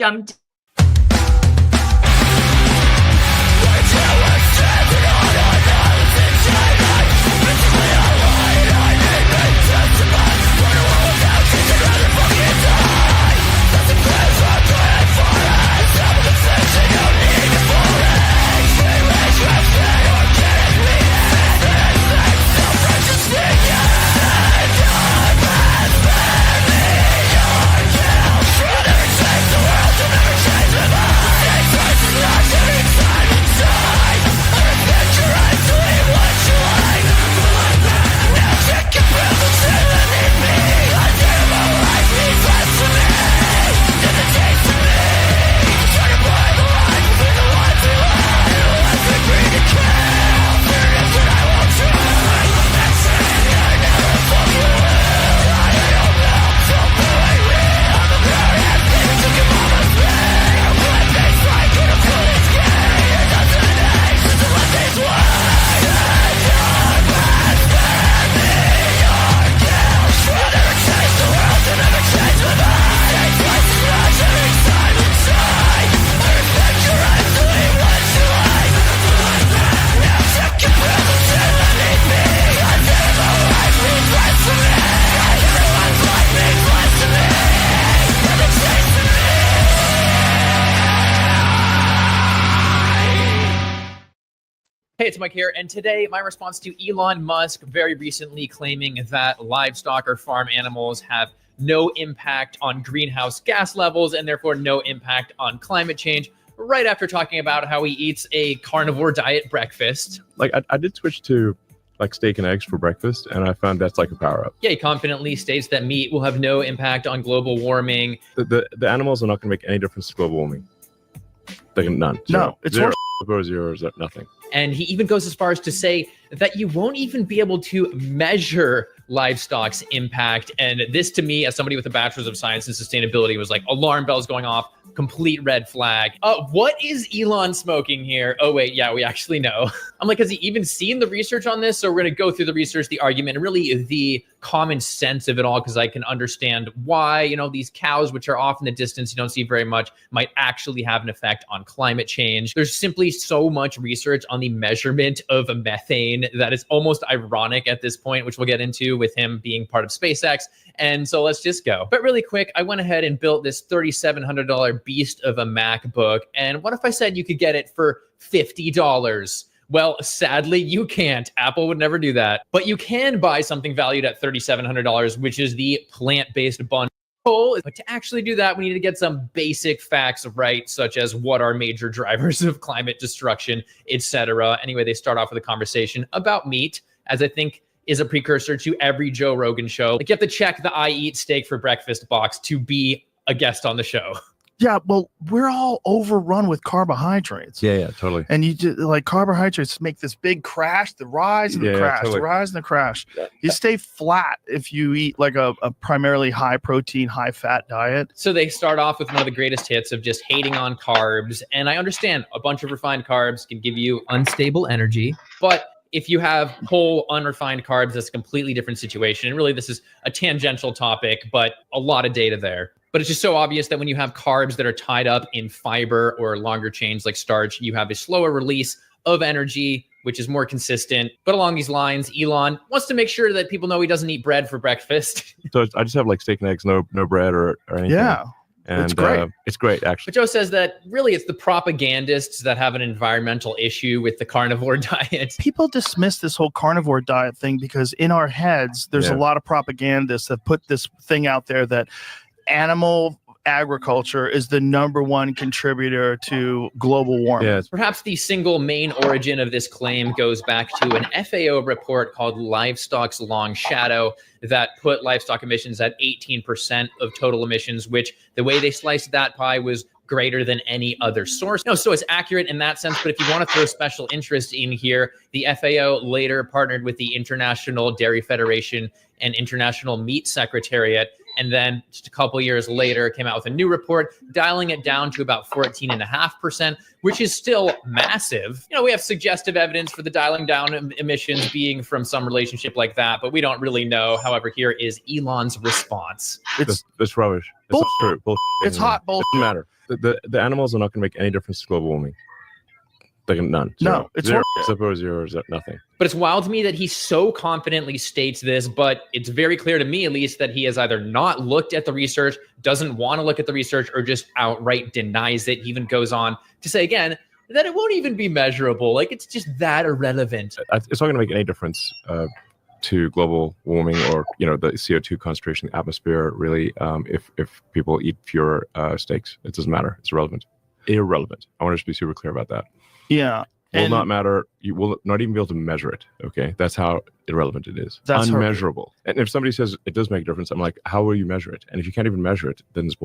I'm Hey, it's Mike here, and today my response to Elon Musk very recently claiming that livestock or farm animals have no impact on greenhouse gas levels and therefore no impact on climate change, right after talking about how he eats a carnivore diet breakfast. Like, I did switch to like steak and eggs for breakfast, and I found that's like a power-up. Yeah, he confidently states that meat will have no impact on global warming. The animals are not going to make any difference to global warming. Like, none. No, it's zero. Zeros, nothing. And he even goes as far as to say that you won't even be able to measure livestock's impact. And this, to me, as somebody with a bachelor's of science and sustainability, was like alarm bells going off, complete red flag. What is Elon smoking here? Oh, wait, yeah, we actually know. I'm like, has he even seen the research on this? So we're going to go through the research, the argument, and really the common sense of it all, because I can understand why, you know, these cows, which are off in the distance, you don't see very much, might actually have an effect on climate change. There's simply so much research on the measurement of methane that is almost ironic at this point, which we'll get into with him being part of SpaceX. And so let's just go. But really quick, I went ahead and built this $3,700 beast of a MacBook. And what if I said you could get it for $50? Well, sadly, you can't. Apple would never do that. But you can buy something valued at $3,700, which is the plant-based bundle. But to actually do that, we need to get some basic facts right, such as what are major drivers of climate destruction, etc. Anyway, they start off with a conversation about meat, as I think is a precursor to every Joe Rogan show. Like, you have to check the I eat steak for breakfast box to be a guest on the show. Yeah, well, we're all overrun with carbohydrates. Yeah, totally. And you just like carbohydrates make this big crash, the rise and the crash, totally. The rise and the crash. Yeah. You stay flat if you eat like a primarily high protein, high fat diet. So they start off with one of the greatest hits of just hating on carbs. And I understand a bunch of refined carbs can give you unstable energy, but if you have whole unrefined carbs, that's a completely different situation. And really, this is a tangential topic, but a lot of data there. But it's just so obvious that when you have carbs that are tied up in fiber or longer chains like starch, you have a slower release of energy, which is more consistent. But along these lines, Elon wants to make sure that people know he doesn't eat bread for breakfast. So I just have like steak and eggs, no bread or anything. Yeah. And it's great. It's great, actually. But Joe says that really it's the propagandists that have an environmental issue with the carnivore diet. People dismiss this whole carnivore diet thing because in our heads, there's a lot of propagandists that put this thing out there that animal agriculture is the #1 contributor to global warming. Yes. Perhaps the single main origin of this claim goes back to an FAO report called Livestock's Long Shadow that put livestock emissions at 18% of total emissions, which the way they sliced that pie was greater than any other source. No, so it's accurate in that sense, but if you want to throw special interest in here, the FAO later partnered with the International Dairy Federation and International Meat Secretariat, and then just a couple years later came out with a new report dialing it down to about 14.5%, which is still massive. You know, we have suggestive evidence for the dialing down emissions being from some relationship like that, but we don't really know. However, here is Elon's response. It's rubbish. It's not true. It's hot bullshit. Doesn't matter. the animals are not going to make any difference to global warming. Like none. No, it's zero. horrible. Suppose zero is nothing. But it's wild to me that he so confidently states this, but it's very clear to me, at least, that he has either not looked at the research, doesn't want to look at the research, or just outright denies it. He even goes on to say again that it won't even be measurable. Like, it's just that irrelevant. It's not going to make any difference to global warming or the CO2 concentration in the atmosphere. Really, if people eat fewer steaks, it doesn't matter. It's irrelevant. Irrelevant. I want to just be super clear about that. Yeah. Will not matter. You will not even be able to measure it. Okay, that's how irrelevant it is. That's unmeasurable. And if somebody says it does make a difference, I'm like, how will you measure it? And if you can't even measure it, then it's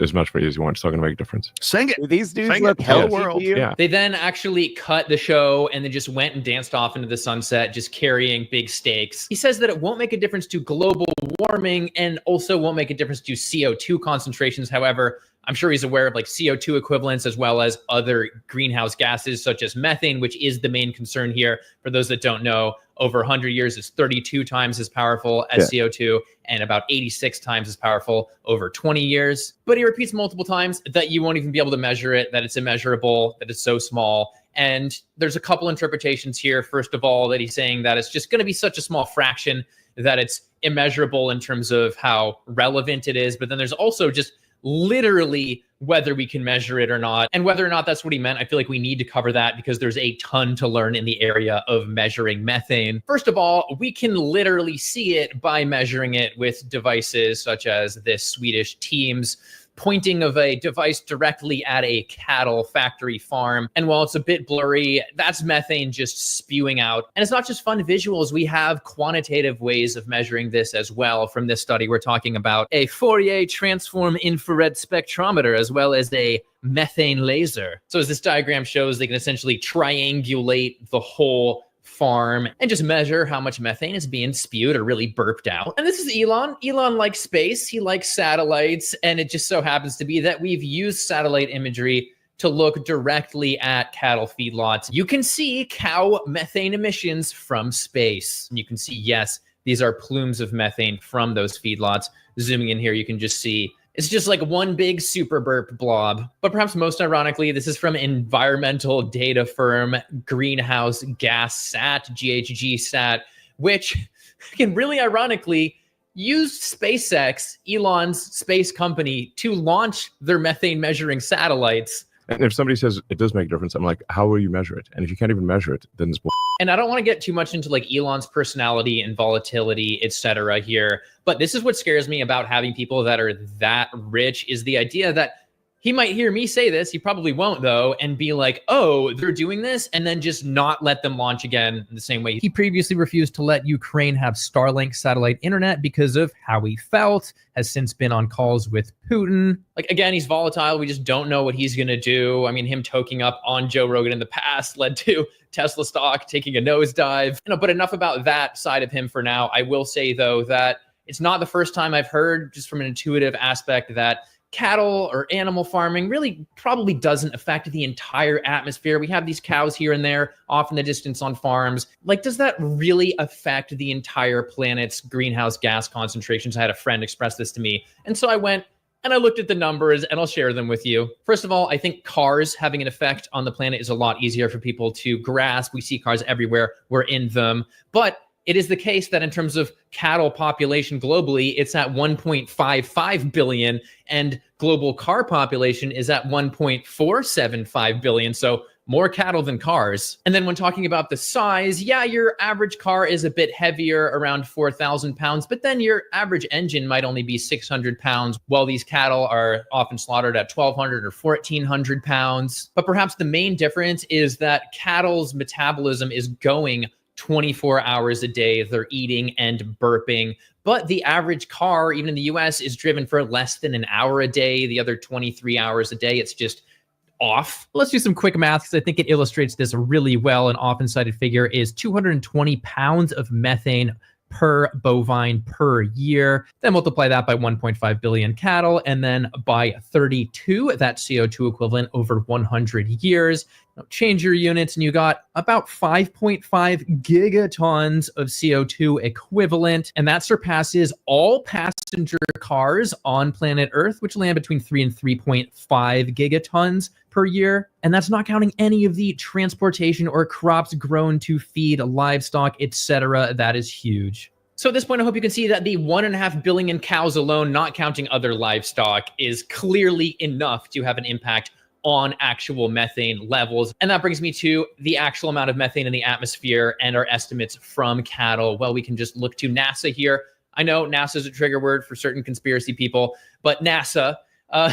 as much as you want. It's not going to make a difference. Sing it. Do these dudes Sing look it. Tell the healthy world. to you? Yeah. They then actually cut the show and then just went and danced off into the sunset, just carrying big steaks. He says that it won't make a difference to global warming and also won't make a difference to CO2 concentrations. However, I'm sure he's aware of like CO2 equivalents as well as other greenhouse gases such as methane, which is the main concern here. For those that don't know, over 100 years, it's 32 times as powerful as CO2 and about 86 times as powerful over 20 years. But he repeats multiple times that you won't even be able to measure it, that it's immeasurable, that it's so small. And there's a couple interpretations here. First of all, that he's saying that it's just going to be such a small fraction that it's immeasurable in terms of how relevant it is. But then there's also just literally whether we can measure it or not, and whether or not that's what he meant. I feel like we need to cover that because there's a ton to learn in the area of measuring methane. First of all, we can literally see it by measuring it with devices such as this Swedish team's pointing of a device directly at a cattle factory farm. And while it's a bit blurry, that's methane just spewing out. And it's not just fun visuals. We have quantitative ways of measuring this as well. From this study, we're talking about a Fourier transform infrared spectrometer as well as a methane laser. So as this diagram shows, they can essentially triangulate the whole farm and just measure how much methane is being spewed or really burped out. And this is Elon. Elon likes space. He likes satellites. And it just so happens to be that we've used satellite imagery to look directly at cattle feedlots. You can see cow methane emissions from space. And you can see, yes, these are plumes of methane from those feedlots. Zooming in here, you can just see it's just like one big super burp blob. But perhaps most ironically, this is from environmental data firm Greenhouse Gas Sat, GHG Sat, which can really ironically use SpaceX, Elon's space company, to launch their methane measuring satellites. And if somebody says it does make a difference, I'm like, how will you measure it? And if you can't even measure it, then it's And I don't want to get too much into like Elon's personality and volatility, etc. here, but this is what scares me about having people that are that rich is the idea that he might hear me say this, he probably won't though, and be like, oh, they're doing this, and then just not let them launch again the same way. He previously refused to let Ukraine have Starlink satellite internet because of how he felt, has since been on calls with Putin. Like, again, he's volatile. We just don't know what he's going to do. I mean, him toking up on Joe Rogan in the past led to Tesla stock taking a nosedive. But enough about that side of him for now. I will say, though, that it's not the first time I've heard, just from an intuitive aspect, that cattle or animal farming really probably doesn't affect the entire atmosphere. We have these cows here and there off in the distance on farms. Like, does that really affect the entire planet's greenhouse gas concentrations? I had a friend express this to me. And so I went and I looked at the numbers and I'll share them with you. First of all, I think cars having an effect on the planet is a lot easier for people to grasp. We see cars everywhere. We're in them. But it is the case that in terms of cattle population globally, it's at 1.55 billion and global car population is at 1.475 billion. So more cattle than cars. And then when talking about the size, yeah, your average car is a bit heavier, around 4,000 pounds, but then your average engine might only be 600 pounds, while these cattle are often slaughtered at 1,200 or 1,400 pounds. But perhaps the main difference is that cattle's metabolism is going 24 hours a day. They're eating and burping. But the average car, even in the US, is driven for less than an hour a day. The other 23 hours a day, it's just off. Let's do some quick math because I think it illustrates this really well. An often cited figure is 220 pounds of methane per bovine per year. Then multiply that by 1.5 billion cattle, and then by 32, that CO2 equivalent over 100 years Now change your units and you got about 5.5 gigatons of CO2 equivalent. And that surpasses all passenger cars on planet Earth, which land between 3 and 3.5 gigatons per year. And that's not counting any of the transportation or crops grown to feed livestock, etc. That is huge. So at this point, I hope you can see that the 1.5 billion cows alone, not counting other livestock, is clearly enough to have an impact on actual methane levels. And that brings me to the actual amount of methane in the atmosphere and our estimates from cattle. Well, we can just look to NASA here. I know NASA is a trigger word for certain conspiracy people, but NASA,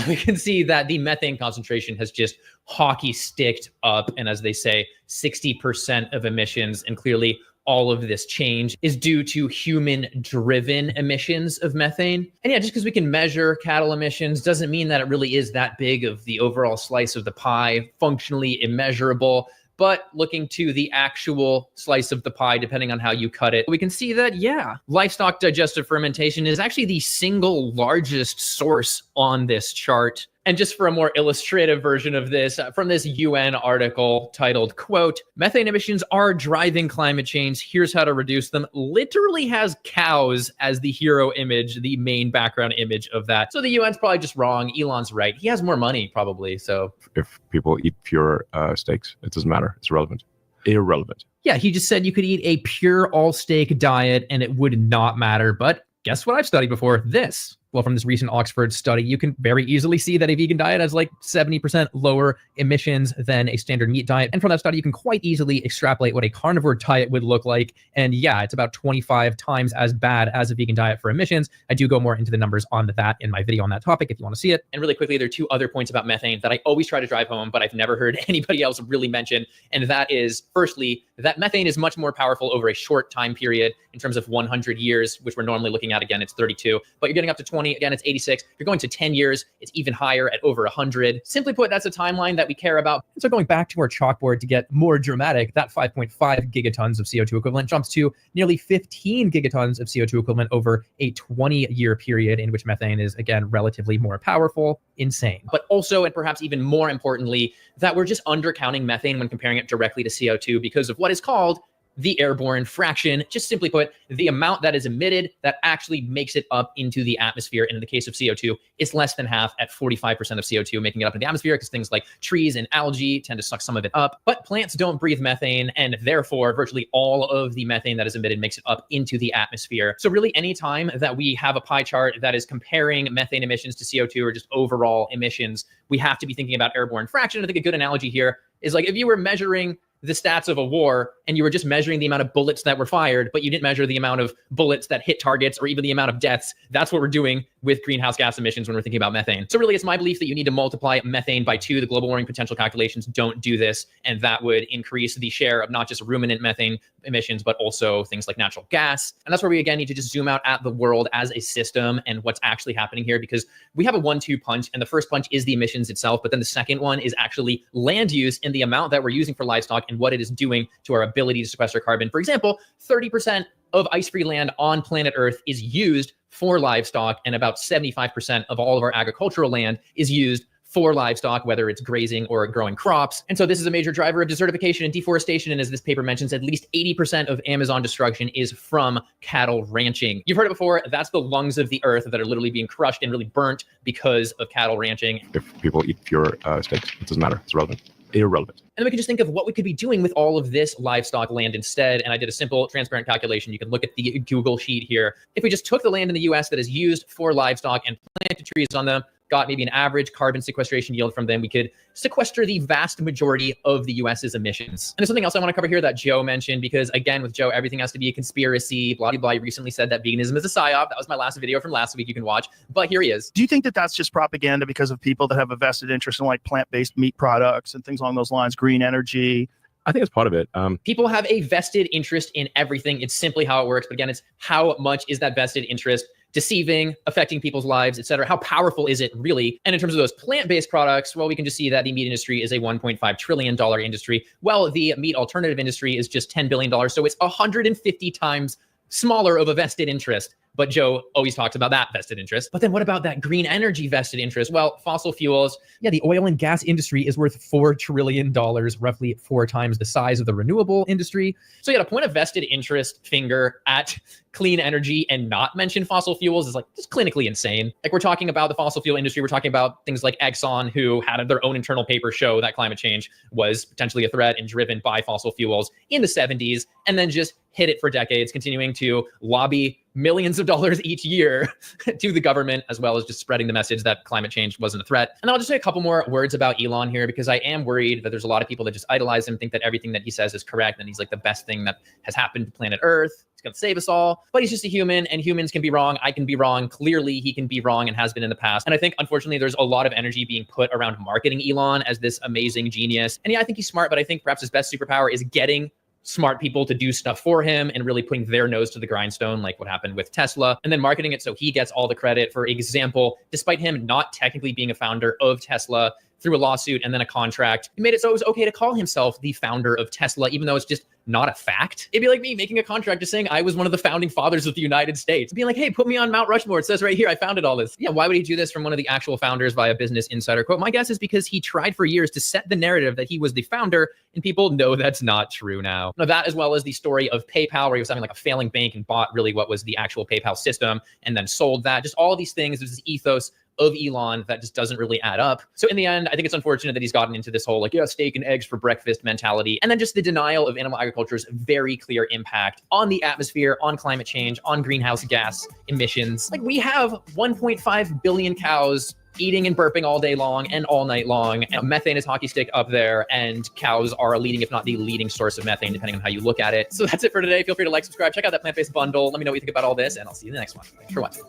we can see that the methane concentration has just hockey sticked up. And as they say, 60% of emissions, and clearly all of this change is due to human-driven emissions of methane. And yeah, just because we can measure cattle emissions doesn't mean that it really is that big of the overall slice of the pie, functionally immeasurable. But looking to the actual slice of the pie, depending on how you cut it, we can see that, yeah, livestock digestive fermentation is actually the single largest source on this chart. And just for a more illustrative version of this, from this UN article titled, quote, "Methane emissions are driving climate change. Here's how to reduce them," literally has cows as the hero image, the main background image of that. So the UN's probably just wrong. Elon's right. He has more money, probably. So if people eat fewer steaks, it doesn't matter. It's irrelevant. Irrelevant. Yeah, he just said you could eat a pure all steak diet and it would not matter. But guess what I've studied before? This. Well, from this recent Oxford study, you can very easily see that a vegan diet has like 70% lower emissions than a standard meat diet. And from that study, you can quite easily extrapolate what a carnivore diet would look like. And yeah, it's about 25 times as bad as a vegan diet for emissions. I do go more into the numbers on that in my video on that topic if you want to see it. And really quickly, there are two other points about methane that I always try to drive home, but I've never heard anybody else really mention. And that is, firstly, that methane is much more powerful over a short time period in terms of 100 years, which we're normally looking at. Again, it's 32, but you're getting up to 20. Again, it's 86. If you're going to 10 years, it's even higher at over 100. Simply put, that's a timeline that we care about. So going back to our chalkboard to get more dramatic, that 5.5 gigatons of CO2 equivalent jumps to nearly 15 gigatons of CO2 equivalent over a 20-year period in which methane is, again, relatively more powerful. Insane. But also, and perhaps even more importantly, that we're just undercounting methane when comparing it directly to CO2 because of what is called the airborne fraction. Just simply put, the amount that is emitted that actually makes it up into the atmosphere. And in the case of CO2, it's less than half at 45% of CO2 making it up in the atmosphere, because things like trees and algae tend to suck some of it up. But plants don't breathe methane, and therefore virtually all of the methane that is emitted makes it up into the atmosphere. So really, any time that we have a pie chart that is comparing methane emissions to CO2 or just overall emissions, we have to be thinking about airborne fraction. I think a good analogy here is like if you were measuring the stats of a war and you were just measuring the amount of bullets that were fired, but you didn't measure the amount of bullets that hit targets or even the amount of deaths. That's what we're doing with greenhouse gas emissions when we're thinking about methane. So really, it's my belief that you need to multiply methane by 2. The global warming potential calculations don't do this, and that would increase the share of not just ruminant methane emissions, but also things like natural gas. And that's where we, again, need to just zoom out at the world as a system and what's actually happening here, because we have a 1-2 punch, and the first punch is the emissions itself, but then the second one is actually land use and the amount that we're using for livestock and what it is doing to our ability to sequester carbon. For example, 30% of ice-free land on planet Earth is used for livestock, and about 75% of all of our agricultural land is used for livestock, whether it's grazing or growing crops. And so this is a major driver of desertification and deforestation. And as this paper mentions, at least 80% of Amazon destruction is from cattle ranching. You've heard it before. That's the lungs of the earth that are literally being crushed and really burnt because of cattle ranching. If people eat fewer steaks, it doesn't matter. It's irrelevant. Irrelevant. And then we can just think of what we could be doing with all of this livestock land instead. And I did a simple transparent calculation. You can look at the Google sheet here. If we just took the land in the US that is used for livestock and planted trees on them, got maybe an average carbon sequestration yield from them, we could sequester the vast majority of the US's emissions. And there's something else I want to cover here that Joe mentioned, because again, with Joe, everything has to be a conspiracy, blah, blah, blah. He recently said that veganism is a psyop. That was my last video from last week. You can watch, but here he is. Do you think that that's just propaganda because of people that have a vested interest in like plant-based meat products and things along those lines, green energy? I think it's part of it. People have a vested interest in everything. It's simply how it works. But again, it's how much is that vested interest deceiving, affecting people's lives, et cetera? How powerful is it really? And in terms of those plant-based products, well, we can just see that the meat industry is a $1.5 trillion industry. Well, the meat alternative industry is just $10 billion. So it's 150 times smaller of a vested interest. But Joe always talks about that vested interest. But then what about that green energy vested interest? Well, fossil fuels, yeah, the oil and gas industry is worth $4 trillion, roughly 4 times the size of the renewable industry. So yeah, to point a vested interest finger at clean energy and not mention fossil fuels is like just clinically insane. Like, we're talking about the fossil fuel industry. We're talking about things like Exxon, who had their own internal paper show that climate change was potentially a threat and driven by fossil fuels in the 70s, and then just hit it for decades, continuing to lobby millions of dollars each year to the government, as well as just spreading the message that climate change wasn't a threat. And I'll just say a couple more words about Elon here, because I am worried that there's a lot of people that just idolize him, think that everything that he says is correct, and he's like the best thing that has happened to planet Earth. He's going to save us all. But he's just a human, and humans can be wrong. I can be wrong. Clearly, he can be wrong and has been in the past. And I think, unfortunately, there's a lot of energy being put around marketing Elon as this amazing genius. And yeah, I think he's smart, but I think perhaps his best superpower is getting smart people to do stuff for him and really putting their nose to the grindstone, like what happened with Tesla, and then marketing it so he gets all the credit. For example, despite him not technically being a founder of Tesla, through a lawsuit and then a contract, he made it so it was okay to call himself the founder of Tesla, even though it's just not a fact. It'd be like me making a contract just saying I was one of the founding fathers of the United States. Being like, hey, put me on Mount Rushmore. It says right here, I founded all this. Yeah, why would he do this from one of the actual founders via Business Insider quote? My guess is because he tried for years to set the narrative that he was the founder, and people know that's not true now. Now, that, as well as the story of PayPal, where he was having like a failing bank and bought really what was the actual PayPal system and then sold that. Just all of these things, there's this ethos of Elon that just doesn't really add up. So in the end, I think it's unfortunate that he's gotten into this whole like, yeah, steak and eggs for breakfast mentality. And then just the denial of animal agriculture's very clear impact on the atmosphere, on climate change, on greenhouse gas emissions. Like, we have 1.5 billion cows eating and burping all day long and all night long. And methane is hockey stick up there, and cows are a leading, if not the leading source of methane, depending on how you look at it. So that's it for today. Feel free to like, subscribe, check out that plant-based bundle. Let me know what you think about all this, and I'll see you in the next one. Thanks for watching.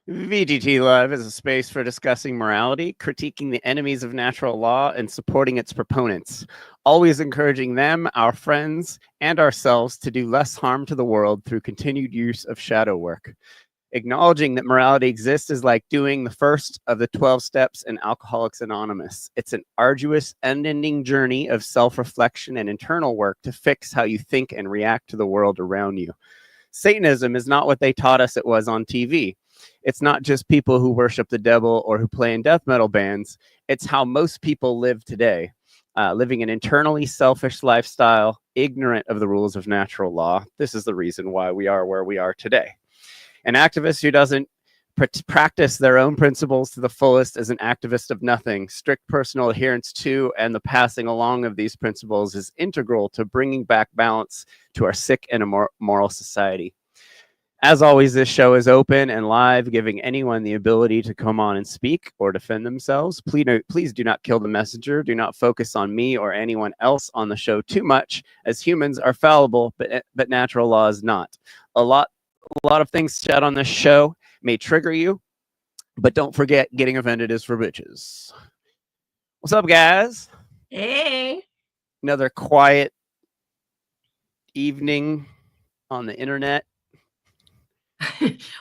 VGT Live is a space for discussing morality, critiquing the enemies of natural law, and supporting its proponents, always encouraging them, our friends, and ourselves to do less harm to the world through continued use of shadow work. Acknowledging that morality exists is like doing the first of the 12 steps in Alcoholics Anonymous. It's an arduous, unending journey of self-reflection and internal work to fix how you think and react to the world around you. Satanism is not what they taught us it was on TV. It's not just people who worship the devil or who play in death metal bands. It's how most people live today, living an internally selfish lifestyle, ignorant of the rules of natural law. This is the reason why we are where we are today. An activist who doesn't practice their own principles to the fullest is an activist of nothing. Strict personal adherence to and the passing along of these principles is integral to bringing back balance to our sick and immoral society. As always, this show is open and live, giving anyone the ability to come on and speak or defend themselves. Please do not kill the messenger. Do not focus on me or anyone else on the show too much, as humans are fallible, but natural law is not. A lot of things said on this show may trigger you, but don't forget, getting offended is for bitches. What's up, guys? Hey. Another quiet evening on the internet.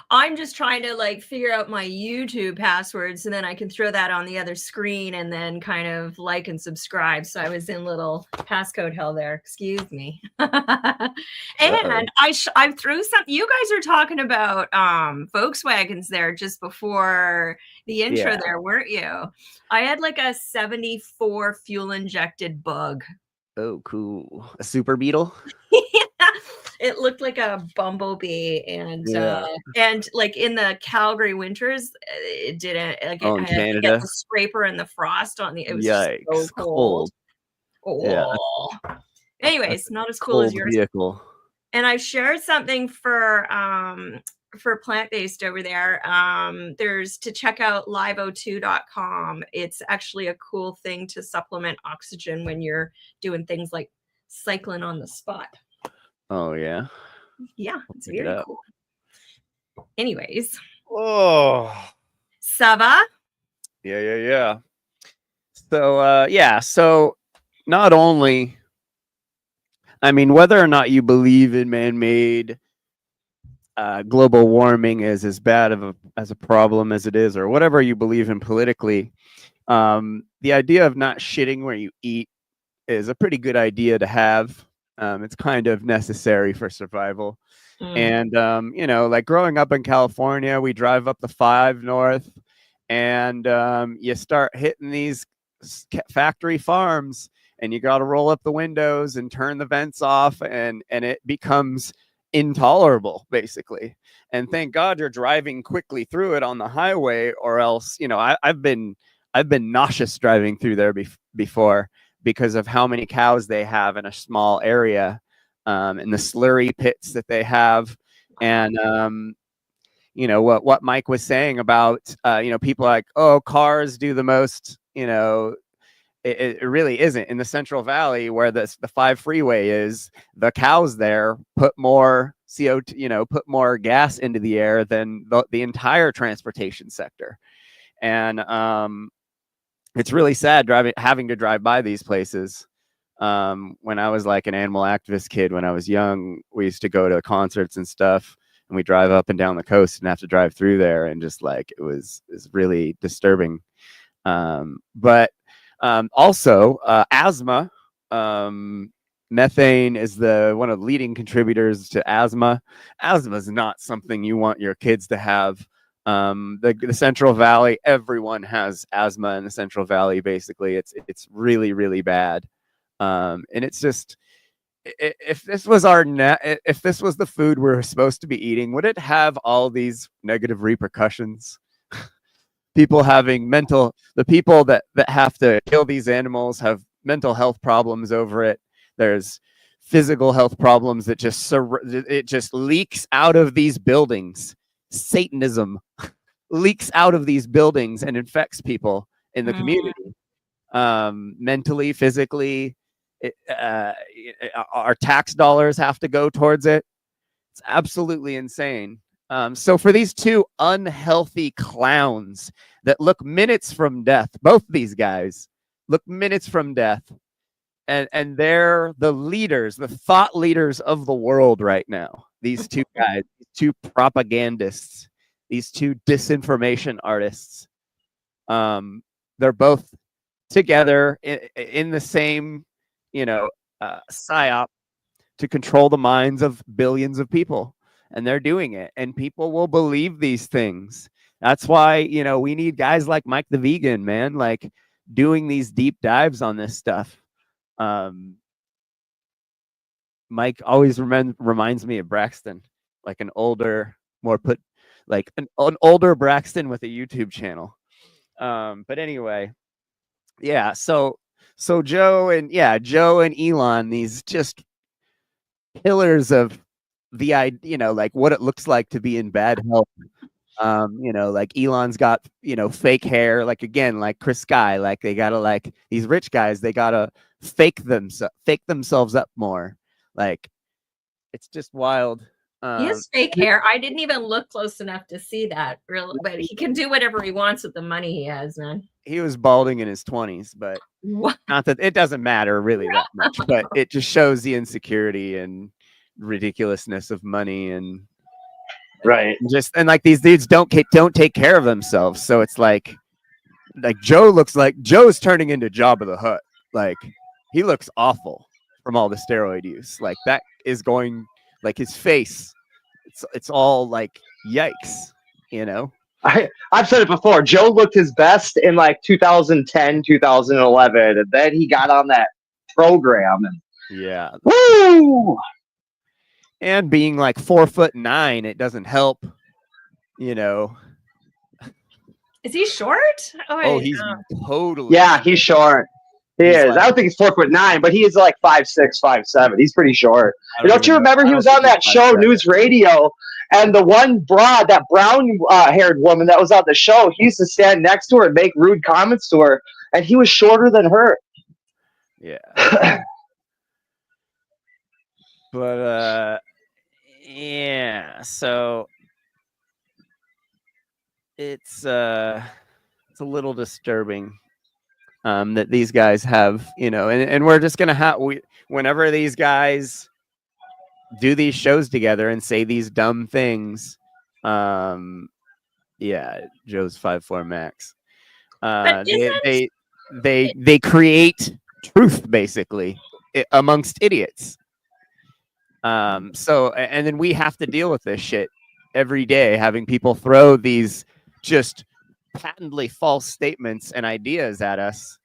I'm just trying to like figure out my YouTube password so then I can throw that on the other screen and then kind of like and subscribe. So I was in little passcode hell there. Excuse me. And I threw some. You guys are talking about Volkswagens there just before the intro there, weren't you? I had like a 74 fuel injected Bug. Oh, cool. A super beetle? It looked like a bumblebee, and like in the Calgary winters, it didn't. Like, in I had Canada, to get the scraper and the frost on the. It was Yikes, so cold. Oh. Yeah. Anyways, not as cool as yours. Vehicle. And I've shared something for plant-based over there. There's to check out liveO2.com. It's actually a cool thing to supplement oxygen when you're doing things like cycling on the spot. Oh, yeah. Yeah, it's very cool. Anyways. Oh. Sava? Yeah. So, so not only, I mean, whether or not you believe in man-made global warming is as bad of a problem as it is, or whatever you believe in politically, the idea of not shitting where you eat is a pretty good idea to have. It's kind of necessary for survival. Mm. And like growing up in California, we drive up the 5 north, and you start hitting these factory farms, and you got to roll up the windows and turn the vents off, and it becomes intolerable, basically. And thank God you're driving quickly through it on the highway, or else, I've been nauseous driving through there before, because of how many cows they have in a small area, and the slurry pits that they have. And what Mike was saying about people like, oh, cars do the most. It really isn't. In the Central Valley, where the 5 freeway is, the cows there put more CO2, put more gas into the air than the entire transportation sector. And it's really sad having to drive by these places. When I was like an animal activist kid, when I was young, we used to go to concerts and stuff, and we drive up and down the coast and have to drive through there, and just like it was really disturbing. But also asthma. Methane is one of the leading contributors to asthma. Asthma is not something you want your kids to have. The Central Valley, everyone has asthma in the Central Valley. Basically, it's really, really bad. And it's just, if this was if this was the food we're supposed to be eating, would it have all these negative repercussions? People having the people that have to kill these animals have mental health problems over it. There's physical health problems that just leaks out of these buildings. Satanism leaks out of these buildings and infects people in the community, mentally, physically. Our tax dollars have to go towards it. It's absolutely insane. So for these 2 unhealthy clowns that look minutes from death, both these guys look minutes from death, and they're the leaders, the thought leaders of the world right now. These 2 guys, 2 propagandists, these 2 disinformation artists. They're both together in the same, psyop to control the minds of billions of people. And they're doing it, and people will believe these things. That's why, we need guys like Mike the Vegan, man, like doing these deep dives on this stuff. Mike always reminds me of Braxton, like an older, an older Braxton with a YouTube channel. But anyway, yeah. So Joe and Elon, these just pillars of the idea, like what it looks like to be in bad health. Like Elon's got, fake hair, like again, like Chris Sky, like they gotta, like these rich guys, they gotta fake themselves up more. Like it's just wild. He has fake hair. I didn't even look close enough to see that, really, but he can do whatever he wants with the money he has, man. He was balding in his 20s, but not that it doesn't matter really that much, but it just shows the insecurity and ridiculousness of money, and right. And like these dudes don't take care of themselves. So it's like Joe looks like Joe's turning into Jabba the Hutt. Like he looks awful from all the steroid use. Like that is going, like his face. It's all like yikes, I've said it before. Joe looked his best in like 2010, 2011, and then he got on that program. And yeah. Woo! And being like 4'9", it doesn't help, Is he short? Oh, he's totally. Yeah, he's short. He is. Like, I don't think he's 4'9", but he is like 5'6", 5'7". He's pretty short. Don't you remember he was on that show, News Radio, and the one broad, that brown-haired woman that was on the show, he used to stand next to her and make rude comments to her, and he was shorter than her. Yeah. But yeah, so it's a little disturbing that these guys have, and we're just gonna have whenever these guys do these shows together and say these dumb things. Yeah, Joe's 5'4" max. They create truth basically amongst idiots. So, and then we have to deal with this shit every day, having people throw these just patently false statements and ideas at us,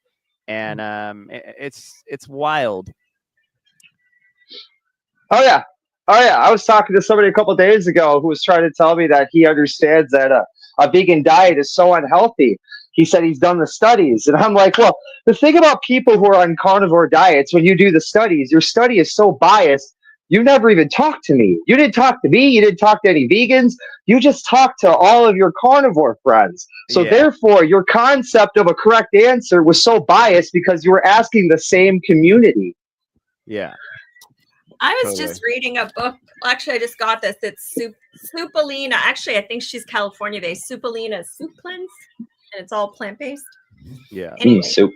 and it's wild. Oh yeah. I was talking to somebody a couple of days ago who was trying to tell me that he understands that a vegan diet is so unhealthy. He said he's done the studies, and I'm like, well, the thing about people who are on carnivore diets, when you do the studies, your study is so biased. You never even talked to me. You didn't talk to me. You didn't talk to any vegans. You just talked to all of your carnivore friends. So therefore, your concept of a correct answer was so biased because you were asking the same community. Yeah. I was just reading a book. Actually, I just got this. It's Supalina. Actually, I think she's California based. Supalina Soup Cleanse, and it's all plant based. Yeah. Anyway, Soup.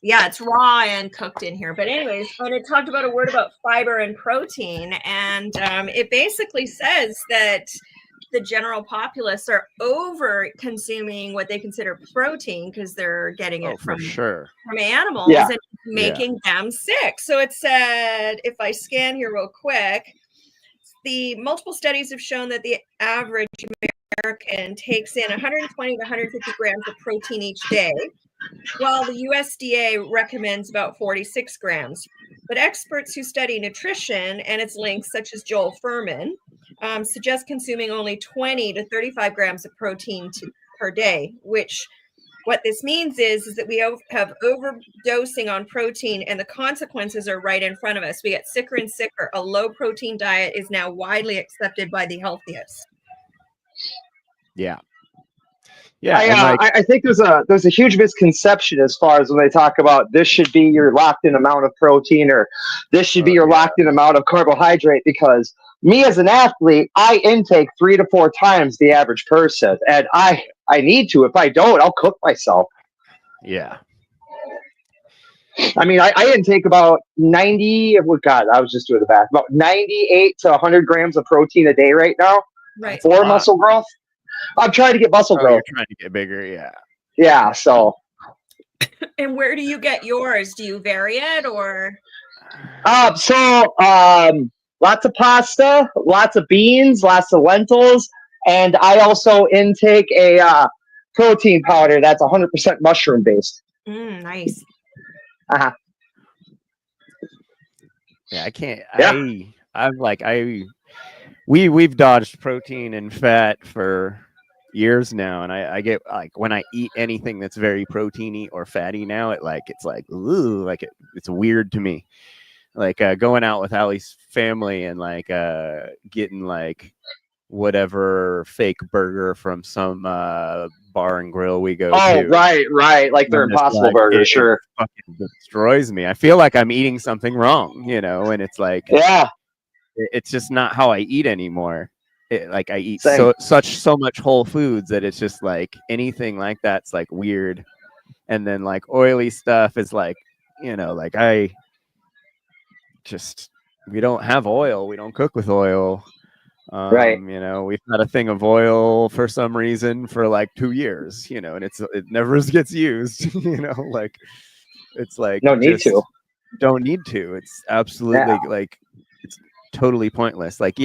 Yeah, it's raw and cooked in here. But anyways, and it talked about a word about fiber and protein, and it basically says that the general populace are over consuming what they consider protein because they're getting it from animals and making them sick. So it said, if I scan here real quick, the multiple studies have shown that the average American takes in 120 to 150 grams of protein each day, while the USDA recommends about 46 grams. But experts who study nutrition and its links, such as Joel Furman, suggest consuming only 20 to 35 grams of protein per day, which what this means is that we have overdosing on protein, and the consequences are right in front of us. We get sicker and sicker. A low protein diet is now widely accepted by the healthiest. Yeah. I think there's a huge misconception as far as when they talk about this should be your locked in amount of protein or this should be your locked in amount of carbohydrate, because me as an athlete, I intake 3 to 4 times the average person, and I need to. If I don't, I'll cook myself. Yeah. I mean, I intake about 90. Oh God, I was just doing the math. About 98 to 100 grams of protein a day right now for muscle growth. I'm trying to get muscle growth. You're trying to get bigger, yeah. Yeah, so. And where do you get yours? Do you vary it or? Lots of pasta, lots of beans, lots of lentils, and I also intake a protein powder that's 100% mushroom based. Nice. Uh-huh. Yeah, I can't. Yeah. We've dodged protein and fat for years now, and I get like when I eat anything that's very proteiny or fatty now, it's weird to me. Like going out with Allie's family and like getting like whatever fake burger from some bar and grill we go to. Oh, right. Like they're Impossible Burger, sure. It fucking destroys me. I feel like I'm eating something wrong, and it's like it's just not how I eat anymore. Like I eat so much whole foods that it's just like anything like that's like weird. And then like oily stuff is like, like we don't have oil. We don't cook with oil. Right. We've had a thing of oil for some reason for like 2 years, and it never gets used, like it's like no need to. Don't need to. It's absolutely like it's totally pointless. Like,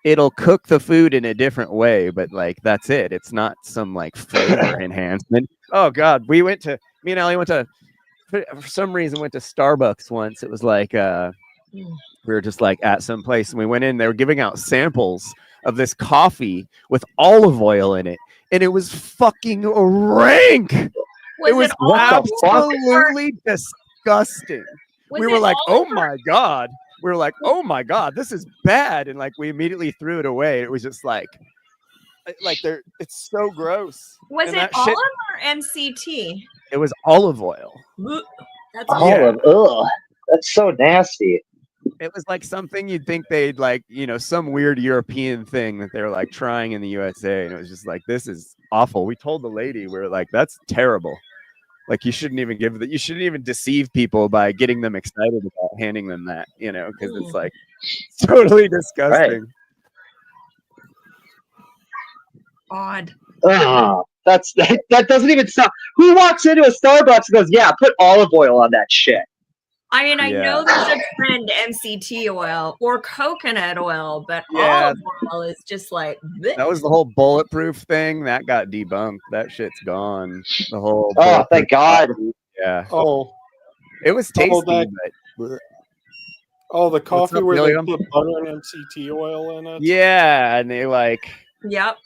it'll cook the food in a different way, but like that's it. It's not some like flavor enhancement. Oh God, me and Allie went to for some reason went to Starbucks once. It was like we were just like at some place and we went in, they were giving out samples of this coffee with olive oil in it, and it was fucking rank. It was absolutely disgusting. We were like, oh my God. We were like, oh my God, this is bad. And like we immediately threw it away. It was just like it's so gross. Was it olive or MCT? It was olive oil. That's olive. Ugh. That's so nasty. It was like something you'd think they'd like, some weird European thing that they're like trying in the USA. And it was just like, this is awful. We told the lady, we were like, that's terrible. Like you shouldn't even deceive people by getting them excited about handing them that, because it's like totally disgusting. Odd. That doesn't even stop. Who walks into a Starbucks and goes, yeah, put olive oil on that shit? I mean, I Yeah. know there's a trend MCT oil or coconut oil, but Yeah. olive oil is just like bleh. That was the whole bulletproof thing that got debunked. That shit's gone. The whole Oh, thank God. Yeah, Oh, it was tasty, that- but the coffee up, where William? they put butter and MCT oil in it. yeah, and they like. Yep.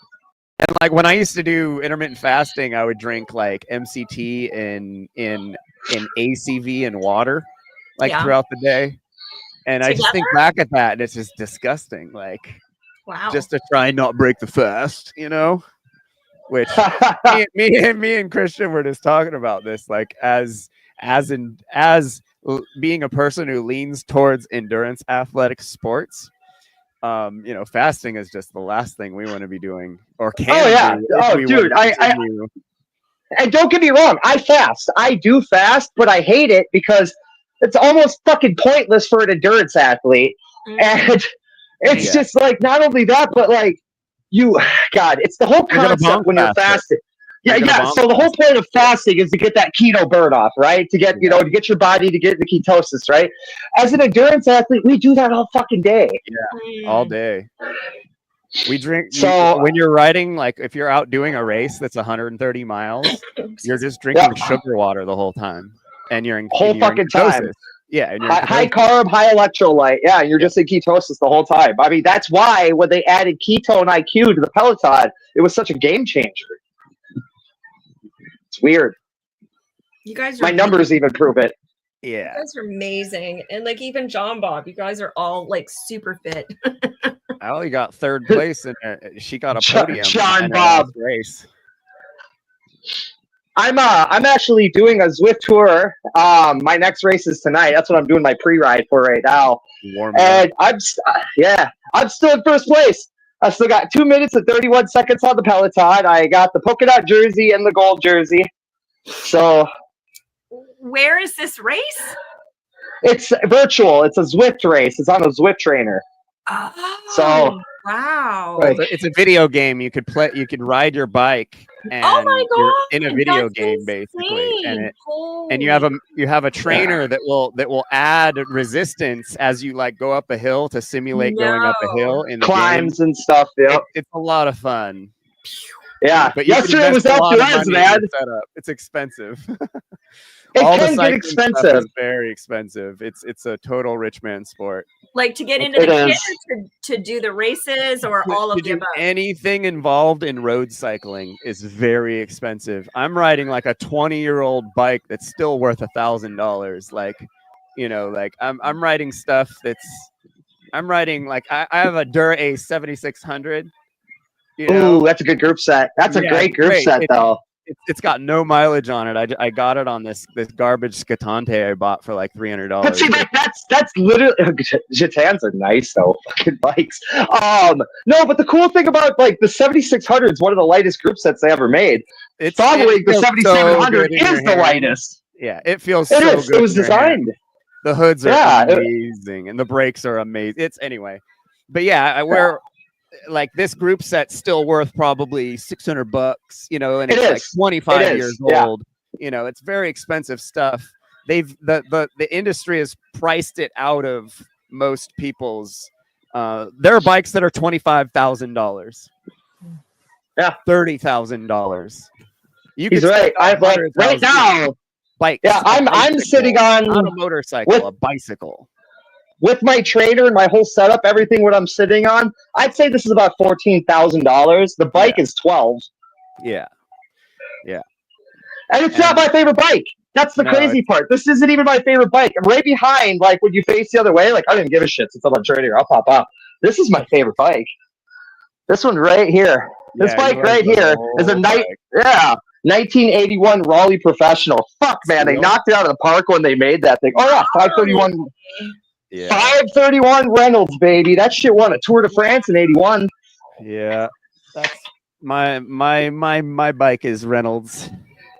And like when I used to do intermittent fasting, I would drink like MCT in ACV and water, like Yeah. throughout the day. And I just think back at that, and it's just disgusting. Like, Wow. just to try and not break the fast, you know. Which me and Christian were just talking about this, like as being a person who leans towards endurance athletic sports. You know, fasting is just the last thing we want to be doing or can do. Oh, dude, and don't get me wrong, I fast. I do fast, but I hate it because it's almost fucking pointless for an endurance athlete. And it's just like, not only that, but like it's the whole concept when you're fasting. Yeah. So the whole point of fasting is to get that keto burn off, right? To get, to get your body to get the ketosis, right? As an endurance athlete, we do that all fucking day. Yeah, all day. We drink. So when you're riding, like if you're out doing a race that's 130 miles, you're just drinking sugar water the whole time, and you're in fucking time. Yeah, and high carb, high electrolyte. Yeah, you're just in ketosis the whole time. I mean, that's why when they added ketone IQ to the Peloton, it was such a game changer. It's weird. You guys, my numbers even prove it. Yeah, you guys are amazing, and like even John Bob, you guys are all like super fit. I only got third place, and she got a podium. John Bob race. I'm actually doing a Zwift tour. My next race is tonight. That's what I'm doing my pre-ride for right now. And I'm still in first place. I still got 2 minutes and 31 seconds on the Peloton. I got the polka dot jersey and the gold jersey. So where is this race? It's virtual. It's a Zwift race. It's on a Zwift trainer. Oh, so wow! It's a video game. You could play. You could ride your bike, and you're in a video game basically. And you have a trainer that will add resistance as you like go up a hill to simulate going up a hill in the climbs game. and stuff. Yeah, it's a lot of fun. Yeah, but yesterday was after us, man. It's expensive. It can get expensive. It's very expensive. It's a total rich man sport. Like to get into the kit or to do the races or all of the above? Anything involved in road cycling is very expensive. I'm riding like a 20-year-old bike that's still worth $1,000. Like, like I'm riding stuff I'm riding like I have a Dura 7600. Ooh, that's a good group set. That's a great group set, though. It's got no mileage on it. I got it on this garbage Scatante I bought for like $300. But see, that's literally Gitans are nice though, fucking bikes. No, but the cool thing about like the 7600 is one of the lightest group sets they ever made. It's probably the 7700 is the lightest. Yeah, it feels so good. It was designed. The hoods are amazing, and the brakes are amazing. It's anyway, but we're. Like this group set's still worth probably $600, and it's like 25 years old. It's very expensive stuff. The industry has priced it out of most people's. There are bikes that are $25,000. Yeah, $30,000. He's right. I've like right now. Bike. Yeah, I'm sitting on a motorcycle, a bicycle. With my trainer and my whole setup, everything what I'm sitting on, I'd say this is about $14,000. The bike is $12,000. Yeah. And it's not my favorite bike. That's the crazy part. This isn't even my favorite bike. I'm right behind, like when you face the other way, like I didn't give a shit since I'm on trainer. I'll pop up. This is my favorite bike. This one right here. This bike right here is a 1981 Raleigh Professional. Fuck, man, they knocked it out of the park when they made that thing. Oh yeah, 531. Yeah. 531 Reynolds, baby. That shit won a Tour de France in '81. Yeah, that's my bike is Reynolds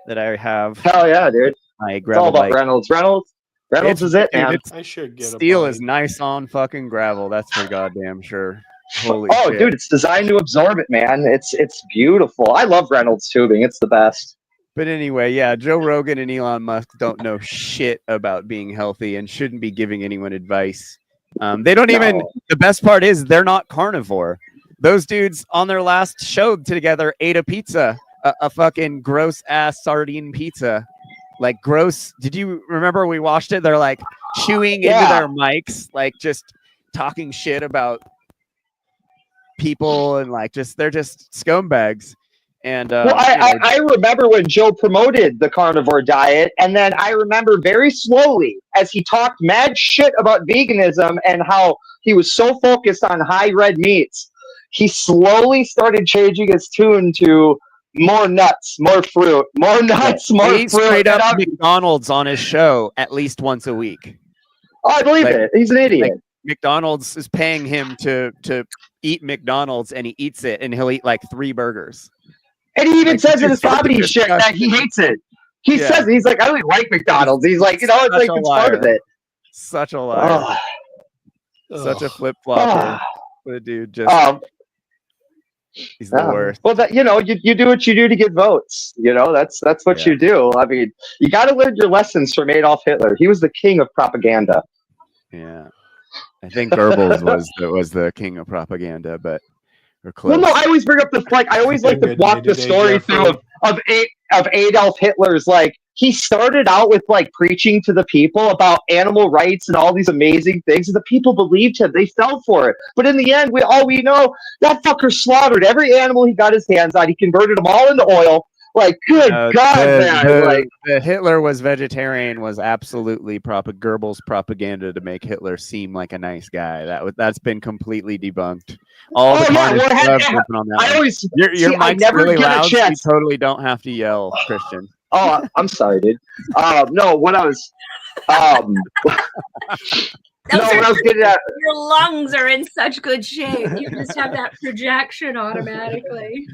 that I have. Hell yeah, dude! It's all about Reynolds. Reynolds is it, man. I should get steel is nice on fucking gravel. That's for goddamn sure. Holy shit. Dude, it's designed to absorb it, man. It's beautiful. I love Reynolds tubing. It's the best. But anyway, yeah, Joe Rogan and Elon Musk don't know shit about being healthy and shouldn't be giving anyone advice. They don't even. The best part is they're not carnivore. Those dudes on their last show together ate a pizza, a fucking gross ass sardine pizza. Like gross. Did you remember we watched it? They're like chewing into their mics, like just talking shit about people and like they're just scumbags. And I remember when Joe promoted the carnivore diet, and then I remember very slowly as he talked mad shit about veganism and how he was so focused on high red meats, he slowly started changing his tune to more nuts, more fruit, more nuts, more fruit. Straight up McDonald's on his show at least once a week. Oh, I believe it. He's an idiot. Like, McDonald's is paying him to eat McDonald's, and he eats it, and he'll eat like 3 burgers. And he even says in his comedy shit that he hates it. He says, he's like, I don't even like McDonald's. He's like, it's like it's part of it. Such a liar. Such a flip flopper. The dude just he's the worst. Well, that you do what you do to get votes. That's what you do. I mean, you got to learn your lessons from Adolf Hitler. He was the king of propaganda. Yeah, I think Goebbels was the king of propaganda, but. Well, no, I always bring up I always like to walk the story through of Adolf Hitler's, he started out with preaching to the people about animal rights and all these amazing things, and the people believed him. They fell for it. But in the end, we know that fucker slaughtered every animal he got his hands on. He converted them all into oil. Good God, man! The Hitler was vegetarian was absolutely Goebbels' propaganda to make Hitler seem like a nice guy. That's been completely debunked. All the on that. Your mic's really loud. So you totally don't have to yell, Christian. Oh, I'm sorry, dude. No, what I was. What I was getting at. Your lungs are in such good shape. You just have that projection automatically.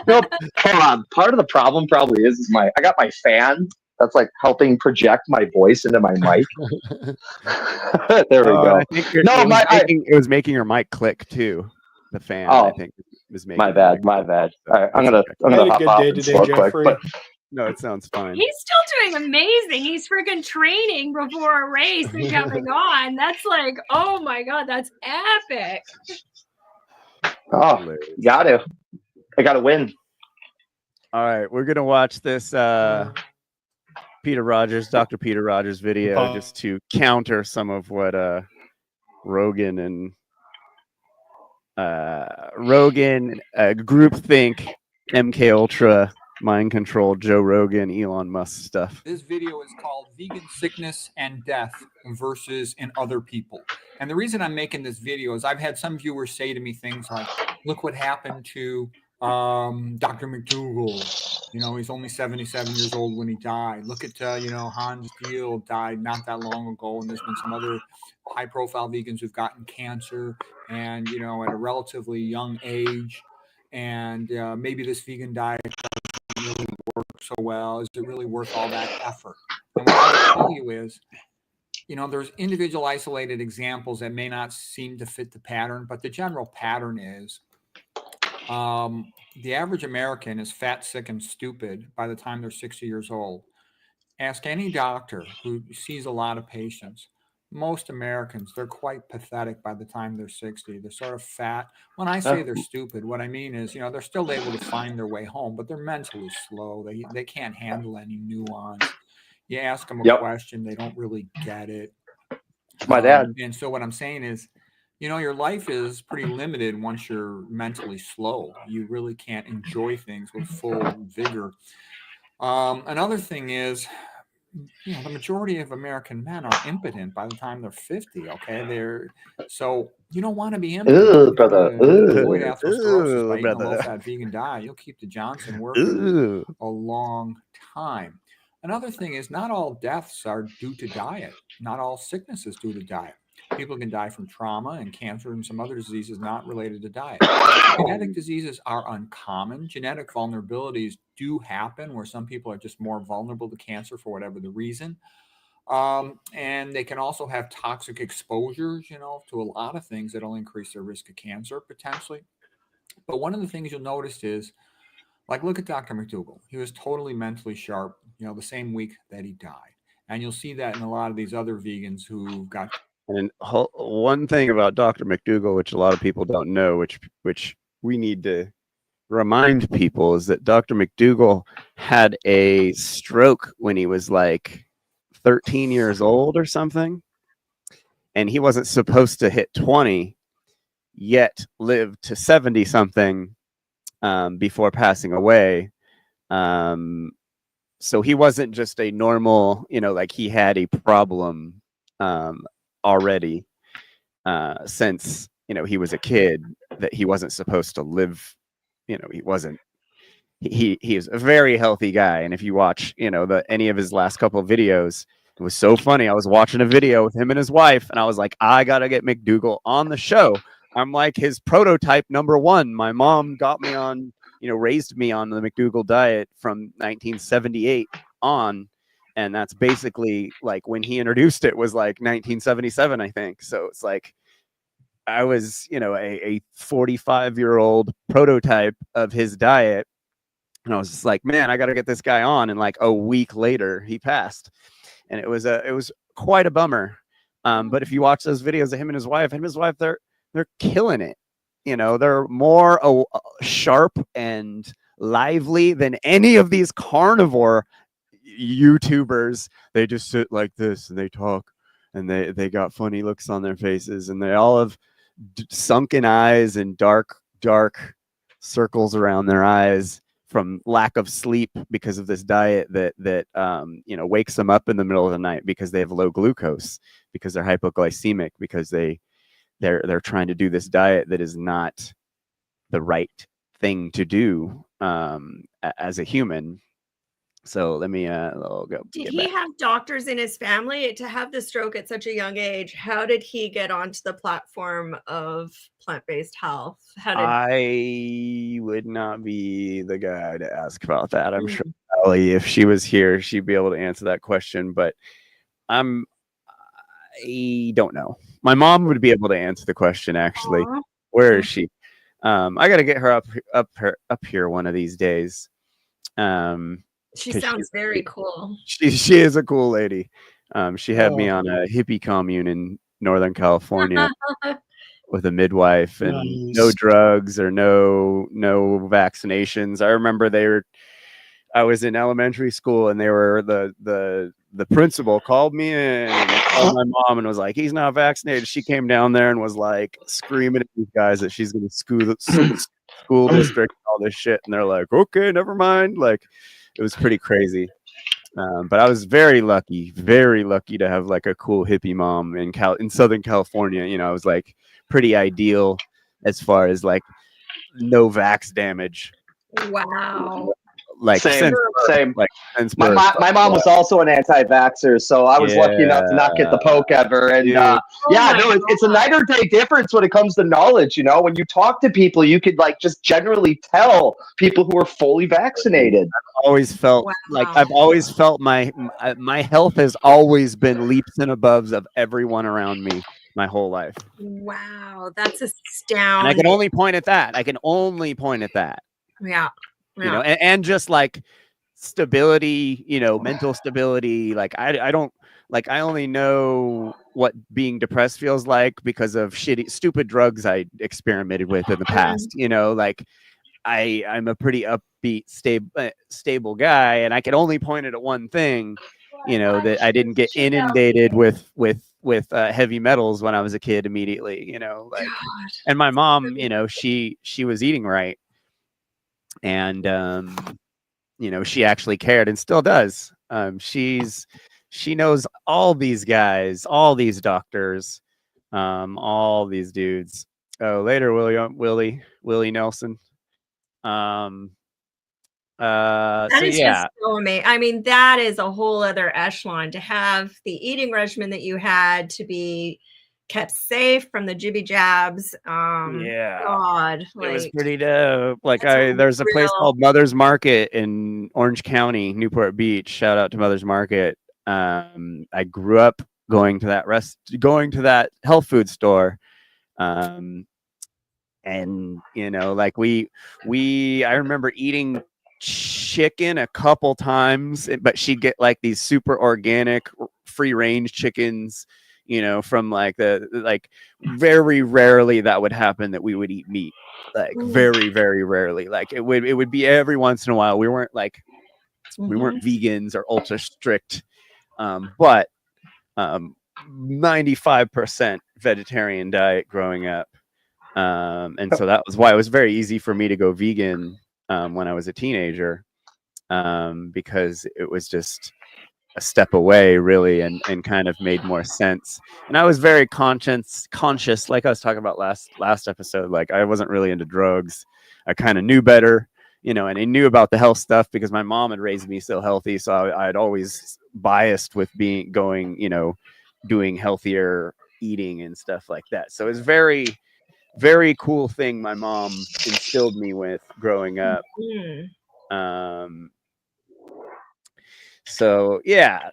No, hold on. Part of the problem probably is I got my fan that's helping project my voice into my mic. There we go. I think it was making your mic click too. The fan, I think, was making. My bad. All right, I'm gonna hop off real quick. But no, it sounds fine. He's still doing amazing. He's freaking training before a race and coming on. That's oh my God, that's epic. Oh, I gotta win. All right, we're gonna watch this Dr. Peter Rogers video just to counter some of what Rogan and groupthink, MK Ultra, mind control, Joe Rogan, Elon Musk stuff. This video is called Vegan Sickness and Death versus in Other People. And the reason I'm making this video is I've had some viewers say to me things like, look what happened to Dr. McDougall. He's only 77 years old when he died. Look at, Hans Deal died not that long ago. And there's been some other high profile vegans who've gotten cancer and, at a relatively young age. And maybe this vegan diet doesn't really work so well. Is it really worth all that effort? And what I will tell you is, there's individual isolated examples that may not seem to fit the pattern, but the general pattern is the average American is fat, sick, and stupid by the time they're 60 years old. Ask any doctor who sees a lot of patients. Most Americans, they're quite pathetic by the time they're 60. They're sort of fat. When I say they're stupid, what I mean is, they're still able to find their way home, but they're mentally slow. They can't handle any nuance. You ask them a question, they don't really get it. My dad. And so what I'm saying is, your life is pretty limited once you're mentally slow. You really can't enjoy things with full vigor. Another thing is, the majority of American men are impotent by the time they're 50. Okay, so you don't want to be impotent. Brother. Avoid atherosclerosis by eating a low-fat vegan diet. You'll keep the Johnson working a long time. Another thing is, not all deaths are due to diet. Not all sickness is due to diet. People can die from trauma and cancer and some other diseases not related to diet. Genetic diseases are uncommon. Genetic vulnerabilities do happen where some people are just more vulnerable to cancer for whatever the reason. And they can also have toxic exposures, to a lot of things that'll increase their risk of cancer potentially. But one of the things you'll notice is Like, look at Dr. McDougall. He was totally mentally sharp, the same week that he died. And you'll see that in a lot of these other vegans who got. And one thing about Dr. McDougall, which a lot of people don't know, which we need to remind people, is that Dr. McDougall had a stroke when he was like 13 years old or something. And he wasn't supposed to hit 20, yet lived to 70 something before passing away. So he wasn't just a normal, like he had a problem already since, he was a kid, that he wasn't supposed to live. He wasn't. He is a very healthy guy. And if you watch, any of his last couple of videos, it was so funny. I was watching a video with him and his wife, and I was like, I got to get McDougall on the show. I'm like his prototype number one. My mom got me on, raised me on the McDougall diet from 1978 on. And that's basically like when he introduced it was like 1977, I think. So it's like I was, a 45-year-old prototype of his diet. And I was just like, man, I got to get this guy on. And like a week later, he passed. And it was quite a bummer. But if you watch those videos of him and his wife, they're killing it. They're more sharp and lively than any of these carnivore YouTubers. They just sit like this and they talk, and they got funny looks on their faces, and they all have sunken eyes and dark circles around their eyes from lack of sleep because of this diet that wakes them up in the middle of the night because they have low glucose, because they're hypoglycemic, because they're trying to do this diet that is not the right thing to do as a human. So let me go. Did he have doctors in his family to have the stroke at such a young age? How did he get onto the platform of plant-based health? I would not be the guy to ask about that. I'm sure Ellie, if she was here, she'd be able to answer that question, but I don't know. My mom would be able to answer the question, actually. Aww. Where is she? I got to get her up here one of these days. She sounds very cool. She is a cool lady. She had me on a hippie commune in Northern California with a midwife, and no drugs or no vaccinations. I remember I was in elementary school, and the principal called me in and called my mom and was like, he's not vaccinated. She came down there and was like screaming at these guys that she's going to school district and all this shit. And they're like, okay, never mind. Like, it was pretty crazy. But I was very lucky to have like a cool hippie mom in Southern California. I was like pretty ideal as far as like no vax damage. Wow. Like same. Like my mom was also an anti-vaxxer, so I was lucky enough to not get the poke ever. And it's a night or day difference when it comes to knowledge. When you talk to people, you could like just generally tell people who are fully vaccinated. I've always felt my health has always been leaps and aboves of everyone around me my whole life. Wow, that's astounding. And I can only point at that. Yeah. And just like stability, mental stability. Like I don't like, I only know what being depressed feels like because of stupid drugs I experimented with in the past. Like I'm a pretty upbeat, stable guy, and I can only point it at one thing. That I didn't get inundated with heavy metals when I was a kid immediately. And my mom, she was eating right. And she actually cared and still does. She knows all these guys, all these doctors, all these dudes. Oh, later, Willie Nelson. That is just so amazing. I mean, that is a whole other echelon to have the eating regimen that you had to be kept safe from the jibby jabs. God, it was pretty dope. Like there's a place called Mother's Market in Orange County, Newport Beach. Shout out to Mother's Market. I grew up going to that health food store. And like I remember eating chicken a couple times, but she'd get like these super organic, free range chickens, you know, from like very rarely that would happen that we would eat meat. Like very, very rarely. Like it would be every once in a while. We weren't vegans or ultra strict, but 95% vegetarian diet growing up. And so that was why it was very easy for me to go vegan when I was a teenager, because it was just a step away really, and kind of made more sense. And I was very conscious, like I was talking about last episode. Like I wasn't really into drugs. I kind of knew better, you know, and I knew about the health stuff because my mom had raised me so healthy. So I'd always biased with doing healthier eating and stuff like that. So it's very, very cool thing my mom instilled me with growing up. So yeah,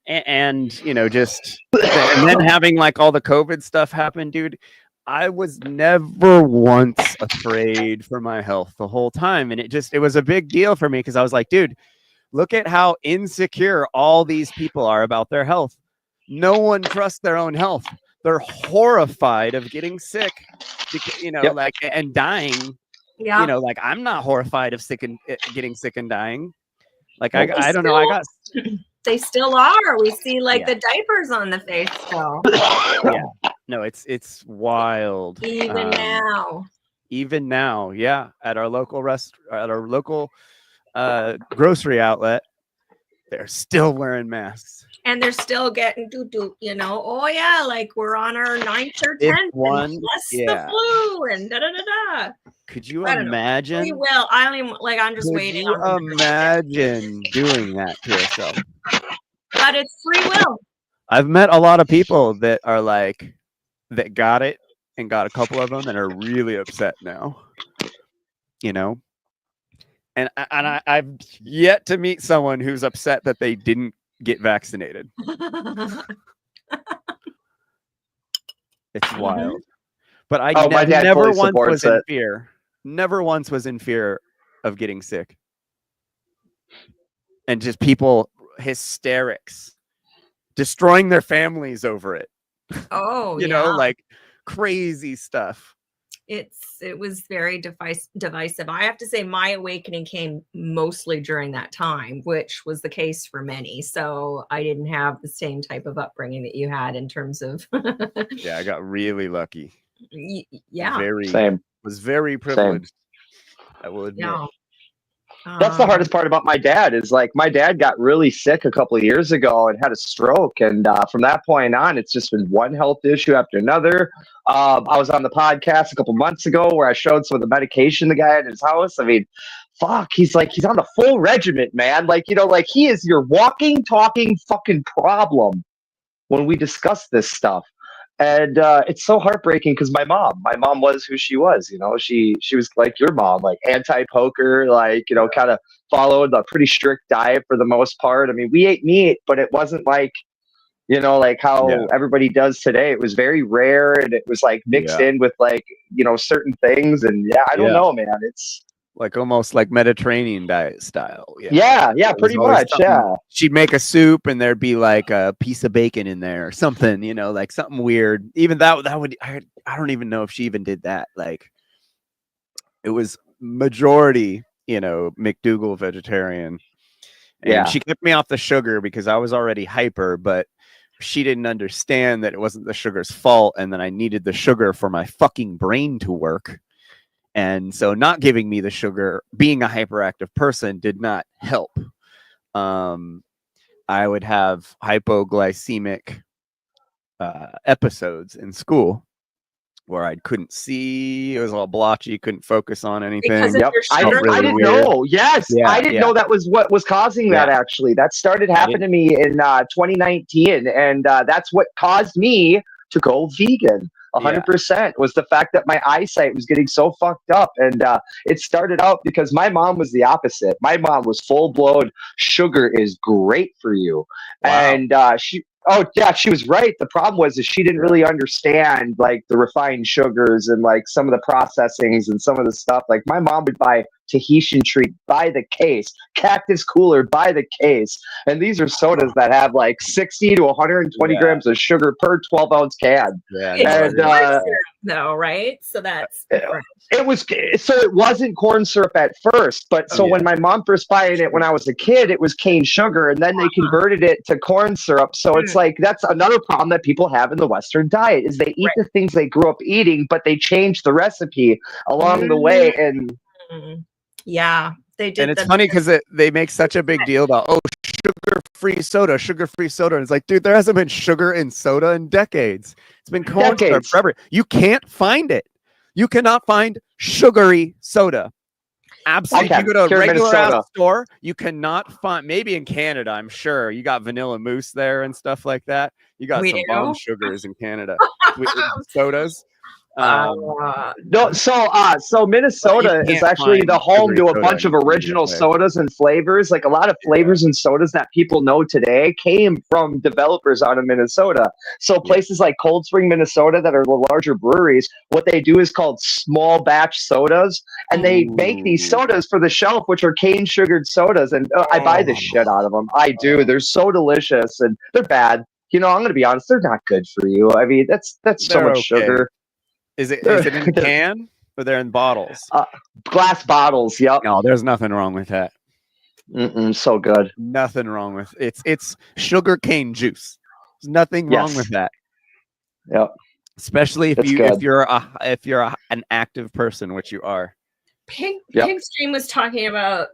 and you know, just and then having like all the COVID stuff happen, dude. I was never once afraid for my health the whole time, and it was a big deal for me because I was like, dude, look at how insecure all these people are about their health. No one trusts their own health. They're horrified of getting sick, because, you know, like and dying. Yeah. You know, like I'm not horrified of getting sick and dying. Like I don't know. I got. They still are. We see like the diapers on the face still. Yeah. No, it's wild. Even now. Yeah. At our local grocery outlet, they're still wearing masks. And they're still getting you know, oh yeah, like we're on our 9th or 10th and plus the flu and da-da-da-da. Could you imagine? We will. I don't even, like, I'm just waiting. Could you imagine doing that to yourself? But it's free will. I've met a lot of people that are like, that got it and got a couple of them and are really upset now. You know? And I've yet to meet someone who's upset that they didn't get vaccinated. It's wild. But I never once was in fear. Never once was in fear of getting sick. And just people hysterics, destroying their families over it. Oh, you know, like crazy stuff. It was very divisive. I have to say my awakening came mostly during that time, which was the case for many. So I didn't have the same type of upbringing that you had in terms of. Yeah, I got really lucky. Yeah. Was very privileged. I will admit. Yeah. That's the hardest part about my dad is like my dad got really sick a couple of years ago and had a stroke. And from that point on, it's just been one health issue after another. I was on the podcast a couple months ago where I showed some of the medication the guy had in his house. I mean, fuck, he's on the full regiment, man. Like, you know, like he is your walking, talking fucking problem when we discuss this stuff. And it's so heartbreaking because my mom was who she was, you know, she was like your mom, like anti-poker, like, you know, kind of followed a pretty strict diet for the most part. I mean, we ate meat, but it wasn't like, you know, like how everybody does today. It was very rare and it was like mixed in with like, you know, certain things. And I don't know, man. It's like almost like Mediterranean diet style. Yeah, pretty much. Yeah. She'd make a soup and there'd be like a piece of bacon in there or something, you know, like something weird. Even that would, I don't even know if she even did that. Like it was majority, you know, McDougal vegetarian. And she kept me off the sugar because I was already hyper, but she didn't understand that it wasn't the sugar's fault and that I needed the sugar for my fucking brain to work. And so not giving me the sugar, being a hyperactive person, did not help. I would have hypoglycemic episodes in school where I couldn't see. It was all blotchy, couldn't focus on anything. I didn't know. Yes, I didn't know that was what was causing that, actually. That started happening to me in 2019, and that's what caused me to go vegan. 100% was the fact that my eyesight was getting so fucked up. And it started out because my mom was the opposite. My mom was full-blown, sugar is great for you. Wow. And she was right. The problem was that she didn't really understand like the refined sugars and like some of the processings and some of the stuff. Like my mom would buy Tahitian Treat by the case, Cactus Cooler by the case. And these are sodas that have like 60 to 120 grams of sugar per 12-ounce can. Yeah, It's and corn syrup, though, right? So that's different. It wasn't corn syrup at first, but when my mom first buying it when I was a kid, it was cane sugar, and then they converted it to corn syrup. So it's like that's another problem that people have in the Western diet is they eat the things they grew up eating, but they change the recipe along the way. And yeah, they did. And it's funny because they make such a big deal about sugar-free soda, and it's like, dude, there hasn't been sugar in soda in decades. It's been corn syrup forever. You can't find it. You cannot find sugary soda. Absolutely. You go to a regular ass store, you cannot find, maybe in Canada, I'm sure. You got Vanilla Moose there and stuff like that. You got some bomb sugars in Canada. Sodas. So Minnesota is actually the home to a bunch of original sodas and flavors. Like a lot of flavors and sodas that people know today came from developers out of Minnesota. So places like Cold Spring, Minnesota, that are the larger breweries, what they do is called small batch sodas, and they make these sodas for the shelf, which are cane sugared sodas. And I buy the shit out of them. I do. They're so delicious, and they're bad. You know, I'm going to be honest. They're not good for you. I mean, that's so much sugar. Is it in a can or they're in bottles? Glass bottles. Yep. No, there's nothing wrong with that. So good. Nothing wrong with it's sugar cane juice. There's nothing wrong with that. Yep. Especially if you're an active person, which you are. Pigstream was talking about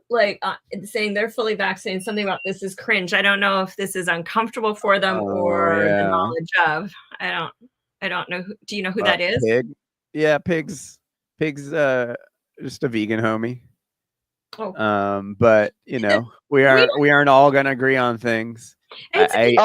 saying they're fully vaccinated. Something about this is cringe. I don't know if this is uncomfortable for them or the knowledge of. I don't know. Do you know who that is? Pig. Yeah, Pig's just a vegan homie. Oh. But you know, we aren't all gonna agree on things. I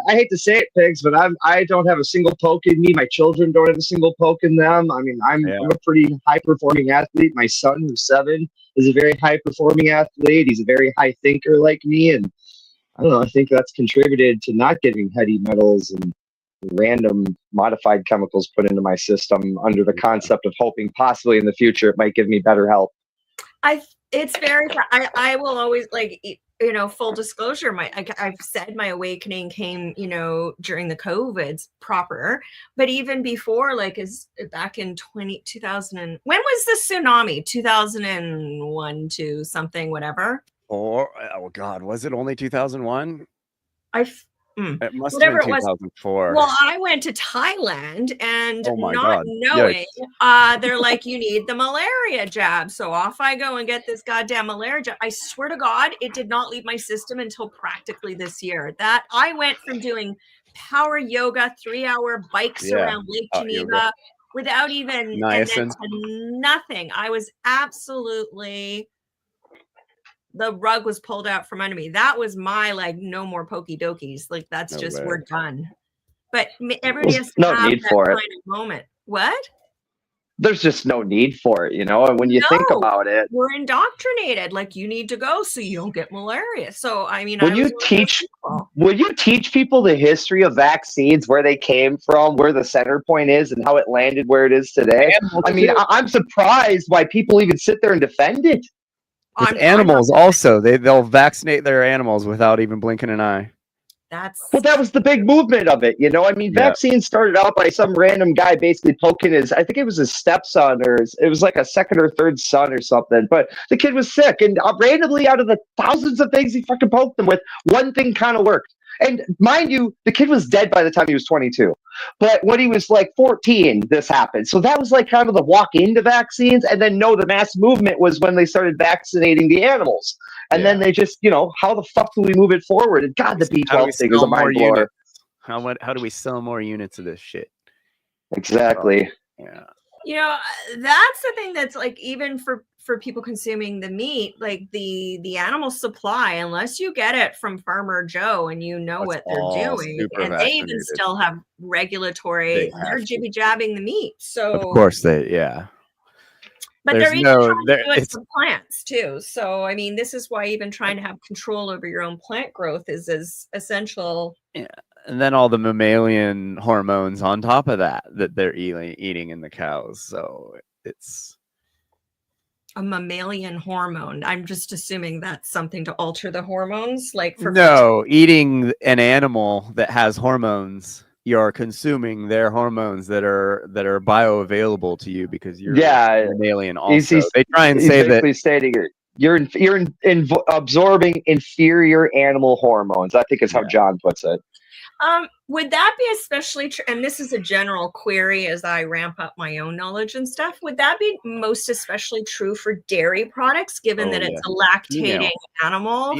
hate to say it, Pigs, but I don't have a single poke in me. My children don't have a single poke in them. I mean, I'm a pretty high performing athlete. My son, who's 7, is a very high performing athlete. He's a very high thinker like me, and I don't know. I think that's contributed to not getting heavy metals and random modified chemicals put into my system under the concept of hoping possibly in the future it might give me better health. I will always full disclosure, I've said my awakening came, during the COVID's proper, but even before, is back in 2000 when was the tsunami? 2001 to something, whatever. Oh God, was it only 2001? It must whatever have been 2004. Well, I went to Thailand and knowing, they're like, you need the malaria jab. So off I go and get this goddamn malaria jab. I swear to God, it did not leave my system until practically this year. That I went from doing power yoga, 3-hour bikes around Lake Geneva without even nothing. I was absolutely... the rug was pulled out from under me. That was my no more pokey dokies. That's we're done. But everybody has to have that kind of moment. What? There's just no need for it, and when you think about it, we're indoctrinated. You need to go so you don't get malaria. So I mean, when you teach people the history of vaccines, where they came from, where the center point is, and how it landed where it is today, I mean, I'm surprised why people even sit there and defend it. With animals also, they'll vaccinate their animals without even blinking an eye. That was the big movement of it, I mean, vaccines started out by some random guy basically poking I think it was his stepson, or it was like a second or third son or something, but the kid was sick, and randomly out of the thousands of things he fucking poked him with, one thing kind of worked. And mind you, the kid was dead by the time he was 22. But when he was 14, this happened. So that was kind of the walk into vaccines. And then the mass movement was when they started vaccinating the animals. And then they just, how the fuck do we move it forward? And God, the B12 thing is a mind blower. How do we sell more units of this shit? Exactly. That's the thing that's even for people consuming the meat, the animal supply, unless you get it from Farmer Joe and what they're doing, and they even still have regulatory, they're jibby jabbing the meat. So of course but they're even trying to do it for plants too. So I mean, this is why even trying to have control over your own plant growth is as essential. Yeah. And then all the mammalian hormones on top of that they're eating in the cows. So it's a mammalian hormone. I'm just assuming that's something to alter the hormones, like for No, eating an animal that has hormones, you're consuming their hormones that are bioavailable to you because you're a mammalian also. They try and say that stating it. You're absorbing inferior animal hormones. I think is how John puts it. Would that be especially true? And this is a general query as I ramp up my own knowledge and stuff. Would that be most especially true for dairy products, given that it's a lactating animal?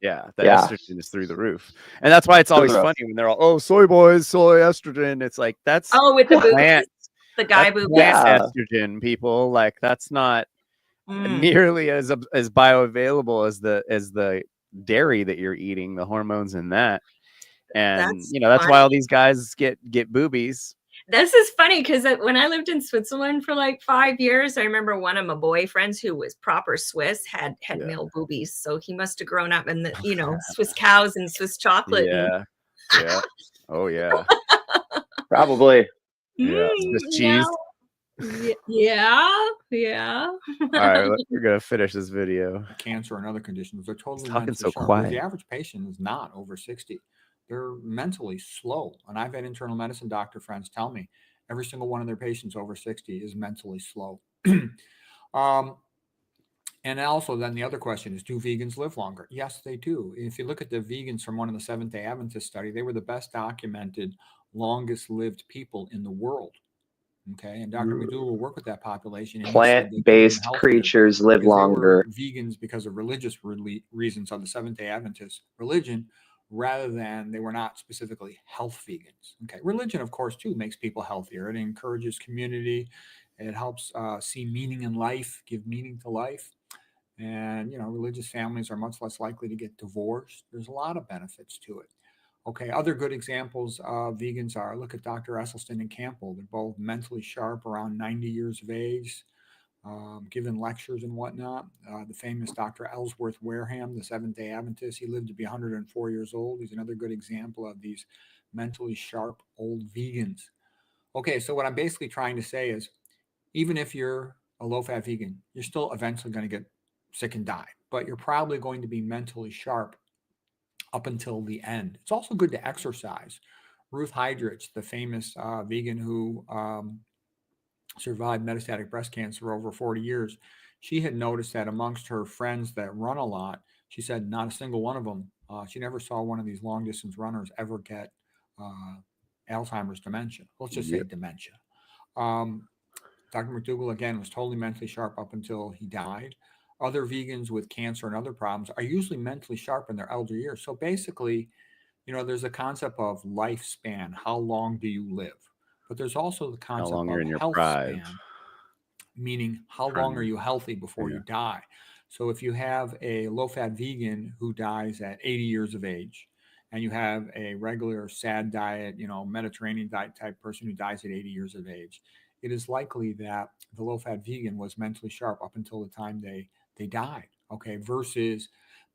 Yeah, the estrogen is through the roof, and that's why it's always funny when they're all, soy boys, soy estrogen. It's like that's with the plant, the guy boobies, estrogen. People like that's not nearly as bioavailable as the dairy that you're eating. The hormones in that. And that's why all these guys get boobies. This is funny because when I lived in Switzerland for like 5 years, I remember one of my boyfriends who was proper Swiss had male boobies. So he must have grown up in the Swiss cows and Swiss chocolate. Yeah. Oh yeah. Probably. Yeah. Swiss cheese. Yeah. All right, we're gonna finish this video. Cancer and other conditions. They're totally talking so sharp. quiet. The average patient is not over 60. They're mentally slow. And I've had internal medicine doctor friends tell me every single one of their patients over 60 is mentally slow. And also then the other question is, do vegans live longer? Yes, they do. If you look at the vegans from one of the Seventh-day Adventist study, they were the best documented, longest lived people in the world. Okay. And Dr. McDougall will work with that population. Plant-based creatures live longer. Vegans because of religious reasons of the Seventh-day Adventist religion, rather than they were not specifically health vegans. Okay. Religion, of course, too, makes people healthier. It encourages community. It helps see meaning in life, give meaning to life. And, religious families are much less likely to get divorced. There's a lot of benefits to it. Okay, other good examples of vegans are, look at Dr. Esselstyn and Campbell. They're both mentally sharp, around 90 years of age, giving lectures and whatnot. The famous Dr. Ellsworth Wareham, the Seventh-day Adventist, he lived to be 104 years old. He's another good example of these mentally sharp old vegans. Okay, so what I'm basically trying to say is, even if you're a low-fat vegan, you're still eventually going to get sick and die, but you're probably going to be mentally sharp up until the end. It's also good to exercise. Ruth Heidrich, the famous vegan who survived metastatic breast cancer over 40 years, she had noticed that amongst her friends that run a lot, she said not a single one of them, she never saw one of these long distance runners ever get Alzheimer's dementia. Let's just say dementia. Dr. McDougall, again, was totally mentally sharp up until he died. Other vegans with cancer and other problems are usually mentally sharp in their elder years. So basically, there's a concept of lifespan. How long do you live? But there's also the concept of health span, meaning how long are you healthy before you die? So if you have a low-fat vegan who dies at 80 years of age, and you have a regular SAD diet, Mediterranean diet type person who dies at 80 years of age, it is likely that the low-fat vegan was mentally sharp up until the time they died. Okay, versus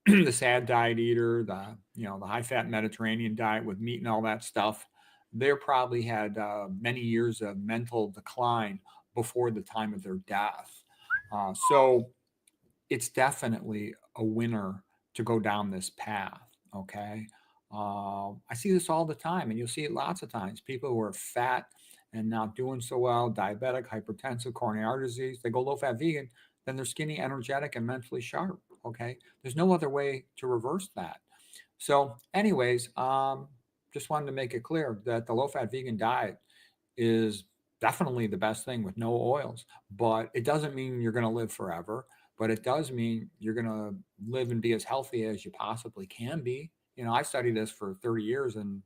the SAD diet eater, the high-fat Mediterranean diet with meat and all that stuff, they probably had many years of mental decline before the time of their death. So it's definitely a winner to go down this path. Okay, I see this all the time, and you'll see it lots of times. People who are fat and not doing so well, diabetic, hypertensive, coronary artery disease, they go low-fat vegan, then they're skinny, energetic, and mentally sharp. Okay, there's no other way to reverse that. So anyways, just wanted to make it clear that the low-fat vegan diet is definitely the best thing with no oils, but it doesn't mean you're going to live forever, but it does mean you're going to live and be as healthy as you possibly can be. I studied this for 30 years, and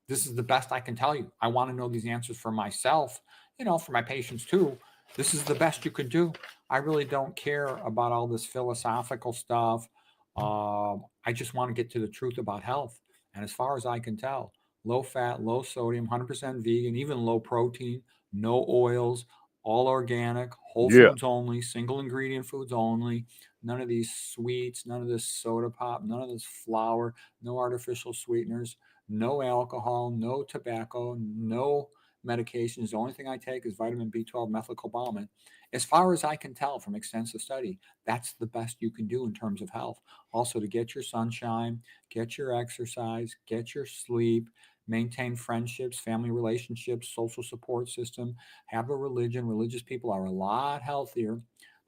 this is the best I can tell you. I want to know these answers for myself, for my patients too. This is the best you could do. I really don't care about all this philosophical stuff. I just want to get to the truth about health. And as far as I can tell, low fat, low sodium, 100% vegan, even low protein, no oils, all organic, whole foods only, single ingredient foods only, none of these sweets, none of this soda pop, none of this flour, no artificial sweeteners, no alcohol, no tobacco, no medications. The only thing I take is vitamin B12 methylcobalamin. as far as I can tell from extensive study, that's the best you can do in terms of health. Also, to get your sunshine, get your exercise, get your sleep, maintain friendships, family relationships, social support system, have a religion. Religious people are a lot healthier.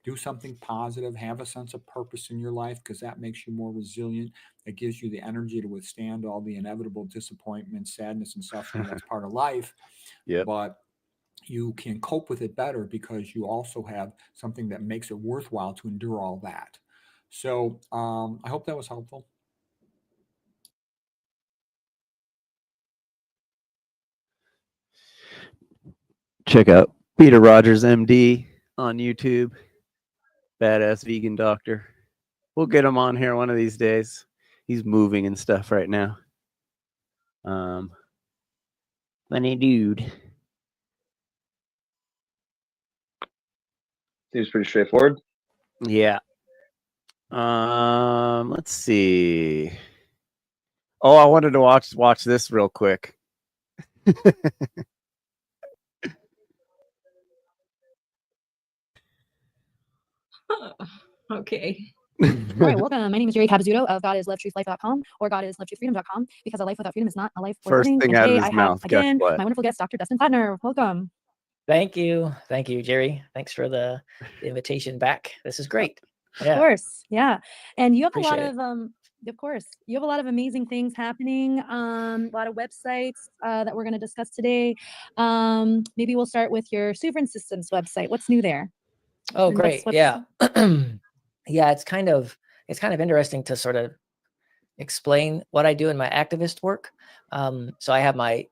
Do something positive, have a sense of purpose in your life, because that makes you more resilient. It gives you the energy to withstand all the inevitable disappointment, sadness, and suffering that's part of life. Yep. But you can cope with it better because you also have something that makes it worthwhile to endure all that. So I hope that was helpful. Check out Peter Rogers, MD, on YouTube. Badass vegan doctor. We'll get him on here one of these days. He's moving and stuff right now. Funny dude. Seems pretty straightforward. Yeah. Let's see. Oh, I wanted to watch this real quick. Okay. All right, welcome. My name is Jerry Cabazuto of GodIsLoveTruthLife.com or GodIsLoveTruthFreedom.com, because a life without freedom is not a life worth First living. thing And out of today his I have mouth. Guess again what? my wonderful guest, Dr. Dustin Plattner. Welcome. Thank you, Jerry. Thanks for the invitation back. This is great. Yeah. Of course, yeah. And you have Appreciate a lot of course, you have a lot of amazing things happening. A lot of websites that we're going to discuss today. Maybe we'll start with your Sovereign Systems website. What's new there? Oh, And great. what's- Yeah. Yeah, it's kind of interesting to sort of explain what I do in my activist work. So I have my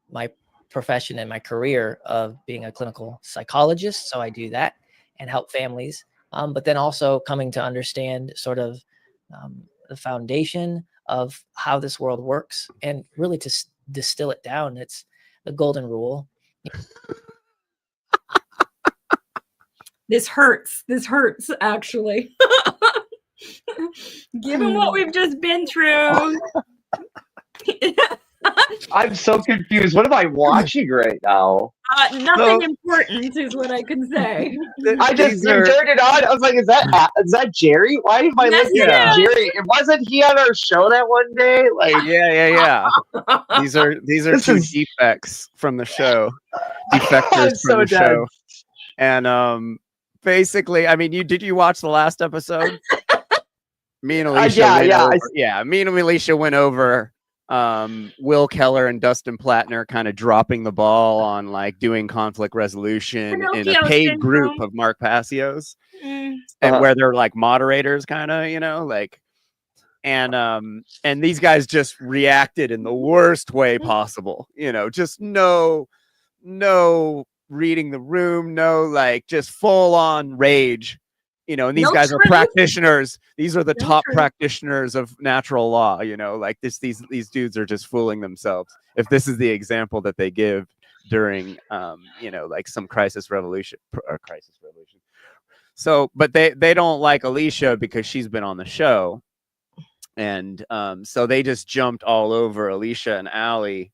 profession and my career of being a clinical psychologist. So I do that and help families. But then also coming to understand sort of the foundation of how this world works, and really to distill it down. It's the golden rule. This hurts. This hurts, actually. Given what we've just been through. I'm so confused. What am I watching right now? Nothing important is what I can say. I just turned it on. I was like, "Is that Jerry? Why am I Yes, listening to Jerry? It wasn't he on our show that one day? Like, Yeah. These are two defects from the show. Defectors from the show. And basically, I mean, did you watch the last episode? Me and Alicia me and Alicia went over Will Keller and Dustin Plattner kind of dropping the ball on like doing conflict resolution in a paid group of Mark Passios, and where they're like moderators, kind of, like, and these guys just reacted in the worst way possible, just no reading the room, like just full on rage. And these guys are practitioners. These are the top practitioners of natural law. Like these dudes are just fooling themselves. If this is the example that they give during, like some crisis revolution. So, but they don't like Alicia because she's been on the show, and so they just jumped all over Alicia and Allie,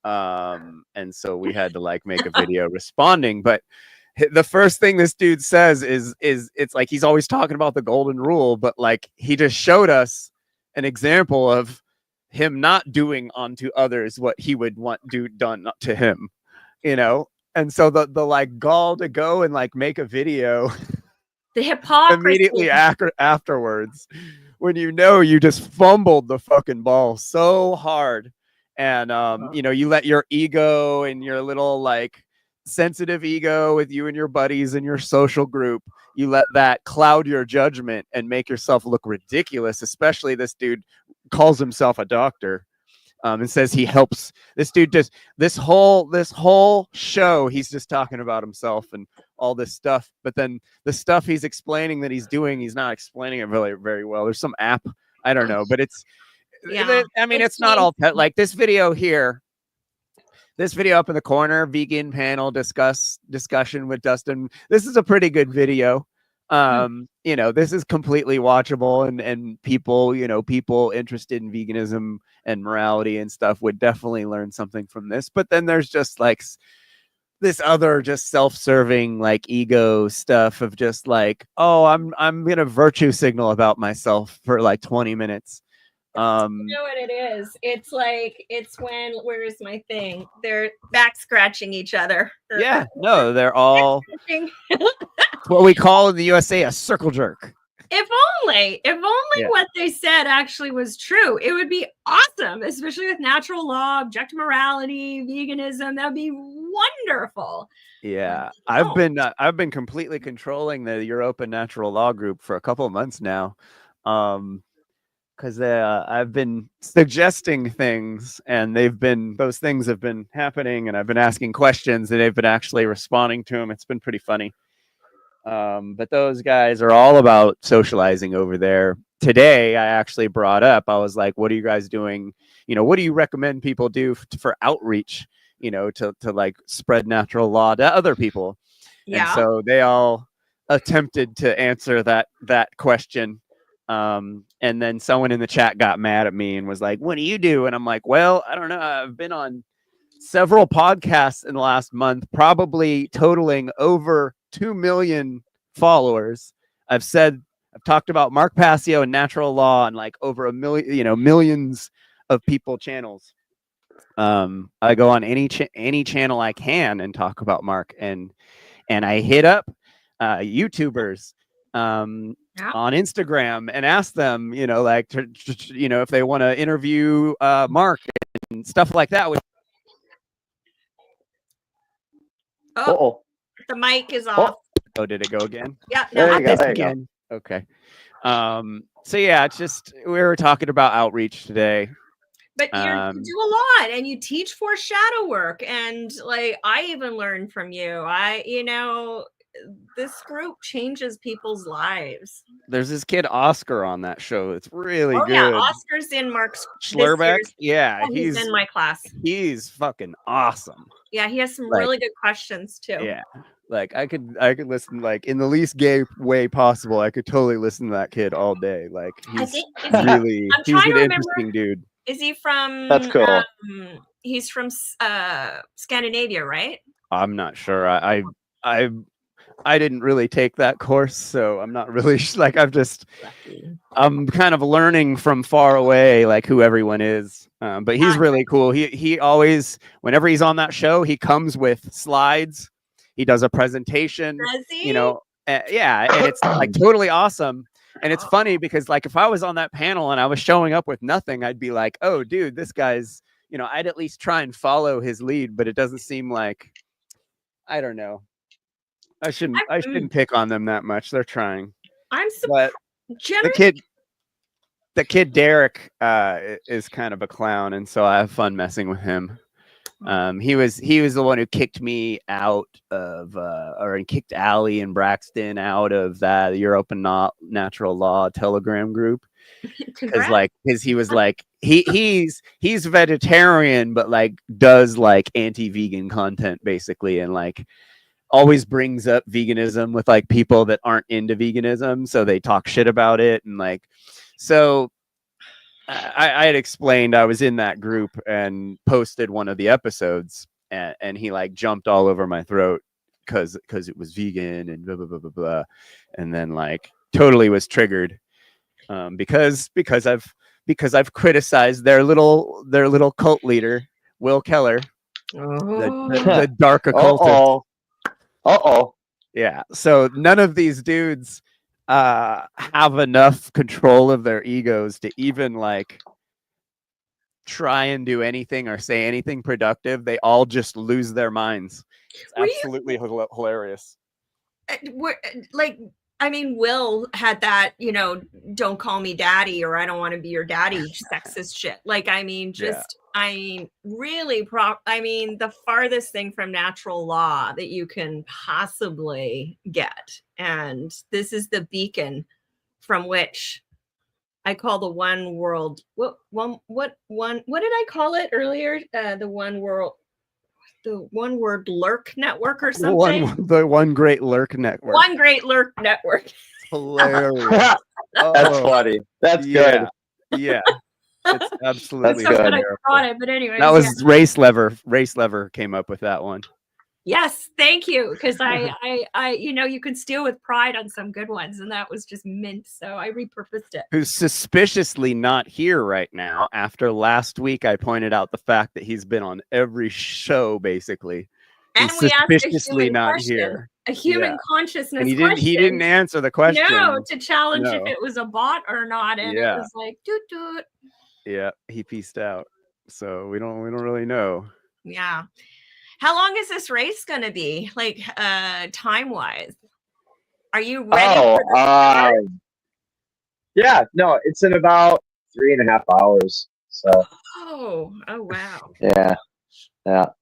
and so we had to like make a video responding, but. The first thing this dude says is it's like he's always talking about the golden rule, but like he just showed us an example of him not doing unto others what he would want done to him, and so the like gall to go and like make a video, the hypocrisy immediately afterwards, when you just fumbled the fucking ball so hard, and you let your ego and your little like sensitive ego with you and your buddies and your social group, you let that cloud your judgment and make yourself look ridiculous. Especially this dude calls himself a doctor, and says he helps. This dude just this whole show he's just talking about himself and all this stuff, but then the stuff he's explaining that he's doing, he's not explaining it really very well. There's some app, I don't know, but it's not all like this video here. This video up in the corner, vegan panel discussion with Dustin. This is a pretty good video. This is completely watchable, and people interested in veganism and morality and stuff would definitely learn something from this. But then there's just like this other just self-serving like ego stuff of just like, oh, I'm gonna virtue signal about myself for like 20 minutes. You know what it is? It's like, it's when, where's my thing? They're back scratching each other. Yeah, no, they're all what we call in the USA a circle jerk. If only what they said actually was true, it would be awesome, especially with natural law, objective morality, veganism. That would be wonderful. Yeah, I've been completely controlling the Europa Natural Law group for a couple of months now. Because I've been suggesting things, and those things have been happening, and I've been asking questions, and they've been actually responding to them. It's been pretty funny. But those guys are all about socializing over there. Today, I actually brought up, I was like, what are you guys doing? What do you recommend people do for outreach, to like spread natural law to other people? Yeah. And so they all attempted to answer that question. And then someone in the chat got mad at me and was like, what do you do? And I'm like, well, I don't know. I've been on several podcasts in the last month, probably totaling over 2 million followers. I've talked about Mark Passio and natural law and like over a million, millions of people channels. I go on any channel I can and talk about Mark, and I hit up YouTubers on Instagram and ask them, if they want to interview Mark and stuff like that. Oh, the mic is off. Oh, did it go again? Yeah, no, there you again. Go. Okay. So yeah, it's just we were talking about outreach today. But you do a lot, and you teach foreshadow work, and like I even learned from you. This group changes people's lives. There's this kid Oscar on that show. It's really good. Yeah, Oscar's in Mark's Schlurbeck. Yeah, he's in my class. He's fucking awesome. Yeah, he has some really good questions too. Yeah. Like I could listen like in the least gay way possible. I could totally listen to that kid all day. Like he's he's an interesting dude. Is he from? That's cool. He's from Scandinavia, right? I'm not sure. I didn't really take that course, so I'm not really like I'm kind of learning from far away, like who everyone is. But he's really cool. He always, whenever he's on that show, he comes with slides. He does a presentation. Does he? And it's like totally awesome. And it's funny because like if I was on that panel and I was showing up with nothing, I'd be like, oh, dude, this guy's, I'd at least try and follow his lead, but it doesn't seem like, I don't know. I shouldn't pick on them that much. They're trying. I'm surprised. The kid Derek is kind of a clown, and so I have fun messing with him. He was the one who kicked me out of, or kicked Allie and Braxton out of that European Natural Law Telegram group. Because he was like he's vegetarian, but like does like anti-vegan content basically, and like always brings up veganism with like people that aren't into veganism, so they talk shit about it. And like, so I had explained I was in that group and posted one of the episodes, and he like jumped all over my throat because it was vegan and blah blah blah blah blah, and then like totally was triggered because I've criticized their little cult leader, Will Keller, the dark occultist. Yeah. So none of these dudes have enough control of their egos to even like try and do anything or say anything productive. They all just lose their minds. It's absolutely hilarious. Will had that, don't call me daddy, or I don't want to be your daddy sexist shit. The farthest thing from natural law that you can possibly get. And this is the beacon from which I call the one world. What did I call it earlier? The one word lurk network or something. The one great lurk network. One great lurk network. Hilarious. That's funny. That's good. Yeah. It's absolutely good. I brought it, but anyway. That was Race Lever. Race Lever came up with that one. Yes, thank you. Because you can steal with pride on some good ones, and that was just mint. So I repurposed it. Who's suspiciously not here right now after last week I pointed out the fact that he's been on every show basically. And he's we asked a suspiciously human not question, here. a human Yeah. consciousness And he question. didn't answer the question. No, to challenge No. if it was a bot or not. And it was like, doot doot. Yeah, he pieced out. So we don't really know. Yeah. How long is this race going to be? Like time wise? Are you ready for the yeah, no, it's in about 3.5 hours. So Oh wow. Yeah.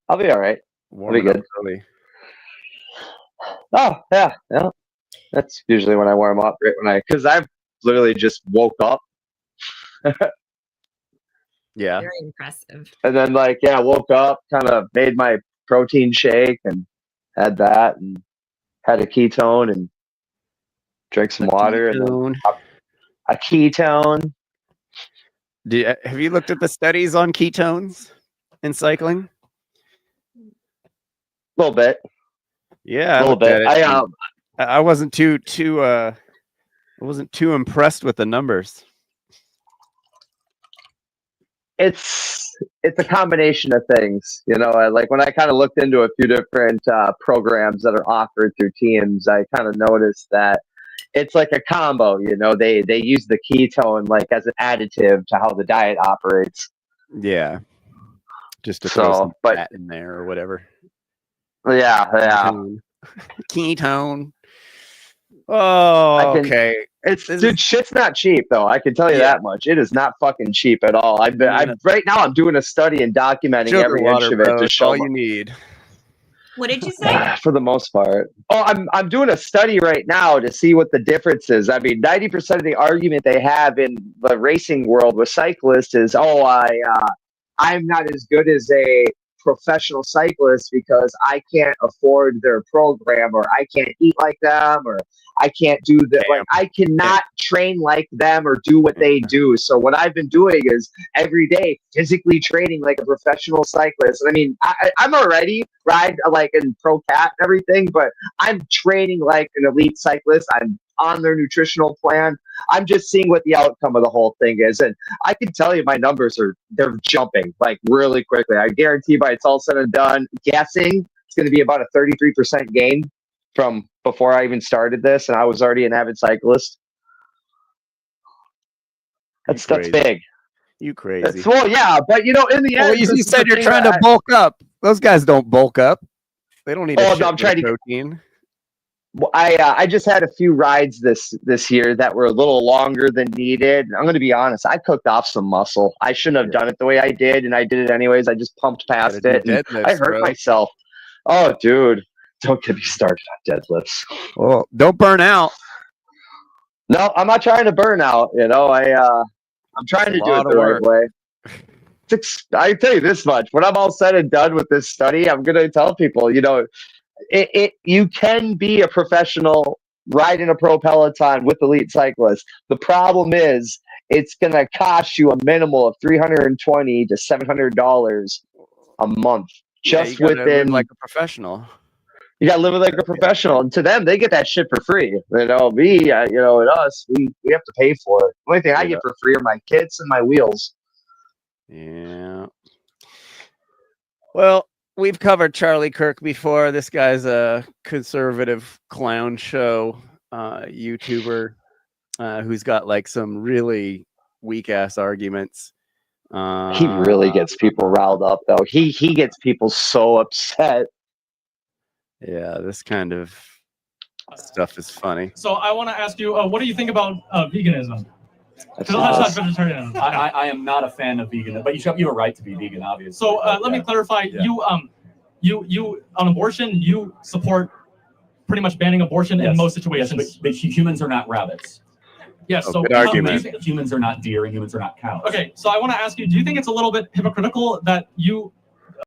I'll be all right. I'll be good. Early. Oh, yeah. That's usually when I warm up, right because I've literally just woke up. Yeah. Very impressive. And then woke up, kind of made my protein shake and had that and had a ketone and drank some water and then a ketone. Have you looked at the studies on ketones in cycling? A little bit. Yeah, a little bit. I wasn't too impressed with the numbers. It's a combination of things, like when I kind of looked into a few different programs that are offered through teams, I kind of noticed that it's like a combo, they use the ketone like as an additive to how the diet operates. Yeah. Just to throw some fat in there or whatever. Yeah. Ketone. Oh, okay. Dude, shit's not cheap though. I can tell you that much. It is not fucking cheap at all. Right now I'm doing a study and documenting every inch of it to show all you need. What did you say? For the most part. Oh, I'm doing a study right now to see what the difference is. I mean, 90% of the argument they have in the racing world with cyclists is, I'm not as good as a professional cyclist because I can't afford their program, or I can't eat like them, or I can't do that. Like I cannot train like them or do what they do. So what I've been doing is every day physically training like a professional cyclist. I mean, I'm already ride like in pro cat and everything, but I'm training like an elite cyclist. I'm on their nutritional plan. I'm just seeing what the outcome of the whole thing is. And I can tell you my numbers they're jumping like really quickly. I guarantee by it's all said and done, guessing it's going to be about a 33% gain from before I even started this. And I was already an avid cyclist. That's big. You crazy. Yeah, but in the end, you said you're trying to bulk up. Those guys don't bulk up. They don't need I'm trying to protein. I just had a few rides this year that were a little longer than needed. I'm going to be honest. I cooked off some muscle. I shouldn't have done it the way I did, and I did it anyways. I just pumped past it. And I hurt myself. Oh, dude. Don't get me started on deadlifts. Well, don't burn out. No, I'm not trying to burn out. I'm trying to do it the right way. I tell you this much. When I'm all said and done with this study, I'm going to tell people, you can be a professional riding a pro peloton with elite cyclists. The problem is it's going to cost you a minimal of $320 to $700 a month just within like a professional. You got to live like a professional, and to them, they get that shit for free. Me, and us, we have to pay for it. The only thing I get for free are my kits and my wheels. Yeah. Well, we've covered Charlie Kirk before. This guy's a conservative clown show YouTuber who's got like some really weak ass arguments. He really gets people riled up, though. He gets people so upset. Yeah, this kind of stuff is funny. So I want to ask you, what do you think about veganism? That's not vegetarian. I am not a fan of vegan, but you have a right to be vegan, obviously. So let me clarify. Yeah. You on abortion, you support pretty much banning abortion in most situations. Yes, but humans are not rabbits. Yes, so humans are not deer and humans are not cows. Okay, so I want to ask you, do you think it's a little bit hypocritical that you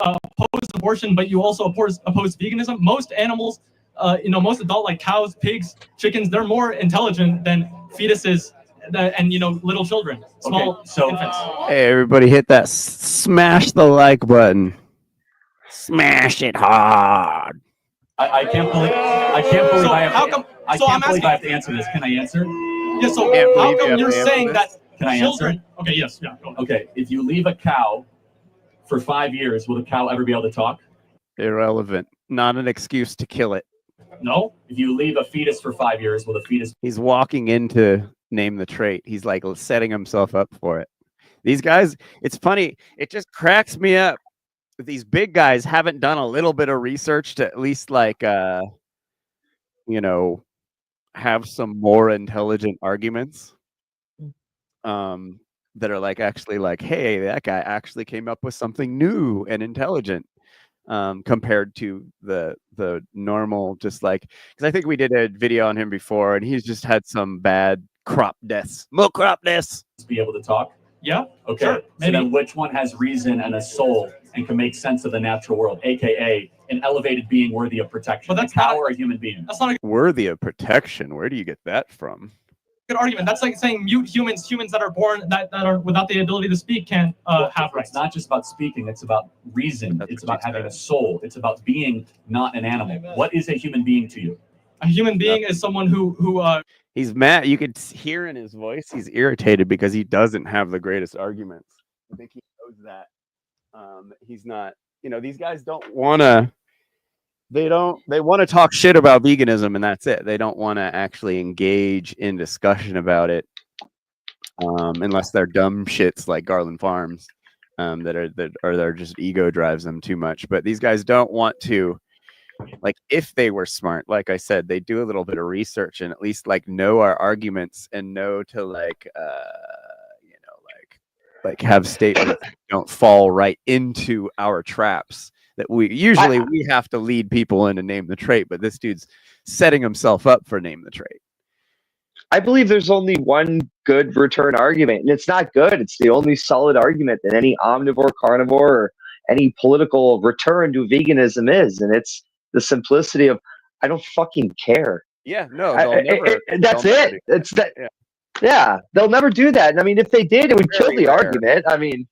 oppose abortion, but you also oppose veganism? Most animals, most adult like cows, pigs, chickens, they're more intelligent than fetuses and little children, small infants. Hey, everybody, hit that smash the like button. Smash it hard. I can't believe So I have how to, come? I So can't I'm believe I have asking. to answer this. Can I answer? Yeah. So Can't how believe you come have you're to answer saying that this. Can I children? answer? Okay. Yes. Yeah. Go on. Okay. If you leave a cow for 5 years, will the cow ever be able to talk? Irrelevant. Not an excuse to kill it. No. If you leave a fetus for 5 years, will the fetus? He's walking into name the trait. He's like setting himself up for it. These guys, it's funny. It just cracks me up. These big guys haven't done a little bit of research to at least like, you know, have some more intelligent arguments. That are like actually like, hey, that guy actually came up with something new and intelligent. Compared to the normal, just like, because I think we did a video on him before, and he's just had some bad crop deaths. More crop deaths. Be able to talk? Yeah. Okay. Sure, So maybe. then which one has reason and a soul and can make sense of the natural world, aka an elevated being worthy of protection? But that's a cow not- or a human being? That's not a Worthy of protection. Where do you get that from? good argument. That's like saying mute humans that are born that are without the ability to speak can't have rights. It's not just about speaking, it's about reason. It's about having a soul. It's about being not an animal. What is a human being to you? A human being is someone who He's mad. You could hear in his voice he's irritated because he doesn't have the greatest arguments. I think he knows that. He's not, these guys don't want to, they want to talk shit about veganism and that's it. They don't want to actually engage in discussion about it, unless they're dumb shits like Garland Farms, that are just ego drives them too much. But these guys don't want to, like, if they were smart, like I said, they do a little bit of research and at least like know our arguments and know to like, like have statements that don't fall right into our traps that we have to lead people in to name the trait, but this dude's setting himself up for name the trait. I believe there's only one good return argument, and it's not good. It's the only solid argument that any omnivore, carnivore, or any political return to veganism is, and it's the simplicity of I don't fucking care. Yeah, no, that's it. It's that. Yeah, they'll never do that. And I mean, if they did, it would kill the argument. I mean,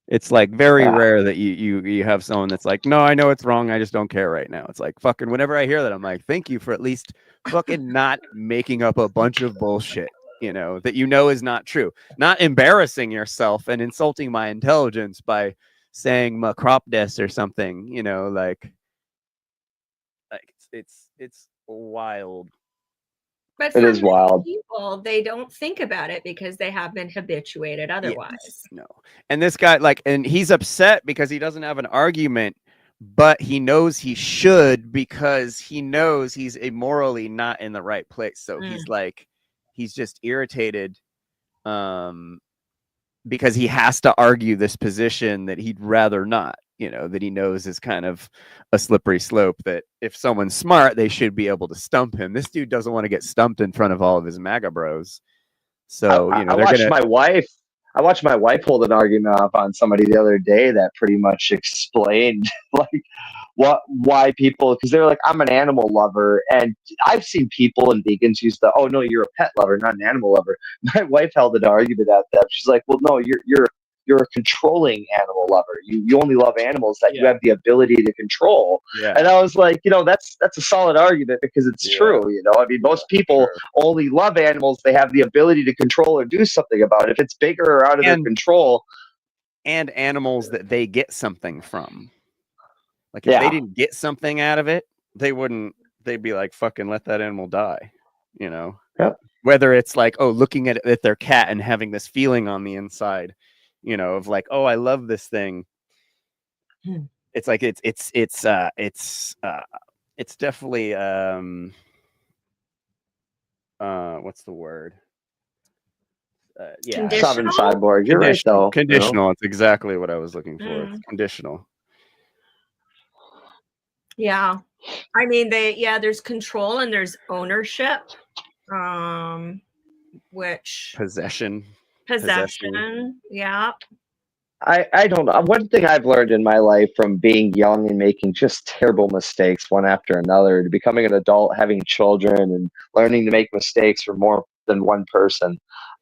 it's like very rare that you have someone that's like, no, I know it's wrong. I just don't care right now. It's like fucking whenever I hear that, I'm like, thank you for at least fucking not making up a bunch of bullshit, that is not true. Not embarrassing yourself and insulting my intelligence by saying macropdes or something, like it's wild. But it is for wild. People, they don't think about it because they have been habituated otherwise. Yes, no. And this guy, and he's upset because he doesn't have an argument, but he knows he should because he knows he's immorally not in the right place. So he's just irritated because he has to argue this position that he'd rather not, that he knows is kind of a slippery slope, that if someone's smart, they should be able to stump him. This dude doesn't want to get stumped in front of all of his MAGA bros. So, I watched my wife hold an argument up on somebody the other day that pretty much explained why people, because they're like, I'm an animal lover, and I've seen people and vegans use oh no, you're a pet lover, not an animal lover. My wife held an argument at that. She's like, well, no, you're a controlling animal lover. You only love animals that you have the ability to control. Yeah. And I was like, that's a solid argument because it's true. I mean, most people only love animals they have the ability to control or do something about. If it's bigger or out of their control, and animals that they get something from. Like if they didn't get something out of it, they'd be like, fucking let that animal die. Yep. Whether it's like, looking at their cat and having this feeling on the inside, of like, oh, I love this thing. It's like it's definitely what's the word? Southern cyborg. You're right, though. Conditional. It's exactly what I was looking for. It's conditional. Yeah, I mean, there's control and there's ownership, which possession. Yeah. I don't know. One thing I've learned in my life from being young and making just terrible mistakes one after another to becoming an adult, having children, and learning to make mistakes for more than one person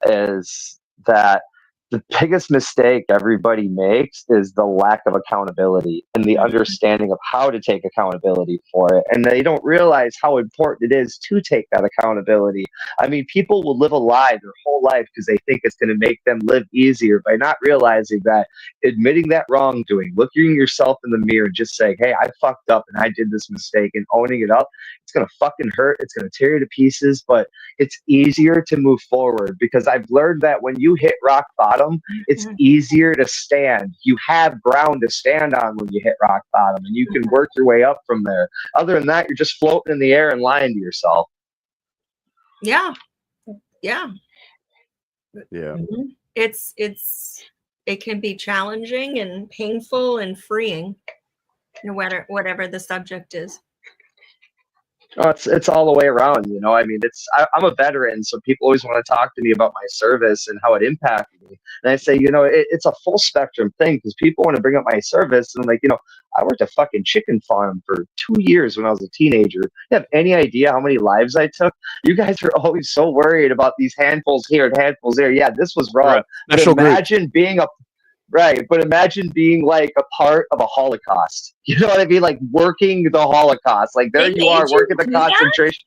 is that the biggest mistake everybody makes is the lack of accountability and the understanding of how to take accountability for it. And they don't realize how important it is to take that accountability. I mean, people will live a lie their whole life because they think it's going to make them live easier by not realizing that admitting that wrongdoing, looking yourself in the mirror and just saying, hey, I fucked up and I did this mistake, and owning it up, it's going to fucking hurt. It's going to tear you to pieces, but it's easier to move forward because I've learned that when you hit rock bottom, it's easier to stand. You have ground to stand on when you hit rock bottom, and you can work your way up from there. Other than that, you're just floating in the air and lying to yourself. Yeah. It can be challenging and painful and freeing, no matter whatever the subject is. Oh, it's all the way around, you know. I mean, I'm a veteran, so people always want to talk to me about my service and how it impacted me. And I say, you know, it's a full spectrum thing because people want to bring up my service, and I'm like, you know, I worked a fucking chicken farm for 2 years when I was a teenager. You have any idea how many lives I took? You guys are always so worried about these handfuls here and handfuls there. Yeah, this was wrong. But imagine being but imagine being like a part of a Holocaust. You know what I mean? Like working the Holocaust. Like there you are working the concentration.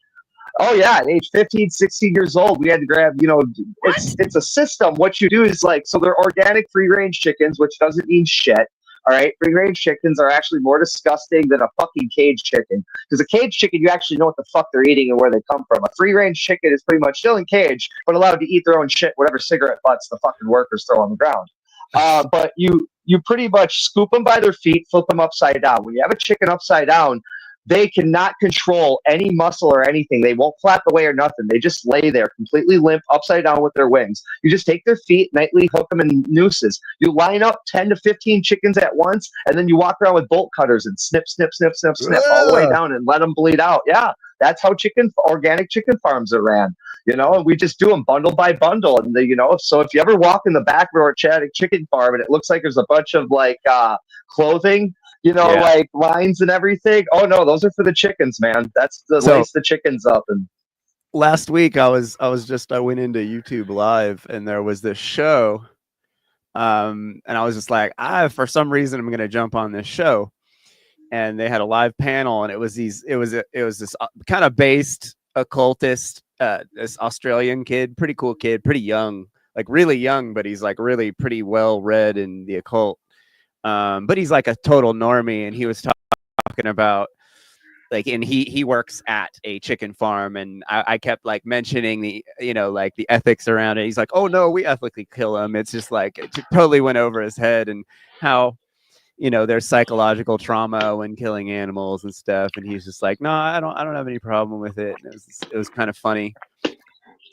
Oh yeah, at age 15, 16 years old, we had to grab, you know, it's a system. What you do is like, so they're organic free range chickens, which doesn't mean shit. All right. Free range chickens are actually more disgusting than a fucking cage chicken. Because a cage chicken, you actually know what the fuck they're eating and where they come from. A free range chicken is pretty much still in cage, but allowed to eat their own shit, whatever cigarette butts the fucking workers throw on the ground. But you pretty much scoop them by their feet, flip them upside down. When you have a chicken upside down, they cannot control any muscle or anything. They won't flap away or nothing. They just lay there completely limp, upside down with their wings. You just take their feet, nightly hook them in nooses. You line up 10 to 15 chickens at once, and then you walk around with bolt cutters and snip, snip, snip, snip, snip all the way down and let them bleed out. Yeah, that's how organic chicken farms are ran. You know, and we just do them bundle by bundle. And, you know, so if you ever walk in the back of our chicken farm and it looks like there's a bunch of like clothing, you know, like lines and everything. Oh no, those are for the chickens, man. That's to lace the chickens up. And last week I went into YouTube Live and there was this show. And I was just like, for some reason I'm gonna jump on this show. And they had a live panel, and it was this kind of based occultist, this Australian kid, pretty cool kid, pretty young, like really young, but he's like really pretty well read in the occult. But he's like a total normie, and he was talking about like, and he works at a chicken farm, and I kept like mentioning the, you know, like the ethics around it. He's like, oh no, we ethically kill them. It's just like, it totally went over his head, and how, you know, there's psychological trauma when killing animals and stuff. And he's just like, no, I don't have any problem with it. And it was kind of funny.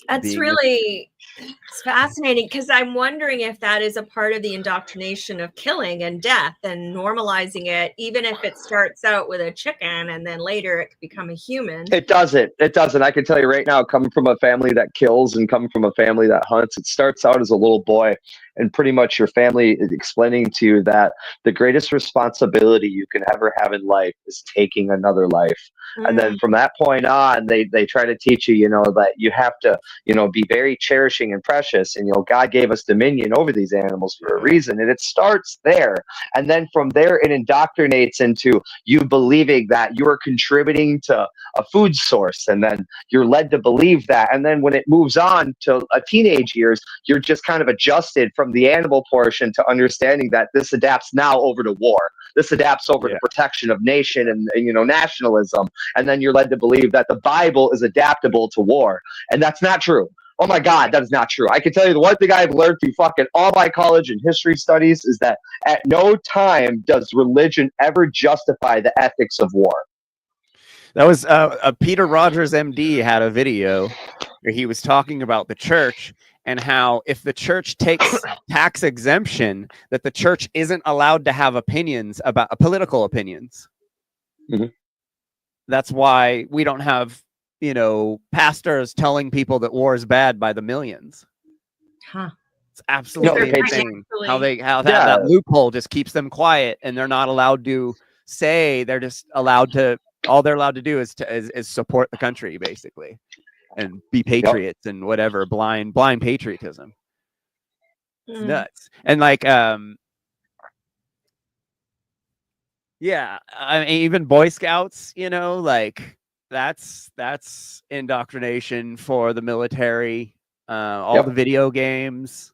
That's really it's fascinating, because I'm wondering if that is a part of the indoctrination of killing and death and normalizing it, even if it starts out with a chicken and then later it could become a human. It doesn't. I can tell you right now, coming from a family that kills and coming from a family that hunts, it starts out as a little boy, and pretty much your family is explaining to you that the greatest responsibility you can ever have in life is taking another life. And then from that point on, they try to teach you, you know, that you have to, you know, be very cherishing and precious. And, you know, God gave us dominion over these animals for a reason. And it starts there. And then from there, it indoctrinates into you believing that you are contributing to a food source. And then you're led to believe that. And then when it moves on to a teenage years, you're just kind of adjusted from the animal portion to understanding that this adapts now over to war. This adapts over to protection of nation and, you know, nationalism. And then you're led to believe that the Bible is adaptable to war. And that's not true. Oh my God, that is not true. I can tell you the one thing I've learned through fucking all my college and history studies is that at no time does religion ever justify the ethics of war. That was Peter Rogers, MD, had a video where he was talking about the church and how if the church takes tax exemption, that the church isn't allowed to have opinions about political opinions. Mm-hmm. That's why we don't have, you know, pastors telling people that war is bad by the millions. Huh. It's absolutely insane how that loophole just keeps them quiet, and they're not allowed to say. They're just allowed to. All they're allowed to do is support the country, basically, and be patriots and whatever, blind patriotism. It's nuts. And like, yeah, I mean, even Boy Scouts, you know, like that's indoctrination for the military. All the video games.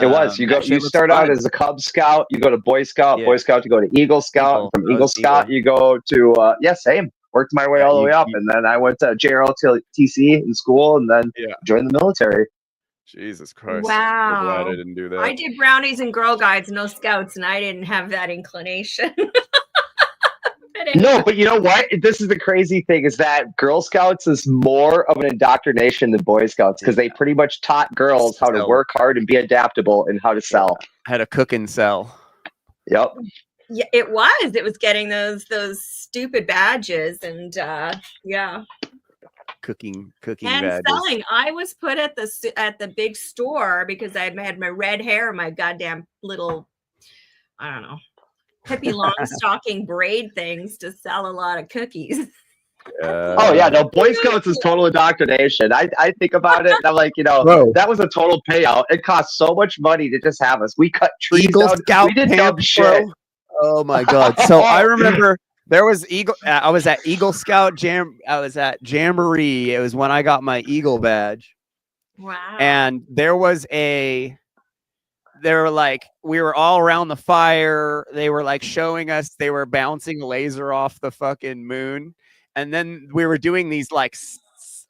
It was. You start out as a Cub Scout, you go to Boy Scout, Boy Scout, you go to Eagle Scout, and from Eagle Scout, you go to same. Worked my way all the way up, and then I went to JROTC in school, and then joined the military. Jesus Christ! Wow. I'm glad I didn't do that. I did brownies and Girl Guides, no Scouts, and I didn't have that inclination. No, but you know what? This is the crazy thing: is that Girl Scouts is more of an indoctrination than Boy Scouts because they pretty much taught girls how to work hard and be adaptable and how to sell, how to cook and sell. Yep. Yeah, it was. It was getting those stupid badges, and cooking and badges. selling. I was put at the big store because I had my red hair and my goddamn little, I don't know, hippie long stocking braid things to sell a lot of cookies. Oh yeah, no, Boy Scouts is total indoctrination. I think about it and I'm like, that was a total payout. It cost so much money to just have us. We cut trees Eagle down. Scout We did dumb camp, shit. Oh my god. So I remember there was I was at Eagle Scout I was at Jamboree. It was when I got my Eagle badge. Wow. And they were like, we were all around the fire. They were like showing us, they were bouncing a laser off the fucking moon. And then we were doing these like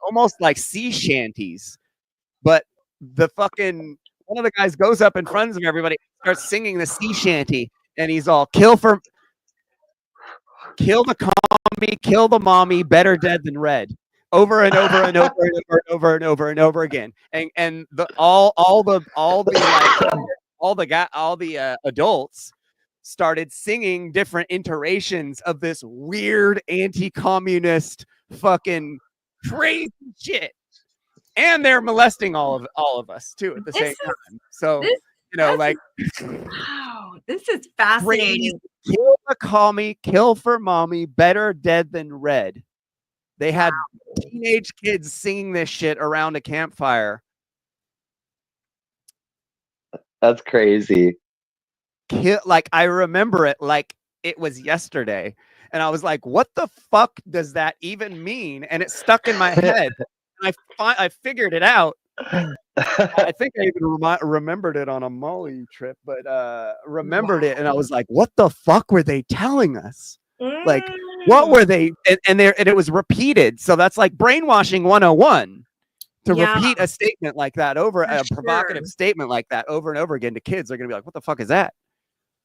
almost like sea shanties. But the fucking one of the guys goes up in front of everybody, starts singing the sea shanty, and he's all kill the commie, kill the mommy, better dead than red. Over and over and over and over and over and over and over again. And all the adults started singing different iterations of this weird anti-communist fucking crazy shit. And they're molesting all of us too at the same time. So wow, this is fascinating. Kill the commie, kill for mommy, better dead than red. They had teenage kids singing this shit around a campfire. That's crazy. Like I remember it like it was yesterday, and I was like, "What the fuck does that even mean?" And it stuck in my head. And I figured it out. I think I even remembered it on a Molly trip, but remembered it, and I was like, "What the fuck were they telling us? Like, what were they?" And it was repeated. So that's like brainwashing 101 to repeat a statement like that provocative statement like that over and over again to kids. They're gonna be like, "What the fuck is that?"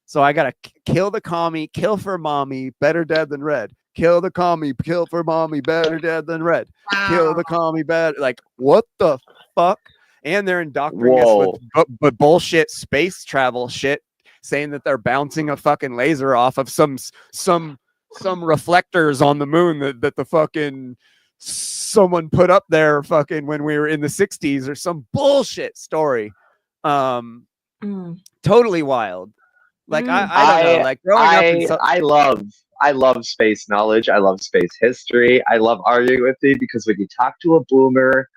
So I gotta kill the commie, kill for mommy, better dead than red. Kill the commie, kill for mommy, better dead than red. Kill the commie, bad. Like, what the fuck? And they're indoctrinating us with bullshit space travel shit, saying that they're bouncing a fucking laser off of some reflectors on the moon that the fucking someone put up there fucking when we were in the 60s or some bullshit story. Totally wild. Like I don't know. Like growing up, I love space knowledge. I love space history. I love arguing with you because when you talk to a boomer,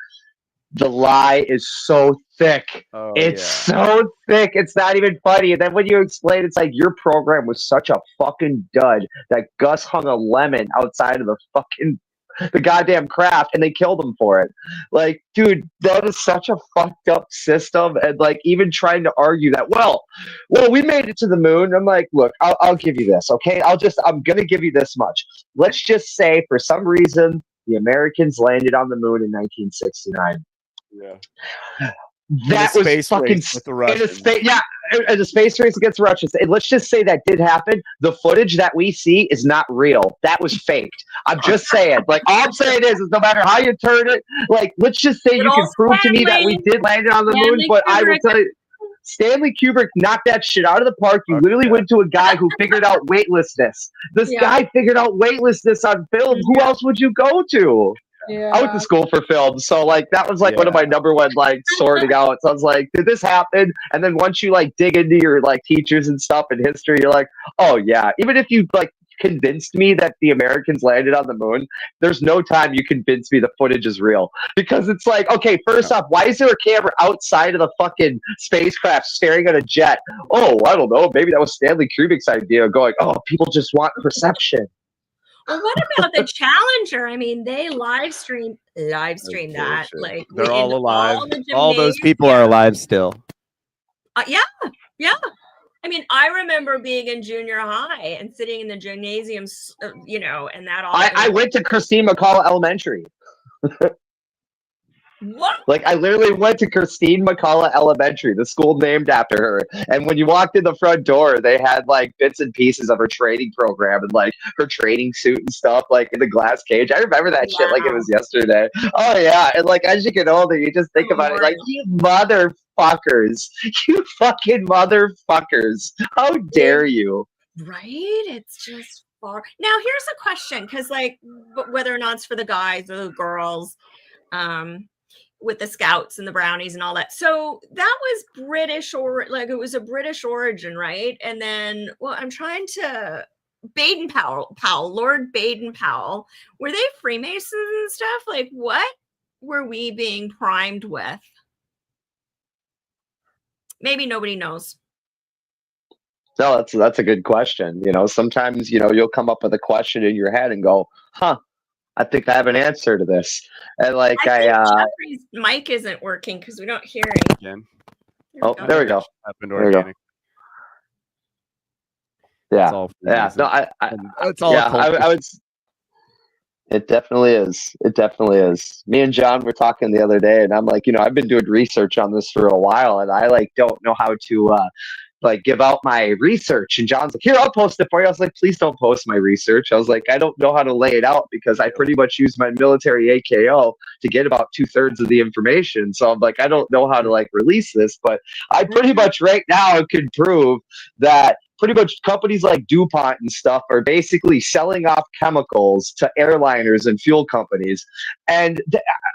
the lie is so thick. It's so thick. It's not even funny. And then when you explain, it's like your program was such a fucking dud that Gus hung a lemon outside of the goddamn craft and they killed him for it. Like, dude, that is such a fucked up system. And like, even trying to argue that, well, we made it to the moon. I'm like, look, I'll give you this. Okay. I'm going to give you this much. Let's just say for some reason, the Americans landed on the moon in 1969. Yeah. That was fucking with the Russians. In a space race against the Russians. And let's just say that did happen. The footage that we see is not real. That was faked. I'm just saying. Like, all I'm saying is no matter how you turn it, like, let's just say you can prove to me that we did land on the moon, but I will tell you, Stanley Kubrick knocked that shit out of the park. You literally went to a guy who figured out weightlessness. This guy figured out weightlessness on film. Who else would you go to? I went to school for film, so like that was like one of my number one like sorting out. So I was like, did this happen? And then once you like dig into your like teachers and stuff in history, you're like, oh yeah. Even if you like convinced me that the Americans landed on the moon, there's no time you convince me the footage is real. Because it's like, okay, first off, why is there a camera outside of the fucking spacecraft staring at a jet? Oh, I don't know. Maybe that was Stanley Kubrick's idea, going, oh, people just want perception. Well, what about the Challenger? I mean, they live stream that. Like, they're all alive. All those people are alive still. Yeah. I mean, I remember being in junior high and sitting in the gymnasium, you know, and that all. I went to Christine McCullough Elementary. What? Like, I literally went to Christine McCullough Elementary, the school named after her. And when you walked in the front door, they had like bits and pieces of her training program and like her training suit and stuff, like in the glass cage. I remember that shit like it was yesterday. Oh yeah, and like as you get older, you just think about it like, you motherfuckers, you fucking motherfuckers, how dare you? Right? It's just far. Now here's a question, because like, whether or not it's for the guys or the girls, with the Scouts and the Brownies and all that. So that was British, or like it was a British origin, right? And then, well, I'm trying to Baden-Powell, Lord Baden-Powell, were they Freemasons and stuff? Like, what were we being primed with? Maybe nobody knows. No, that's a good question. You know, sometimes, you know, you'll come up with a question in your head and go, huh, I think I have an answer to this. And like I think Jeffrey's mic isn't working because we don't hear him again. There we go. Happened organic. Yeah. It's all yeah. No, it's all I would. It definitely is. It definitely is. Me and John were talking the other day, and I'm like, you know, I've been doing research on this for a while, and I like don't know how to like give out my research. And John's like, here, I'll post it for you. I was like, please don't post my research. I was like, I don't know how to lay it out because I pretty much use my military AKO to get about 2/3 of the information. So I'm like, I don't know how to like release this, but I pretty much right now can prove that pretty much companies like DuPont and stuff are basically selling off chemicals to airliners and fuel companies. And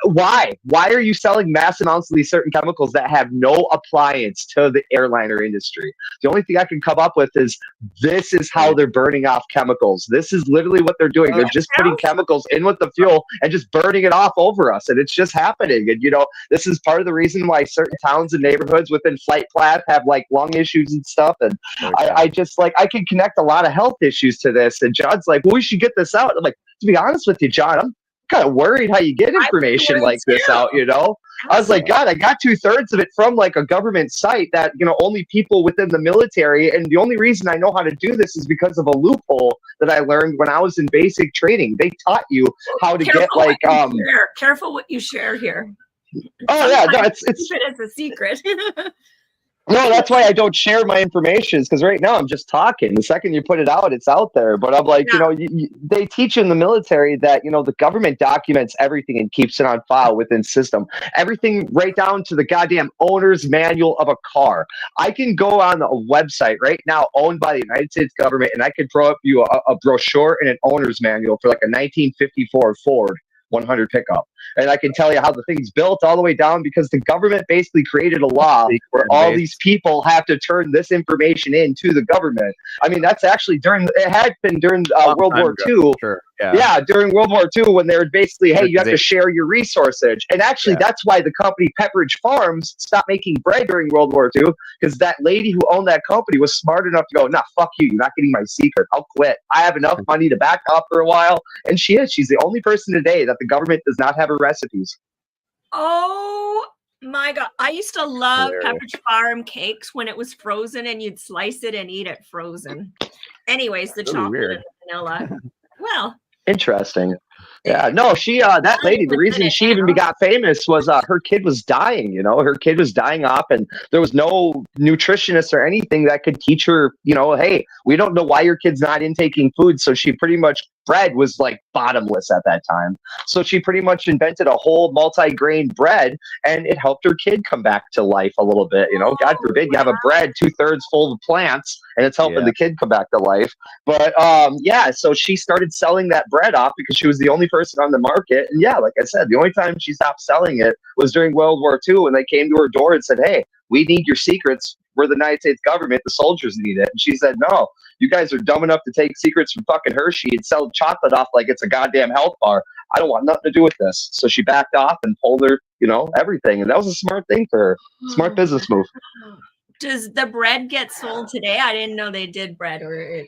why? Why are you selling mass amounts of these certain chemicals that have no appliance to the airliner industry? The only thing I can come up with is this is how they're burning off chemicals. This is literally what they're doing. They're just putting chemicals in with the fuel and just burning it off over us. And it's just happening. And, you know, this is part of the reason why certain towns and neighborhoods within Flight Path have like lung issues and stuff. And I just like, I can connect a lot of health issues to this. And John's like, well, we should get this out. I'm like, to be honest with you, John, I'm kind of worried how you get information like this out, you know? I was like, God, I got 2/3 of it from like a government site that, you know, only people within the military. And the only reason I know how to do this is because of a loophole that I learned when I was in basic training. They taught you how to get like, careful what you share here. Oh yeah, no, it's a secret. No, that's why I don't share my information, because right now I'm just talking. The second you put it out, it's out there. But I'm like, you know, they teach in the military that, you know, the government documents everything and keeps it on file within system. Everything right down to the goddamn owner's manual of a car. I can go on a website right now owned by the United States government, and I can throw up you a brochure and an owner's manual for like a 1954 Ford 100 pickup. And I can tell you how the thing's built all the way down, because the government basically created a law where all these people have to turn this information in to the government. I mean, that's actually it had been during World War II. Sure. Yeah, during World War II, when they were basically, hey, you have to share your resources. And actually, that's why the company Pepperidge Farms stopped making bread during World War II, because that lady who owned that company was smart enough to go, nah, fuck you. You're not getting my secret. I'll quit. I have enough money to back up for a while. And she's the only person today that the government does not have her recipes. Oh my God. I used to love Pepperidge Farm cakes when it was frozen and you'd slice it and eat it frozen. Anyways, the chocolate and the vanilla. Well, interesting. Yeah, no, she, that lady, the reason she even got famous was her kid was dying, you know, her kid was dying off, and there was no nutritionist or anything that could teach her, you know, hey, we don't know why your kid's not intaking food. So she pretty much, bread was like bottomless at that time. So she pretty much invented a whole multi-grain bread, and it helped her kid come back to life a little bit. You know, God forbid you have a bread 2/3 full of plants and it's helping the kid come back to life. But yeah, so she started selling that bread off because she was the only person on the market. And yeah, like I said, the only time she stopped selling it was during World War II, when they came to her door and said, hey, we need your secrets. We're the United States government. The soldiers need it. And she said, no, you guys are dumb enough to take secrets from fucking Hershey and sell chocolate off like it's a goddamn health bar. I don't want nothing to do with this. So she backed off and told her, everything. And that was a smart thing for her. Smart business move. Does the bread get sold today? I didn't know they did bread, or it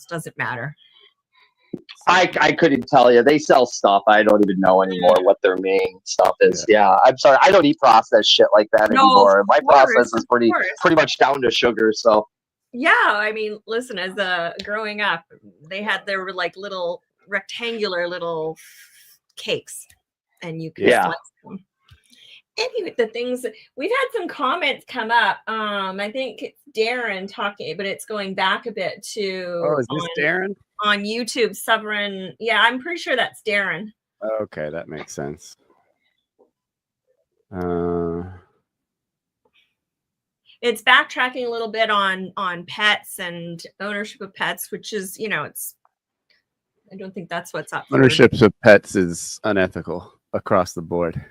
doesn't matter. I couldn't tell you. They sell stuff. I don't even know anymore what their main stuff is. Yeah, I'm sorry. I don't eat processed shit like that anymore. My process is pretty much down to sugar. So yeah, I mean, listen, as growing up, they had their like little rectangular little cakes, and you could slice them. Anyway, the things we've had some comments come up. I think it's Darren talking, but it's going back a bit to. Oh, is this Darren? On YouTube, Sovereign. Yeah, I'm pretty sure that's Darren. Okay, that makes sense. It's backtracking a little bit on pets and ownership of pets, which is, it's. I don't think that's what's up. Ownership of pets is unethical across the board.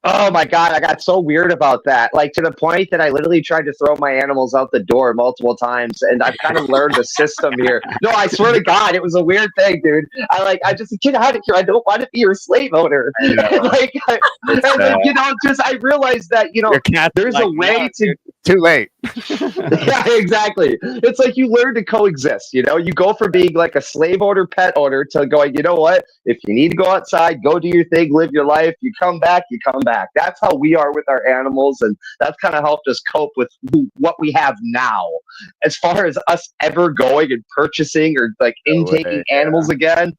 Oh my God, I got so weird about that. Like to the point that I literally tried to throw my animals out the door multiple times, and I've kind of learned the system here. No, I swear to God, it was a weird thing, dude. I just get out of here. I don't want to be your slave owner. I realized that there's a way to. Too late. Yeah, exactly. It's like you learn to coexist. You go from being like a slave owner, pet owner, to going. You know what? If you need to go outside, go do your thing, live your life. You come back. That's how we are with our animals, and that's kind of helped us cope with what we have now. As far as us ever going and purchasing or like intaking animals again,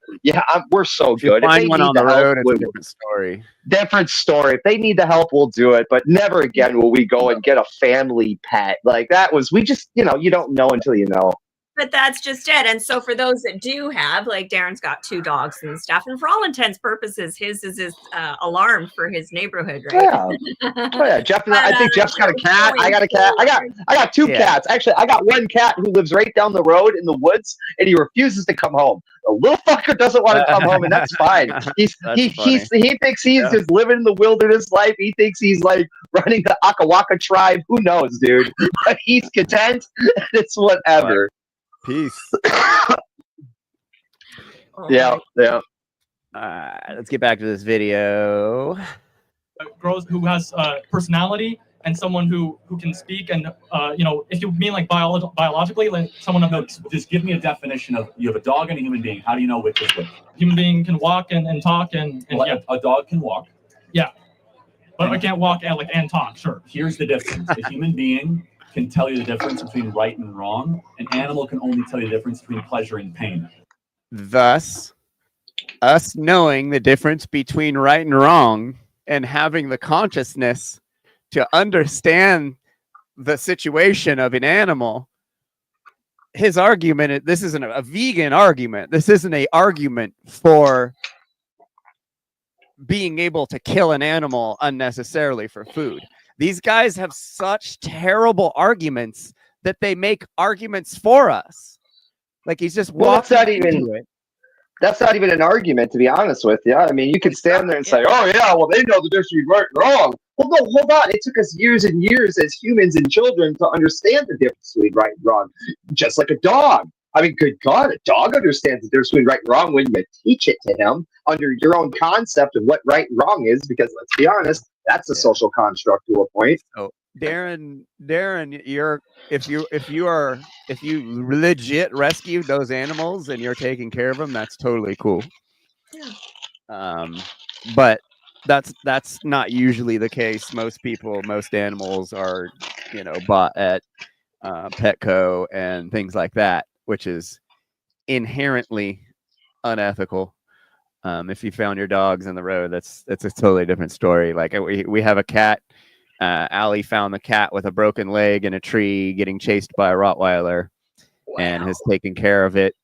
we're so good. If find one on the road, it's a different story. Different story. If they need the help, we'll do it. But never again will we go and get a family pet. Like that was, we just, you don't know until you know. But that's just it. And so for those that do have, like Darren's got 2 dogs and stuff, and for all intents purposes, his is his alarm for his neighborhood, right? Yeah. Oh yeah, Jeff. I think Jeff's got a cat. I got a cat. I got 2 cats. Actually, I got one cat who lives right down the road in the woods, and he refuses to come home. The little fucker doesn't want to come home, and that's fine. He thinks he's just living the wilderness life. He thinks he's like running the Akawaka tribe. Who knows, dude? But he's content. It's whatever. Peace. Yeah. Let's get back to this video. Girls who has personality and someone who can speak, and if you mean like biologically, like someone of just give me a definition of, you have a dog and a human being. How do you know which is which? Human being can walk and talk and a dog can walk. Yeah, but I can't walk and talk. Sure. Here's the difference: a human being can tell you the difference between right and wrong. An animal can only tell you the difference between pleasure and pain. Thus, us knowing the difference between right and wrong and having the consciousness to understand the situation of an animal, his argument, this isn't a vegan argument. This isn't an argument for being able to kill an animal unnecessarily for food. These guys have such terrible arguments that they make arguments for us. Like he's just walking into it. That's not even an argument, to be honest with you. I mean, you could stand there and say, oh, yeah, well, they know the difference between right and wrong. Well, no, hold on. It took us years and years as humans and children to understand the difference between right and wrong. Just like a dog. I mean, good God, a dog understands the difference between right and wrong when you teach it to him under your own concept of what right and wrong is, because let's be honest, that's a social construct to a point. Oh, Darren, if you legit rescued those animals and you're taking care of them, that's totally cool. Yeah. But that's not usually the case. Most animals are, bought at Petco and things like that, which is inherently unethical. If you found your dogs on the road, that's a totally different story. Like we have a cat. Allie found the cat with a broken leg in a tree getting chased by a Rottweiler. Wow. And has taken care of it.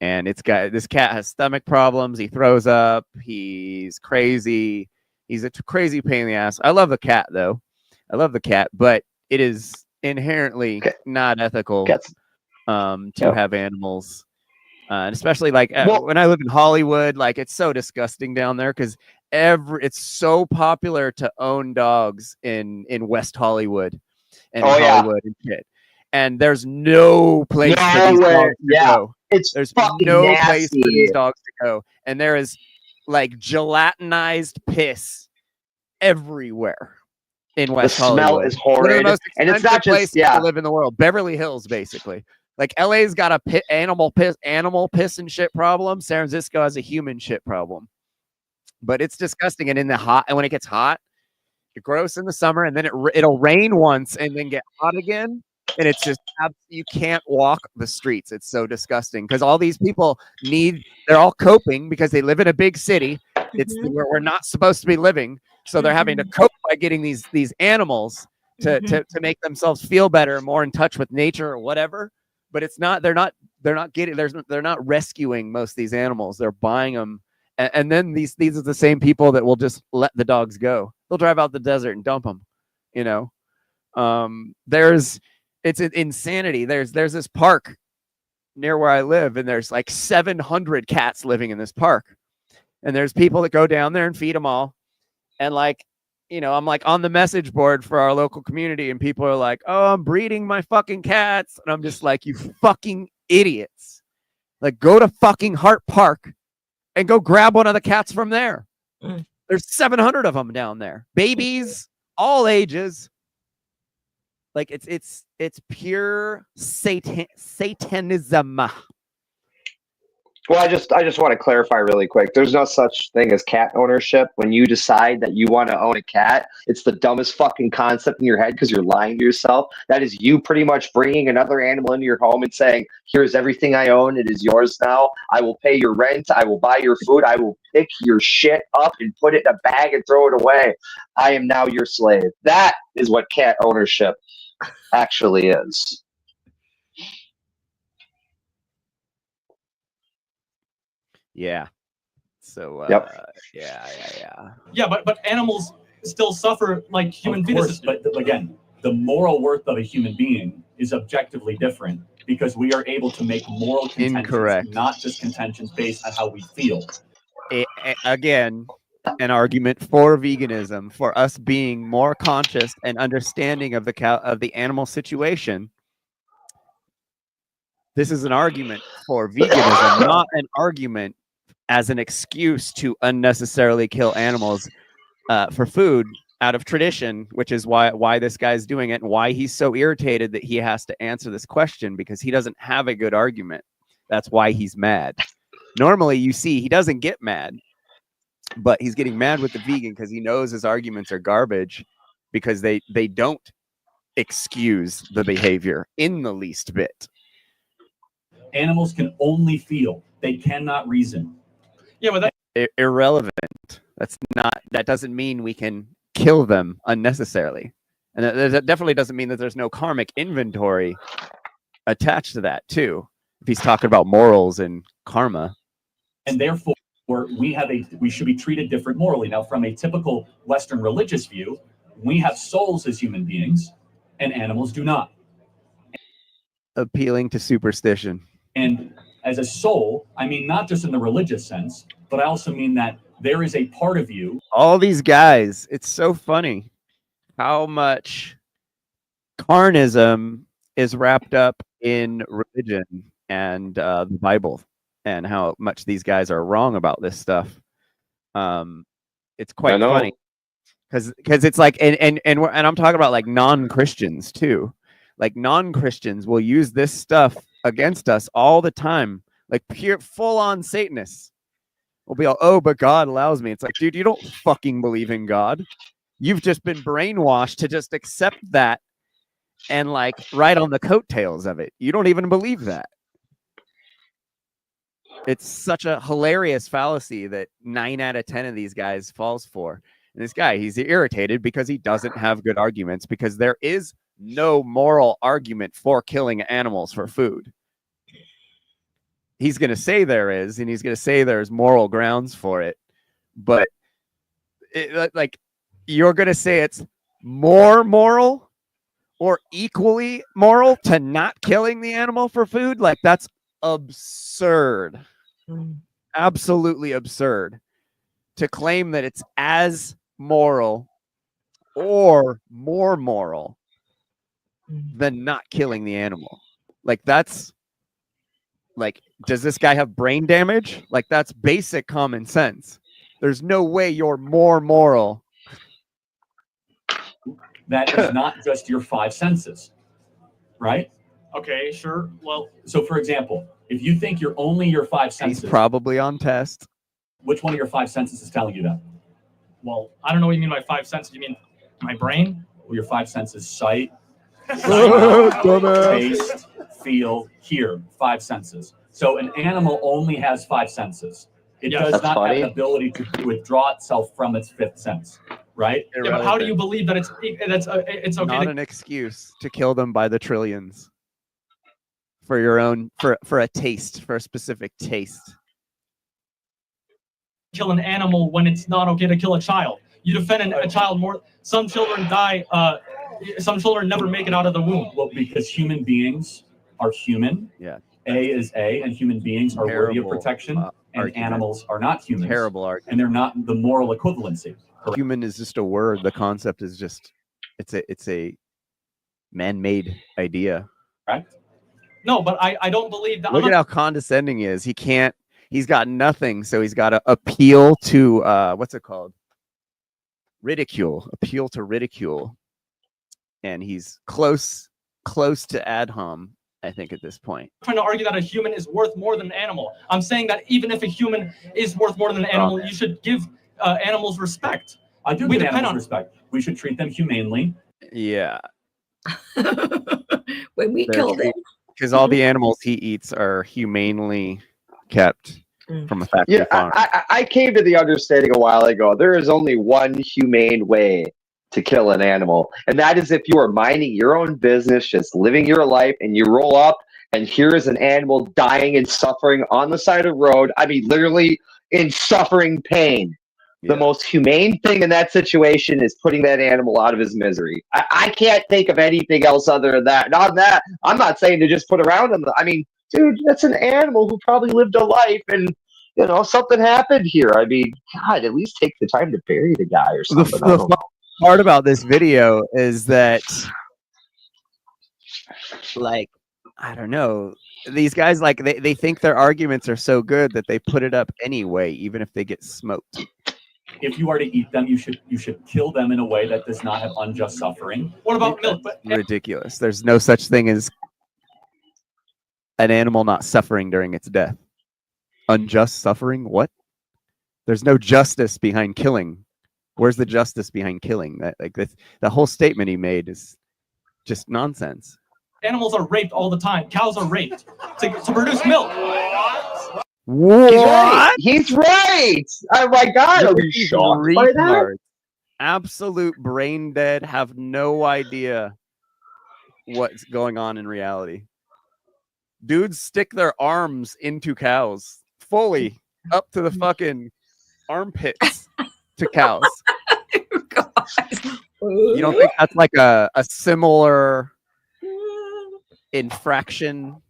And this cat has stomach problems. He throws up. He's crazy. He's a crazy pain in the ass. I love the cat, though. I love the cat, but it is inherently not ethical to have animals. And especially when I live in Hollywood, like it's so disgusting down there because it's so popular to own dogs in West Hollywood. and Hollywood and shit. And there's no place for these dogs to go. There's no place for these dogs to go. And there is like gelatinized piss everywhere in West Hollywood. The smell is horrid. And it's not just to live in the world. Beverly Hills, basically. Like LA's got a animal piss and shit problem. San Francisco has a human shit problem. But it's disgusting. And in the hot, and when it gets hot, it's gross in the summer, and then it'll rain once and then get hot again. And it's just, you can't walk the streets. It's so disgusting because all these people they're all coping because they live in a big city. It's where we're not supposed to be living. So they're having to cope by getting these animals to make themselves feel better, more in touch with nature or whatever. But it's not, they're not rescuing most of these animals. They're buying them. And then these are the same people that will just let the dogs go. They'll drive out the desert and dump them, you know? It's an insanity. There's this park near where I live, and there's like 700 cats living in this park. And there's people that go down there and feed them all. And like, you know, I'm like on the message board for our local community, and people are like, oh, I'm breeding my fucking cats. And I'm just like, you fucking idiots. Like, go to fucking Hart Park and go grab one of the cats from there. There's 700 of them down there. Babies, all ages. Like it's pure satanism. Well, I just want to clarify really quick. There's no such thing as cat ownership. When you decide that you want to own a cat, it's the dumbest fucking concept in your head because you're lying to yourself. That is you pretty much bringing another animal into your home and saying, here's everything I own. It is yours now. I will pay your rent. I will buy your food. I will pick your shit up and put it in a bag and throw it away. I am now your slave. That is what cat ownership actually is. Yeah. So yeah, but animals still suffer like human beings. But again, the moral worth of a human being is objectively different because we are able to make moral contentions, not just contentions based on how we feel. Again, an argument for veganism, for us being more conscious and understanding of the animal situation. This is an argument for veganism, not an argument as an excuse to unnecessarily kill animals for food out of tradition, which is why this guy's doing it and why he's so irritated that he has to answer this question because he doesn't have a good argument. That's why he's mad. Normally, you see, he doesn't get mad, but he's getting mad with the vegan because he knows his arguments are garbage because they don't excuse the behavior in the least bit. Animals can only feel. They cannot reason. Yeah, but irrelevant. That doesn't mean we can kill them unnecessarily. And that definitely doesn't mean that there's no karmic inventory attached to that too. If he's talking about morals and karma. And therefore we should be treated different morally. Now, from a typical Western religious view, we have souls as human beings and animals do not. Appealing to superstition. And as a soul, I mean, not just in the religious sense, but I also mean that there is a part of you. All these guys, it's so funny how much carnism is wrapped up in religion and the Bible, and how much these guys are wrong about this stuff. It's quite funny because it's like, and I'm talking about like non-Christians too. Like non-Christians will use this stuff against us all the time. Like pure full-on Satanists will be all, oh, but God allows me. It's like, dude, you don't fucking believe in God. You've just been brainwashed to just accept that and like ride on the coattails of it. You don't even believe that. It's such a hilarious fallacy that 9 out of 10 of these guys falls for. And this guy, he's irritated because he doesn't have good arguments because there is no moral argument for killing animals for food. He's going to say there is, and he's going to say there's moral grounds for it. But like, you're going to say it's more moral or equally moral to not killing the animal for food? Like, that's absurd. Absolutely absurd to claim that it's as moral or more moral than not killing the animal. Like that's like, does this guy have brain damage? Like that's basic common sense. There's no way you're more moral. That is not just your 5 senses, right? Okay, sure. Well, so for example, if you think you're only your 5 senses, he's probably on test. Which one of your 5 senses is telling you that? Well, I don't know what you mean by 5 senses. You mean my brain? Well, your 5 senses: sight, Dumbass. taste, feel, hear. 5 senses. So an animal only has 5 senses. It Yes. does That's not funny. have the ability to withdraw itself from its 5th sense, right? Yeah, but how do you believe that it's okay? Not an excuse to kill them by the trillions for your own for a taste, for a specific taste. Kill an animal when it's not okay to kill a child. You defend a child more. Some children die. Some children never make it out of the womb. Well, because human beings are human. Yeah. A is A, and human beings are worthy of Terrible, protection, and argument. animals are not humans. Terrible argument. And they're not the moral equivalency. Human is just a word. The concept is just it's a man-made idea. Right? No, but I don't believe that. Look at how condescending he is. He's got nothing, so he's got to appeal to what's it called? Ridicule. Appeal to ridicule. And he's close to ad hom, I think, at this point. I'm trying to argue that a human is worth more than an animal. I'm saying that even if a human is worth more than an animal, you should give animals respect. I do give animals respect. We should treat them humanely. Yeah. When we killed it. Because all the animals he eats are humanely kept from a factory farm. I came to the understanding a while ago. There is only one humane way to kill an animal, and that is if you are minding your own business, just living your life, and you roll up and here is an animal dying and suffering on the side of the road. I mean, literally in suffering pain. The most humane thing in that situation is putting that animal out of his misery. I can't think of anything else other than that. Not that I'm not saying to just put around him. I mean, dude, that's an animal who probably lived a life, and something happened here. I mean, God, at least take the time to bury the guy or something. The part about this video is that, like, I don't know. These guys, like, they think their arguments are so good that they put it up anyway, even if they get smoked. If you are to eat them, you should kill them in a way that does not have unjust suffering. What about milk? Ridiculous. There's no such thing as an animal not suffering during its death. Unjust suffering? What? There's no justice behind killing. Where's the justice behind killing? The whole statement he made is just nonsense. Animals are raped all the time. Cows are raped to produce milk. What? He's right. Oh my God! Are you shocked by that? Absolute brain dead. Have no idea what's going on in reality. Dudes stick their arms into cows fully up to the fucking armpits to cows. You don't think that's like a similar infraction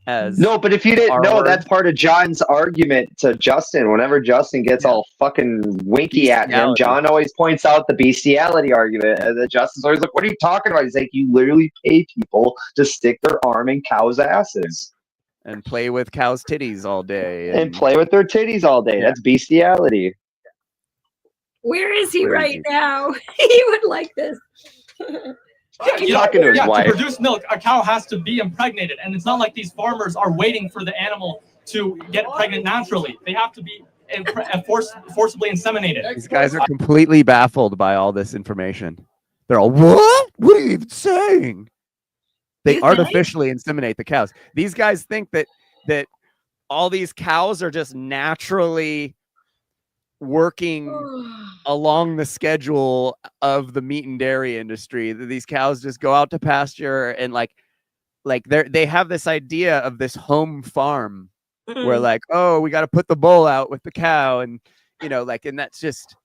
as no, but if you didn't know, that's part of John's argument to Justin. Whenever Justin gets all fucking winky at him, John always points out the bestiality argument, and then Justin's always like, "What are you talking about?" He's like, "You literally pay people to stick their arm in cows' asses and play with cows' titties all day, and play with their titties all day." That's bestiality. Where is he right now? He would like this. Talking to his wife. To produce milk, a cow has to be impregnated, and it's not like these farmers are waiting for the animal to get pregnant naturally. They have to be forcibly inseminated. These guys are completely baffled by all this information. They're all, what? What are you even saying? They artificially inseminate the cows. These guys think that all these cows are just naturally working along the schedule of the meat and dairy industry. These cows just go out to pasture and like they have this idea of this home farm where like, oh, we got to put the bull out with the cow, and and that's just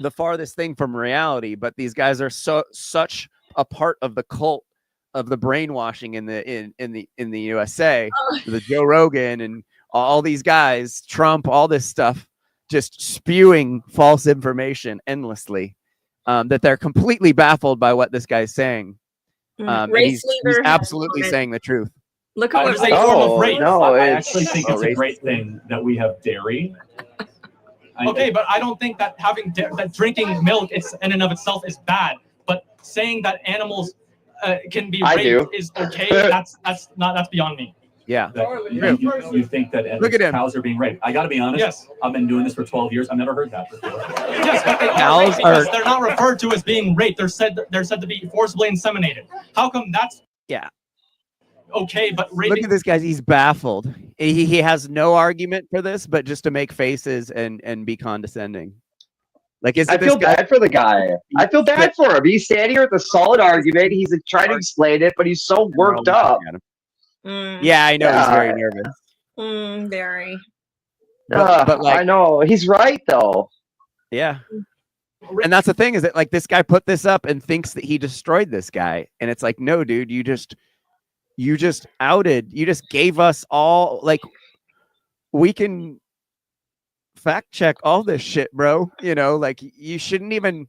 the farthest thing from reality. But these guys are such a part of the cult of the brainwashing in the USA, the Joe Rogan and all these guys, Trump, all this stuff, just spewing false information endlessly, that they're completely baffled by what this guy's saying. And he's absolutely saying the truth. Look at what a form of rape. I actually think it's a great thing that we have dairy. Okay, but I don't think that that drinking milk in and of itself is bad. But saying that animals can be raped is okay. That's beyond me. Yeah. You think that cows are being raped? I got to be honest. Yes. I've been doing this for 12 years. I've never heard that before. Yes, but cows because they're not referred to as being raped. They're said to be forcibly inseminated. How come that's okay? But raping... Look at this guy. He's baffled. He has no argument for this, but just to make faces and be condescending. Like, I feel bad for the guy. I feel bad for him. He's standing here with a solid argument. He's trying to explain it, but he's so worked up. Yeah, I know he's very nervous. Very. But like, I know he's right though. Yeah. And that's the thing is that like this guy put this up and thinks that he destroyed this guy, and it's like, no, dude, you just gave us all, like, we can fact check all this shit, bro. You know, like you shouldn't even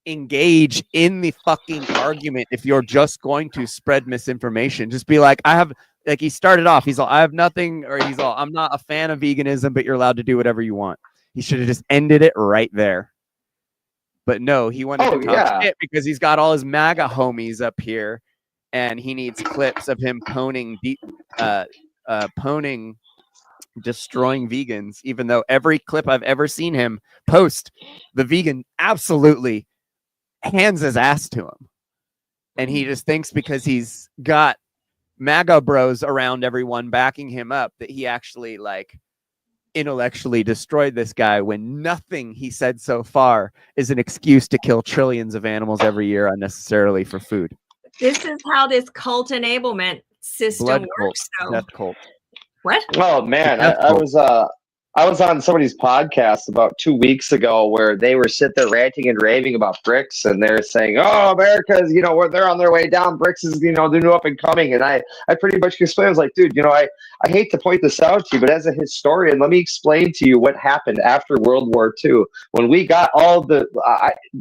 engage in the fucking argument if you're just going to spread misinformation. Just be like, he started off, he's all, I have nothing, or he's all, I'm not a fan of veganism, but you're allowed to do whatever you want. He should have just ended it right there. But no, he wanted to talk shit because he's got all his MAGA homies up here, and he needs clips of him poning destroying vegans, even though every clip I've ever seen him post, the vegan absolutely hands his ass to him. And he just thinks because he's got MAGA bros around everyone backing him up that he actually like intellectually destroyed this guy, when nothing he said so far is an excuse to kill trillions of animals every year unnecessarily for food. This is how this cult enablement system works. Death cult. What? Oh man, I was on somebody's podcast about 2 weeks ago where they were sitting there ranting and raving about BRICS, and they're saying, "Oh, America's, they're on their way down. BRICS is, the new up and coming." And I pretty much explained, I was like, dude, I hate to point this out to you, but as a historian, let me explain to you what happened after World War II when we got all the,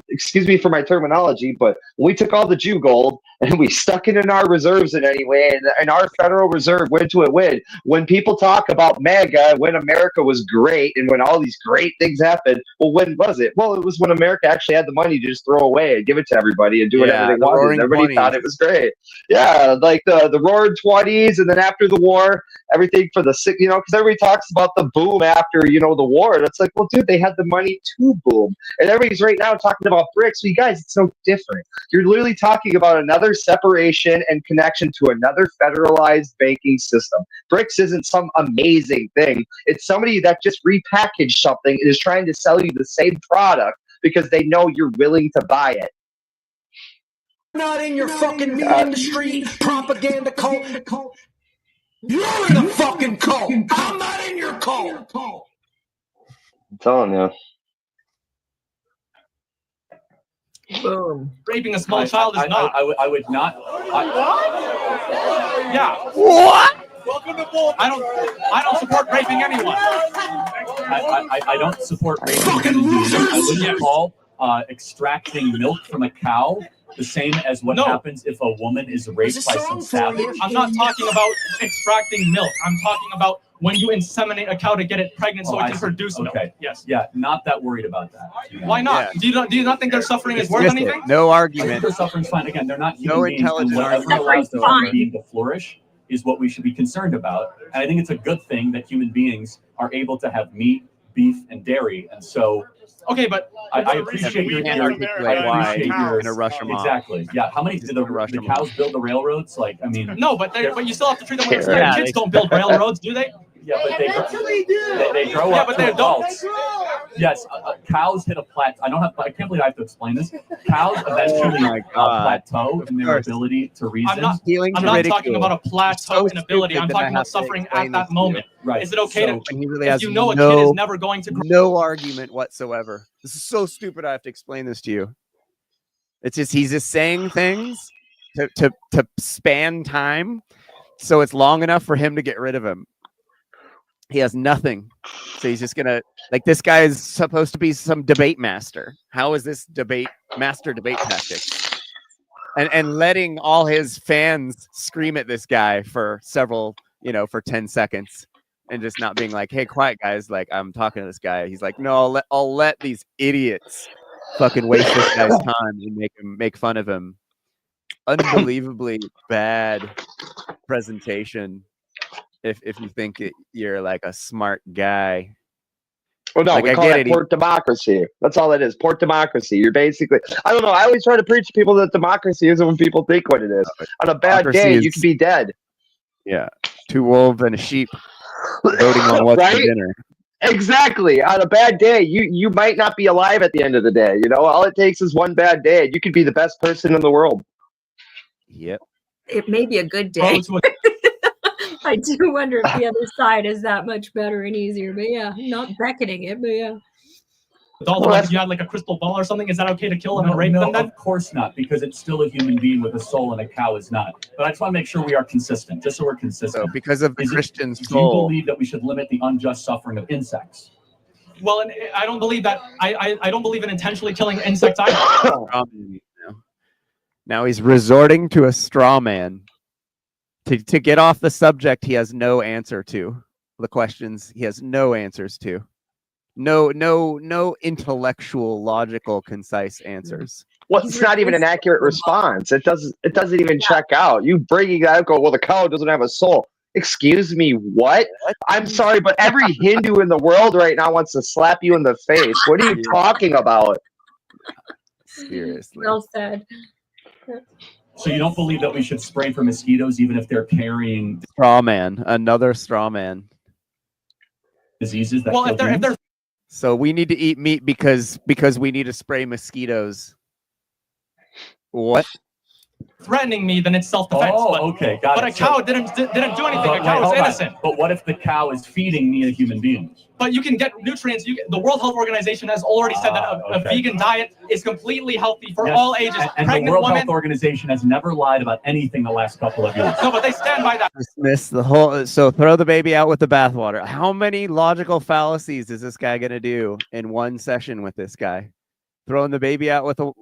excuse me for my terminology, but when we took all the Jew gold and we stuck it in our reserves in any way, and our Federal Reserve went to it win. When people talk about MAGA, when America was great and when all these great things happened, well, when was it? Well, it was when America actually had the money to just throw away and give it to everybody and do whatever they wanted. And everybody thought it was great. Yeah, like the roaring 20s, and then after the war, everything for the sick, because everybody talks about the boom after, the war. And it's like, well, dude, they had the money to boom. And everybody's right now talking about BRICS. But you guys, it's so different. You're literally talking about another separation and connection to another federalized banking system. BRICS isn't some amazing thing. It's somebody that just repackaged something and is trying to sell you the same product because they know you're willing to buy it. Not in your fucking meat industry, propaganda cult. You're in a fucking cult. I'm not in your cult. I'm telling you. Boom. Raping a small child is not. I would not. Yeah. What? Welcome to bull. I don't support raping anyone. I don't support raping. I wouldn't call extracting milk from a cow the same as what happens if a woman is raped by some savage. I'm not talking about extracting milk. I'm talking about when you inseminate a cow to get it pregnant so it can produce milk. Yes. Yeah, not that worried about that. Why not? Yeah. Do you not think their suffering is worth anything? No argument. Their suffering's fine. Again, they're not human beings, and whatever allows the human being to flourish is what we should be concerned about. And I think it's a good thing that human beings are able to have meat, beef, and dairy. And so, okay, but I appreciate your in a Russia mob. Exactly. Yeah. How many did the cows build the railroads? Like, I mean, no, but you still have to treat them with respect. Kids don't build railroads, do they? Yeah, but they grow up. But they're adults. Yes, cows hit a plateau. I can't believe I have to explain this. Cows eventually plateau in their ability to reason. I'm not talking about a plateau in ability. I'm talking about suffering at that moment. Right. Is it okay to? He really has a kid is never going to grow. No argument whatsoever. This is so stupid. I have to explain this to you. It's just he's just saying things to span time, so it's long enough for him to get rid of him. He has nothing. So he's just gonna, like, this guy is supposed to be some debate master. How is this debate tactics? and letting all his fans scream at this guy for several, for 10 seconds, and just not being like, "Hey, quiet guys, like I'm talking to this guy." He's like, "No, I'll let these idiots fucking waste this guy's time and make fun of him." Unbelievably bad presentation. If you think you're like a smart guy. Well, no, like, we call that port democracy. That's all it is. Port democracy. You're basically, I don't know. I always try to preach to people that democracy isn't when people think what it is. On a bad day, you could be dead. Yeah. 2 wolves and a sheep voting on what's for dinner. Exactly. On a bad day, you might not be alive at the end of the day. All it takes is one bad day. You could be the best person in the world. Yep. It may be a good day. I do wonder if the other side is that much better and easier. But yeah, not beckoning it, but yeah. If you had like a crystal ball or something, is that okay to kill them and rape them then? Of course not, because it's still a human being with a soul and a cow is not. But I just want to make sure we are consistent, just so we're consistent. So because of the Christian soul. Do you believe that we should limit the unjust suffering of insects? Well, and I don't believe that. I don't believe in intentionally killing insects either. Now he's resorting to a straw man. To get off the subject he has no answer to. The questions he has no answers to. No intellectual, logical, concise answers. Well, it's not even an accurate response. It doesn't even check out. You bringing that up, go, well, the cow doesn't have a soul. Excuse me, what? I'm sorry, but every Hindu in the world right now wants to slap you in the face. What are you talking about? Seriously. Well said. So you don't believe that we should spray for mosquitoes even if they're carrying straw man, another straw man diseases that well, if they're so we need to eat meat because we need to spray mosquitoes. What? Threatening me, then it's self-defense. Oh, okay, got but it. a cow didn't do anything. A cow is innocent. But what if the cow is feeding me, a human being? But you can get nutrients. The World Health Organization has already said that a vegan diet is completely healthy for all ages. And the World Health Organization has never lied about anything the last couple of years. No, but they stand by that. Dismiss the whole. So throw the baby out with the bathwater. How many logical fallacies is this guy gonna do in one session with this guy? Throwing the baby out with the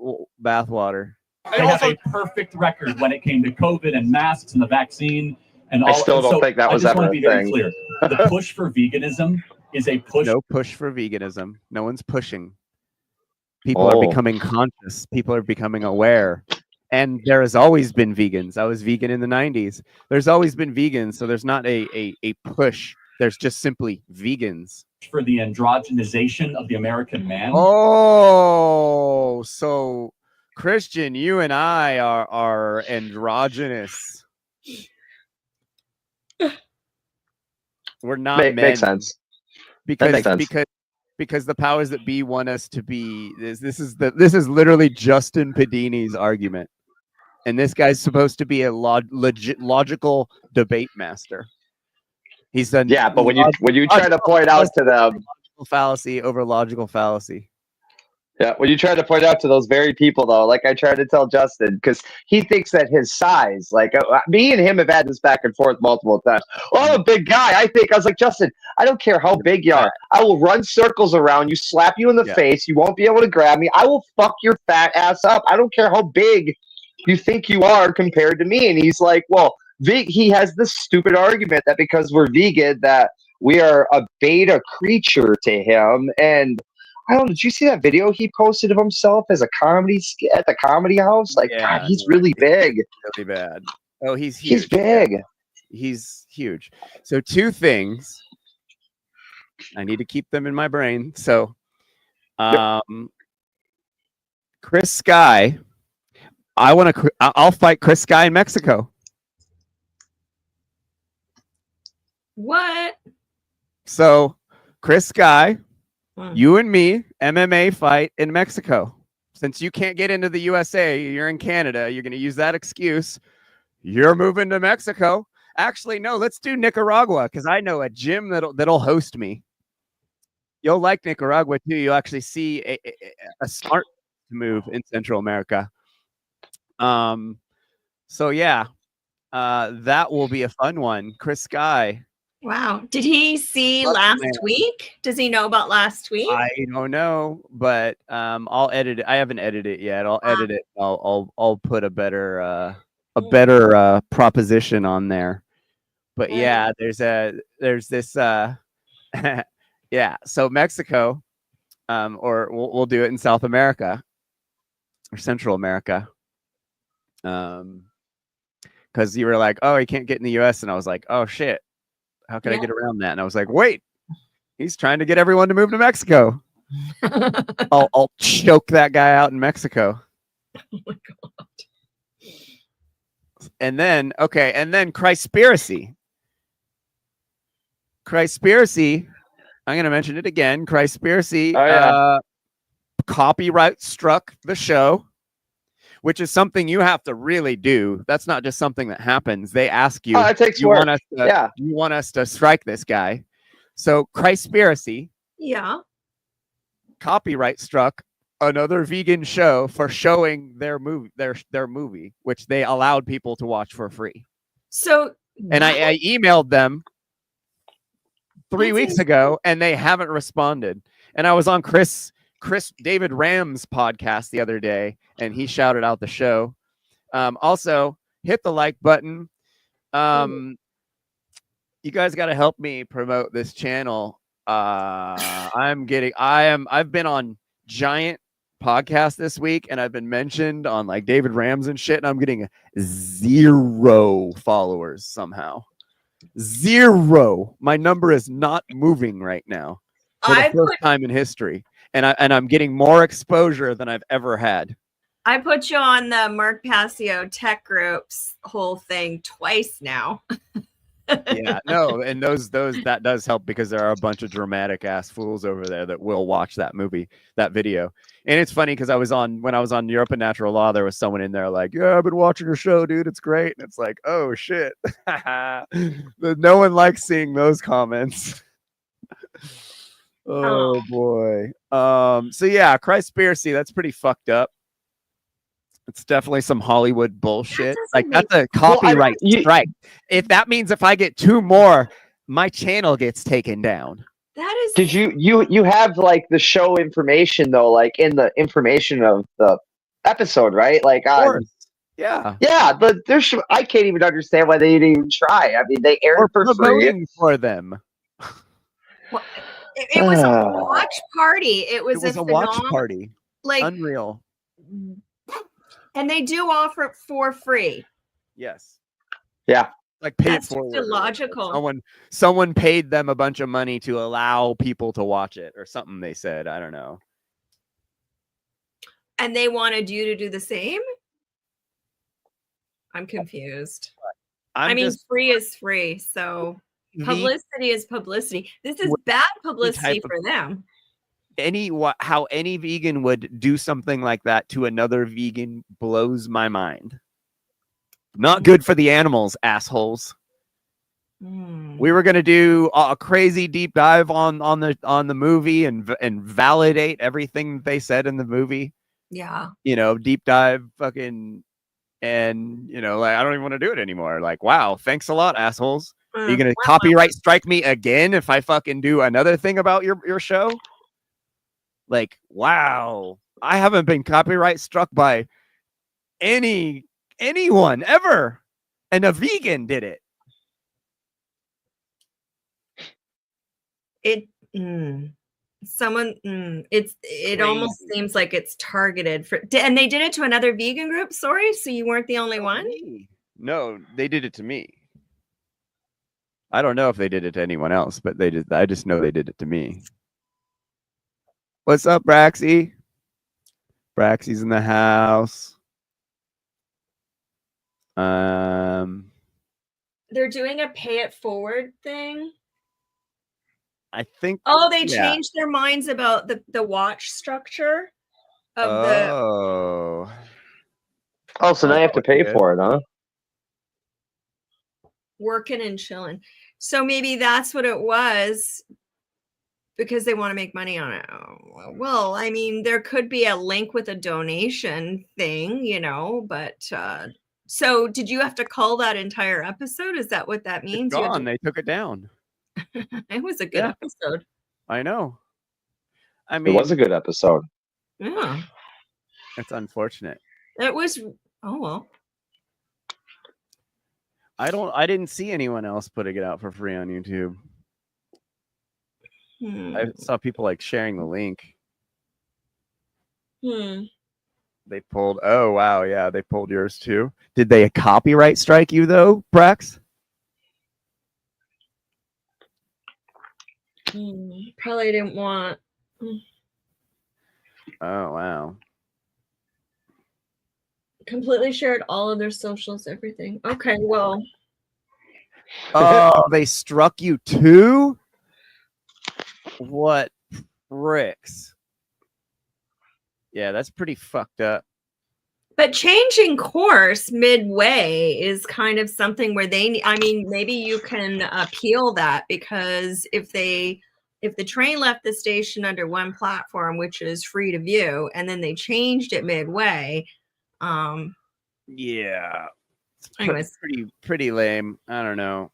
bathwater. They have a perfect record when it came to COVID and masks and the vaccine and all. I still don't think that was ever a thing. Very clear. The push for veganism is a push. No push for veganism. No one's pushing. People are becoming conscious. People are becoming aware. And there has always been vegans. I was vegan in the 90s. There's always been vegans. So there's not a push. There's just simply vegans. For the androgenization of the American man. Oh, so Christian, you and I are androgynous. We're not men. Makes sense. Because the powers that be want us to be. This is literally Justin Padini's argument, and this guy's supposed to be a logical debate master. He's done. Yeah, but when you try to point out to them logical fallacy over logical fallacy. Yeah, when you try to point out to those very people, though, like I tried to tell Justin, because he thinks that his size, like me and him have had this back and forth multiple times. Well, I'm a big guy. I was like, Justin, I don't care how big you are. I will run circles around you, slap you in the face. You won't be able to grab me. I will fuck your fat ass up. I don't care how big you think you are compared to me. And he's like, well, he has this stupid argument that because we're vegan, that we are a beta creature to him. And I don't know. Did you see that video he posted of himself as a comedy at the comedy house? Like, yeah, God, he's really big. Really bad. Oh, he's huge. He's big. He's huge. So 2 things. I need to keep them in my brain. So, Chris Sky. I'll fight Chris Sky in Mexico. What? So, Chris Sky. You and me, MMA fight in Mexico. Since you can't get into the USA, you're in Canada, you're going to use that excuse. You're moving to Mexico. Actually, no, let's do Nicaragua because I know a gym that'll host me. You'll like Nicaragua too. You'll actually see a smart move in Central America. So yeah, that will be a fun one. Chris Sky Wow. Did he see Plus last man. week? Does he know about last week? I don't know, but I'll edit it. I haven't edited it yet. I'll edit it. I'll put a better proposition on there. But yeah, there's this yeah. So Mexico, or we'll do it in South America or Central America. Because you were like, oh, he can't get in the US, and I was like, oh shit, how can I get around that? And I was like, wait, he's trying to get everyone to move to Mexico. I'll choke that guy out in Mexico. Oh my God. And then Christspiracy. Christspiracy, I'm gonna mention it again. Christspiracy copyright struck the show, which is something you have to really do. That's not just something that happens. They ask you, it takes work. Do you want us to strike this guy? So Christspiracy, copyright struck another vegan show for showing their movie, which they allowed people to watch for free. So, and I emailed them 3 weeks ago, and they haven't responded. And I was on Chris David Ram's podcast the other day, and he shouted out the show. Also, hit the like button. You guys got to help me promote this channel. I've been on giant podcasts this week, and I've been mentioned on like David Rams and shit, and I'm getting 0 followers somehow. 0. My number is not moving right now for the first time in history, and I'm getting more exposure than I've ever had. I put you on the Mark Passio Tech Group's whole thing twice now. Yeah, no, and those that does help, because there are a bunch of dramatic ass fools over there that will watch that video. And it's funny because when I was on Europe and Natural Law, there was someone in there like, yeah, I've been watching your show, dude, it's great. And it's like, oh shit. No one likes seeing those comments. Oh boy. So yeah, Christspiracy, that's pretty fucked up. It's definitely some Hollywood bullshit. Like, that's a copyright strike. If that means if I get 2 more, my channel gets taken down. That is. Did you have like the show information though, like in the information of the episode, right? Like, yeah, but I can't even understand why they didn't even try. I mean, they aired for free for them. Well, it was a watch party. It was a watch party. Like, unreal. And they do offer it for free. Yes. Yeah. Like, pay That's it forward. illogical. Someone paid them a bunch of money to allow people to watch it, or something they said. I don't know. And they wanted you to do the same? I'm confused. I mean, free is free. So publicity is publicity. This is bad publicity for them. How any vegan would do something like that to another vegan blows my mind. Not good for the animals, assholes. We were gonna do a crazy deep dive on the movie and validate everything they said in the movie. Yeah. Deep dive fucking, and like, I don't even want to do it anymore. Like, wow, thanks a lot, assholes. Are you gonna copyright strike me again if I fucking do another thing about your show? Like, wow, I haven't been copyright struck by anyone ever, and a vegan did it. It almost seems like it's targeted for, and they did it to another vegan group. Sorry, so you weren't the only one? No, they did it to me. I don't know if they did it to anyone else, but they did. I just know they did it to me. What's up, Braxy? Braxy's in the house. They're doing a pay it forward thing. I think. Oh, they changed their minds about the watch structure of Oh, so now you have to pay for it, huh? Working and chilling. So maybe that's what it was, because they want to make money on it. Oh, well, I mean, there could be a link with a donation thing, but so did you have to call that entire episode? Is that what that means? It's gone. They took it down. It was a good episode. I know. I It mean, was a good episode. Yeah. it's unfortunate. It was. Oh well. I didn't see anyone else putting it out for free on YouTube. I saw people like sharing the link. They pulled. Oh wow, yeah, they pulled yours too. Did they copyright strike you though, Brax? Probably didn't want. Oh wow. Completely shared all of their socials, everything. Okay, well. Oh, they struck you too? What bricks? Yeah, that's pretty fucked up. But changing course midway is kind of something where I mean, maybe you can appeal that, because if the train left the station under one platform, which is free to view, and then they changed it midway. Yeah. Anyways. Pretty lame. I don't know.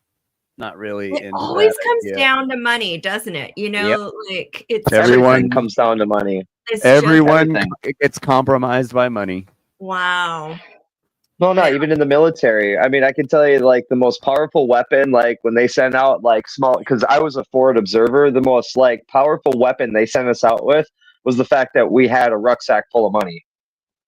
Not really. It always comes down to money, doesn't it? You know, like it's everyone comes down to money. Everyone gets compromised by money. Wow. No, not even in the military. I mean, I can tell you, like, the most powerful weapon, like when they send out like small, because I was a forward observer, the most like powerful weapon they sent us out with was the fact that we had a rucksack full of money.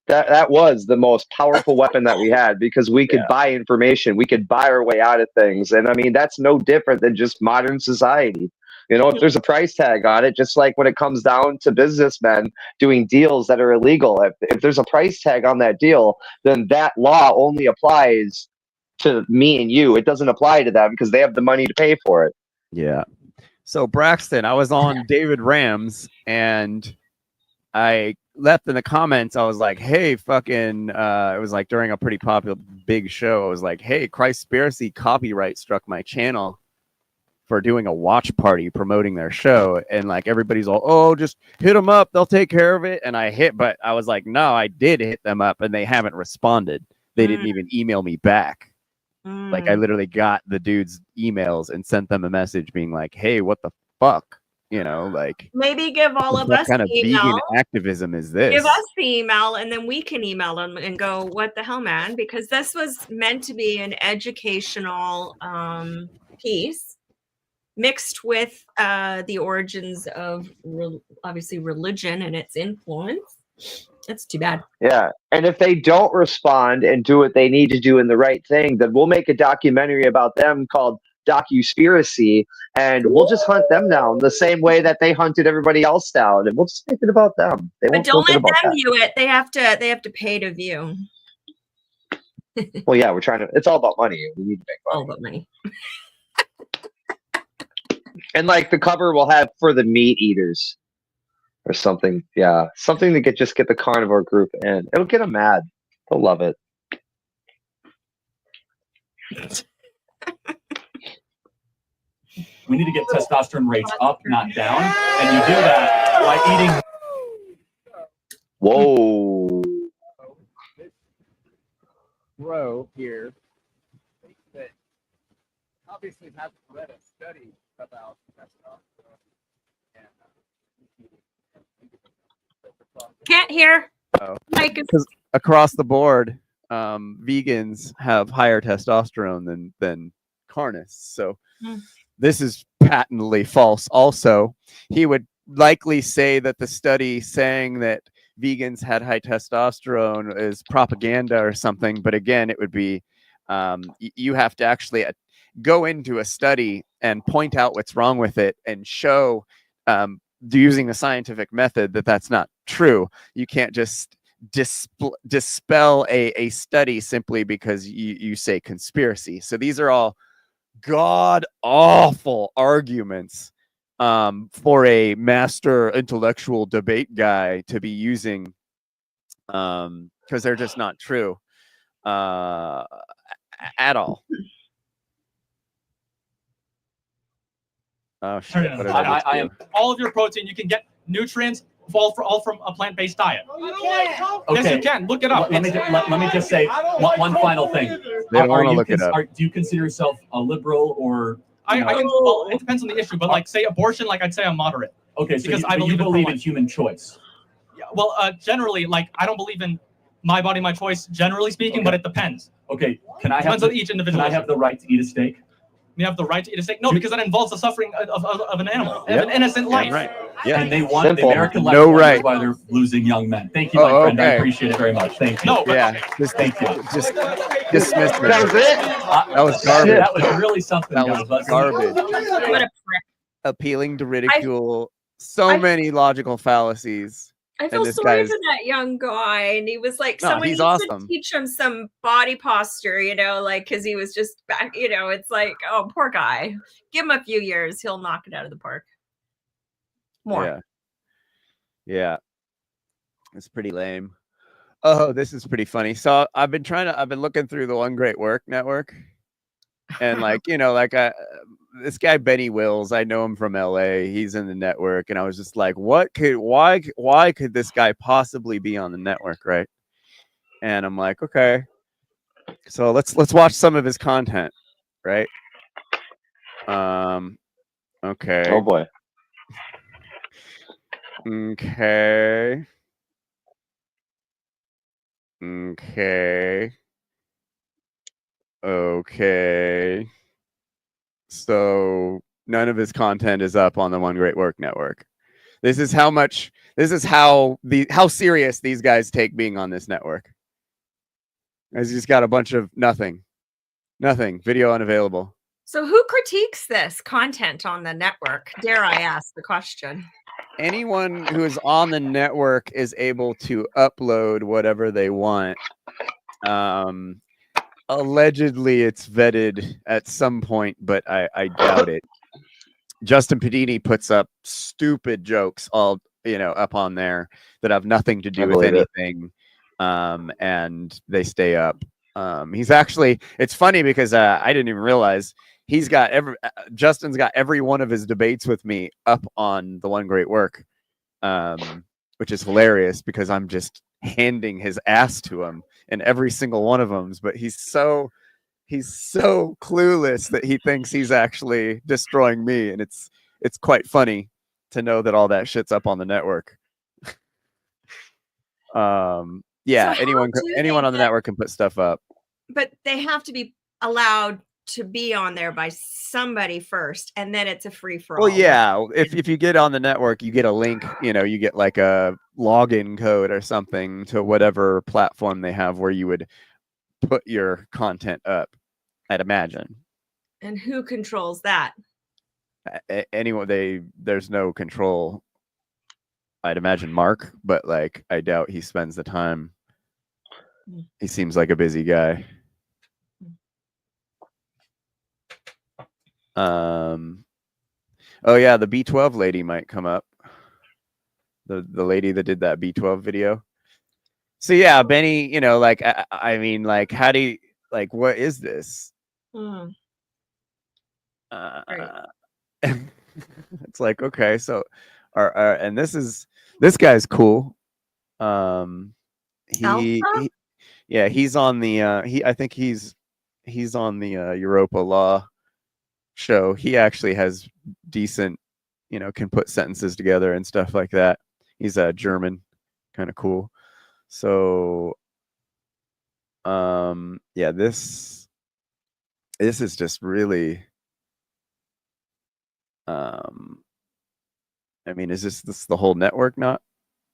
That was the most powerful weapon that we had, because we could buy information, we could buy our way out of things. And I mean, that's no different than just modern society. You know, if there's a price tag on it, just like when it comes down to businessmen doing deals that are illegal, if there's a price tag on that deal, then that law only applies to me and you. It doesn't apply to them because they have the money to pay for it. Yeah. So Braxton, I was on David Rams and I left in the comments, I was like, hey, fucking, it was like during a pretty popular big show. I was like, hey, Christspiracy copyright struck my channel for doing a watch party promoting their show. And like, everybody's all, oh, just hit them up, they'll take care of it. And but I was like, no, I did hit them up and they haven't responded. They didn't even email me back. Like, I literally got the dude's emails and sent them a message being like, hey, what the fuck? You know, like, maybe give all of what us kind of the email. vegan activism is this? Give us the email, and then we can email them and go, what the hell, man? Because this was meant to be an educational piece mixed with the origins of obviously religion and its influence. That's too bad. Yeah. And if they don't respond and do what they need to do in the right thing, then we'll make a documentary about them called Docuspiracy, and we'll just hunt them down the same way that they hunted everybody else down, and we'll just make it about them. But don't let them view it. They have to pay to view. Well, yeah, we're trying to. It's all about money. We need to make money. All about money. And like the cover will have for the meat eaters or something. Yeah, something to just get the carnivore group in. It'll get them mad. They'll love it. We need to get testosterone rates up, not down. And you do that by eating. Whoa. Bro here that obviously hasn't read a study about testosterone. Can't hear. Because across the board, vegans have higher testosterone than carnists. So this is patently false. Also, he would likely say that the study saying that vegans had high testosterone is propaganda or something. But again, it would be you have to actually go into a study and point out what's wrong with it and show using the scientific method that that's not true. You can't just dispel a study simply because you say conspiracy. So these are all god awful arguments for a master intellectual debate guy to be using because they're just not true at all. Oh shit! I am all of your protein. You can get nutrients all from a plant-based diet. Yes, you can. Look it up. Let me just say one final thing. They don't want to look it up. Do you consider yourself a liberal or I can. Well, it depends on the issue, but like say abortion, like I'd say I'm moderate. Okay, so because you believe in human choice. Yeah, well, generally, like I don't believe in my body, my choice. Generally speaking, but it depends. Okay, can I depends have on each individual. Can I have the right to eat a steak? You have the right to eat a steak? No, because that involves the suffering of an animal, Yep. of an innocent life. Right. Yeah, and they want Simple. the American left No wonders right. why they're losing young men. Thank you, my friend. I appreciate it very much. Thank you. No, but Yeah, just thank you. Just dismiss it. That was it. That was garbage. That was really something. That was garbage. What a prick. Appealing to ridicule. So many logical fallacies. I feel this sorry guy's for that young guy, and he was like, No, someone he's needs awesome. to teach him some body posture, you know, like because he was just back, you know, it's like, oh, poor guy. Give him a few years, he'll knock it out of the park. More. Yeah. It's pretty lame. Oh, this is pretty funny. So I've been looking through the One Great Work network, and like, you know, like this guy Benny Wills, I know him from LA. He's in the network, and I was just like, why could this guy possibly be on the network, right? And I'm like, okay, so let's watch some of his content, right? Okay. Oh boy. Okay. So none of his content is up on the One Great Work network. This is how serious these guys take being on this network. He's just got a bunch of nothing, video unavailable. So who critiques this content on the network? Dare I ask the question? Anyone who is on the network is able to upload whatever they want. Allegedly, it's vetted at some point, but I doubt it. Justin Padini puts up stupid jokes all up on there that have nothing to do with anything, and they stay up. He's actually, it's funny because I didn't even realize Justin's got every one of his debates with me up on the One Great Work, which is hilarious because I'm just handing his ass to him in every single one of them. But he's so clueless that he thinks he's actually destroying me, and it's quite funny to know that all that shit's up on the network. Yeah, So anyone on the network can put stuff up. But they have to be allowed to be on there by somebody first, and then it's a free for all. Well, yeah, if you get on the network, you get a link, you get like a login code or something to whatever platform they have where you would put your content up, I'd imagine. And who controls that? There's no control. I'd imagine Mark, but like I doubt he spends the time. He seems like a busy guy. Oh yeah, the B12 lady might come up. The lady that did that B12 video. So yeah, Benny, like I mean, like how do you, like, what is this? Right. It's like, okay, so and this guy's cool. He's on the I think he's on the Europa Law show. He actually has decent, can put sentences together and stuff like that. He's German, kind of cool. So yeah, this is just really I mean, is this the whole network not?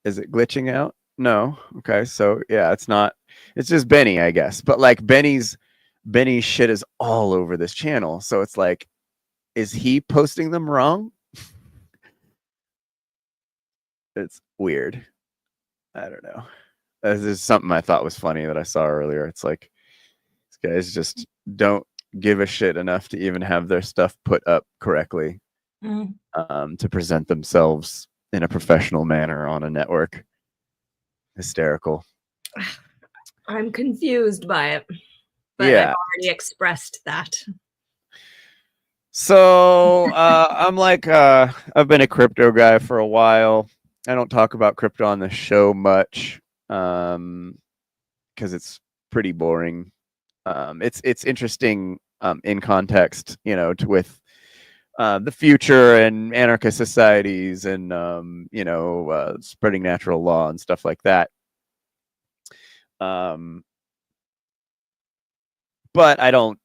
Is it glitching out? No. Okay, so yeah, it's just Benny, I guess. But like Benny's shit is all over this channel. So it's like, is he posting them wrong? It's weird. I don't know. This is something I thought was funny that I saw earlier. It's like, these guys just don't give a shit enough to even have their stuff put up correctly, to present themselves in a professional manner on a network. Hysterical. I'm confused by it, but Yeah. I've already expressed that. So I'm like, I've been a crypto guy for a while. I don't talk about crypto on the show much because it's pretty boring. It's interesting in context, with the future and anarchist societies and spreading natural law and stuff like that. But I don't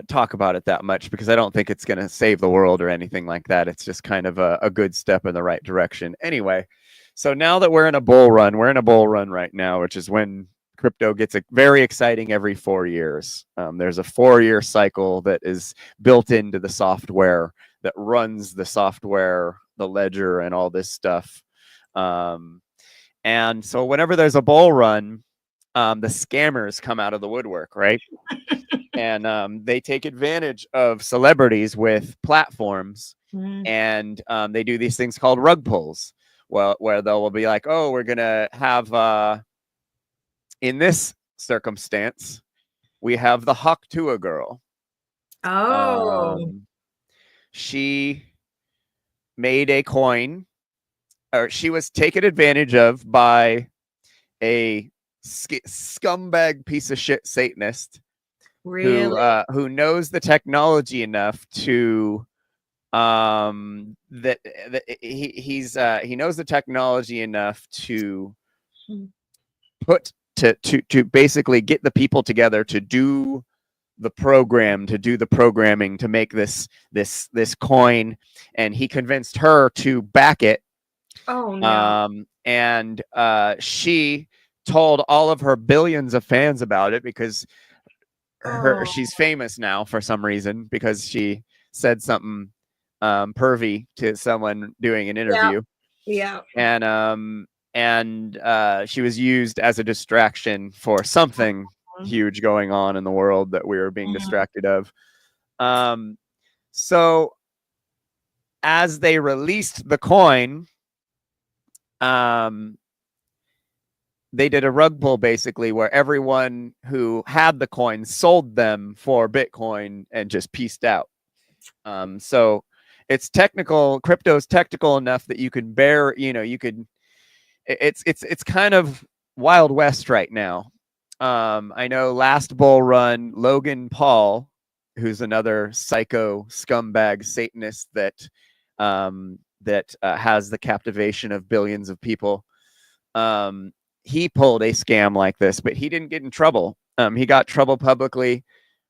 talk about it that much because I don't think it's going to save the world or anything like that. It's just kind of a good step in the right direction. Anyway, so now that we're in a bull run right now, which is when crypto gets very exciting every 4 years. There's a 4-year cycle that is built into the software that runs the software, the ledger, and all this stuff. And so whenever there's a bull run, the scammers come out of the woodwork, right? And they take advantage of celebrities with platforms, and they do these things called rug pulls, where they'll be like, oh, we're gonna have in this circumstance, we have the Tuah girl. Oh. She made a coin, or she was taken advantage of by a scumbag piece of shit Satanist, really, who knows the technology enough to he knows the technology enough to put to basically get the people together to do the programming to make this coin, and he convinced her to back it. Oh no. And she told all of her billions of fans about it because she's famous now for some reason because she said something pervy to someone doing an interview. Yeah. And she was used as a distraction for something huge going on in the world that we were being distracted of. So as they released the coin, they did a rug pull basically where everyone who had the coin sold them for Bitcoin and just pieced out. So it's technical. Crypto's technical enough that you can bear, it's kind of Wild West right now. I know last bull run, Logan Paul, who's another psycho scumbag Satanist that has the captivation of billions of people. He pulled a scam like this, but he didn't get in trouble. He got trouble publicly.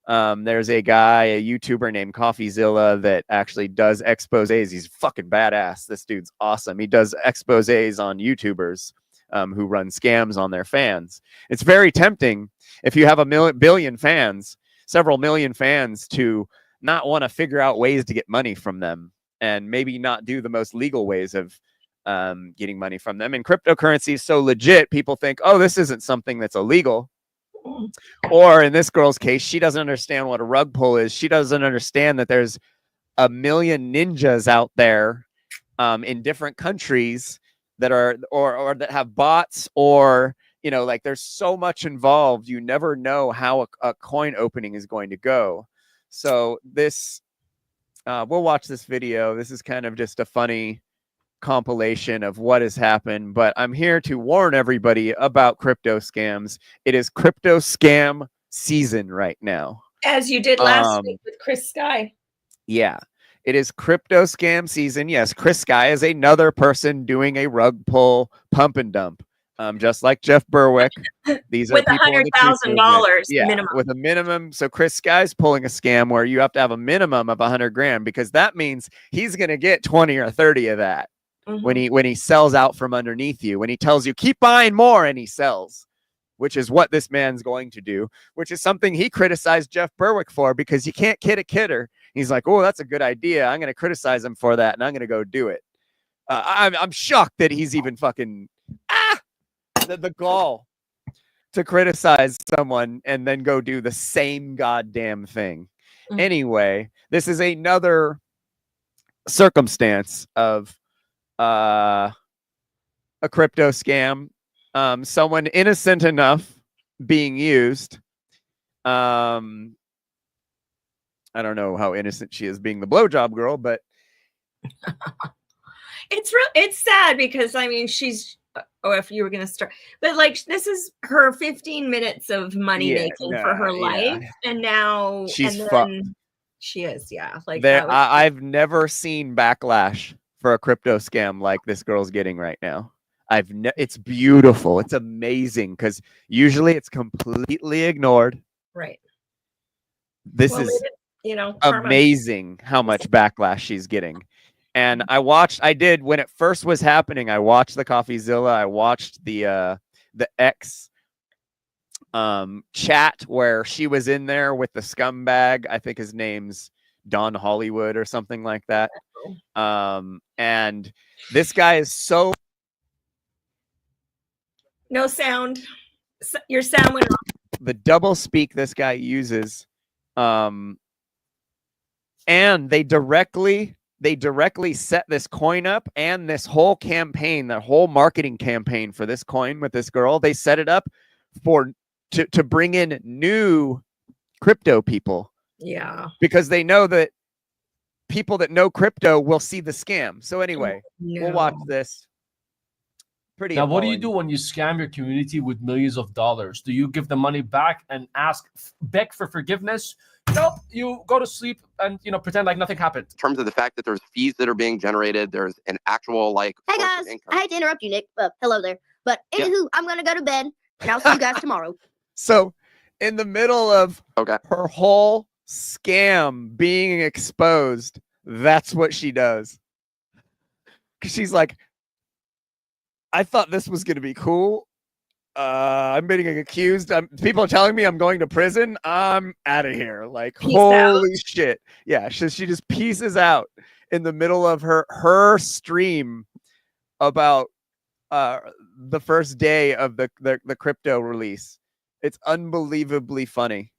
There's a guy, a YouTuber named CoffeeZilla that actually does exposés. He's fucking badass. This dude's awesome. He does exposés on YouTubers who run scams on their fans. It's very tempting if you have billion fans, several million fans, to not want to figure out ways to get money from them and maybe not do the most legal ways of getting money from them. And cryptocurrency is so legit, people think, oh, this isn't something that's illegal. Or in this girl's case, she doesn't understand what a rug pull is. She doesn't understand that there's a million ninjas out there in different countries that are or that have bots, or like there's so much involved. You never know how a coin opening is going to go. So this we'll watch this video. This is kind of just a funny compilation of what has happened, but I'm here to warn everybody about crypto scams. It is crypto scam season right now, as you did last week with Chris Sky. Yeah, it is crypto scam season. Yes, Chris Sky is another person doing a rug pull pump and dump, just like Jeff Berwick. These with are people $100,000 minimum. With a minimum. So Chris Sky's pulling a scam where you have to have a minimum of 100 grand, because that means he's going to get 20 or 30 of that. When he sells out from underneath you, when he tells you keep buying more and he sells, which is what this man's going to do, which is something he criticized Jeff Berwick for, because you can't kid a kidder. He's like, oh, that's a good idea. I'm going to criticize him for that, and I'm going to go do it. I'm shocked that he's even fucking the gall to criticize someone and then go do the same goddamn thing. Anyway, this is another circumstance of a crypto scam, someone innocent enough being used. I don't know how innocent she is being the blowjob girl, but it's sad because I mean she's if you were gonna start, but like this is her 15 minutes of money making for her life, and now she's fucked. She is, yeah. Like There, that was, I've never seen backlash for a crypto scam like this girl's getting right now. It's beautiful. It's amazing because usually it's completely ignored. right. This Well, is maybe, you know, karma. amazing how much backlash she's getting. And I did when it first was happening. I watched the CoffeeZilla. I watched the X chat where she was in there with the scumbag. I think his name's Don Hollywood or something like that. And this guy is so No sound. Your sound went off. the double speak this guy uses, and they directly set this coin up and this whole campaign, the whole marketing campaign for this coin with this girl. They set it up to bring in new crypto people. Yeah. Because they know that people that know crypto will see the scam. So anyway, we'll watch this. Pretty now, what do you appalling. do when you scam your community with millions of dollars? Do you give the money back and beg for forgiveness? Nope. You go to sleep and pretend like nothing happened. In terms of the fact that there's fees that are being generated, there's an actual Hey guys, I hate to interrupt you, Nick. Hello there. But anywho, I'm gonna go to bed and I'll see you guys tomorrow. So, in the middle of her whole scam being exposed, that's what she does. Because she's like, I thought this was going to be cool. I'm being accused. People are telling me I'm going to prison. I'm out of here. Like, holy shit. Yeah, she just pieces out in the middle of her stream about the first day of the crypto release. It's unbelievably funny.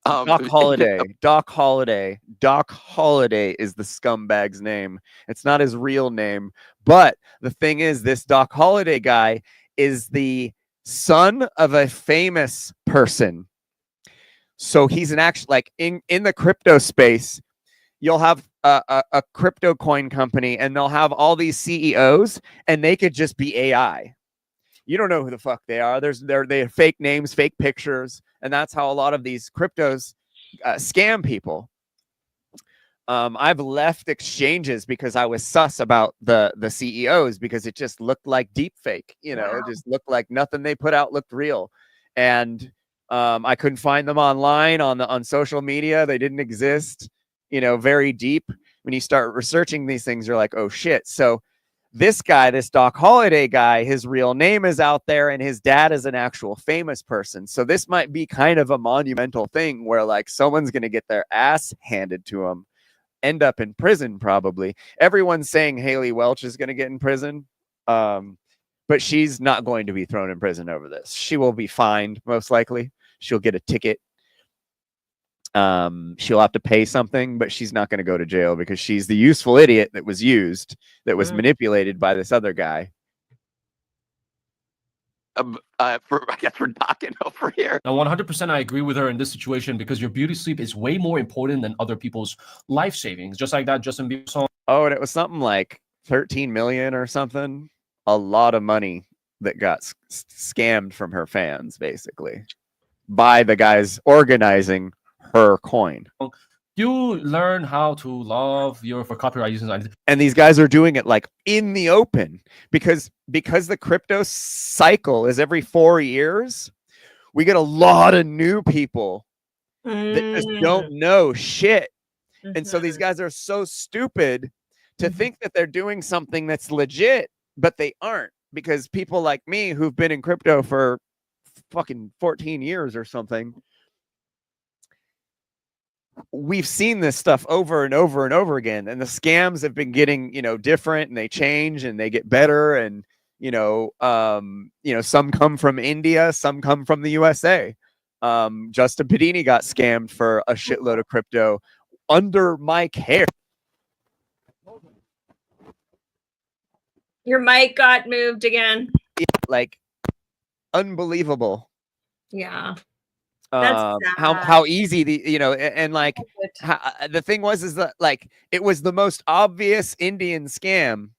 Doc Holliday. Doc Holliday. Doc Holliday is the scumbag's name. It's not his real name. But the thing is, this Doc Holliday guy is the son of a famous person. So he's an actual, like in the crypto space, you'll have a crypto coin company and they'll have all these CEOs and they could just be AI. You don't know who the fuck they are. They have fake names, fake pictures, and that's how a lot of these cryptos scam people. I've left exchanges because I was sus about the CEOs because it just looked like deep fake. It just looked like nothing they put out looked real, and I couldn't find them online on social media. They didn't exist. Very deep. When you start researching these things, you're like, oh shit. So this guy, this Doc Holliday guy, his real name is out there and his dad is an actual famous person. So this might be kind of a monumental thing where like someone's going to get their ass handed to them, end up in prison probably. Everyone's saying Haley Welch is going to get in prison, but she's not going to be thrown in prison over this. She will be fined, most likely. She'll get a ticket. She'll have to pay something, but she's not going to go to jail because she's the useful idiot that was manipulated by this other guy. I guess we're talking over here. Now, 100% I agree with her in this situation because your beauty sleep is way more important than other people's life savings. Just like that Justin Bieber song. Oh, and it was something like 13 million or something. A lot of money that got scammed from her fans, basically, by the guys organizing her coin. You learn how to love for copyright reasons. And these guys are doing it like in the open because the crypto cycle is every 4 years. We get a lot of new people that just don't know shit. And so these guys are so stupid to think that they're doing something that's legit, but they aren't, because people like me who've been in crypto for fucking 14 years or something, we've seen this stuff over and over and over again, and the scams have been getting, different, and they change and they get better. And, some come from India, some come from the USA. Justin Padini got scammed for a shitload of crypto under my care. Your mic got moved again. Like, unbelievable. Yeah. How easy the thing is that like it was the most obvious Indian scam,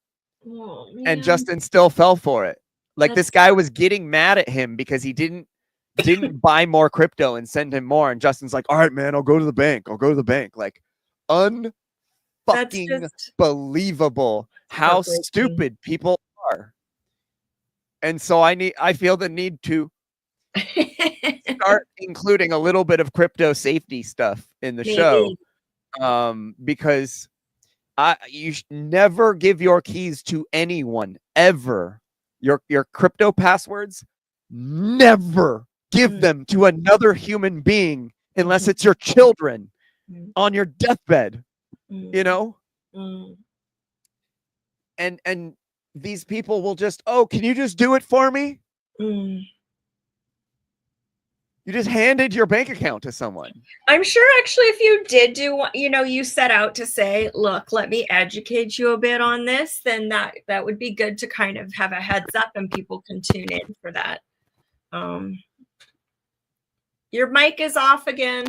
and Justin still fell for it. Like, this guy was getting mad at him because he didn't didn't buy more crypto and send him more. And Justin's like, all right, man, I'll go to the bank. I'll go to the bank. Like, unfucking believable how stupid people are. And so I feel the need to start including a little bit of crypto safety stuff in the show. Because you never give your keys to anyone ever. Your crypto passwords, never give them to another human being unless it's your children on your deathbed. You know? And these people will just, oh, can you just do it for me? You just handed your bank account to someone. I'm sure actually if you did do, you set out to say, look, let me educate you a bit on this, then that would be good to kind of have a heads up and people can tune in for that. Your mic is off again.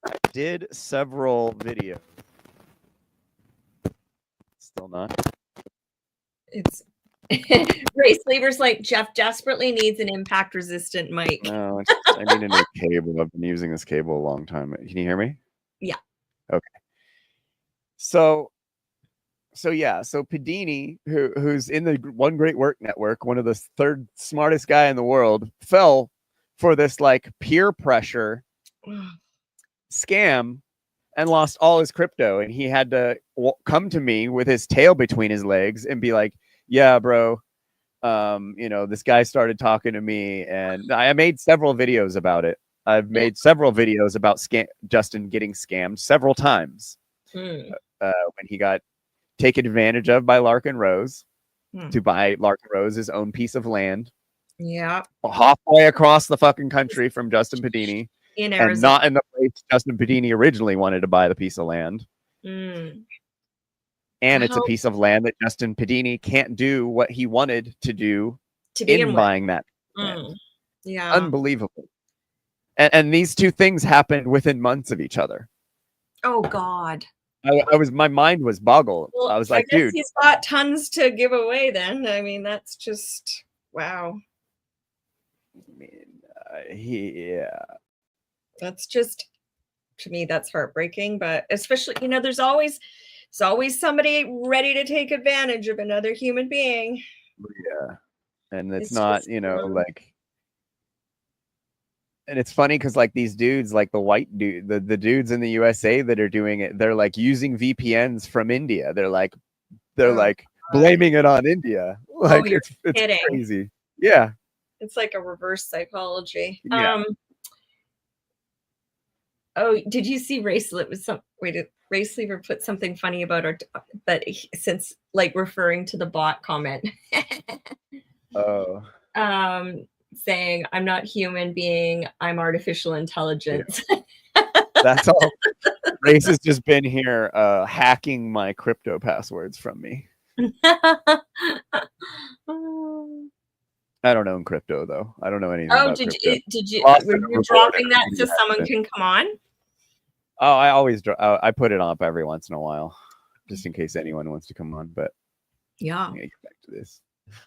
I did several videos. Still not. It's Ray Sleever's like, Jeff desperately needs an impact resistant mic. No, I need a new cable. I've been using this cable a long time. Can you hear me? Yeah. Okay. So Padini, who's in the One Great Work Network, one of the third smartest guy in the world, fell for this like peer pressure scam and lost all his crypto. And he had to come to me with his tail between his legs and be like, yeah, bro, this guy started talking to me, and I made several videos about it. I've made several videos about Justin getting scammed several times when he got taken advantage of by Larkin Rose to buy Larkin Rose's own piece of land. Yeah. Halfway across the fucking country from Justin Padini. In Arizona. And not in the place Justin Padini originally wanted to buy the piece of land. And it's a piece of land that Justin Padini can't do what he wanted to do in buying that land. Yeah. Unbelievable. And these two things happened within months of each other. Oh God. My mind was boggled. Well, I was like, I guess dude, he's got tons to give away then. I mean, that's just wow. That's just, to me, that's heartbreaking. But especially, there's always somebody ready to take advantage of another human being. Yeah. And it's not, like, and it's funny because like these dudes, like the white dude, the dudes in the USA that are doing it, they're like using VPNs from India. They're like blaming it on India. Like it's crazy. Yeah. It's like a reverse psychology. Yeah. Oh, did you see Ray Sleever put something funny about our, but since like referring to the bot comment. Oh. Saying I'm not human being, I'm artificial intelligence. Yeah. That's all. Race has just been here hacking my crypto passwords from me. I don't own crypto though. I don't know anything about crypto. Did you were you dropping that so someone can come on? Oh, I always I put it up every once in a while just in case anyone wants to come on, but yeah. Let me get back to this.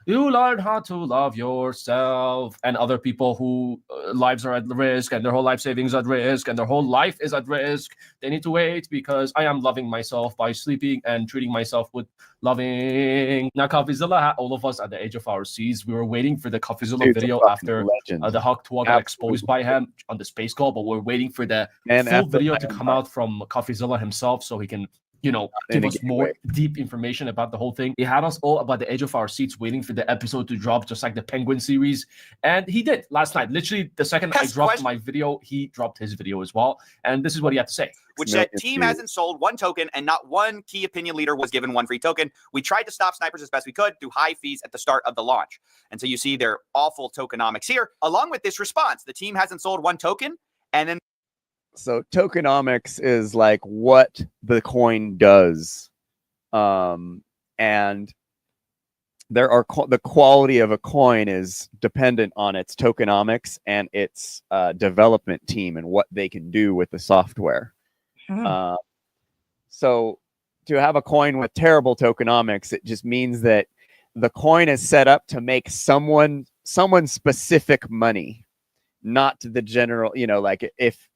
You learn how to love yourself and other people who lives are at risk and their whole life savings at risk and their whole life is at risk. They need to wait because I am loving myself by sleeping and treating myself with loving. Now, Coffeezilla, all of us at the age of our seas, we were waiting for the Coffeezilla video after the Hawk Tuah got exposed by him on the space call, but we're waiting for the full video to come out from Coffeezilla himself so he can give us more deep information about the whole thing. He had us all about the edge of our seats waiting for the episode to drop, just like the Penguin series. And he did last night. Literally, the second I dropped my video, he dropped his video as well. And this is what he had to say. Which said, team hasn't sold one token and not one key opinion leader was given one free token. We tried to stop snipers as best we could through high fees at the start of the launch. And so you see their awful tokenomics here. Along with this response, the team hasn't sold one token. And then so tokenomics is like what the coin does. And there are the quality of a coin is dependent on its tokenomics and its development team and what they can do with the software. So to have a coin with terrible tokenomics, it just means that the coin is set up to make someone specific money. not the general, like if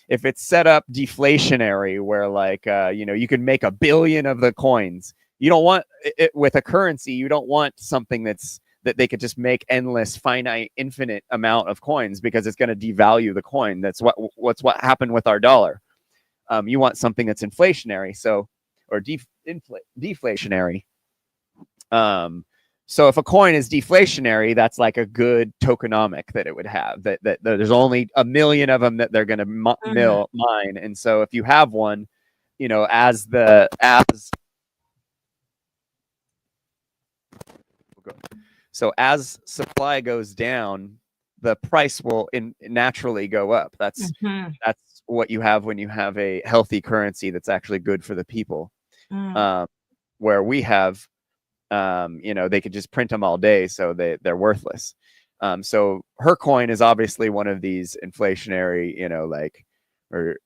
it's set up deflationary where like, you can make 1 billion of the coins, you don't want it with a currency. You don't want something that they could just make endless, finite, infinite amount of coins because it's going to devalue the coin. That's what happened with our dollar. You want something that's inflationary, or deflationary. So if a coin is deflationary, that's like a good tokenomic that it would have. That there's only 1 million of them that they're going to mine, and so if you have one, as supply goes down, the price will naturally go up. That's what you have when you have a healthy currency that's actually good for the people. Where we have, they could just print them all day, so they're worthless. So her coin is obviously one of these inflationary, or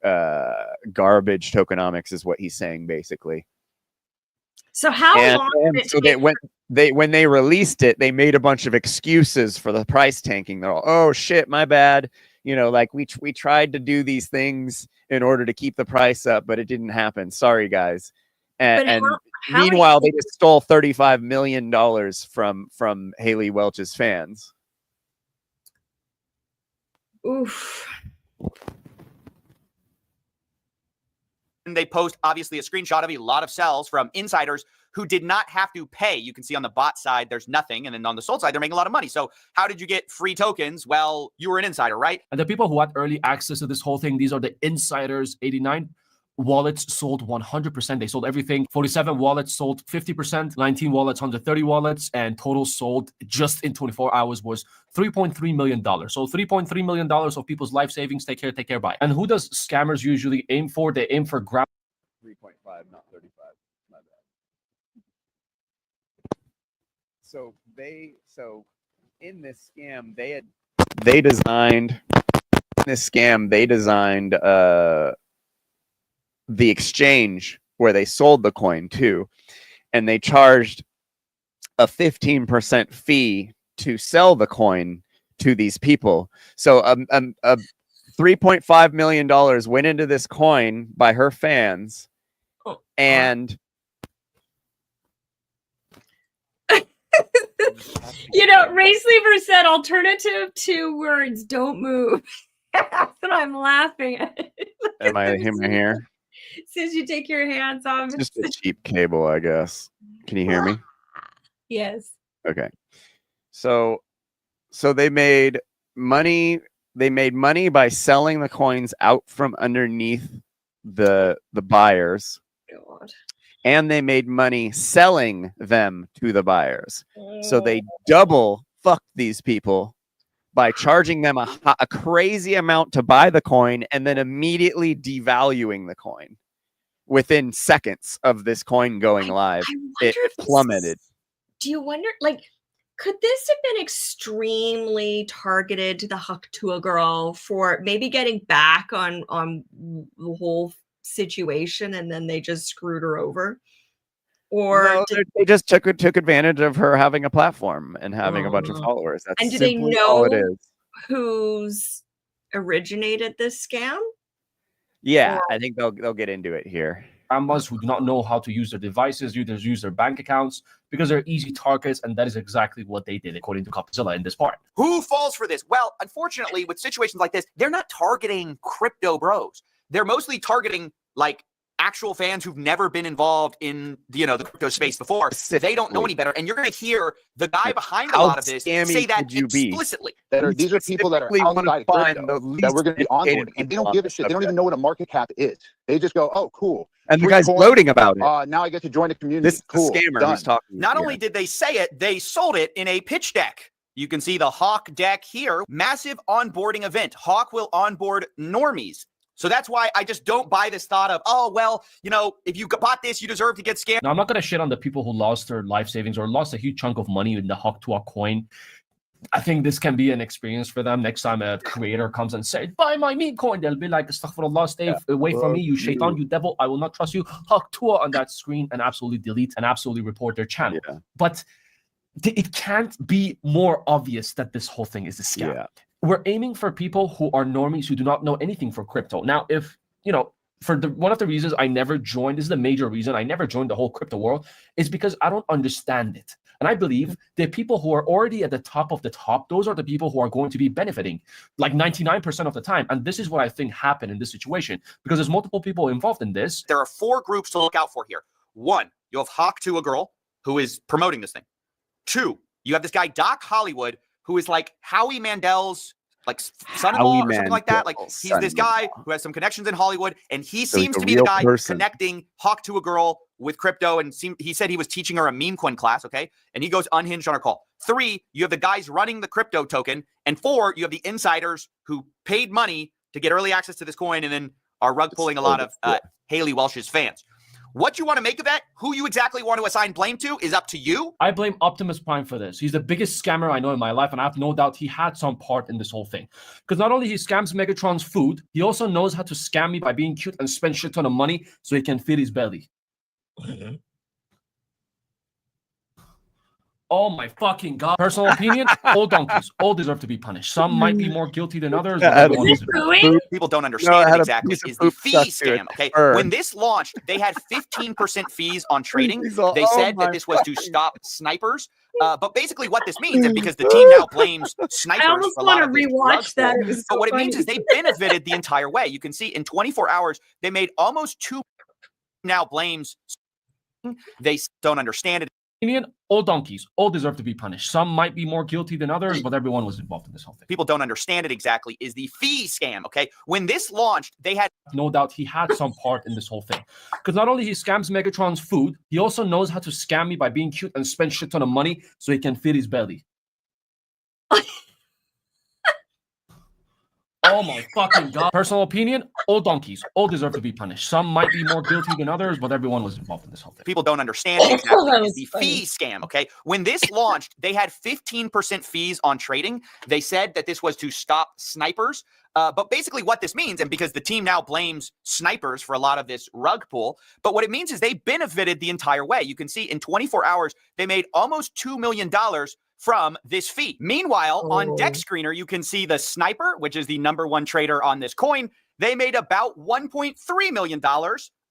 garbage tokenomics is what he's saying basically. So how long did it take? When they released it, they made a bunch of excuses for the price tanking. They're all, oh shit, my bad. Like we tried to do these things in order to keep the price up, but it didn't happen. Sorry, guys. And meanwhile, they just stole $35 million from Haley Welch's fans. Oof. And they post obviously a screenshot of a lot of sells from insiders who did not have to pay. You can see on the bot side, there's nothing. And then on the sold side, they're making a lot of money. So how did you get free tokens? Well, you were an insider, right? And the people who had early access to this whole thing, these are the insiders. 89 wallets sold 100%. They sold everything. 47 wallets sold 50%. 19 wallets, 130 wallets. And total sold just in 24 hours was $3.3 million. So $3.3 million of people's life savings. Take care, bye. And who does scammers usually aim for? They aim for grab. 3.5, not 35. My bad. So in this scam, they designed the exchange where they sold the coin to, and they charged a 15% fee to sell the coin to these people. So $3.5 million went into this coin by her fans, and Ray Sleeper said alternative 2 words don't move. That's what I'm laughing at. Am I here? As soon as you take your hands off, It's just a cheap cable, I guess. Can you hear me? Yes. Okay. So they made money. They made money by selling the coins out from underneath the buyers. God. And they made money selling them to the buyers. So they double fucked these people by charging them a crazy amount to buy the coin and then immediately devaluing the coin. Within seconds of this coin going live, it plummeted. Do you wonder, could this have been extremely targeted to the Tuah girl for maybe getting back on the whole situation, and then they just screwed her over? Or no, they just took advantage of her having a platform and having a bunch of followers. That's and do they simply all it know is. who's originated this scam? Yeah, I think they'll get into it here. Scammers who do not know how to use their devices, use their bank accounts, because they're easy targets, and that is exactly what they did, according to Copzilla in this part. Who falls for this? Well, unfortunately, with situations like this, they're not targeting crypto bros. They're mostly targeting actual fans who've never been involved in the crypto space before. They don't know any better, and you're going to hear the guy behind a lot of this say that explicitly. These are people that are outside crypto that we're going to be onboarding, and they don't give a shit. They don't even know what a market cap is. They just go, "Oh, cool." And the guy's gloating about it. Now I get to join the community. This is cool. the scammer Done. who's talking. Not only did they say it, they sold it in a pitch deck. You can see the Hawk deck here. Massive onboarding event. Hawk will onboard normies. So that's why I just don't buy this thought of, oh, well, if you bought this, you deserve to get scammed. Now, I'm not going to shit on the people who lost their life savings or lost a huge chunk of money in the Tuah coin. I think this can be an experience for them. Next time a creator comes and says, buy my meme coin, they'll be like, astaghfirullah, stay away from me, you shaitan, you devil. I will not trust you. Tuah on that screen and absolutely delete and absolutely report their channel. Yeah. But it can't be more obvious that this whole thing is a scam. Yeah. we're aiming for people who are normies who do not know anything for crypto. Now, if, you know, one of the reasons I never joined, this is the major reason I never joined the whole crypto world, is because I don't understand it. And I believe the people who are already at the top of the top, those are the people who are going to be benefiting like 99% of the time. And this is what I think happened in this situation, because there's multiple people involved in this. There are 4 groups to look out for here. 1, you have Hawk Tuah Girl, who is promoting this thing. 2, you have this guy, Doc Hollywood, who is like Howie Mandel's like son-in-law or something like that. Like he's this guy who has some connections in Hollywood, and he seems to be the guy connecting Hawk Tuah Girl with crypto. And he said he was teaching her a meme coin class, okay? And he goes unhinged on her call. 3, you have the guys running the crypto token. And 4, you have the insiders who paid money to get early access to this coin and then are rug pulling a lot of Haley Welch's fans. What you want to make of that, who you exactly want to assign blame to, is up to you. I blame Optimus Prime for this. He's the biggest scammer I know in my life, and I have no doubt he had some part in this whole thing. Because not only he scams Megatron's food, he also knows how to scam me by being cute and spend shit ton of money so he can feed his belly. Oh my fucking God. Personal opinion, all donkeys, all deserve to be punished. Some might be more guilty than others. But people don't understand exactly is the fee scam, okay? When this launched, they had 15% fees on trading. They said that this was to stop snipers. But basically what this means, and because the team now blames snipers, I almost want to rewatch that. But what it means is they benefited the entire way. You can see in 24 hours, they made almost 2 now blames. They don't understand it. All donkeys, all deserve to be punished. Some might be more guilty than others, but everyone was involved in this whole thing. People don't understand it exactly is the fee scam, okay? When this launched, they had... No doubt he had some part in this whole thing. Because not only he scams Megatron's food, he also knows how to scam me by being cute and spend shit ton of money so he can feed his belly. Oh my fucking God. Personal opinion, all donkeys, all deserve to be punished. Some might be more guilty than others, but everyone was involved in this whole thing. People don't understand it exactly is the fee scam, okay? When this launched, they had 15% fees on trading. They said that this was to stop snipers. But basically what this means, and because the team now blames snipers for a lot of this rug pull, but what it means is they benefited the entire way. You can see in 24 hours, they made almost $2 million from this fee. Meanwhile, on Dex Screener, you can see the sniper, which is the #1 trader on this coin. They made about $1.3 million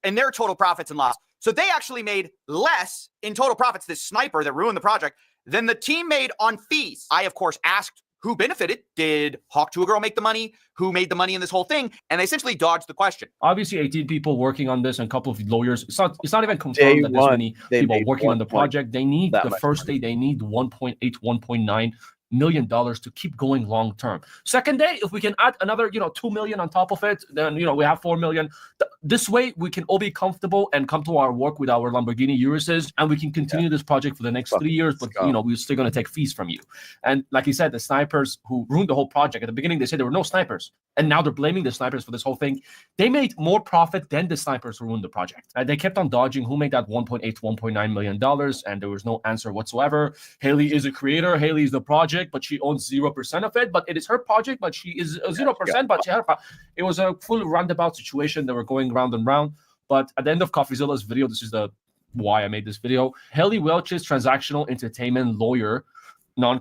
in their total profits and loss. So they actually made less in total profits, this sniper that ruined the project, than the team made on fees. I, of course, asked who benefited. Did Hawk Tuah Girl make the money? Who made the money in this whole thing? And they essentially dodged the question. Obviously, 18 people working on this and a couple of lawyers. It's not even confirmed that this many people working on the project. They need the first day, they need $1.8, $1.9 million to keep going long term. Second day, if we can add another, 2 million on top of it, then we have 4 million. This way we can all be comfortable and come to our work with our Lamborghini Uruses, and we can continue this project for the next 3 years. But we're still going to take fees from you. And like you said, the snipers who ruined the whole project at the beginning, they said there were no snipers, and now they're blaming the snipers for this whole thing. They made more profit than the snipers who ruined the project. They kept on dodging who made that $1.8, $1.9 million, and there was no answer whatsoever. Haley is a creator. Haley is the project, but she owns 0% of it. But it is her project, but she is 0%. But it was a full roundabout situation. They were going round and round. But at the end of CoffeeZilla's video, this is why I made this video. Haley Welch's transactional entertainment lawyer,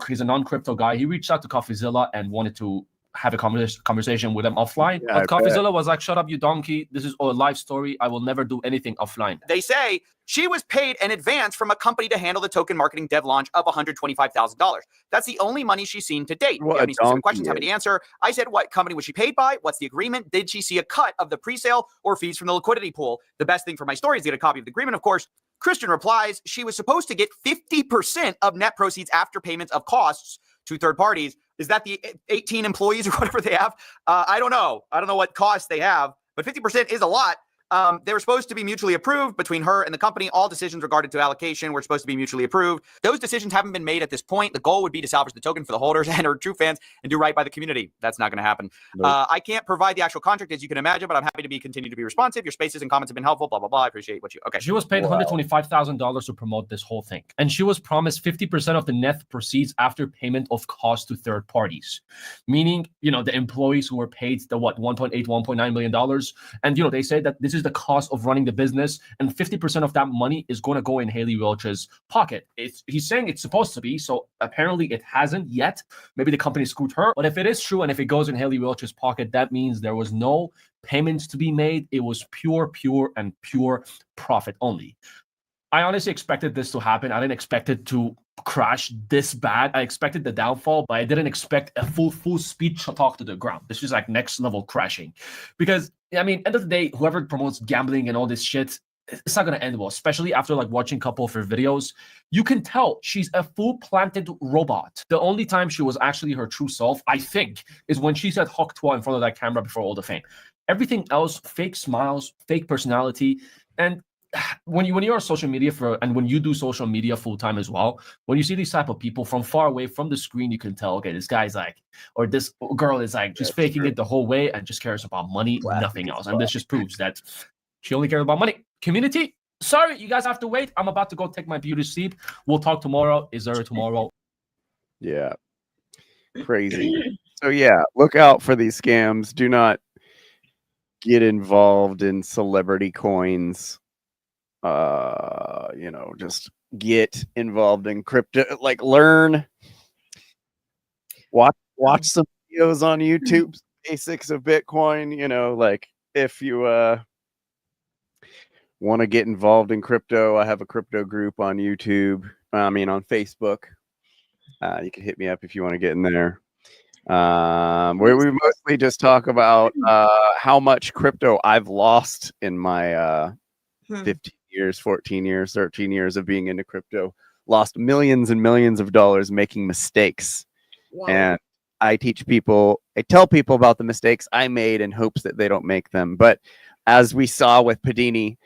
he's a non-crypto guy. He reached out to CoffeeZilla and wanted to have a conversation with them offline. But CoffeeZilla was like, shut up, you donkey. This is a live story. I will never do anything offline. They say she was paid in advance from a company to handle the token marketing dev launch of $125,000. That's the only money she's seen to date. If you have any specific questions, happy to answer. I said, what company was she paid by? What's the agreement? Did she see a cut of the pre-sale or fees from the liquidity pool? The best thing for my story is to get a copy of the agreement, of course. Christian replies, she was supposed to get 50% of net proceeds after payments of costs to third parties. Is that the 18 employees or whatever they have? I don't know. I don't know what costs they have, but 50% is a lot. They were supposed to be mutually approved between her and the company. All decisions regarding to allocation were supposed to be mutually approved. Those decisions haven't been made at this point. The goal would be to salvage the token for the holders and her true fans and do right by the community. That's not going to happen. Nope. I can't provide the actual contract, as you can imagine, but I'm happy to continue to be responsive. Your spaces and comments have been helpful, blah, blah, blah. I appreciate what you... Okay. She was paid $125,000 to promote this whole thing. And she was promised 50% of the net proceeds after payment of costs to third parties. Meaning, the employees who were paid the $1.8, $1.9 million. And, they say that this is is the cost of running the business, and 50% of that money is going to go in Haley Welch's pocket. He's saying it's supposed to be, so apparently it hasn't yet. Maybe the company screwed her, but if it is true and if it goes in Haley Welch's pocket, that means there was no payments to be made. It was pure profit only. I honestly expected this to happen. I didn't expect it to crash this bad. I expected the downfall, but I didn't expect a full speed talk to the ground. This is like next level crashing. Because, I mean, end of the day, whoever promotes gambling and all this shit, it's not going to end well, especially after like watching a couple of her videos. You can tell she's a full planted robot. The only time she was actually her true self, I think, is when she said "Hawk Tuah" in front of that camera before all the fame. Everything else, fake smiles, fake personality. And when you're on social media and when you do social media full time as well, when you see these type of people from far away from the screen, you can tell, okay, this guy's like, or this girl is like just faking it the whole way and just cares about money, nothing else. And this just proves that she only cares about money. Community, sorry, you guys have to wait. I'm about to go take my beauty sleep. We'll talk tomorrow. Is there tomorrow? Yeah. Crazy. So yeah, look out for these scams. Do not get involved in celebrity coins. Just get involved in crypto, like learn, watch some videos on YouTube, basics of Bitcoin, like if you want to get involved in crypto, I have a crypto group on YouTube, on Facebook. You can hit me up if you want to get in there. Where we mostly just talk about how much crypto I've lost in my 15 years, 14 years, 13 years of being into crypto. Lost millions and millions of dollars making mistakes. Wow. And I tell people about the mistakes I made in hopes that they don't make them. But as we saw with Padini,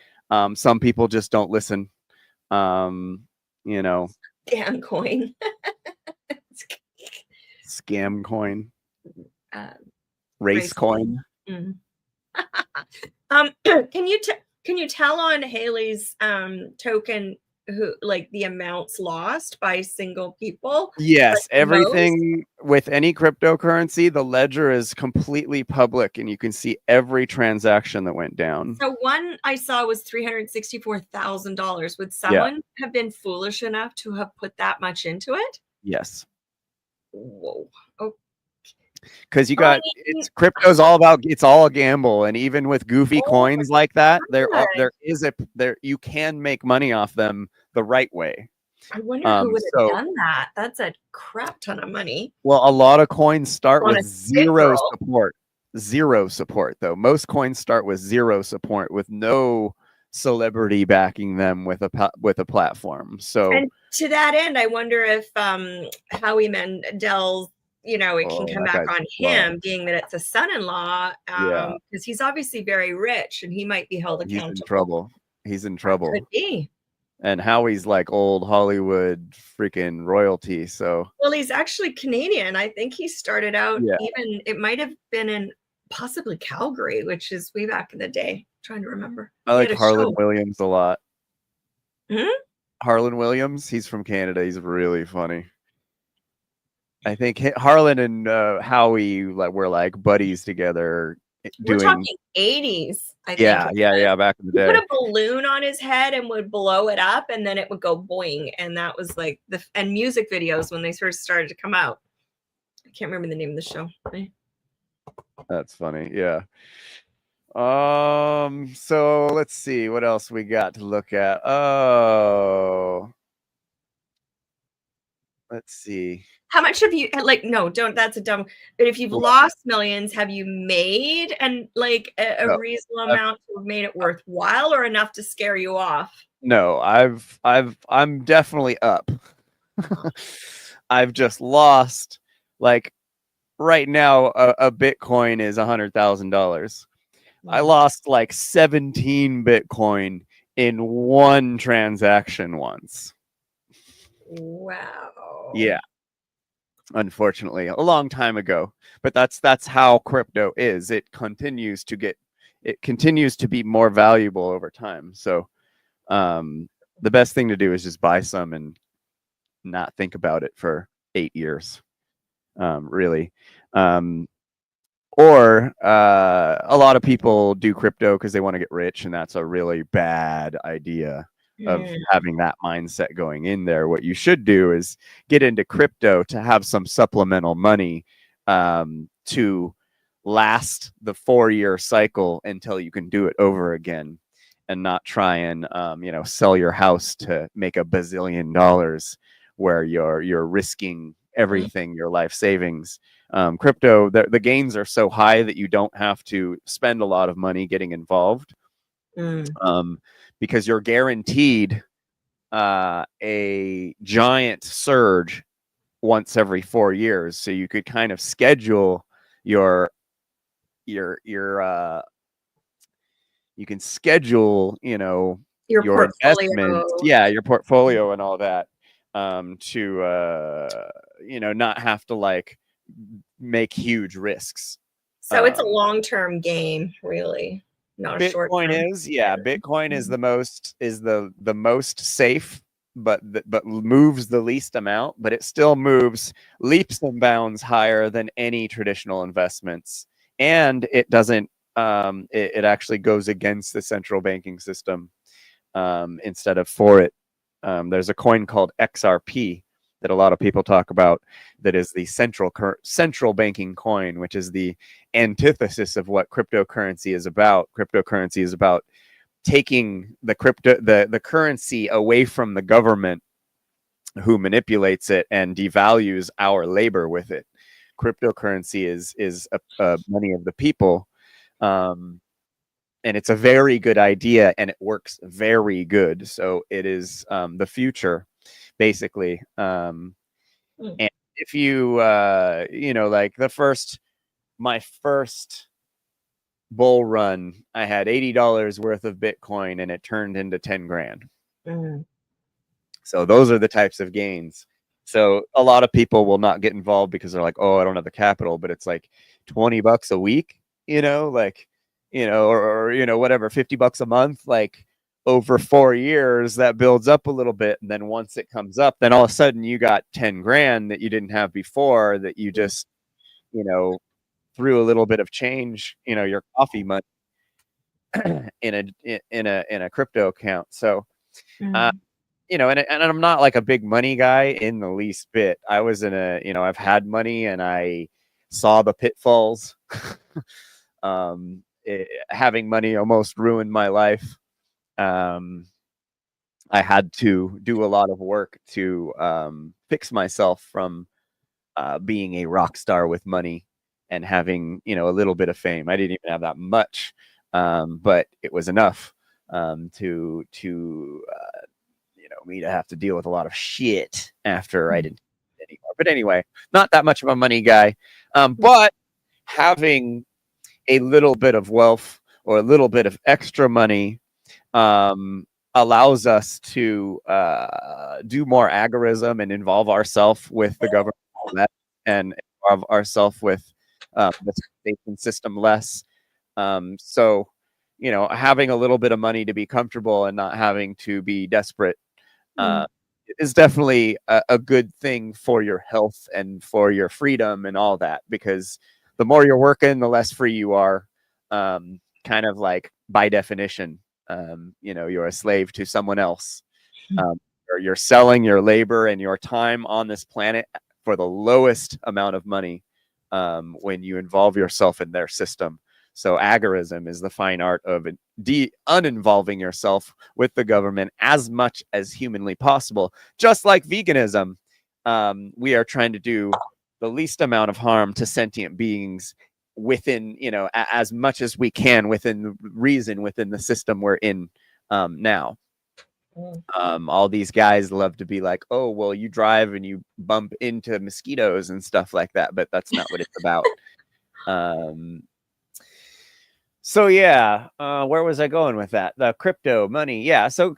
some people just don't listen. Scam coin. Scam coin. Race coin. Mm. Can you tell on Haley's token who like the amounts lost by single people? Yes, like everything with any cryptocurrency, the ledger is completely public and you can see every transaction that went down. So one I saw was $364,000. Would someone have been foolish enough to have put that much into it? Yes. Whoa. Oh. Because crypto's all about, it's all a gamble, and even with goofy coins like that, you can make money off them the right way. I wonder who would have done that. That's a crap ton of money. Well, a lot of coins start with zero support, though. Most coins start with zero support, with no celebrity backing them with a platform. So, and to that end, I wonder if Howie Mandel's, it can come back on him, being that it's a son-in-law, because he's obviously very rich and he might be held accountable. He's in trouble. Could be. And Howie's like old Hollywood freaking royalty. So, well, he's actually Canadian. I think he started out it might have been in possibly Calgary, which is way back in the day. I'm trying to remember. I like Harlan Williams a lot. Hmm? Harlan Williams, he's from Canada. He's really funny. I think Harlan and Howie were like buddies together. We're talking 80s. I think. Yeah, back in the day. He put a balloon on his head and would blow it up, and then it would go boing, and that was like and music videos when they first started to come out. I can't remember the name of the show. That's funny. Yeah. So let's see what else we got to look at. Let's see. How much have you that's a dumb, but if you've lost millions, have you made a reasonable amount to have made it worthwhile or enough to scare you off? No, I'm definitely up. I've just lost, like right now a Bitcoin is $100,000. I lost like 17 Bitcoin in one transaction once. Wow. Yeah. Unfortunately, a long time ago, but that's how crypto is. It continues to be more valuable over time. So the best thing to do is just buy some and not think about it for 8 years. Really. Or a lot of people do crypto because they want to get rich, and that's a really bad idea of having that mindset going in there. What you should do is get into crypto to have some supplemental money to last the 4-year cycle until you can do it over again, and not try and sell your house to make $1 bazillion where you're risking everything, your life savings. Crypto, the gains are so high that you don't have to spend a lot of money getting involved, because you're guaranteed a giant surge once every 4 years. So you could kind of schedule you can schedule, your investments, your portfolio and all that, to not have to like make huge risks. So it's a long-term game, really, not a short term. Bitcoin is the most safe, but moves the least amount, but it still moves leaps and bounds higher than any traditional investments, and it doesn't it actually goes against the central banking system instead of for it. There's a coin called XRP that a lot of people talk about that is the central banking coin, which is the antithesis of what cryptocurrency is about. Cryptocurrency is about taking the currency away from the government, who manipulates it and devalues our labor with it. Cryptocurrency is money of the people, and it's a very good idea, and it works very good. So it is the future, basically. And if you like my first bull run, I had $80 worth of Bitcoin, and it turned into 10 grand. So those are the types of gains. So a lot of people will not get involved because they're like, oh, I don't have the capital, but it's like $20 a week, or whatever, $50 a month, like over 4 years, that builds up a little bit. And then once it comes up, then all of a sudden you got 10 grand that you didn't have before, that you just, threw a little bit of change, your coffee money in a crypto account. So, and I'm not like a big money guy in the least bit. I was in I've had money and I saw the pitfalls. Having money almost ruined my life. I had to do a lot of work to fix myself from being a rock star with money and having, a little bit of fame. I didn't even have that much, but it was enough to me to have to deal with a lot of shit after I didn't anymore. But anyway, not that much of a money guy, but having a little bit of wealth or a little bit of extra money allows us to do more agorism and involve ourselves with the government and involve ourselves with the station system less. So, having a little bit of money to be comfortable and not having to be desperate is definitely a good thing for your health and for your freedom and all that, because the more you're working, the less free you are. Kind of like by definition, you're a slave to someone else. Or you're selling your labor and your time on this planet for the lowest amount of money when you involve yourself in their system. So agorism is the fine art of uninvolving yourself with the government as much as humanly possible. Just like veganism, we are trying to do the least amount of harm to sentient beings within, as much as we can within reason, within the system we're in now. All these guys love to be like, oh, well, you drive and you bump into mosquitoes and stuff like that, but that's not what it's about. So yeah, where was I going with that? The crypto money. Yeah. So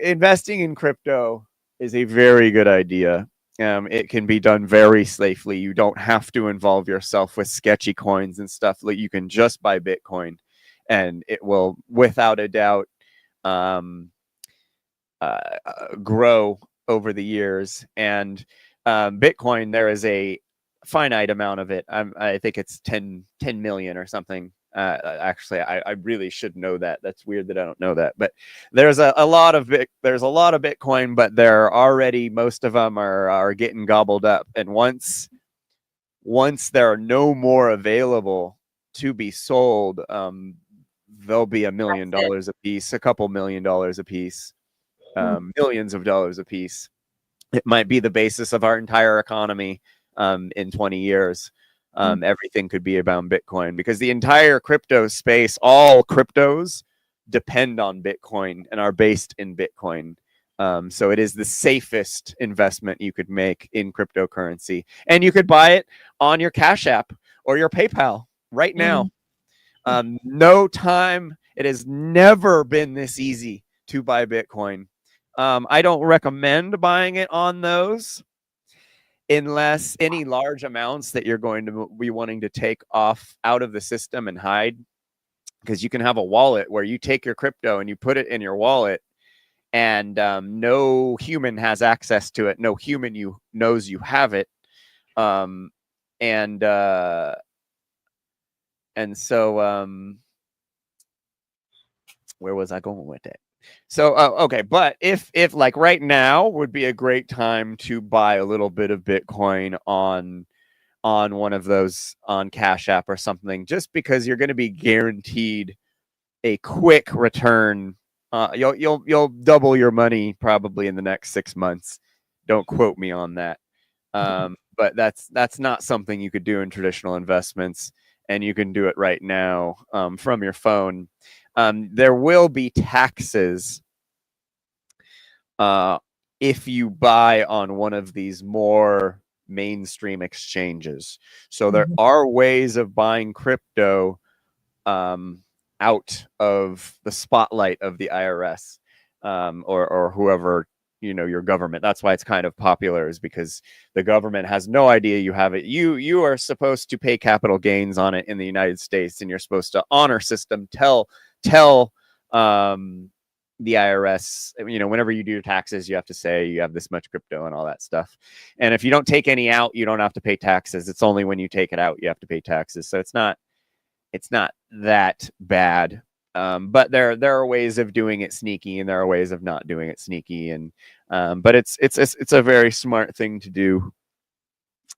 investing in crypto is a very good idea. It can be done very safely. You don't have to involve yourself with sketchy coins and stuff. Like, you can just buy Bitcoin, and it will, without a doubt, grow over the years. And Bitcoin, there is a finite amount of it. I think it's 10 million or something. Actually, I really should know that. That's weird that I don't know that. But there's a lot of Bitcoin, but they're already, most of them are getting gobbled up. And once there are no more available to be sold, there'll be $1 million a piece, a couple $1 million a piece, millions of dollars a piece. It might be the basis of our entire economy in 20 years. Everything could be about Bitcoin, because the entire crypto space, all cryptos depend on Bitcoin and are based in Bitcoin. So it is the safest investment you could make in cryptocurrency. And you could buy it on your Cash App or your PayPal right now. No time. It has never been this easy to buy Bitcoin. I don't recommend buying it on those unless any large amounts that you're going to be wanting to take out of the system and hide, because you can have a wallet where you take your crypto and you put it in your wallet, and no human has access to it. No human knows you have it. And so where was I going with it? So, okay. But if like right now would be a great time to buy a little bit of Bitcoin on one of those, on Cash App or something, just because you're going to be guaranteed a quick return. You'll double your money probably in the next 6 months. Don't quote me on that. But that's not something you could do in traditional investments, and you can do it right now from your phone. There will be taxes if you buy on one of these more mainstream exchanges. So there are ways of buying crypto out of the spotlight of the IRS or whoever, your government. That's why it's kind of popular, is because the government has no idea you have it. You are supposed to pay capital gains on it in the United States, and you're supposed to honor system, tell the IRS, whenever you do your taxes, you have to say you have this much crypto and all that stuff. And if you don't take any out, you don't have to pay taxes. It's only when you take it out you have to pay taxes. So it's not that bad. But there are ways of doing it sneaky, and there are ways of not doing it sneaky. And but it's a very smart thing to do,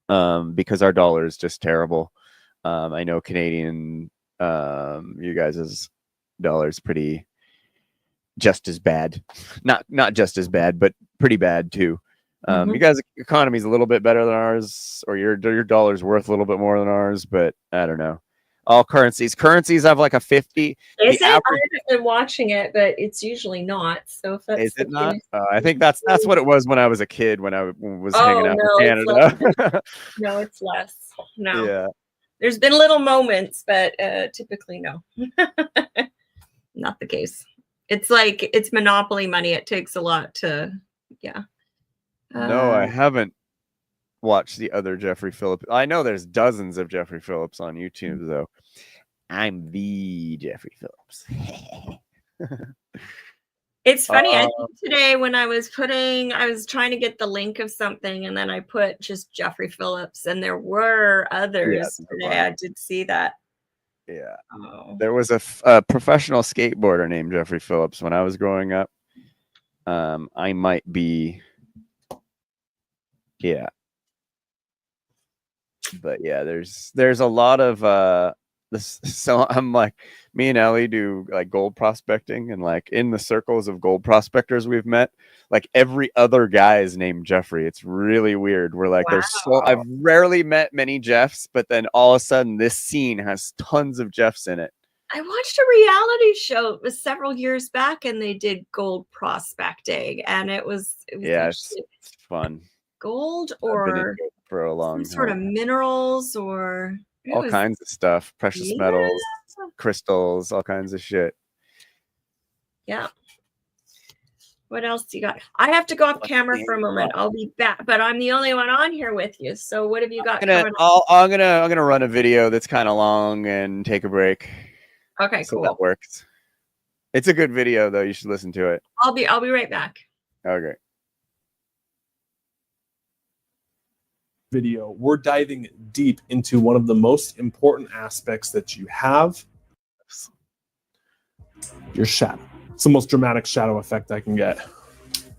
because our dollar is just terrible. I know Canadian, you guys' dollar is pretty just as bad, not just as bad, but pretty bad too. You guys' economy is a little bit better than ours, or your dollar's worth a little bit more than ours, but I don't know. All currencies have like a 50. Is it? I haven't been watching it, but it's usually not. So if that's is it not? I think that's what it was when I was a kid, when I was hanging out in Canada. No, it's less. No. Yeah. There's been little moments, but typically no. Not the case. It's like it's monopoly money. It takes a lot to, yeah. No, I haven't watched the other Jeffrey Phillips. I know there's dozens of Jeffrey Phillips on YouTube, though. I'm the Jeffrey Phillips. It's funny. I think today when I was trying to get the link of something, and then I put just Jeffrey Phillips, and there were others today. I did see that. Yeah. There was a professional skateboarder named Jeffrey Phillips when I was growing up. I might be. Yeah. But yeah, there's a lot of this. So I'm like, me and Ellie do like gold prospecting, and like in the circles of gold prospectors we've met, like every other guy is named Jeffrey. It's really weird. We're like, I've rarely met many Jeffs, but then all of a sudden this scene has tons of Jeffs in it. I watched a reality show. It was several years back, and they did gold prospecting, and it was it's fun. Gold or for a long time. Sort of minerals or all kinds of stuff, precious metals, crystals, all kinds of shit. Yeah. What else do you got? I have to go off camera for a moment. I'll be back, but I'm the only one on here with you. So what have you got? I'm gonna run a video that's kind of long and take a break. Okay, so cool. That works. It's a good video though. You should listen to it. I'll be right back. Okay. video, we're diving deep into one of the most important aspects that you have, your shadow. It's the most dramatic shadow effect I can get.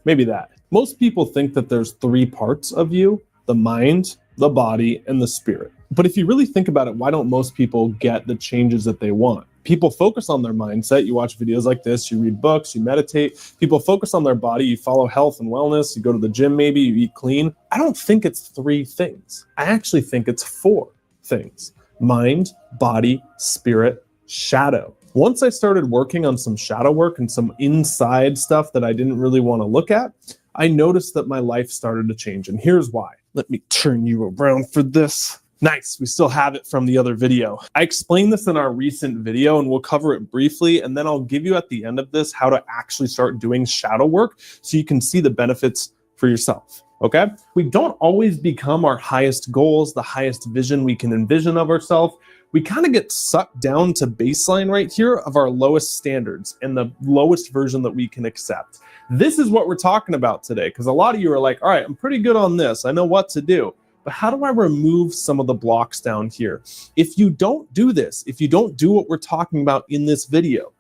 Maybe that. Most people think that there's 3 parts of you: the mind, the body, and the spirit. But if you really think about it, why don't most people get the changes that they want? People focus on their mindset. You watch videos like this, you read books, you meditate. People focus on their body, you follow health and wellness, you go to the gym maybe, you eat clean. I don't think it's 3 things. I actually think it's 4 things: mind, body, spirit, shadow. Once I started working on some shadow work and some inside stuff that I didn't really want to look at, I noticed that my life started to change. And here's why. Let me turn you around for this. Nice, we still have it from the other video. I explained this in our recent video and we'll cover it briefly, and then I'll give you at the end of this how to actually start doing shadow work so you can see the benefits for yourself, okay? We don't always become our highest goals, the highest vision we can envision of ourselves. We kind of get sucked down to baseline right here of our lowest standards and the lowest version that we can accept. This is what we're talking about today, because a lot of you are like, all right, I'm pretty good on this. I know what to do. But how do I remove some of the blocks down here? If you don't do this, if you don't do what we're talking about in this video,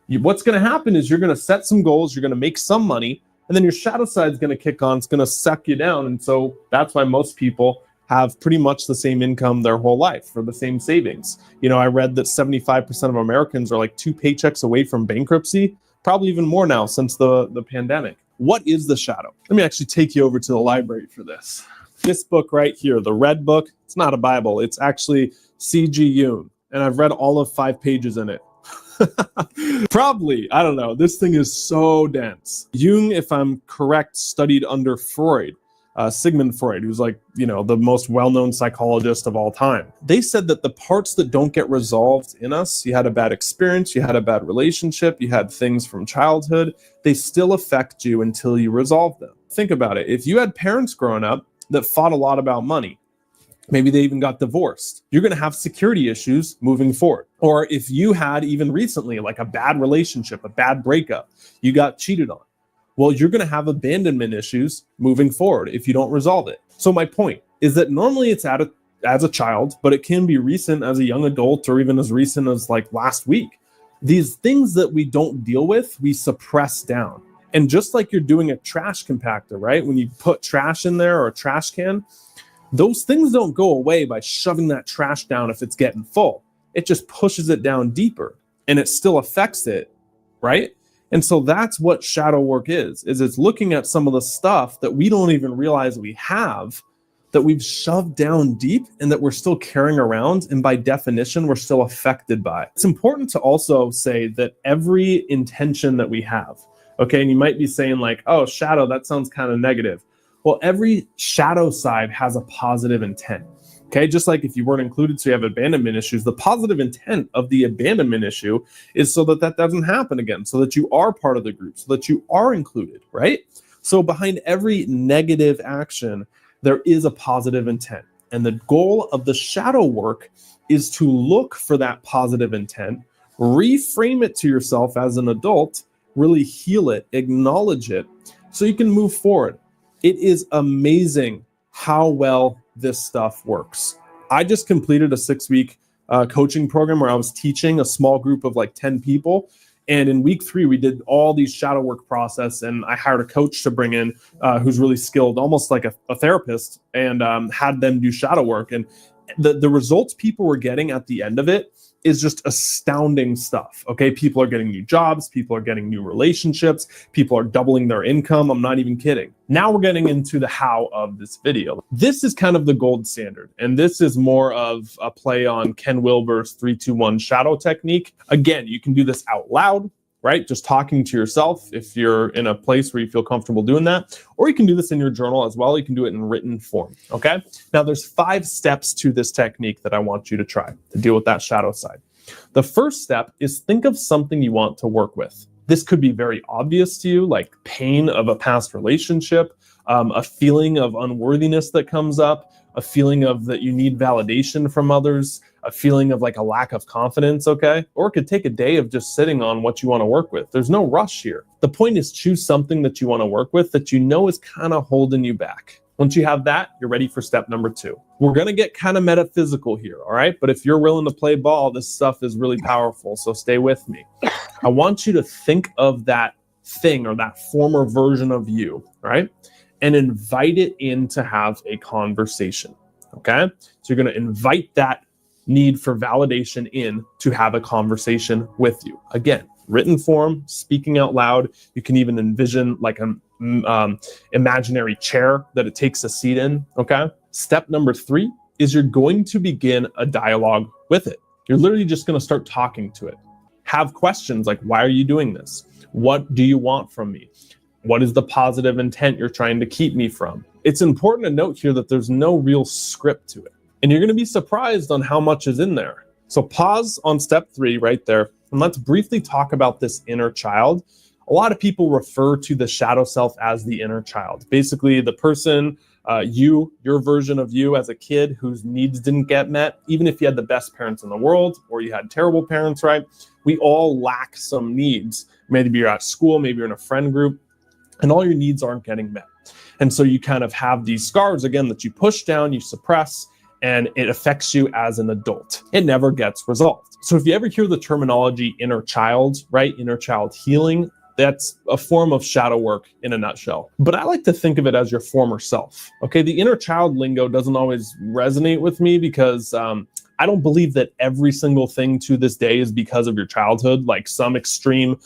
what's going to happen is you're going to set some goals, you're going to make some money, and then your shadow side is going to kick on. It's going to suck you down. And so that's why most people have pretty much the same income their whole life for the same savings. You know, I read that 75% of Americans are like 2 paychecks away from bankruptcy, probably even more now since the pandemic. What is the shadow? Let me actually take you over to the library for this. This book right here, the red book, it's not a Bible. It's actually C.G. Jung. And I've read all of 5 pages in it. Probably, I don't know. This thing is so dense. Jung, if I'm correct, studied under Freud. Sigmund Freud, who's like, you know, the most well-known psychologist of all time. They said that the parts that don't get resolved in us, you had a bad experience, you had a bad relationship, you had things from childhood, they still affect you until you resolve them. Think about it. If you had parents growing up that fought a lot about money, maybe they even got divorced, you're going to have security issues moving forward. Or if you had even recently like a bad relationship, a bad breakup, you got cheated on, well, you're going to have abandonment issues moving forward if you don't resolve it. So my point is that normally it's as a child, but it can be recent as a young adult or even as recent as like last week. These things that we don't deal with, we suppress down. And just like you're doing a trash compactor, right? When you put trash in there or a trash can, those things don't go away by shoving that trash down if it's getting full. It just pushes it down deeper and it still affects it, right? And so that's what shadow work is it's looking at some of the stuff that we don't even realize we have, that we've shoved down deep and that we're still carrying around. And by definition, we're still affected by. It's important to also say that every intention that we have, okay, and you might be saying like, oh, shadow, that sounds kind of negative. Well, every shadow side has a positive intent. Okay, just like if you weren't included, so you have abandonment issues, the positive intent of the abandonment issue is so that that doesn't happen again, so that you are part of the group, so that you are included, right? So behind every negative action, there is a positive intent. And the goal of the shadow work is to look for that positive intent, reframe it to yourself as an adult, really heal it, acknowledge it, so you can move forward. It is amazing how well this stuff works. I just completed a 6-week coaching program where I was teaching a small group of like 10 people. And in week 3, we did all these shadow work process, and I hired a coach to bring in who's really skilled, almost like a therapist, and had them do shadow work. And the results people were getting at the end of it is just astounding stuff. Okay, people are getting new jobs, people are getting new relationships, people are doubling their income. I'm not even kidding. Now we're getting into the how of this video. This is kind of the gold standard, and this is more of a play on Ken Wilber's 3-2-1 shadow technique. Again, you can do this out loud, right? Just talking to yourself if you're in a place where you feel comfortable doing that, or you can do this in your journal as well. You can do it in written form, okay? Now there's 5 steps to this technique that I want you to try to deal with that shadow side. The first step is think of something you want to work with. This could be very obvious to you, like pain of a past relationship, a feeling of unworthiness that comes up, a feeling of that you need validation from others, a feeling of like a lack of confidence, okay? Or it could take a day of just sitting on what you want to work with. There's no rush here. The point is choose something that you want to work with that you know is kind of holding you back. Once you have that, you're ready for step number 2. We're going to get kind of metaphysical here, all right? But if you're willing to play ball, this stuff is really powerful, so stay with me. I want you to think of that thing or that former version of you, right? And invite it in to have a conversation, okay? So you're going to invite that need for validation in to have a conversation with you. Again, written form, speaking out loud. You can even envision like an imaginary chair that it takes a seat in, okay? Step number 3 is you're going to begin a dialogue with it. You're literally just going to start talking to it. Have questions like, why are you doing this? What do you want from me? What is the positive intent you're trying to keep me from? It's important to note here that there's no real script to it. And you're going to be surprised on how much is in there. So pause on step 3 right there. And let's briefly talk about this inner child. A lot of people refer to the shadow self as the inner child. Basically, the person, your version of you as a kid whose needs didn't get met, even if you had the best parents in the world or you had terrible parents, right? We all lack some needs. Maybe you're at school, maybe you're in a friend group, and all your needs aren't getting met. And so you kind of have these scars, again, that you push down, you suppress, and it affects you as an adult. It never gets resolved. So if you ever hear the terminology inner child, right? Inner child healing, that's a form of shadow work in a nutshell. But I like to think of it as your former self. Okay, the inner child lingo doesn't always resonate with me because I don't believe that every single thing to this day is because of your childhood. Like some extreme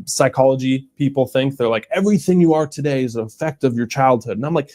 psychology people think, they're like, everything you are today is an effect of your childhood. And I'm like,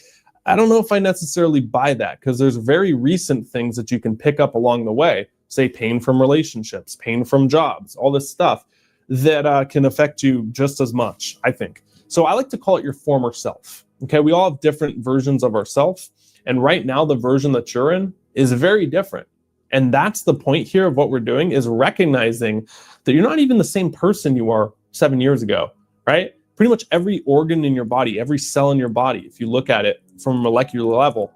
I don't know if I necessarily buy that, because there's very recent things that you can pick up along the way, say pain from relationships, pain from jobs, all this stuff that can affect you just as much, I think. So I like to call it your former self. Okay, we all have different versions of ourselves. And right now, the version that you're in is very different. And that's the point here of what we're doing, is recognizing that you're not even the same person you were 7 years ago, right? Pretty much every organ in your body, every cell in your body, if you look at it from a molecular level,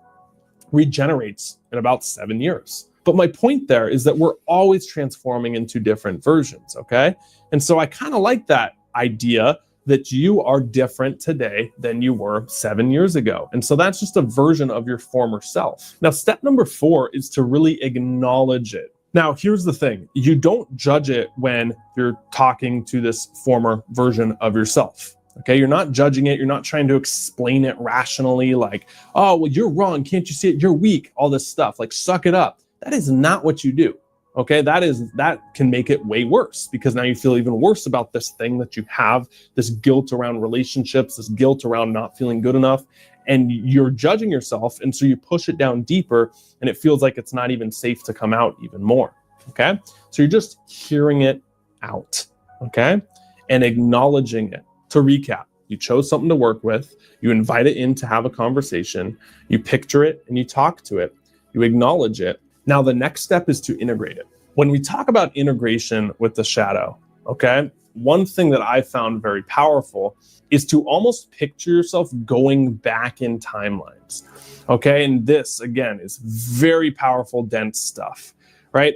regenerates in about 7 years. But my point there is that we're always transforming into different versions, okay? And so I kind of like that idea that you are different today than you were 7 years ago. And so that's just a version of your former self. Now, step number 4 is to really acknowledge it. Now, here's the thing. You don't judge it when you're talking to this former version of yourself. Okay, you're not judging it. You're not trying to explain it rationally like, oh, well, you're wrong. Can't you see it? You're weak. All this stuff, like suck it up. That is not what you do. Okay, that can make it way worse, because now you feel even worse about this thing that you have, this guilt around relationships, this guilt around not feeling good enough, and you're judging yourself. And so you push it down deeper, and it feels like it's not even safe to come out even more. Okay, so you're just hearing it out. Okay, and acknowledging it. To recap, you chose something to work with, you invite it in to have a conversation, you picture it and you talk to it, you acknowledge it. Now, the next step is to integrate it. When we talk about integration with the shadow, okay, one thing that I found very powerful is to almost picture yourself going back in timelines. Okay, and this, again, is very powerful, dense stuff, right?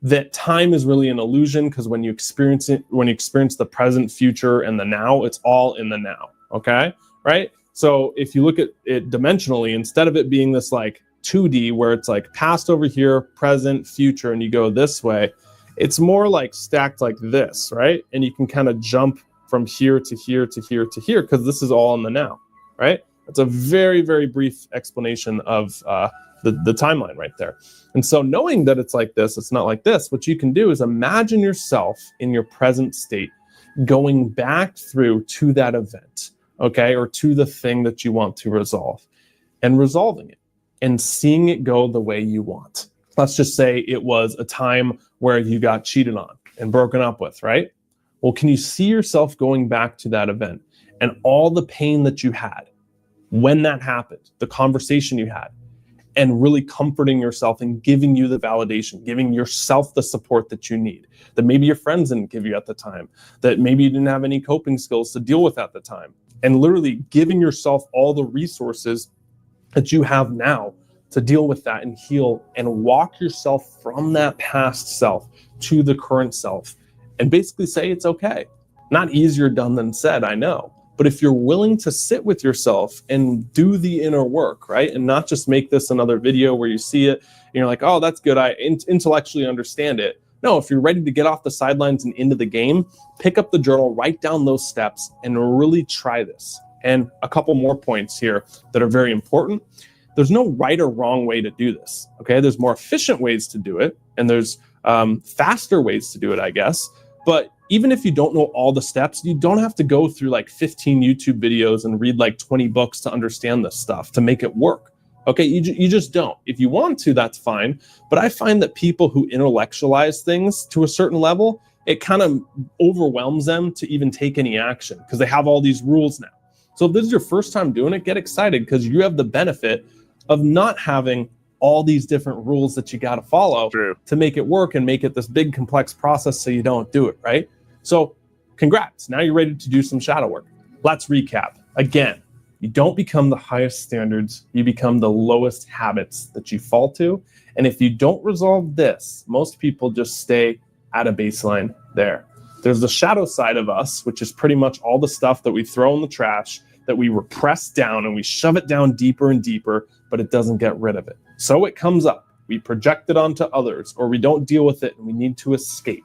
That time is really an illusion, because when you experience it, when you experience the present, future, and the now, it's all in the now, okay, right? So if you look at it dimensionally, instead of it being this like 2D where it's like past over here, present, future, and you go this way, it's more like stacked like this, right? And you can kind of jump from here to here to here to here, because this is all in the now, right? It's a very, very brief explanation of the timeline right there. And so knowing that it's like this, it's not like this, what you can do is imagine yourself in your present state going back through to that event, okay, or to the thing that you want to resolve, and resolving it and seeing it go the way you want. Let's just say it was a time where you got cheated on and broken up with, right? Well, can you see yourself going back to that event and all the pain that you had when that happened, the conversation you had, and really comforting yourself and giving you the validation, giving yourself the support that you need, that maybe your friends didn't give you at the time, that maybe you didn't have any coping skills to deal with at the time, and literally giving yourself all the resources that you have now to deal with that and heal and walk yourself from that past self to the current self and basically say it's okay. Not easier done than said, I know, But if you're willing to sit with yourself and do the inner work, right, and not just make this another video where you see it and you're like, oh, that's good, I intellectually understand it. No, if you're ready to get off the sidelines and into the game, pick up the journal, write down those steps, and really try this. And a couple more points here that are very important. There's no right or wrong way to do this, okay? There's more efficient ways to do it, and there's faster ways to do it, I guess. But even if you don't know all the steps, you don't have to go through like 15 YouTube videos and read like 20 books to understand this stuff, to make it work. Okay, you just don't. If you want to, that's fine. But I find that people who intellectualize things to a certain level, it kind of overwhelms them to even take any action because they have all these rules now. So if this is your first time doing it, get excited because you have the benefit of not having all these different rules that you got to follow to make it work and make it this big complex process so you don't do it, right? So congrats, now you're ready to do some shadow work. Let's recap. Again, you don't become the highest standards, you become the lowest habits that you fall to. And if you don't resolve this, most people just stay at a baseline there. There's the shadow side of us, which is pretty much all the stuff that we throw in the trash, that we repress down and we shove it down deeper and deeper, but it doesn't get rid of it. So it comes up, we project it onto others, or we don't deal with it and we need to escape.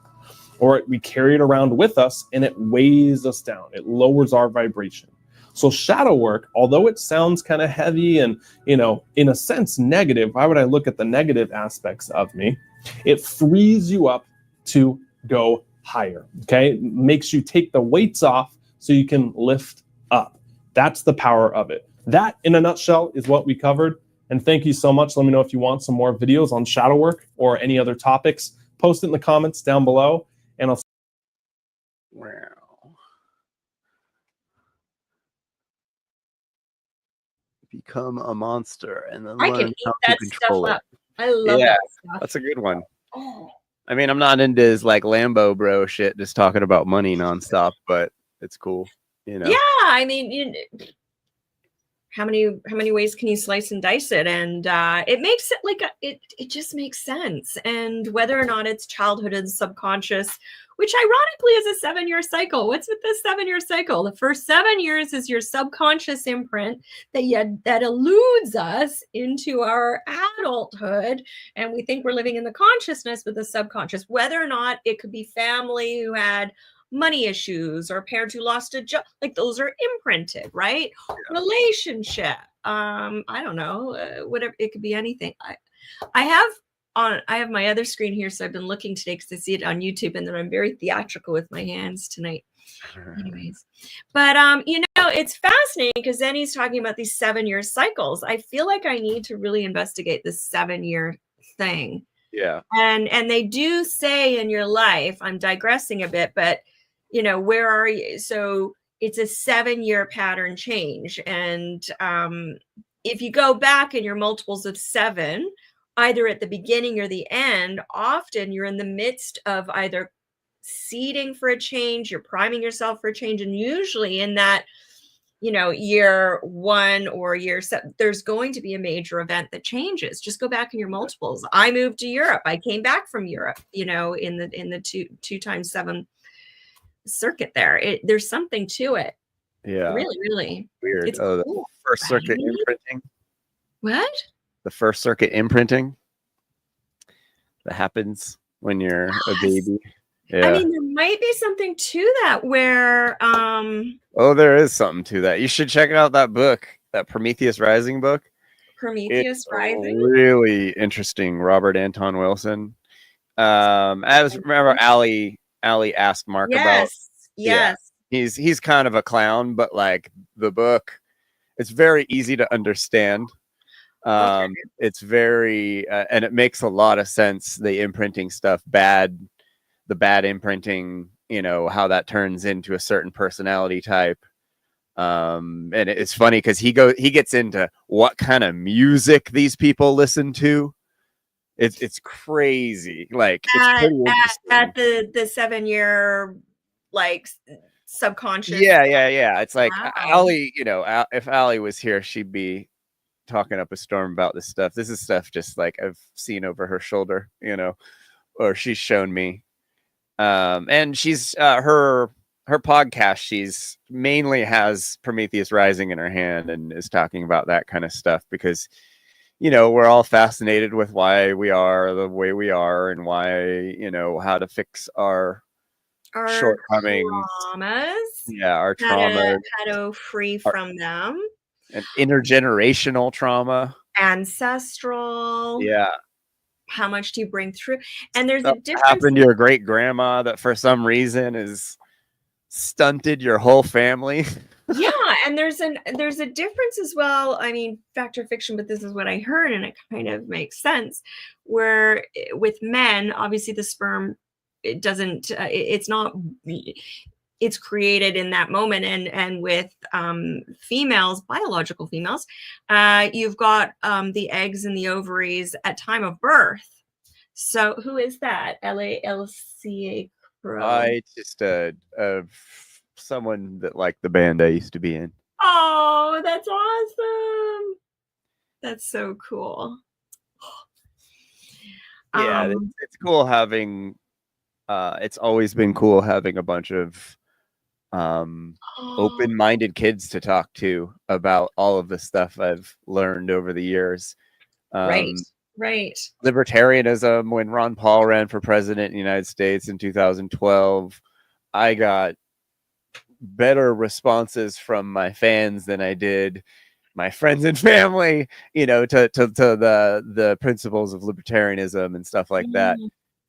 Or we carry it around with us and it weighs us down. It lowers our vibration. So shadow work, although it sounds kind of heavy and, you know, in a sense negative, why would I look at the negative aspects of me? It frees you up to go higher, okay? It makes you take the weights off so you can lift up. That's the power of it. That, in a nutshell, is what we covered. And thank you so much. Let me know if you want some more videos on shadow work or any other topics. Post it in the comments down below, and I'll. Wow. Become a monster and then I can learn eat how to that control stuff it. up. I love Yeah, that stuff. that's a good one. Oh. I mean, I'm not into his like Lambo bro shit, just talking about money nonstop, but it's cool, you know. Yeah, I mean, how many ways can you slice and dice it? And it makes it like it just makes sense. And whether or not it's childhood and subconscious, which ironically is a 7-year cycle. What's with this 7-year cycle? The first 7 years is your subconscious imprint that eludes us into our adulthood, and we think we're living in the consciousness with the subconscious. Whether or not it could be family who had money issues or parents who lost a job, like those are imprinted, right? Yeah. Relationship, I don't know, whatever, it could be anything. I have my other screen here, so I've been looking today because I see it on YouTube, and then I'm very theatrical with my hands tonight. Anyways, but you know, it's fascinating because then he's talking about these 7-year cycles. I feel like I need to really investigate this 7-year thing. Yeah. And they do say in your life, I'm digressing a bit, but you know, where are you? So it's a 7-year pattern change. And if you go back in your multiples of 7, either at the beginning or the end, often you're in the midst of either seeding for a change, you're priming yourself for a change. And usually in that, you know, year 1 or year 7, there's going to be a major event that changes. Just go back in your multiples. I moved to Europe. I came back from Europe, you know, in the 2 times 7 circuit there. There's something to it. Yeah. Really Weird. It's the cool, first circuit right? imprinting. What? The first circuit imprinting that happens when you're a baby. Yeah. I mean, there might be something to that where oh, there is something to that. You should check out that book, that Prometheus Rising book. Prometheus Rising. Really interesting. Robert Anton Wilson. I was remember Ali asked Mark about. Yes. Yeah, he's kind of a clown, but like the book, it's very easy to understand. It's very and it makes a lot of sense. The imprinting stuff, the bad imprinting, you know, how that turns into a certain personality type. And it's funny because he gets into what kind of music these people listen to. It's crazy. Like it's pretty interesting. At the 7-year like subconscious. Yeah. It's like wow. Ali, you know, if Ali was here, she'd be talking up a storm about this stuff. This is stuff just like I've seen over her shoulder, you know, or she's shown me. And she's her her podcast, she's mainly has Prometheus Rising in her hand and is talking about that kind of stuff because, you know, we're all fascinated with why we are the way we are and why, you know, how to fix our shortcomings. Traumas. Yeah, our How trauma. to free from them. And intergenerational trauma. Ancestral. Yeah. How much do you bring through? And there's Stuff a difference. happened to your great grandma that for some reason is stunted your whole family. Yeah, and there's a difference as well. I mean, fact or fiction, but this is what I heard, and it kind of makes sense. Where with men, obviously the sperm, it doesn't. It's not. It's created in that moment, and with females, biological females, you've got the eggs and the ovaries at time of birth. So who is that? LALCA Crow. It's just someone that liked the band I used to be in. Oh, that's awesome. That's so cool. Yeah, it's cool having it's always been cool having a bunch of open-minded kids to talk to about all of the stuff I've learned over the years. Right. Libertarianism, when Ron Paul ran for president in the United States in 2012, I got better responses from my fans than I did my friends and family, you know, to the principles of libertarianism and stuff like that.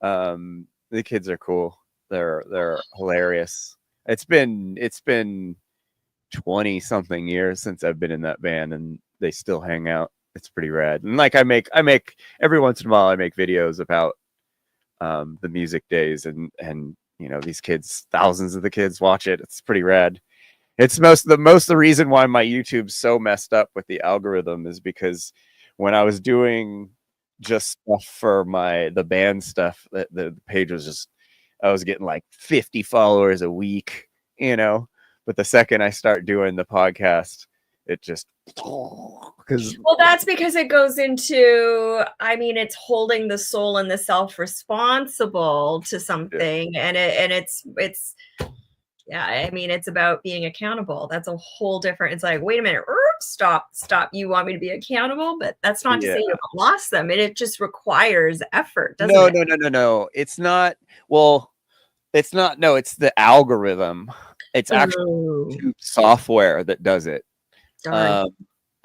The kids are cool. They're hilarious. It's been 20 something years since I've been in that band and they still hang out. It's pretty rad. And like I make every once in a while I make videos about the music days and you know, these kids, thousands of the kids watch it. It's pretty rad. It's the reason why my YouTube's so messed up with the algorithm is because when I was doing just stuff for the band stuff, the page was just, I was getting like 50 followers a week, you know, but the second I start doing the podcast, it just, well, that's because it goes into, I mean, it's holding the soul and the self responsible to something. And it's yeah, I mean, it's about being accountable. That's a whole different, it's like, wait a minute, stop. You want me to be accountable? But that's not to say you've lost them. It just requires effort, doesn't it? No. It's not, well, it's not, no, it's the algorithm. It's actually YouTube software that does it.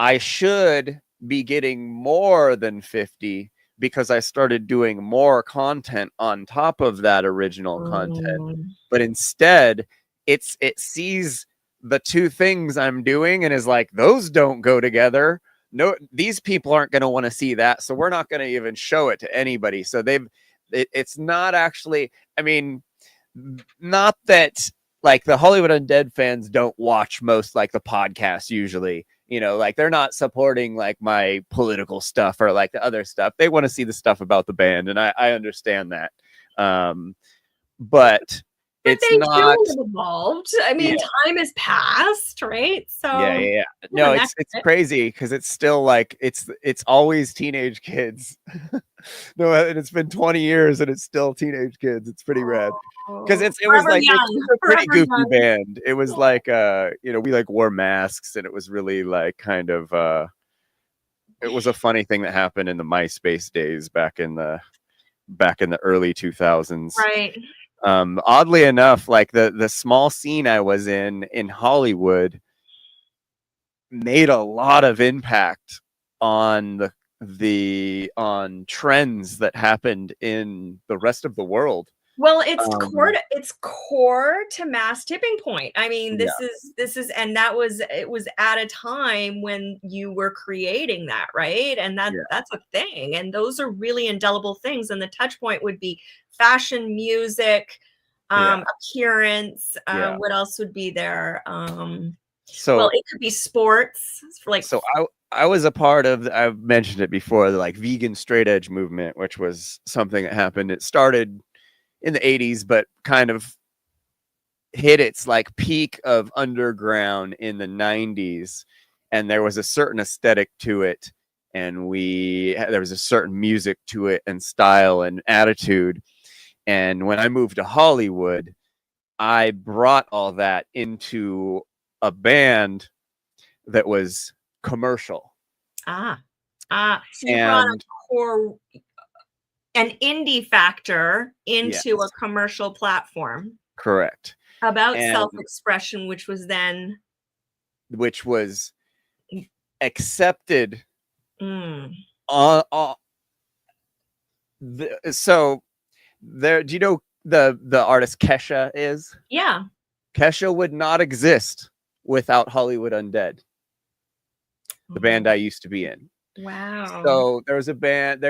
I should be getting more than 50 because I started doing more content on top of that original content. But instead, it sees the two things I'm doing and is like, those don't go together. No, these people aren't going to want to see that. So we're not going to even show it to anybody. So it's not actually, I mean, not that like the Hollywood Undead fans don't watch most like the podcast usually, you know, like they're not supporting like my political stuff or like the other stuff. They want to see the stuff about the band. And I understand that. But it's they not evolved. I mean, time has passed, right? So yeah. No, it's crazy because it's still like it's always teenage kids. No, and it's been 20 years and it's still teenage kids. It's pretty rad. Because it was like it's a pretty goofy band. It was like you know, we like wore masks and it was really like kind of it was a funny thing that happened in the MySpace days back in the early 2000s. Right. Oddly enough, like the small scene I was in Hollywood made a lot of impact on on trends that happened in the rest of the world. Well, it's core to mass tipping point. I mean, this is, and it was at a time when you were creating that, right? And that's a thing. And those are really indelible things. And the touch point would be fashion, music, appearance. What else would be there? Well, it could be sports. So I was a part of, I've mentioned it before, the like vegan straight edge movement, which was something that happened. It started in the 80s, but kind of hit its like peak of underground in the 90s. And there was a certain aesthetic to it. And there was a certain music to it and style and attitude. And when I moved to Hollywood, I brought all that into a band that was commercial. So you brought And an indie factor into Yes. a commercial platform correct. about And self-expression, which was accepted Mm. so there, do you know the artist Kesha is? Yeah. Kesha would not exist without Hollywood Undead, the band I used to be in. Wow. So there's a band.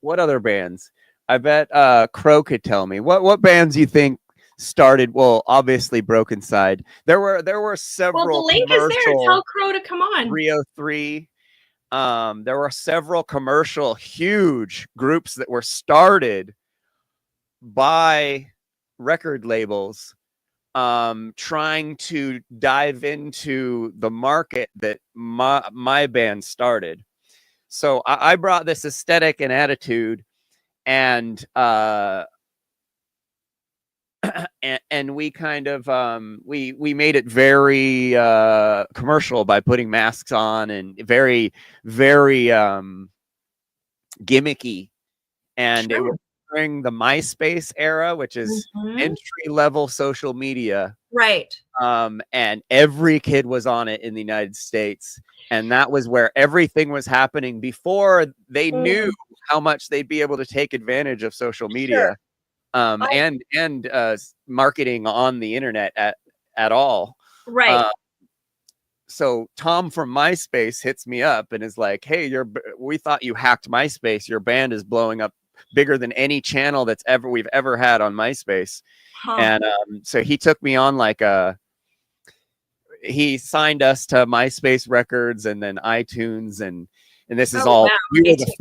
What other bands? I bet Crow could tell me. What bands you think started? Well, obviously Broken Side. There were several. Well, the link is there. Tell Crow to come on. 303. There were several commercial huge groups that were started by record labels trying to dive into the market that my band started. So I brought this aesthetic and attitude, and and we kind of we made it very commercial by putting masks on, and very gimmicky. And it was during the MySpace era, which is entry level social media, right? And every kid was on it in the United States, and that was where everything was happening before they knew how much they'd be able to take advantage of social media. And marketing on the internet at all. Right. So Tom from MySpace hits me up and is like, "Hey, we thought you hacked MySpace. Your band is blowing up bigger than any channel we've ever had on MySpace." And so he took me on he signed us to MySpace Records and then iTunes, and this is all. Wow. We were the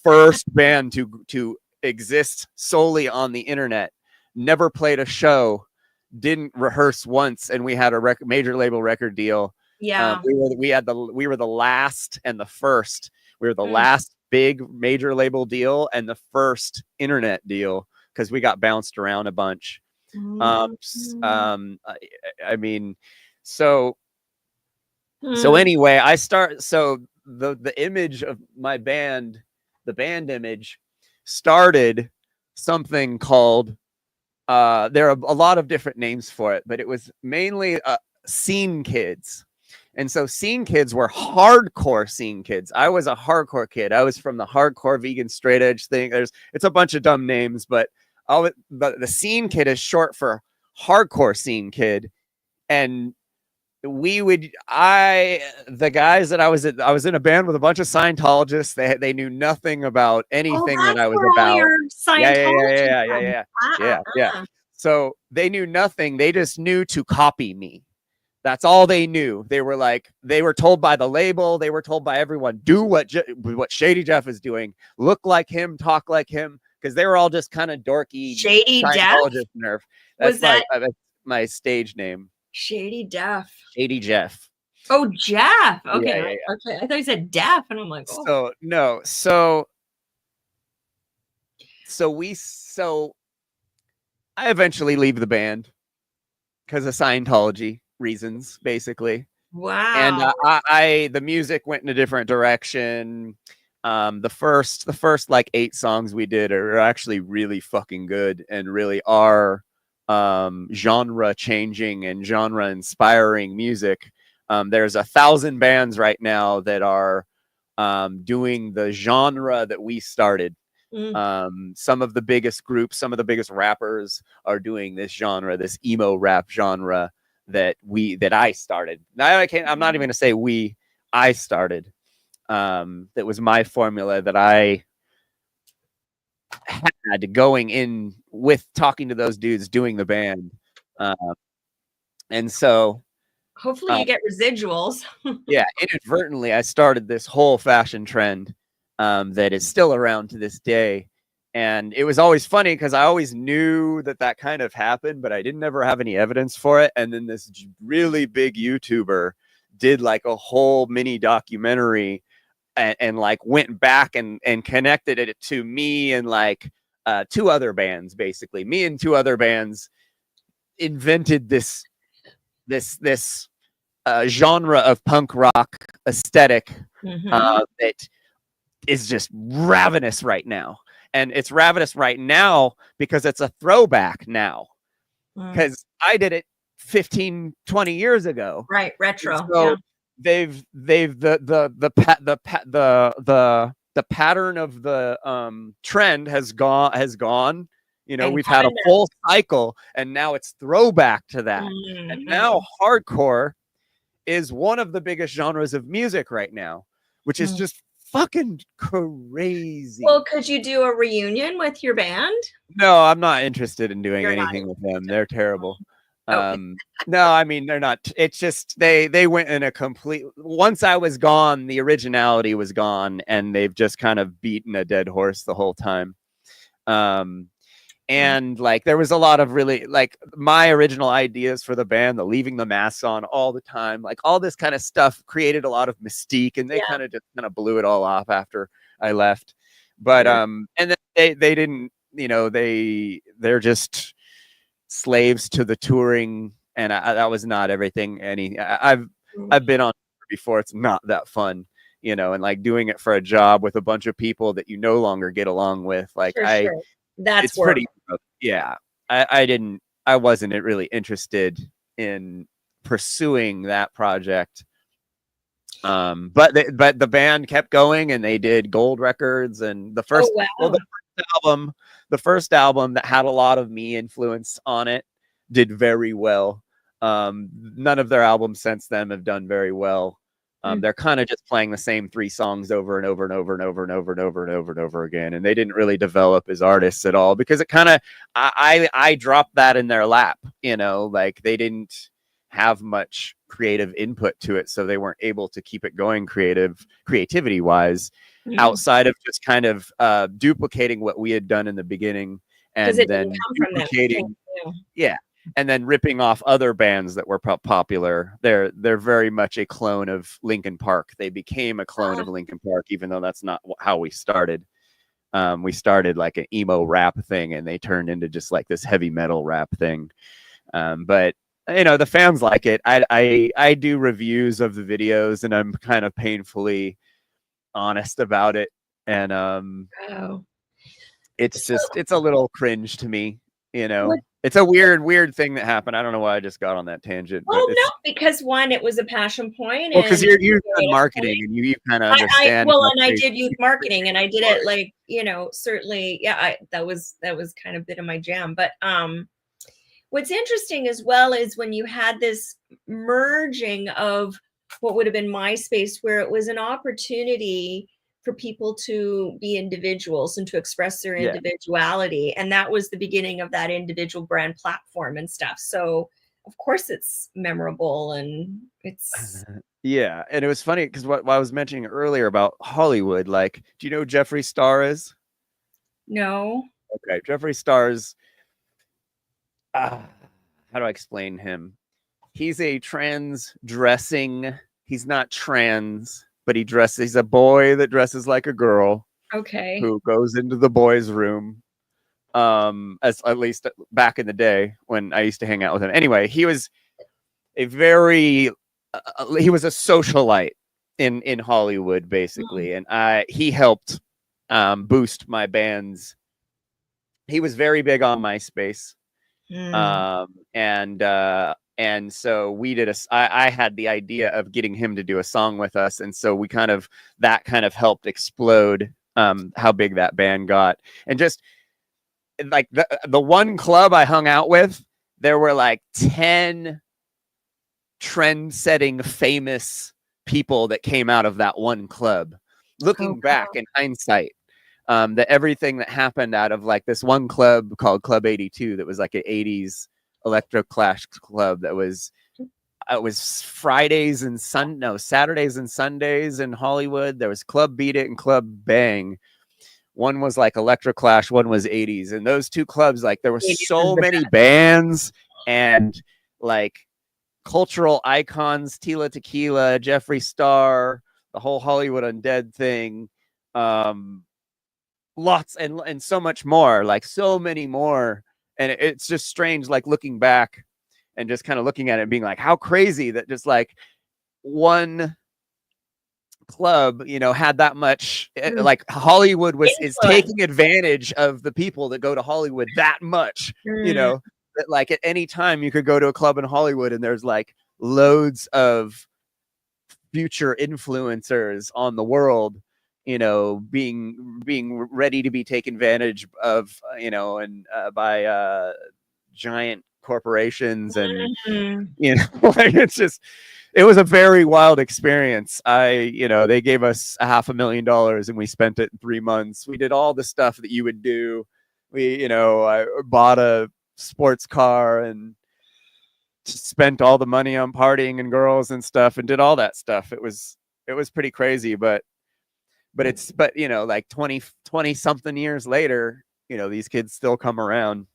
first band to exist solely on the internet. Never played a show, didn't rehearse once, and we had a major label record deal. Yeah. We were the last and the first. We were the last big major label deal and the first internet deal, because we got bounced around a bunch. I mean, so anyway, the image of my band, the band image, started something called there are a lot of different names for it, but it was mainly scene kids. And so scene kids were hardcore scene kids. I was a hardcore kid. I was from the hardcore vegan straight edge thing. It's a bunch of dumb names, but the scene kid is short for hardcore scene kid. And the guys that I was in a band with a bunch of Scientologists. They knew nothing about anything that I was about. Yeah. So they knew nothing. They just knew to copy me. That's all they knew. They were told by the label. They were told by everyone, do what Shady Jeff is doing. Look like him, talk like him, because they were all just kind of dorky. Shady Scientologist Jeff? nerve. Was that my stage name? Shady Jeff. Shady Jeff. Oh, Jeff. Okay. Yeah. Okay. I thought you said Deaf, and I'm like, oh. So no. So I eventually leave the band because of Scientology reasons, basically. Wow. And the music went in a different direction. The first like 8 songs we did are actually really fucking good and really are genre changing and genre inspiring music. There's 1,000 bands right now that are doing the genre that we started. Some of the biggest groups, some of the biggest rappers are doing this genre, this emo rap genre that I started. Now I'm not even going to say I started. That was my formula that I had going in with talking to those dudes doing the band. And so hopefully you get residuals. Yeah, inadvertently I started this whole fashion trend that is still around to this day. And it was always funny because I always knew that kind of happened, but I didn't ever have any evidence for it. And then this really big YouTuber did like a whole mini documentary and like went back and connected it to me and like 2 other bands, basically me and 2 other bands invented this genre of punk rock aesthetic that is just ravenous right now. And it's ravenous right now because it's a throwback now. Because I did it 15, 20 years ago. Right, retro. And so they've the pattern of the trend has gone. You know, And we've had a kinda- full cycle, and now it's throwback to that. And now hardcore is one of the biggest genres of music right now, which is just fucking crazy. Well, could you do a reunion with your band? No, I'm not interested in doing You're not anything with them. They're terrible. No, I mean, they're not. It's just they went in a complete. Once I was gone, the originality was gone, and they've just kind of beaten a dead horse the whole time. And like there was a lot of really like my original ideas for the band, the leaving the masks on all the time, like all this kind of stuff created a lot of mystique, and they kind of blew it all off after I left. But and then they didn't, you know, they're just slaves to the touring, and that was not everything. I've been on before. It's not that fun, you know, and like doing it for a job with a bunch of people that you no longer get along with. Like That's it's pretty. Yeah, I wasn't really interested in pursuing that project. But the band kept going, and they did gold records, and the first the first album that had a lot of me influence on it did very well. None of their albums since then have done very well. They're kind of just playing the same 3 songs over and over and over and over and over and over and over and over again, and they didn't really develop as artists at all because it kind of I dropped that in their lap, you know, like they didn't have much creative input to it, so they weren't able to keep it going creativity wise outside of just kind of duplicating what we had done in the beginning and then duplicating and then ripping off other bands that were popular. They're very much a clone of Linkin Park. They became a clone of Linkin Park, even though that's not how we started. We started like an emo rap thing, and they turned into just like this heavy metal rap thing. But you know, the fans like it. I do reviews of the videos, and I'm kind of painfully honest about it. And it's a little cringe to me, you know. It's a weird thing that happened. I don't know why I just got on that tangent. Well, no, because one, it was a passion point. Well, because you're done marketing, and you kind of understand. I did youth marketing, and I did it like, you know, certainly, that was kind of a bit of my jam. But what's interesting as well is when you had this merging of what would have been MySpace, where it was an opportunity for people to be individuals and to express their individuality. And that was the beginning of that individual brand platform and stuff. So of course it's memorable, and it's yeah. And it was funny because what I was mentioning earlier about Hollywood, like, do you know who Jeffree Star is? No. Okay. Jeffree Star's how do I explain him? He's a trans dressing, he's not trans, but he's a boy that dresses like a girl. Okay. Who goes into the boys' room. As at least back in the day when I used to hang out with him. Anyway, he was a socialite in Hollywood, basically. And he helped boost my band's. He was very big on MySpace. And so we did I had the idea of getting him to do a song with us. And so that kind of helped explode how big that band got. And just like the one club I hung out with, there were like 10 trend-setting famous people that came out of that one club. Looking back in hindsight, that everything that happened out of like this one club called Club 82 that was like an 80s electro clash club that was Saturdays and Sundays in Hollywood. There was Club Beat It and Club Bang. One was like electro clash, one was 80s. And those two clubs, like there were so many bands and like cultural icons, Tila Tequila, Jeffree Star, the whole Hollywood Undead thing. Lots and so much more, like so many more. And it's just strange, like looking back and just kind of looking at it and being like, how crazy that just like one club, you know, had that much, like Hollywood is taking advantage of the people that go to Hollywood that much, you know, that like at any time you could go to a club in Hollywood and there's like loads of future influencers on the world, you know, being ready to be taken advantage of, you know, and by giant corporations. And you know, like it was a very wild experience. You know, they gave us $500,000 and we spent it in 3 months. We did all the stuff that you would do. You know, I bought a sports car and spent all the money on partying and girls and stuff and did all that stuff. It was pretty crazy, but you know, like 20 something years later, you know, these kids still come around.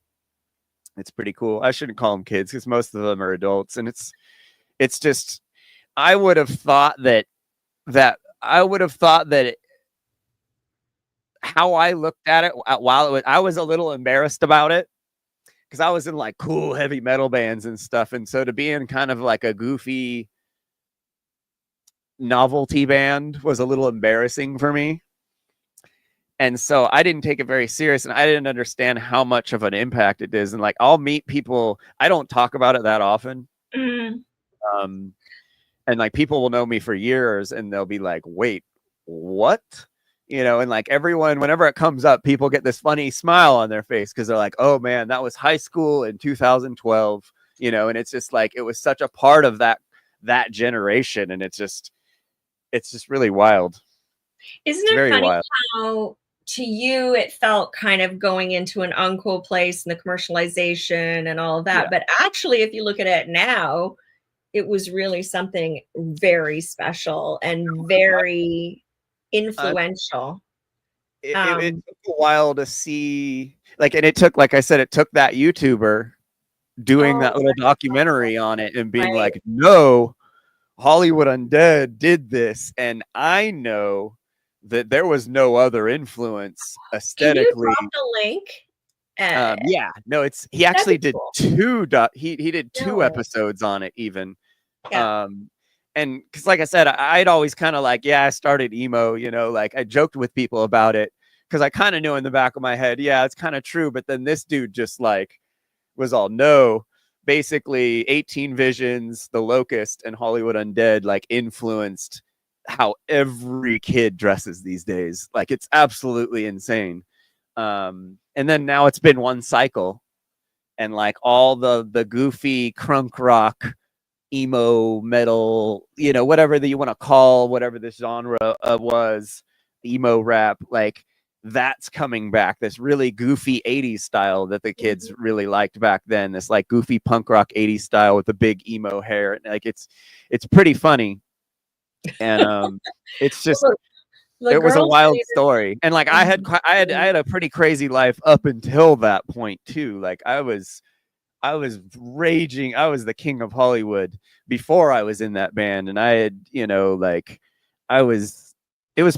It's pretty cool. I shouldn't call them kids because most of them are adults, and it's just, I would have thought that how I looked at it while I was a little embarrassed about it because I was in like cool heavy metal bands and stuff. And so to be in kind of like a goofy novelty band was a little embarrassing for me. And so I didn't take it very serious, and I didn't understand how much of an impact it is. And like, I'll meet people, I don't talk about it that often. And like people will know me for years and they'll be like, wait, what? You know, and like everyone, whenever it comes up, people get this funny smile on their face because they're like, oh man, that was high school in 2012, you know, and it's just like, it was such a part of that generation. And it's just really wild. Isn't it funny how to you it felt kind of going into an uncool place and the commercialization and all of that, but actually if you look at it now, it was really something very special and very influential. It took a while to see, like, and it took, like I said, it took that YouTuber doing that little documentary on it and being like, no, Hollywood Undead did this, and I know that there was no other influence aesthetically. Can you drop the link? Yeah, no, he actually did cool. He did 2 episodes on it even. And because like I said, I'd always kind of like, I started emo, you know, like I joked with people about it because I kind of knew in the back of my head, it's kind of true. But then this dude just like was all, no, basically 18 Visions, The Locust, and Hollywood Undead like influenced how every kid dresses these days. Like it's absolutely insane. And then now it's been one cycle, and like all the goofy crunk rock, emo metal, you know, whatever that you want to call whatever this genre was, emo rap, like that's coming back. This really goofy 80s style that the kids really liked back then. This like goofy punk rock 80s style with the big emo hair. Like it's pretty funny. And it's just it was a wild story. And like I had a pretty crazy life up until that point too. Like I was raging. I was the king of Hollywood before I was in that band. And I had, you know, like it was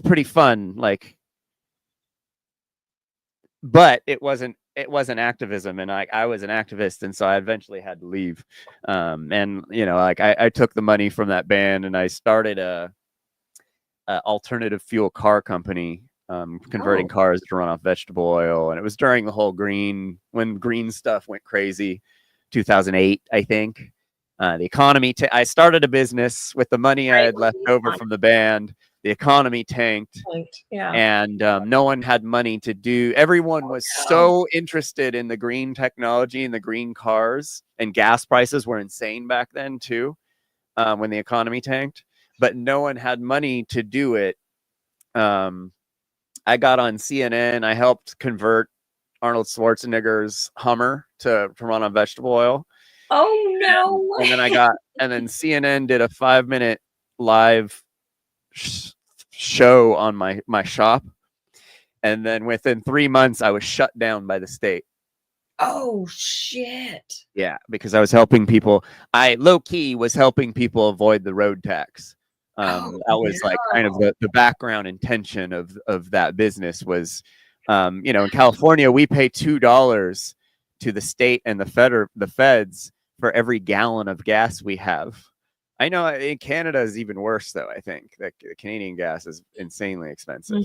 pretty fun. Like, but it wasn't activism. And I was an activist. And so I eventually had to leave. And, you know, like I took the money from that band and I started a alternative fuel car company, converting cars to run off vegetable oil. And it was during the whole when green stuff went crazy, 2008, I think. The economy, I started a business with the money I had left over from the band. The economy tanked. And no one had money to do. Everyone was so interested in the green technology and the green cars, and gas prices were insane back then too, when the economy tanked. But no one had money to do it. I got on CNN. I helped convert Arnold Schwarzenegger's Hummer to run on vegetable oil. Oh no! And then CNN did a 5-minute live show on my shop. And then within 3 months, I was shut down by the state. Oh shit! Yeah, because I was helping people. I low key was helping people avoid the road tax. That was like kind of the background intention of that business was, you know, in California, we pay $2 to the state and the feds for every gallon of gas we have. I know in Canada is even worse, though. I think that Canadian gas is insanely expensive.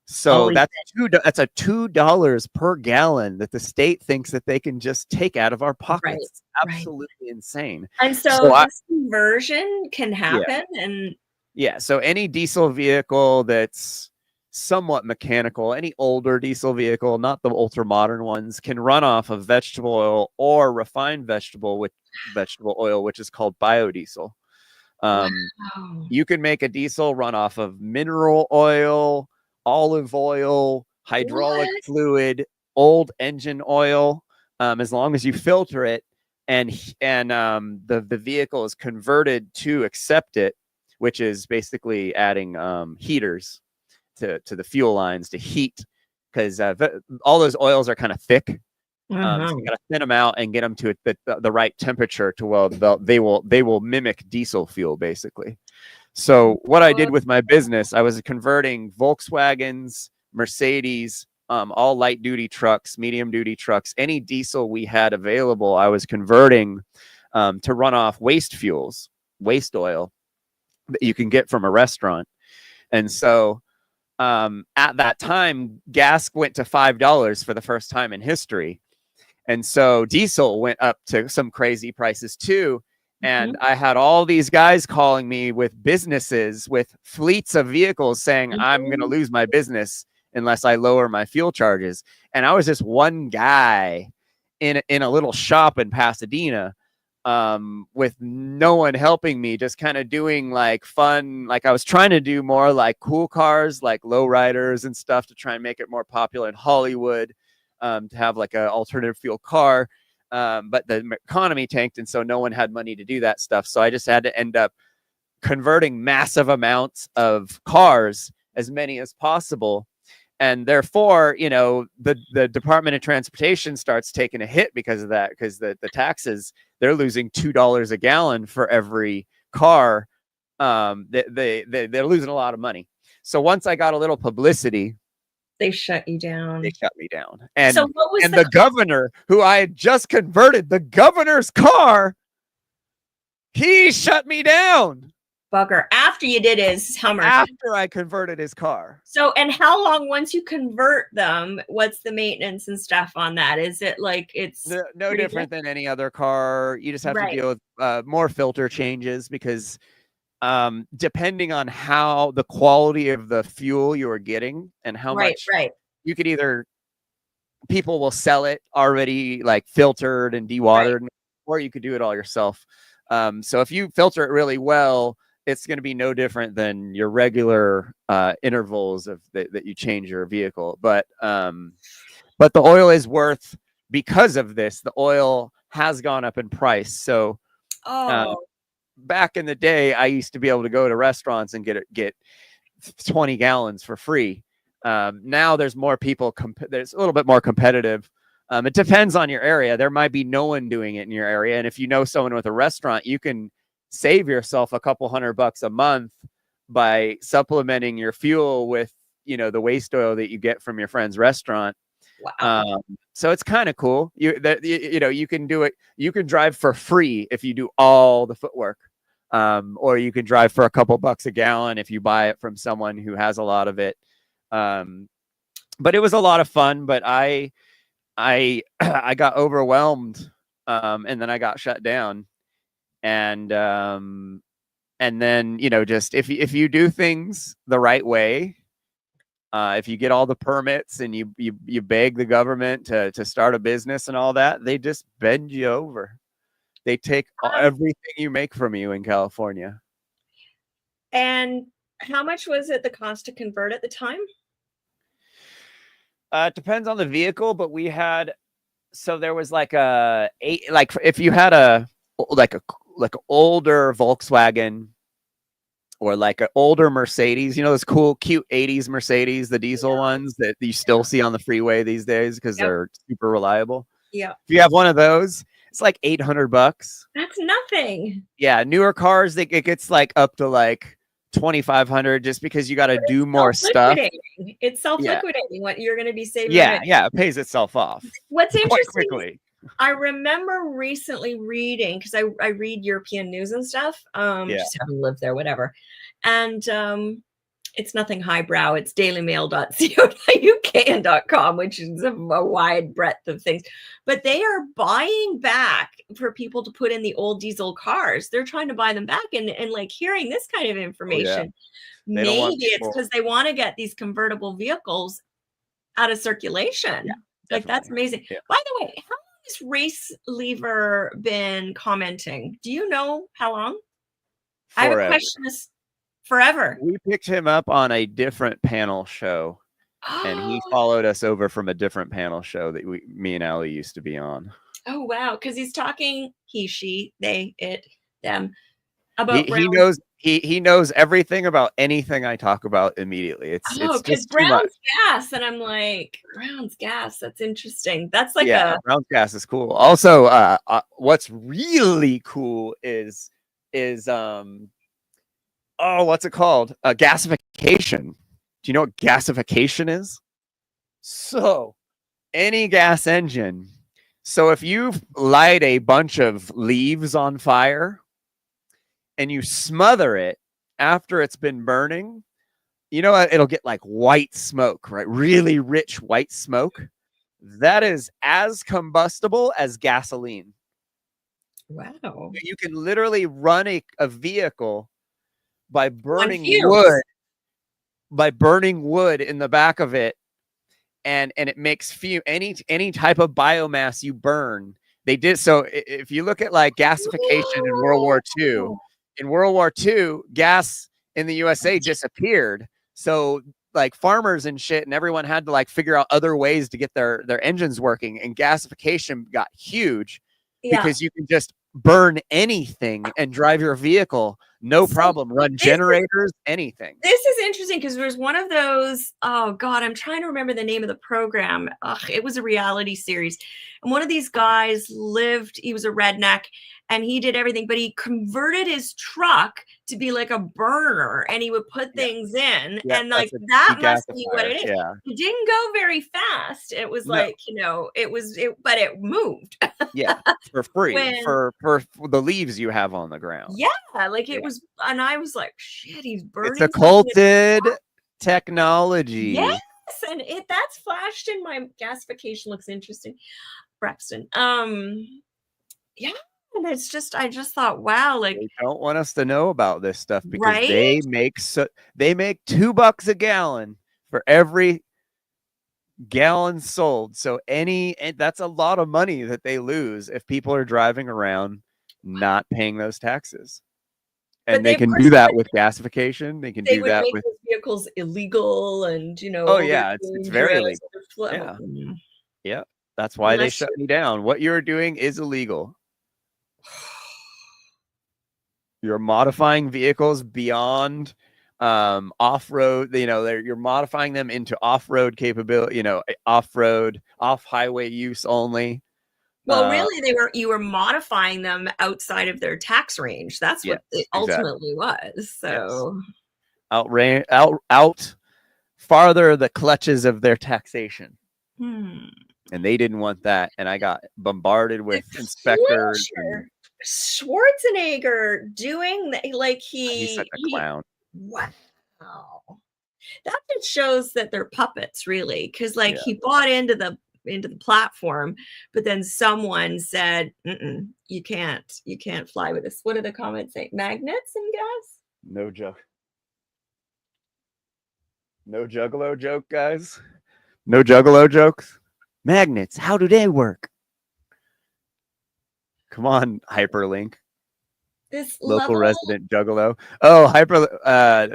So that's a $2 per gallon that the state thinks that they can just take out of our pockets. Absolutely insane. And so this conversion can happen, and so any diesel vehicle that's somewhat mechanical, any older diesel vehicle, not the ultra modern ones, can run off of vegetable oil or refined vegetable oil, which is called biodiesel. You can make a diesel run off of mineral oil, olive oil, hydraulic fluid, old engine oil, as long as you filter it and the vehicle is converted to accept it, which is basically adding heaters to the fuel lines to heat, because all those oils are kind of thick. So you gotta thin them out and get them to the right temperature to they will mimic diesel fuel basically. So what I did with my business, I was converting Volkswagens, Mercedes, all light duty trucks, medium duty trucks, any diesel we had available, I was converting to run off waste fuels, waste oil that you can get from a restaurant. And so at that time, gas went to $5 for the first time in history. And so diesel went up to some crazy prices too. And I had all these guys calling me with businesses, with fleets of vehicles saying, I'm going to lose my business unless I lower my fuel charges. And I was just one guy in a little shop in Pasadena with no one helping me, just kind of doing like fun. Like I was trying to do more like cool cars, like lowriders and stuff to try and make it more popular in Hollywood, to have like an alternative fuel car. But the economy tanked, and so no one had money to do that stuff. So I just had to end up converting massive amounts of cars, as many as possible. And therefore, you know, the Department of Transportation starts taking a hit because of that, because the taxes, they're losing $2 a gallon for every car. They're losing a lot of money. So once I got a little publicity, they shut you down. They shut me down. And, so what was the governor, who I had just converted, the governor's car, he shut me down. Bugger. After you did how much? After I converted his car. So, and how long, once you convert them, what's the maintenance and stuff on that? Is it like it's no different than any other car? You just have to deal with more filter changes, because depending on how the quality of the fuel you are getting and how much you could either, people will sell it already like filtered and dewatered, or you could do it all yourself. So if you filter it really well, it's going to be no different than your regular intervals of that you change your vehicle. But the oil is worth, because of this, the oil has gone up in price. So back in the day, I used to be able to go to restaurants and get 20 gallons for free. Now there's more people, there's a little bit more competitive. It depends on your area. There might be no one doing it in your area. And if you know someone with a restaurant, you can save yourself a couple $100 a month by supplementing your fuel with, you know, the waste oil that you get from your friend's restaurant. Wow. So it's kind of cool. You know, you can do it. You can drive for free if you do all the footwork. Or you can drive for a couple bucks a gallon if you buy it from someone who has a lot of it. But it was a lot of fun, but I got overwhelmed, and then I got shut down. And then, you know, just if you do things the right way, if you get all the permits and you beg the government to start a business and all that, they just bend you over. They take everything you make from you in California. And how much was it the cost to convert at the time? It depends on the vehicle, but we had, so there was like if you had an older Volkswagen or like an older Mercedes, you know, those cool, cute 80s Mercedes, the diesel ones that you still see on the freeway these days because they're super reliable. Yeah. If you have one of those, it's like $800. That's nothing. Yeah. Newer cars, it gets like up to like 2,500 just because you got to do more stuff. It's self-liquidating what you're going to be saving. Yeah. It pays itself off. What's interesting quickly. I remember recently reading, because I read European news and stuff, just having lived there, whatever. And it's nothing highbrow. It's dailymail.co.uk and .com, which is a wide breadth of things. But they are buying back for people to put in the old diesel cars. They're trying to buy them back. And like hearing this kind of information, maybe it's because they want to get these convertible vehicles out of circulation. Like, that's amazing. By the way, how long has Race Lever been commenting? Do you know how long? I have a question. Forever. We picked him up on a different panel show, and he followed us over from a different panel show that me and Allie used to be on. Oh wow, because he's talking he, she, they, it, them about he knows everything about anything I talk about immediately. It's because Brown's gas, and I'm like, Brown's gas. That's interesting. That's like Brown's gas is cool. Also, what's really cool is what's it called? Gasification. Do you know what gasification is? So, any gas engine. So, if you light a bunch of leaves on fire and you smother it after it's been burning, you know what? It'll get like white smoke, right? Really rich white smoke. That is as combustible as gasoline. Wow. You can literally run a vehicle by burning wood in the back of it, and it makes any type of biomass you burn. They did so. If you look at like gasification in World War II, gas in the USA disappeared. So like farmers and shit and everyone had to like figure out other ways to get their engines working, and gasification got huge because you can just burn anything and drive your vehicle, no problem. Run generators, anything. This is interesting because there's one of those, oh God, I'm trying to remember the name of the program. It was a reality series. And one of these guys he was a redneck, and he did everything, but he converted his truck to be like a burner, and he would put things in, and like that must be what it is. It didn't go very fast. It was like, but it moved. For free for the leaves you have on the ground. It was, and I was like, shit, he's burning. It's occulted technology. Yes, and that's flashed in my gasification. Looks interesting, Braxton. And it's just, I just thought, wow, like they don't want us to know about this stuff because they make $2 a gallon for every gallon sold. So that's a lot of money that they lose if people are driving around not paying those taxes. And they can do that with gasification. They can do that with those vehicles illegal, and it's very illegal. Yeah. That's why they shut me down. What you're doing is illegal. You're modifying vehicles beyond off-road. You're modifying them into off-road capability. Off-road, off-highway use only. Well, really, you were modifying them outside of their tax range. That's what it ultimately was. So out farther the clutches of their taxation. And they didn't want that. And I got bombarded with inspectors. Schwarzenegger doing he's such a clown. Wow. That just shows that they're puppets, really, because he bought into the platform, but then someone said, you can't fly with this. What do the comments say? Magnets and gas? No joke. No juggalo joke, guys. No juggalo jokes. Magnets, how do they work? Come on, hyperlink. This local resident juggalo. Oh,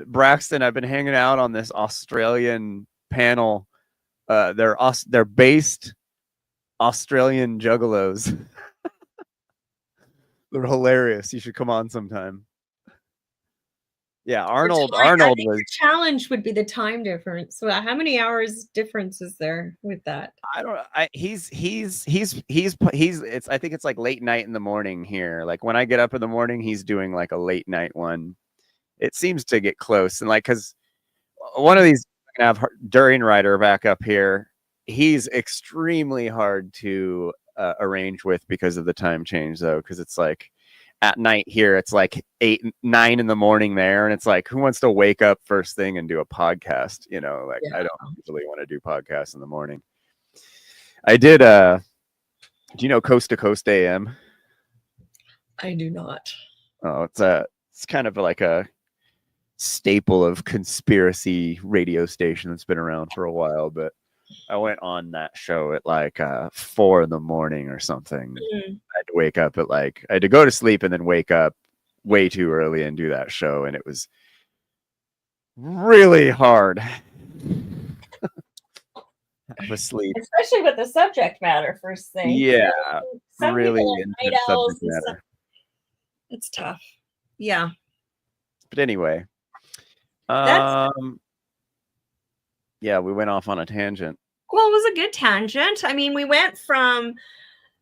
Braxton, I've been hanging out on this Australian panel. They're based Australian juggalos. They're hilarious. You should come on sometime. Yeah, Arnold was. The challenge would be the time difference. So, how many hours difference is there with that? I don't. He's. It's. I think it's like late night in the morning here. Like when I get up in the morning, he's doing like a late night one. It seems to get close, and because one of these, I have Durian Rider back up here. He's extremely hard to arrange with because of the time change, though, because it's like at night here, it's like 8, 9 in the morning there, and it's like, who wants to wake up first thing and do a podcast? You know, like I don't usually want to do podcasts in the morning. I did. Do you know Coast to Coast AM? I do not. Oh, it's kind of like a staple of conspiracy radio station that's been around for a while, but I went on that show at like 4 in the morning or something. I had to wake up at I had to go to sleep and then wake up way too early and do that show, and it was really hard. I was asleep. Especially with the subject matter first thing. Yeah, Some really people are into night owls subject and matter. stuff. It's tough. Yeah. But anyway, That's yeah, we went off on a tangent. Well, it was a good tangent. I mean, we went from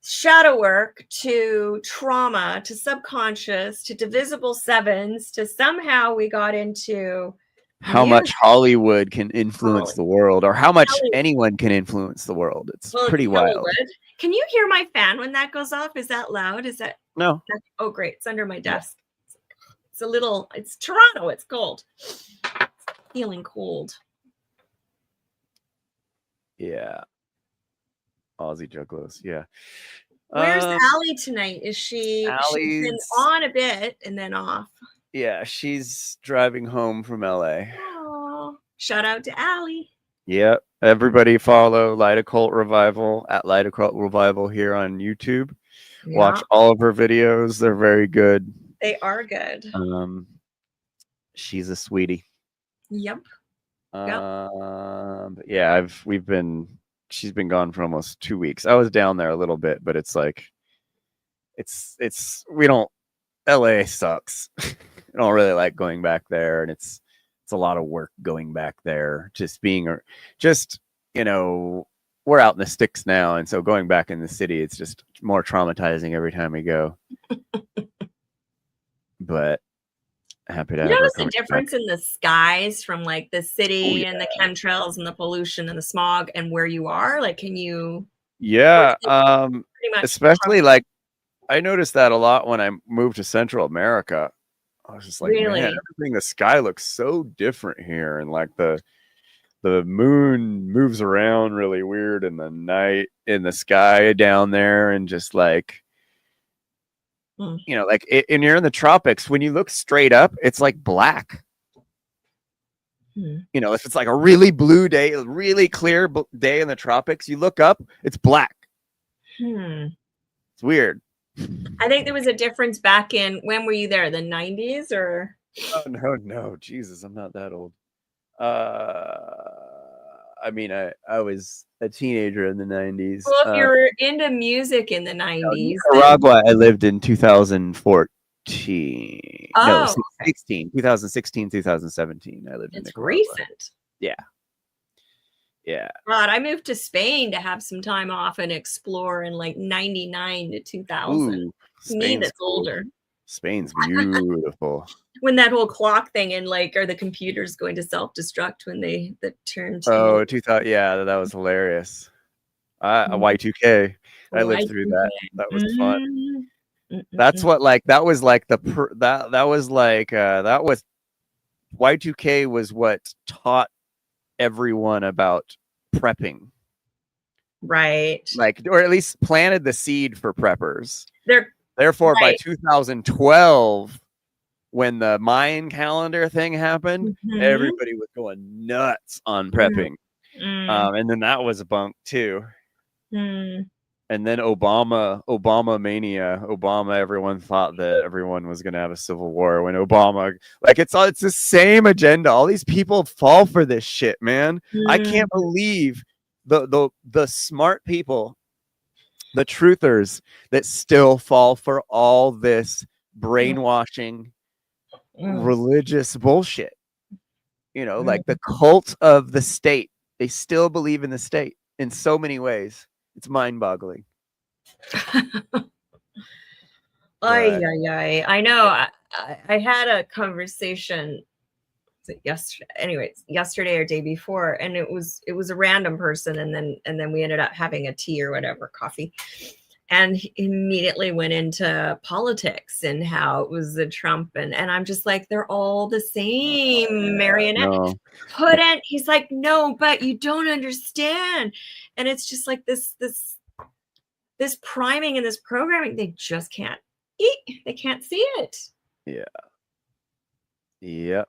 shadow work to trauma to subconscious to divisible sevens to somehow we got into How much Hollywood can influence the world, or how much anyone can influence the world. It's pretty wild. Hollywood. Can you hear my fan when that goes off? Is that loud? Is that No? Oh, great. It's under my desk. It's a little, it's Toronto. It's cold. It's feeling cold. Yeah. Aussie Juggalos. Yeah. Where's Allie tonight? Is she's been on a bit and then off? Yeah, she's driving home from LA. Oh, shout out to Allie. Yep. Everybody follow Light Occult Revival at Light Occult Revival here on YouTube. Yeah. Watch all of her videos. They're very good. They are good. She's a sweetie. Yep. But yeah, she's been gone for almost 2 weeks. I was down there a little bit, but it's like LA sucks. I don't really like going back there, and it's a lot of work going back there. We're out in the sticks now, and so going back in the city, it's just more traumatizing every time we go. But happy to have her notice the coming difference back. in the skies from like the city and the chemtrails and the pollution and the smog and where you are? Like, can you? Yeah. Pretty much Especially like I noticed that a lot when I moved to Central America. I was just like, Really? man, everything, the sky looks so different here, and like the moon moves around really weird in the night in the sky down there, and just like and you're in the tropics, when you look straight up, it's like black. If it's like a really blue day, a really clear day in the tropics, you look up, it's black. It's weird. I think there was a difference back in, when were you there? The 90s or? Oh, no. Jesus, I'm not that old. I mean, I was a teenager in the 90s. Well, if you're into music in the 90s. Nicaragua, I lived in 2014. Oh. No, 2016, 2017. I lived in Nicaragua. Recent. Yeah. Yeah. God, I moved to Spain to have some time off and explore in like 99 to 2000. Ooh, To me, that's older. Spain's beautiful. When that whole clock thing and like, are the computers going to self-destruct when they turn to? Oh, 2000. Yeah, that was hilarious. Y2K. I lived through that. That was fun. That's what Y2K was what taught everyone about prepping. Right. Like, or at least planted the seed for preppers. Therefore, by 2012, when the Mayan calendar thing happened, everybody was going nuts on prepping. And then that was a bunk too. And then Obama mania. Everyone thought that everyone was going to have a civil war when Obama, like, it's the same agenda. All these people fall for this shit, man. I can't believe the smart people, the truthers, that still fall for all this brainwashing religious bullshit. Like the cult of the state. They still believe in the state in so many ways. It's mind-boggling. I know. I had a conversation yesterday or day before, and it was a random person, and then we ended up having a tea or whatever, coffee. and he immediately went into politics and how it was the Trump and I'm just like, they're all the same marionette. No. He's like, no, but you don't understand. And it's just like this priming and this programming, they just can't eat. They can't see it. Yeah. Yep.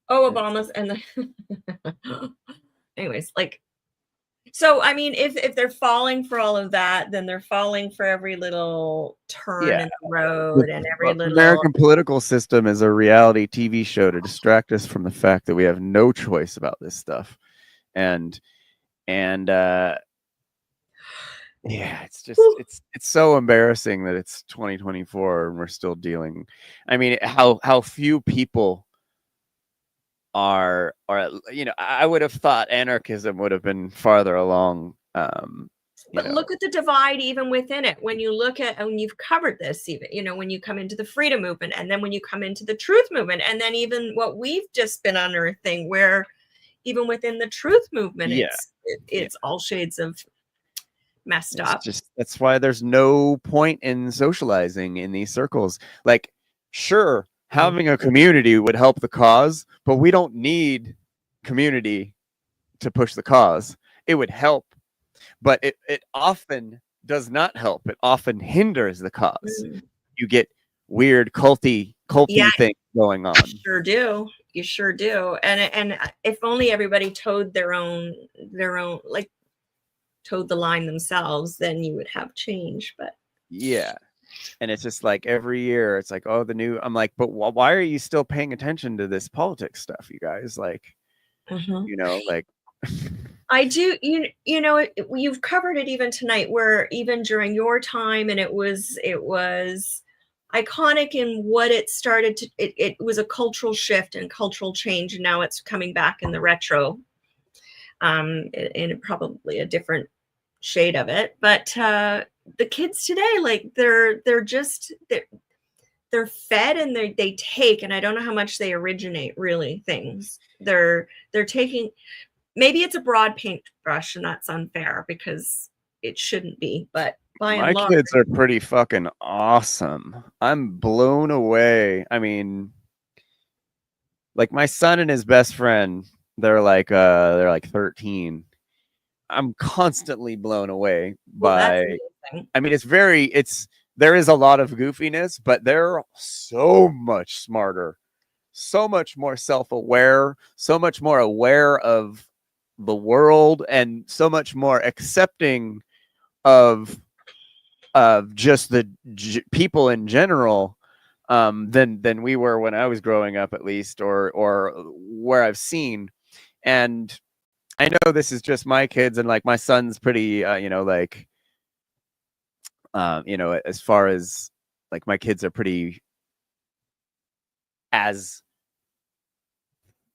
Oh, Obama's and the anyways, like, so I mean, if they're falling for all of that, then they're falling for every little turn in the road and every The little American political system is a reality TV show to distract us from the fact that we have no choice about this stuff. And yeah, it's just it's so embarrassing that it's 2024 and we're still dealing. I mean, how few people are I would have thought anarchism would have been farther along. But look at the divide even within it. When you look at, and you've covered this, even, when you come into the freedom movement, and then when you come into the truth movement, and then even what we've just been unearthing, where even within the truth movement, it's all shades of messed up. That's why there's no point in socializing in these circles. Like, sure, having a community would help the cause, but we don't need community to push the cause. It would help, but it often does not help. It often hinders the cause. You get weird culty things going on. You sure do. And if only everybody towed their own like towed the line themselves, then you would have change. But yeah. And it's just like every year it's like, oh, I'm like, but why are you still paying attention to this politics stuff, you guys? Like, like I do, you've covered it even tonight, where even during your time, and it was iconic in what it started to, it was a cultural shift and cultural change. And now it's coming back in the retro, in probably a different shade of it. But the kids today, like they're fed and they take, and I don't know how much they originate really things. They're taking, maybe it's a broad paintbrush and that's unfair because it shouldn't be, but by and large, my kids are pretty fucking awesome. I'm blown away. I mean, like my son and his best friend, they're like 13. I'm constantly blown away by, I mean, there is a lot of goofiness, but they're so much smarter, so much more self-aware, so much more aware of the world, and so much more accepting of just the people in general, than we were when I was growing up, at least, or where I've seen. And I know this is just my kids, and like my son's pretty, as far as like my kids are pretty, as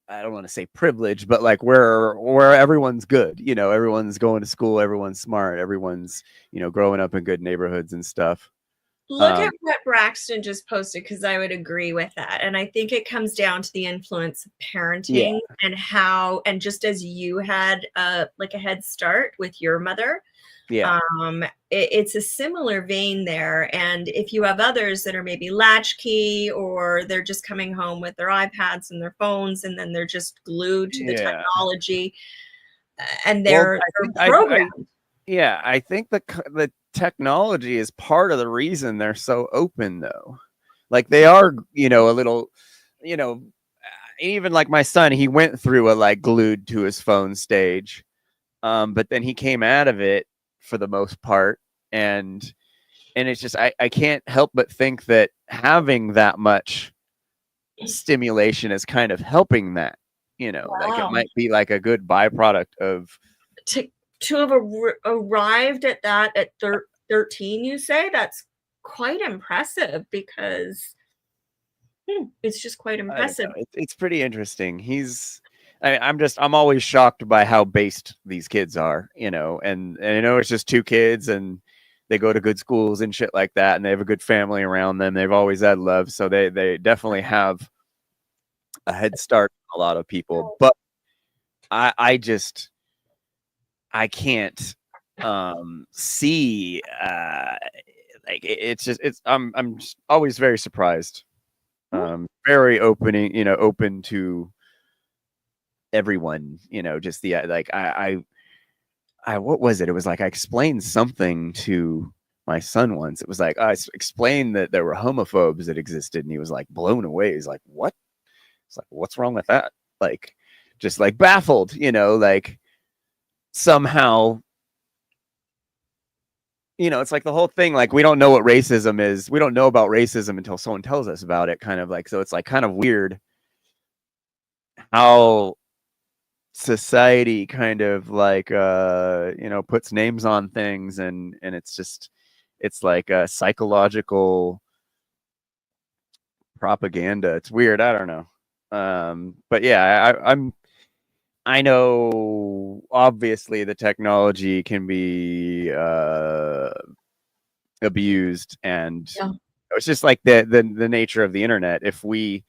I don't want to say privileged, but like where everyone's good, everyone's going to school, everyone's smart, everyone's, growing up in good neighborhoods and stuff. Look at what Braxton just posted, because I would agree with that. And I think it comes down to the influence of parenting and how, and just as you had like a head start with your mother, it's a similar vein there. And if you have others that are maybe latchkey, or they're just coming home with their iPads and their phones, and then they're just glued to the technology, and they're programmed. I think the technology is part of the reason they're so open, though. Like they are, a little, even like my son, he went through a like glued to his phone stage, but then he came out of it for the most part, and it's just I can't help but think that having that much stimulation is kind of helping that, like it might be like a good byproduct of to have arrived at that at 13, you say? That's quite impressive, because it's just quite impressive. It's pretty interesting. I'm always shocked by how based these kids are, and I know it's just two kids and they go to good schools and shit like that, and they have a good family around them. They've always had love, so they definitely have a head start on a lot of people. But I can't see like it's just I'm just always very surprised. Very open to everyone, just the like I what was it? It was like I explained something to my son once. It was like I explained that there were homophobes that existed, and he was like blown away. He's like, "What?" It's like, "What's wrong with that?" Like, just like baffled, like somehow, it's like the whole thing. Like, we don't know what racism is. We don't know about racism until someone tells us about it. Kind of like, so it's like kind of weird how society kind of like puts names on things, and it's like a psychological propaganda. It's weird. I don't know. But yeah, I know obviously the technology can be abused, and it's just like the nature of the internet. If we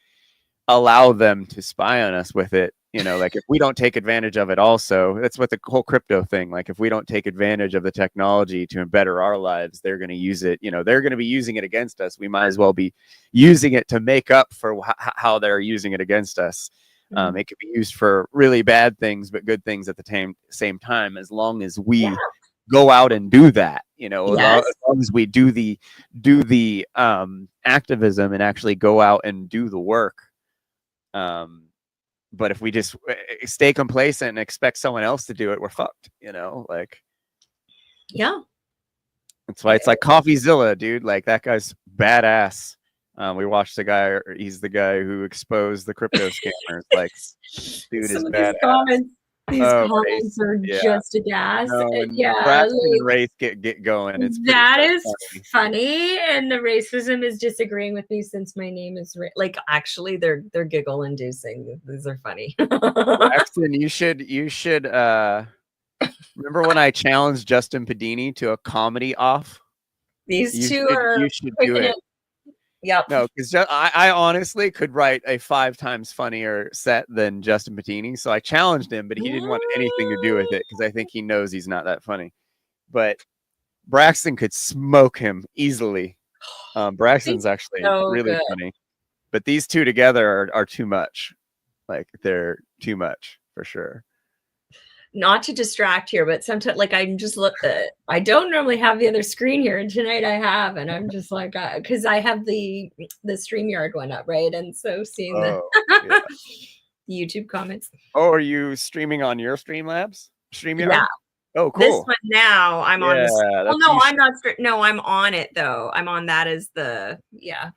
allow them to spy on us with it, like if we don't take advantage of it also, that's what the whole crypto thing, like if we don't take advantage of the technology to better our lives, they're going to use it, they're going to be using it against us. We might as well be using it to make up for how they're using it against us. It could be used for really bad things, but good things at the same time, as long as we go out and do that, as long as we do the activism and actually go out and do the work. But if we just stay complacent and expect someone else to do it, we're fucked, like. Yeah. That's why it's like CoffeeZilla, dude. Like, that guy's badass. We watched the guy. He's the guy who exposed the crypto scammers. Like, dude is badass. These comments are just a gas. Braxton and Race get going. It's that is funny, and the racism is disagreeing with me since my name is like, actually they're giggle inducing. These are funny. Braxton, you should remember when I challenged Justin Padini to a comedy off? You should do it. Yep. No, because I honestly could write a 5 times funnier set than Justin Patini. So I challenged him, but he didn't want anything to do with it because I think he knows he's not that funny. But Braxton could smoke him easily. Braxton's actually really funny. But these two together are too much. Like, they're too much for sure. Not to distract here, but sometimes, like, I'm just I don't normally have the other screen here, and tonight I have, and I'm just like, because I have the StreamYard one up, right? And so seeing the YouTube comments. Oh, are you streaming on your StreamYard? Yeah. Oh, cool. This one now I'm on. Well, no, I'm not. No, I'm on it though. I'm on that as the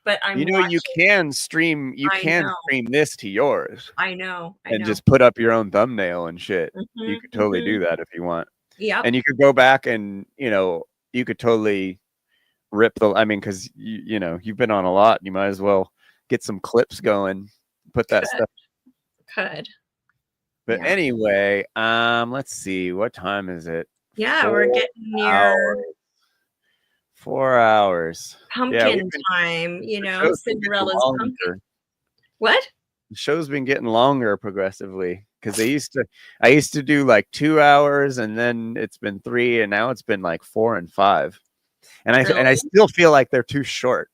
but I'm. You can stream. You can stream this to yours. I know. And just put up your own thumbnail and shit. You could totally do that if you want. Yeah. And you could go back and you could totally rip the. I mean, because you've been on a lot. You might as well get some clips going. Put that stuff. Could. But anyway, let's see. What time is it? Yeah, we're getting near 4 hours. Pumpkin time, Cinderella's pumpkin. What? The show's been getting longer progressively because I used to do like 2 hours, and then it's been 3, and now it's been like 4 and 5. And I still feel like they're too short.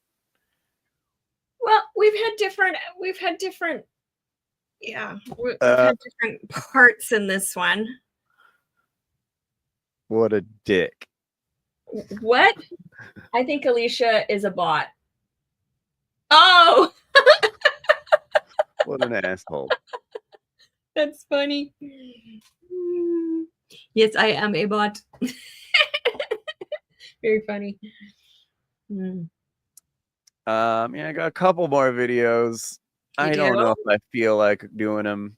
Well, we've had different we've had different parts in this one. What a dick. What? I think Alicia is a bot. Oh! What an asshole. That's funny. Yes, I am a bot. Very funny. I got a couple more videos. I don't know if I feel like doing them.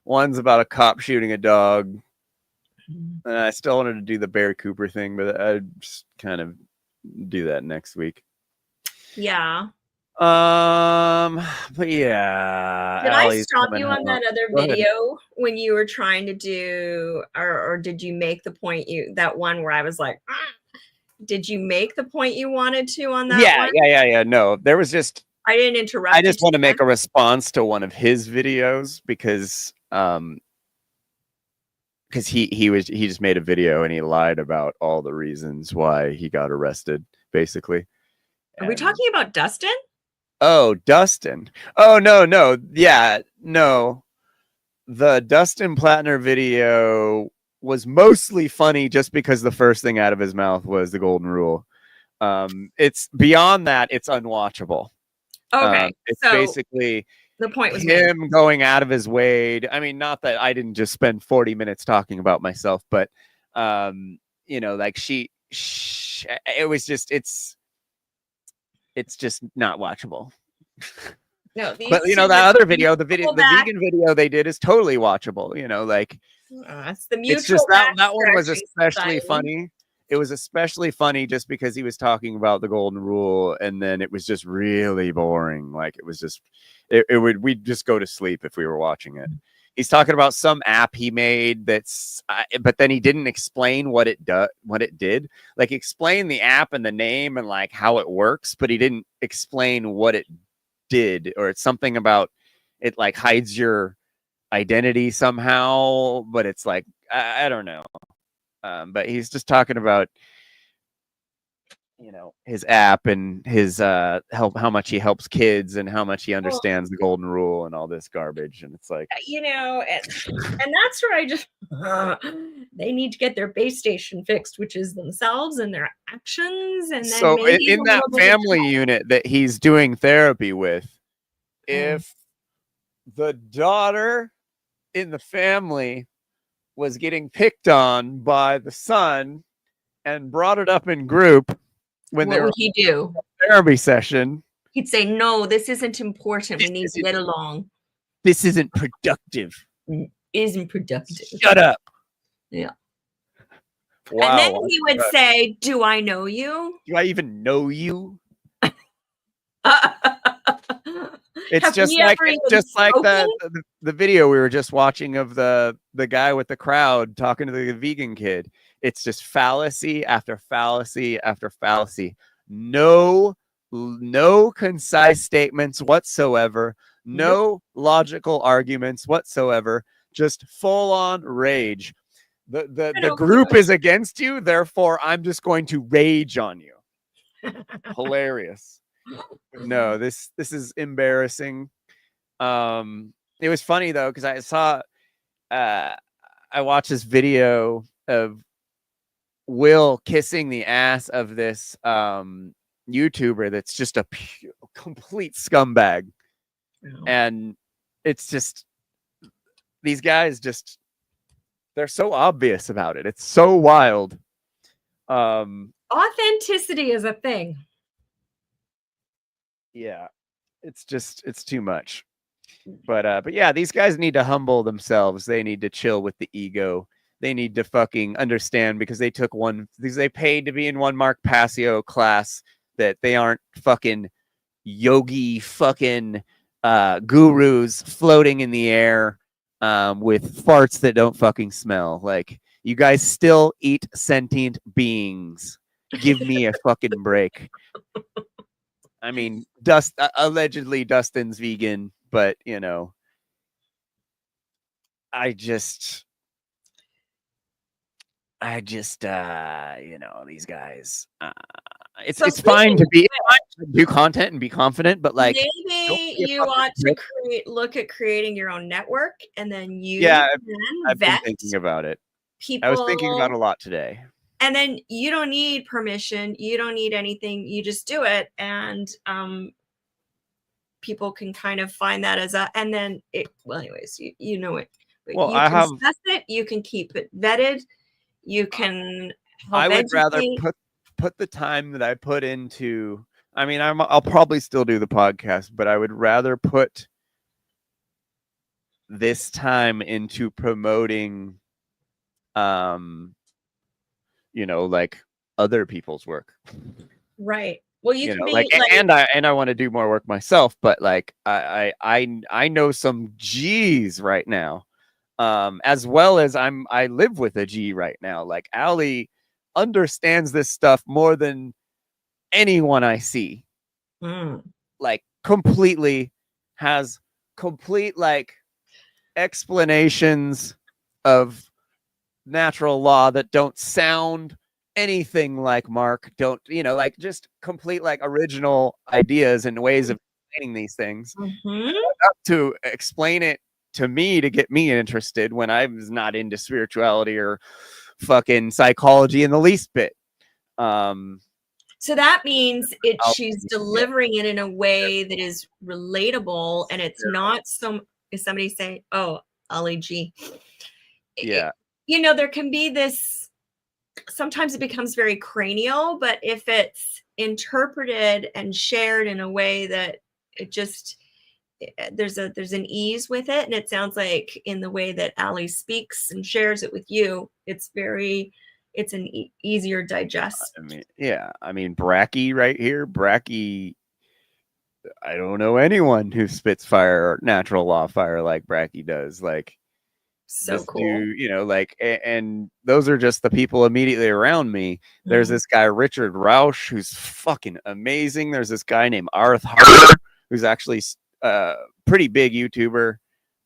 One's about a cop shooting a dog. And I still wanted to do the Bear Cooper thing, but I just kind of do that next week. Yeah. But yeah. Did I stop you on that other video when you were trying to do, or did you make the point that one where I was like, did you make the point you wanted to on that one? Yeah. No, there was just. I didn't interrupt. I just want to make a response to one of his videos because because he just made a video and he lied about all the reasons why he got arrested, basically. Are we talking about Dustin? Oh, Dustin. Oh, no. Yeah, no. The Dustin Plattner video was mostly funny just because the first thing out of his mouth was the golden rule. It's beyond that, it's unwatchable. Okay. It's so basically the point was made. him going out of his way. I mean, not that I didn't just spend 40 minutes talking about myself, but you know, like it was just it's just not watchable. No, But you know, that other video, the vegan video they did is totally watchable. You know, like it's the mutual. it's just that one was especially society. funny. It was especially funny just because he was talking about the golden rule, and then it was just really boring. Like it was just, we'd just go to sleep if we were watching it. He's talking about some app he made that's, but then he didn't explain what it did. Like explain the app and the name and like how it works, but he didn't explain what it did, or it's something about it like hides your identity somehow, but it's like I don't know. But he's just talking about, you know, his app and his how much he helps kids and how much he understands the golden rule and all this garbage. And it's like, you know, and that's where I just they need to get their base station fixed, which is themselves and their actions. And then so maybe in that family unit that he's doing therapy with, if the daughter in the family was getting picked on by the son and brought it up in group when what they were would he do? Therapy session, He'd say, "No, this isn't important. We need to get along. This isn't productive. Isn't productive. Shut up." Yeah. Wow, and then he would say, "Do I know you? Do I even know you?" Have It's just we like ever even the video we were just watching of the guy with the crowd talking to the vegan kid. It's just fallacy after fallacy after fallacy. No concise statements whatsoever. No logical arguments whatsoever. Just full on rage. The group is against you, therefore I'm just going to rage on you. Hilarious. No, this is embarrassing. It was funny though, because I saw I watched this video of Will kissing the ass of this YouTuber that's just a complete scumbag. And it's just, these guys just, they're so obvious about it. It's so wild. Authenticity is a thing. Yeah, it's too much. But yeah, these guys need to humble themselves. They need to chill with the ego. They need to fucking understand, because they paid to be in one Mark Passio class, that they aren't fucking yogi fucking gurus floating in the air with farts that don't fucking smell. Like, you guys still eat sentient beings. Give me a fucking break. I mean, allegedly Dustin's vegan, but you know, I just you know, these guys, it's fine to do content and be confident, but like, maybe you ought to look at creating your own network, and then you I've been thinking about it. I was thinking about it a lot today. And then you don't need permission. You don't need anything. You just do it. And people can kind of find that as and then anyways, you know it. Well, you can assess it. You can keep it vetted. You can I would rather put the time that I put into, I mean, I'll probably still do the podcast, but I would rather put this time into promoting you know, like other people's work. Right. Well, you can know, be like and I want to do more work myself, but like I know some G's right now. As well as I live with a G right now. Like, Allie understands this stuff more than anyone I see. Like, completely has complete like explanations of natural law that don't sound anything like Mark, don't, you know, like just complete like original ideas and ways of explaining these things. To explain it to me to get me interested when I was not into spirituality or fucking psychology in the least bit. So that means she's delivering it in a way that is relatable, and it's not some. Is somebody saying, "Oh, Ali G"? Yeah. You know, there can be this. Sometimes it becomes very cranial, but if it's interpreted and shared in a way that it just there's an ease with it, and it sounds like in the way that Ali speaks and shares it with you, it's an easier digest. I mean, yeah, I mean, Bracky right here, Bracky. I don't know anyone who spits fire or natural law fire like Bracky does. Like, so this cool. dude, you know, like, and those are just the people immediately around me. There's this guy Richard Rausch who's fucking amazing. There's this guy named Arth Harper who's actually pretty big YouTuber.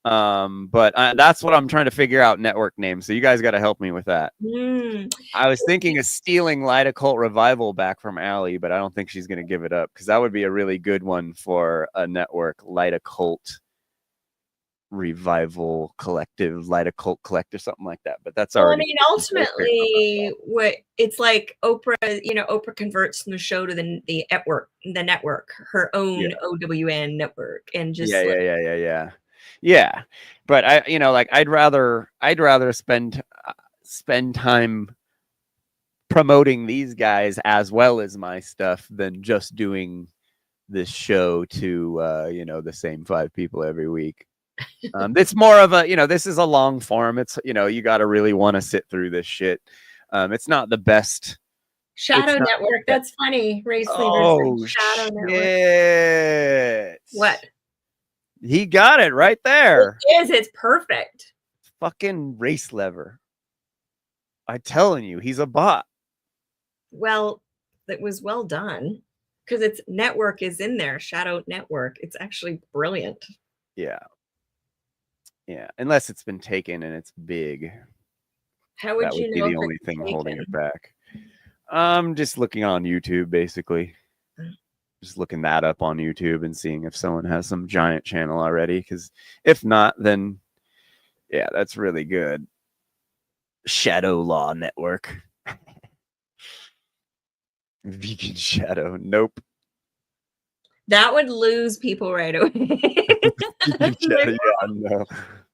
But that's what I'm trying to figure out, network names. So you guys got to help me with that. I was thinking of stealing Light Occult Revival back from Allie, but I don't think she's going to give it up, because that would be a really good one for a network. Light Occult Revival Collective, Light Occult Collective, something like that. But that's already. Well, I mean, ultimately, what it's like, Oprah. You know, Oprah converts from the show to the network, her own OWN network, and just yeah. But I, you know, like I'd rather spend time promoting these guys as well as my stuff than just doing this show to you know, the same 5 people every week. It's more of a, you know, this is a long form. It's, you know, you got to really want to sit through this shit. It's not the best. Shadow Network. That's funny. Race leaders. Shadow Network. What? He got it right there. It is. It's perfect. Fucking race lever. I'm telling you, he's a bot. Well, it was well done, because its network is in there. Shadow Network. It's actually brilliant. Yeah. Yeah. Unless it's been taken and it's big. How would that you would know be the only thing holding it back? I'm just looking on YouTube, basically. Just looking that up on YouTube and seeing if someone has some giant channel already. Because if not, then yeah, that's really good. Shadow Law Network. Vegan Shadow. Nope. That would lose people right away. Yeah, no.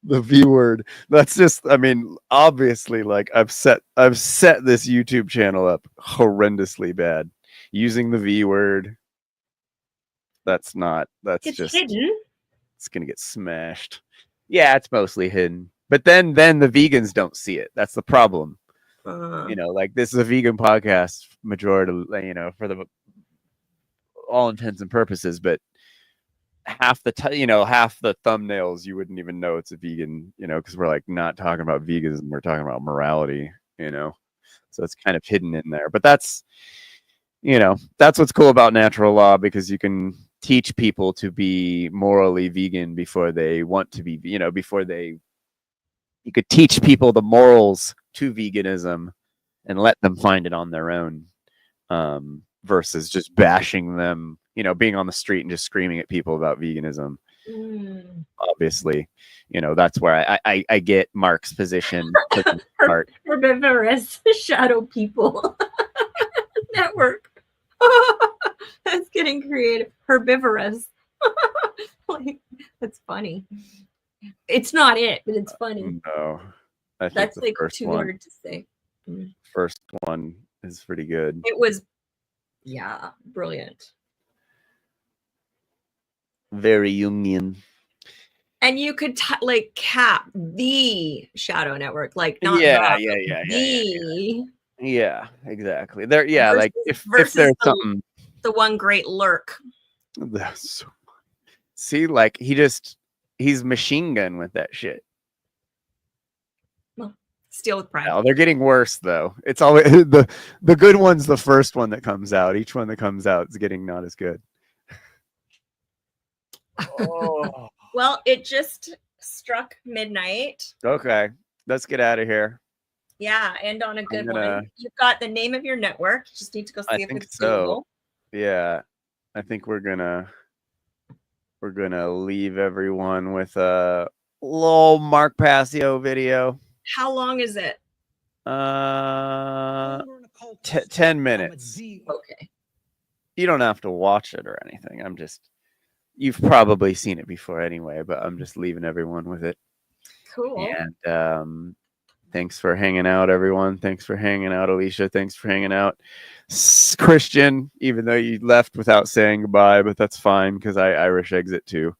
The V word. That's just, I mean, obviously, like I've set this YouTube channel up horrendously bad. Using the V word. That's just hidden. It's gonna get smashed. Yeah, it's mostly hidden. But then the vegans don't see it. That's the problem. You know, like this is a vegan podcast, majority, you know, for the all intents and purposes, but half the thumbnails you wouldn't even know it's a vegan, you know, because we're like not talking about veganism, we're talking about morality, you know. So it's kind of hidden in there. But that's, you know, that's what's cool about natural law, because you can teach people to be morally vegan before they want to be, you know, you could teach people the morals to veganism and let them find it on their own, versus just bashing them, you know, being on the street and just screaming at people about veganism. Obviously, you know, that's where I get Mark's position. Herbivorous shadow people network. That's getting creative. Herbivorous. Like, that's funny. It's not it, but it's funny. No, I think that's like first too one, hard to say. First one is pretty good. It was, yeah, brilliant. Very Jungian. And you could like cap the Shadow Network, like not yeah, exactly. There, yeah, versus, like if there's something, the one great lurk. That's so, see, like he's machine gun with that shit. Well, steal with pride. No, they're getting worse though. It's always the good one's the first one that comes out. Each one that comes out is getting not as good. Oh. Well, it just struck midnight. Okay, let's get out of here. Yeah, end on a good gonna- one. You've got the name of your network. You just need to go see I if think it's so. Google. Yeah, I think we're gonna leave everyone with a little Mark Passio video. How long is it? 10 minutes. Okay. You don't have to watch it or anything. You've probably seen it before anyway, but I'm just leaving everyone with it. Cool. And thanks for hanging out, everyone. Thanks for hanging out, Alicia. Thanks for hanging out, Christian, even though you left without saying goodbye, but that's fine because I Irish exit too.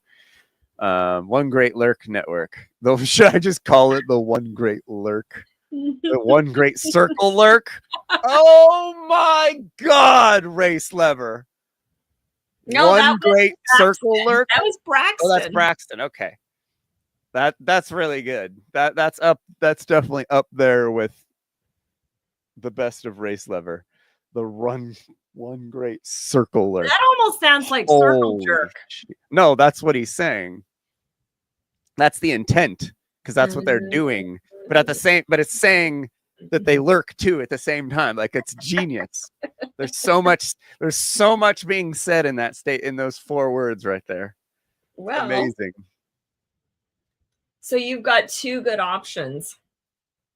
One Great Lurk Network. Though, should I just call it the One Great Lurk? The One Great Circle Lurk? Oh my God, Race Lever. No, One that was Great Circle Braxton. Lurk? That was Braxton. Oh, that's Braxton. Okay. That's really good. That's definitely up there with the best of Race Lever. The one great circle lurk. That almost sounds like circle Holy jerk. shit. No, that's what he's saying. That's the intent, because that's what they're doing. But it's saying that they lurk too at the same time. Like, it's genius. There's so much being said in that state, in those 4 words right there. Well, amazing. So you've got 2 good options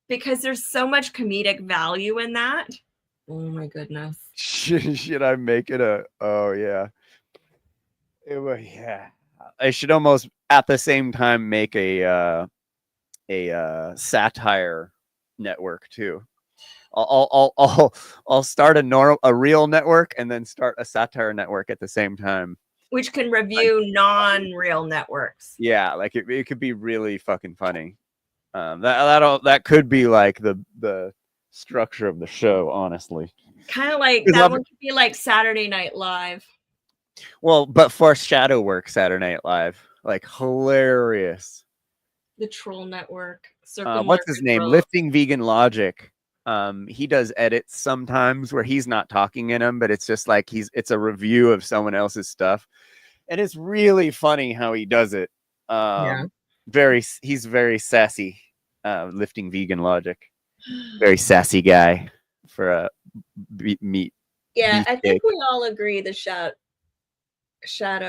because there's so much comedic value in that. Oh my goodness. Should I make it a? Oh yeah. Yeah. I should almost at the same time make a satire network too. I'll start a real network and then start a satire network at the same time. Which can review non-real networks. Yeah, like it could be really fucking funny. That could be like the structure of the show, honestly. Kind of like that one could be like Saturday Night Live. Well, but for Shadow Work Saturday Night Live, like hilarious. The Troll Network. What's his name? Lifting Vegan Logic. He does edits sometimes where he's not talking in them, but it's just like it's a review of someone else's stuff, and it's really funny how he does it. He's very sassy. Lifting Vegan Logic, very sassy guy for a meat. Yeah, beef I think cake. we all agree the Shadow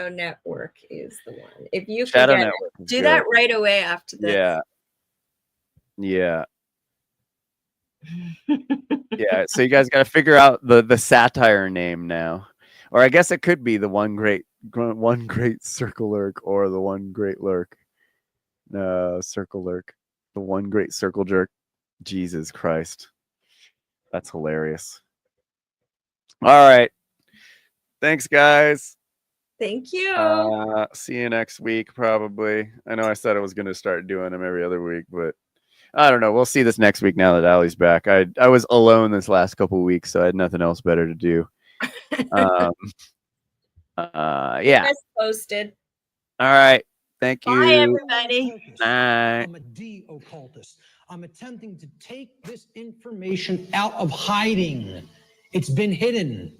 Network is the one. If you Shadow forget Network it, is do good. that right away after this. Yeah. Yeah, so you guys got to figure out the satire name now, or I guess it could be the one great circle lurk, or the one great lurk. Circle lurk, the one great circle jerk. Jesus Christ, that's hilarious. All right, thanks guys. Thank you. See you next week probably. I know I said I was going to start doing them every other week, but I don't know. We'll see this next week now that Allie's back. I was alone this last couple of weeks, so I had nothing else better to do. Yeah. As posted. All right. Thank you. Bye, everybody. Bye. I'm a de-occultist. I'm attempting to take this information out of hiding. It's been hidden.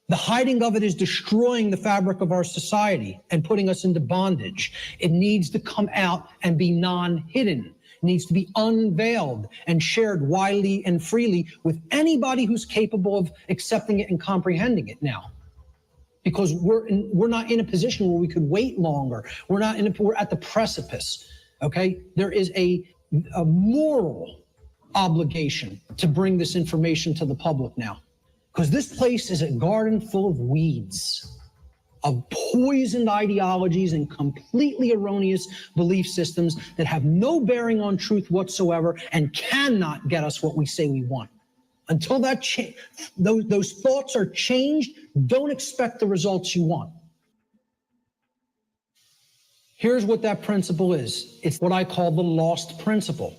The hiding of it is destroying the fabric of our society and putting us into bondage. It needs to come out and be non-hidden. It needs to be unveiled and shared widely and freely with anybody who's capable of accepting it and comprehending it now. Because we're not in a position where we could wait longer. We're at the precipice. Okay, there is a moral obligation to bring this information to the public now, because this place is a garden full of weeds, of poisoned ideologies and completely erroneous belief systems that have no bearing on truth whatsoever and cannot get us what we say we want. Until that those thoughts are changed, don't expect the results you want. Here's what that principle is. It's what I call the lost principle.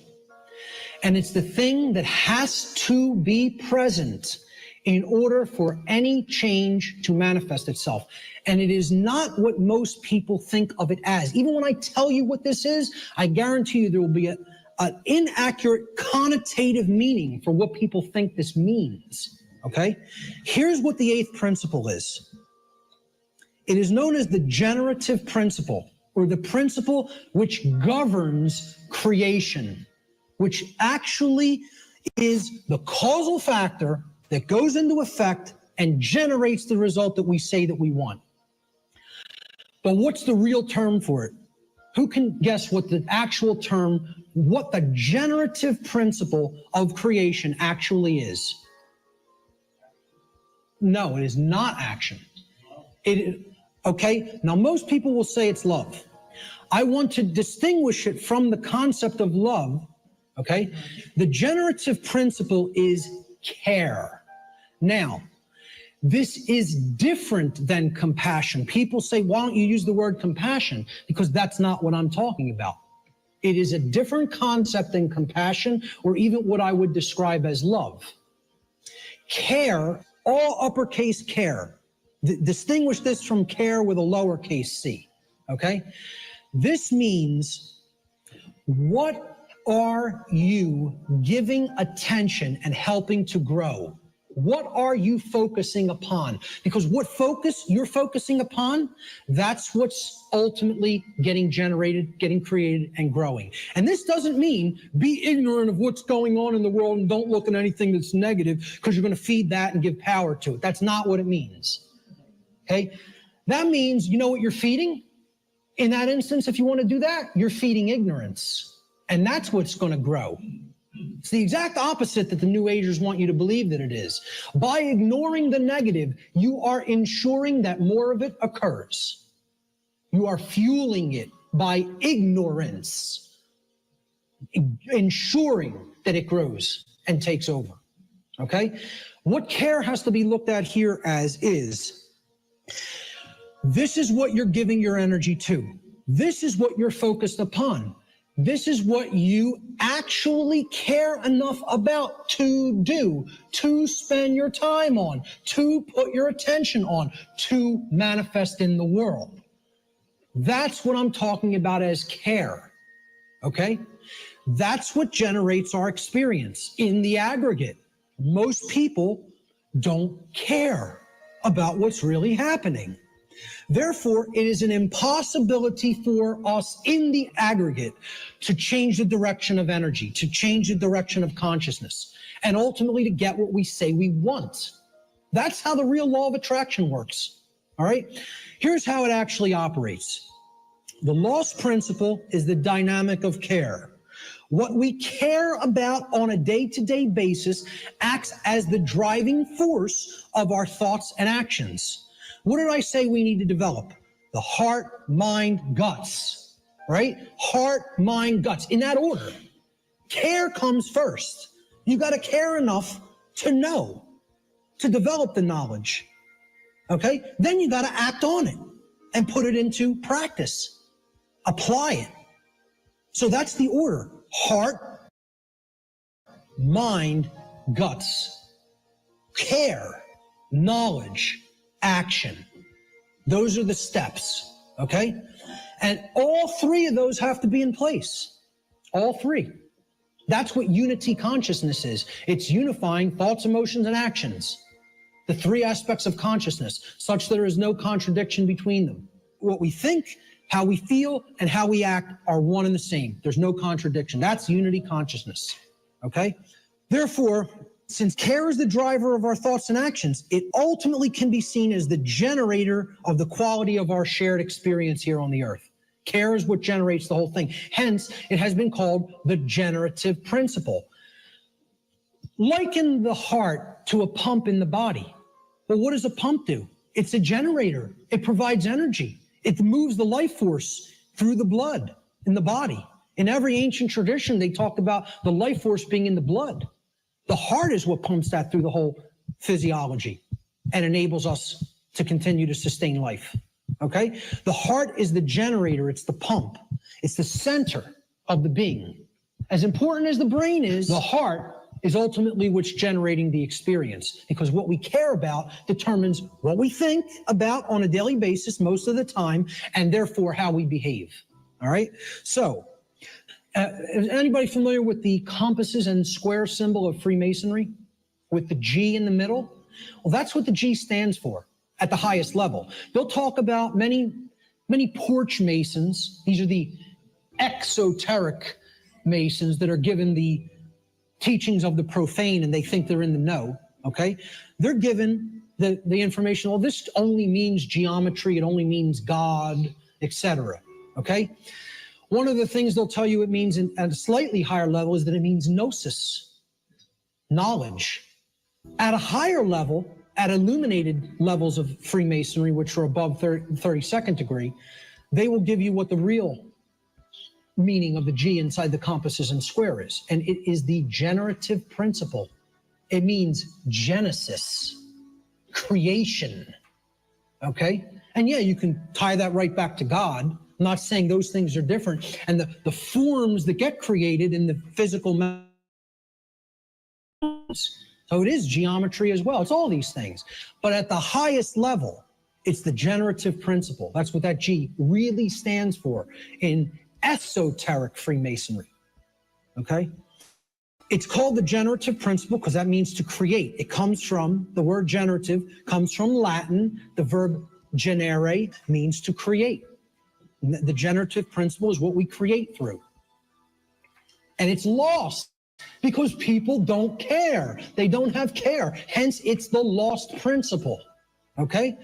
And it's the thing that has to be present in order for any change to manifest itself. And it is not what most people think of it as. Even when I tell you what this is, I guarantee you there will be an inaccurate connotative meaning for what people think this means, okay? Here's what the 8th principle is. It is known as the generative principle, or the principle which governs creation, which actually is the causal factor that goes into effect and generates the result that we say that we want. But what's the real term for it? Who can guess what the actual term, what the generative principle of creation actually is? No, it is not action. Okay, now most people will say it's love. I want to distinguish it from the concept of love, okay? The generative principle is care. Now, this is different than compassion. People say, why don't you use the word compassion? Because that's not what I'm talking about. It is a different concept than compassion, or even what I would describe as love. Care, all uppercase care. Distinguish this from care with a lowercase c, okay? This means, what are you giving attention and helping to grow? What are you focusing upon? Because what focus you're focusing upon, that's what's ultimately getting generated, getting created, and growing. And this doesn't mean be ignorant of what's going on in the world and don't look at anything that's negative, because you're going to feed that and give power to it. That's not what it means. Okay? That means, you know what you're feeding? In that instance, if you want to do that, you're feeding ignorance. And that's what's going to grow. It's the exact opposite that the New Agers want you to believe that it is. By ignoring the negative, you are ensuring that more of it occurs. You are fueling it by ignorance, ensuring that it grows and takes over. Okay? What care has to be looked at here as is, this is what you're giving your energy to. This is what you're focused upon. This is what you actually care enough about to do, to spend your time on, to put your attention on, to manifest in the world. That's what I'm talking about as care, okay? That's what generates our experience in the aggregate. Most people don't care about what's really happening. Therefore, it is an impossibility for us in the aggregate to change the direction of energy, to change the direction of consciousness, and ultimately to get what we say we want. That's how the real law of attraction works, all right? Here's how it actually operates. The lost principle is the dynamic of care. What we care about on a day-to-day basis acts as the driving force of our thoughts and actions. What did I say we need to develop? The heart, mind, guts, right? Heart, mind, guts, in that order. Care comes first. You got to care enough to know, to develop the knowledge, okay? Then you got to act on it and put it into practice, apply it. So that's the order. Heart, mind, guts, care, knowledge, action. Those are the steps, okay? And all three of those have to be in place. All three. That's what unity consciousness is. It's unifying thoughts, emotions, and actions. The three aspects of consciousness, such that there is no contradiction between them. What we think, how we feel, and how we act are one and the same. There's no contradiction. That's unity consciousness, okay? Therefore, since care is the driver of our thoughts and actions, it ultimately can be seen as the generator of the quality of our shared experience here on the earth. Care is what generates the whole thing. Hence, it has been called the generative principle. Liken the heart to a pump in the body. Well, what does a pump do? It's a generator. It provides energy. It moves the life force through the blood in the body. In every ancient tradition, they talk about the life force being in the blood. The heart is what pumps that through the whole physiology and enables us to continue to sustain life, okay? The heart is the generator, it's the pump. It's the center of the being. As important as the brain is, the heart is ultimately what's generating the experience, because what we care about determines what we think about on a daily basis most of the time, and therefore how we behave, all right? So, is anybody familiar with the compasses and square symbol of Freemasonry with the G in the middle? Well, that's what the G stands for at the highest level. They'll talk about many porch masons. These are the exoteric masons that are given the teachings of the profane and they think they're in the know, okay? They're given the information, well, this only means geometry, it only means God, etc., okay? One of the things they'll tell you it means at a slightly higher level is that it means gnosis, knowledge. At a higher level, at illuminated levels of Freemasonry, which are above 32nd degree, they will give you what the real meaning of the G inside the compasses and square is. And it is the generative principle. It means Genesis, creation, okay? And yeah, you can tie that right back to God. I'm not saying those things are different. And the forms that get created in the physical so it is geometry as well. It's all these things. But at the highest level, it's the generative principle. That's what that G really stands for in esoteric Freemasonry, okay? It's called the generative principle because that means to create. It comes from, the word generative comes from Latin. The verb generare means to create. The generative principle is what we create through. And it's lost because people don't care. They don't have care. Hence, it's the lost principle, okay?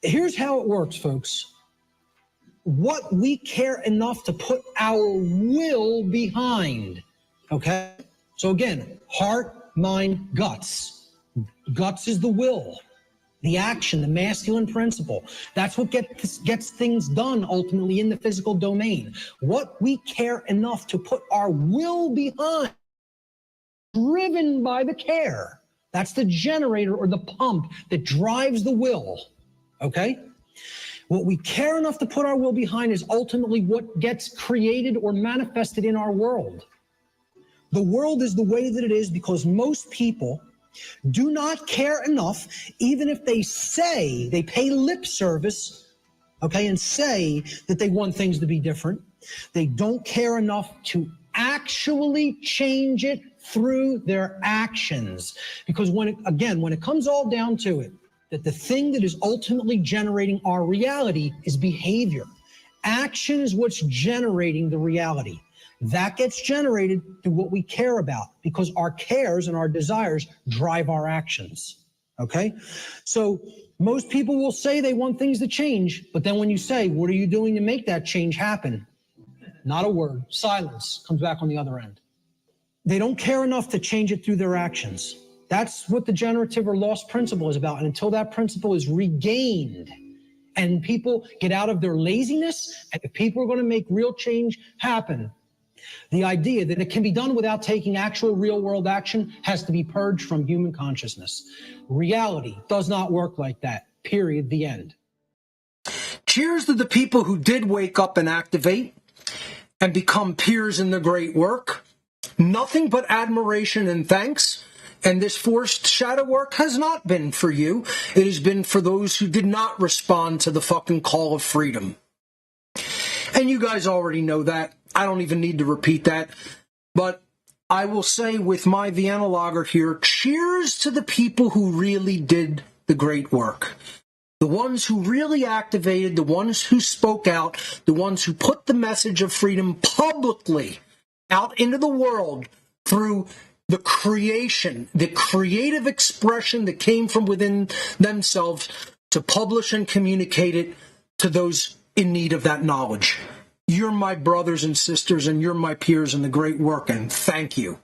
Here's how it works, folks. What we care enough to put our will behind, okay? So again, heart, mind, guts. Guts is the will, the action, the masculine principle. That's what gets things done ultimately in the physical domain. What we care enough to put our will behind, driven by the care. That's the generator or the pump that drives the will, okay? What we care enough to put our will behind is ultimately what gets created or manifested in our world. The world is the way that it is because most people do not care enough, even if they say, they pay lip service, okay, and say that they want things to be different. They don't care enough to actually change it through their actions. Because when it comes all down to it, that the thing that is ultimately generating our reality is behavior. Action is what's generating the reality. That gets generated through what we care about because our cares and our desires drive our actions, okay? So most people will say they want things to change, but then when you say, what are you doing to make that change happen? Not a word. Silence comes back on the other end. They don't care enough to change it through their actions. That's what the generative or lost principle is about. And until that principle is regained and people get out of their laziness, and if people are going to make real change happen, the idea that it can be done without taking actual real world action has to be purged from human consciousness. Reality does not work like that. Period. The end. Cheers to the people who did wake up and activate and become peers in the great work. Nothing but admiration and thanks. And this forced shadow work has not been for you. It has been for those who did not respond to the fucking call of freedom. And you guys already know that. I don't even need to repeat that. But I will say with my Vienna Lager here, cheers to the people who really did the great work. The ones who really activated, the ones who spoke out, the ones who put the message of freedom publicly out into the world through the creation, the creative expression that came from within themselves to publish and communicate it to those in need of that knowledge. You're my brothers and sisters, and you're my peers in the great work, and thank you.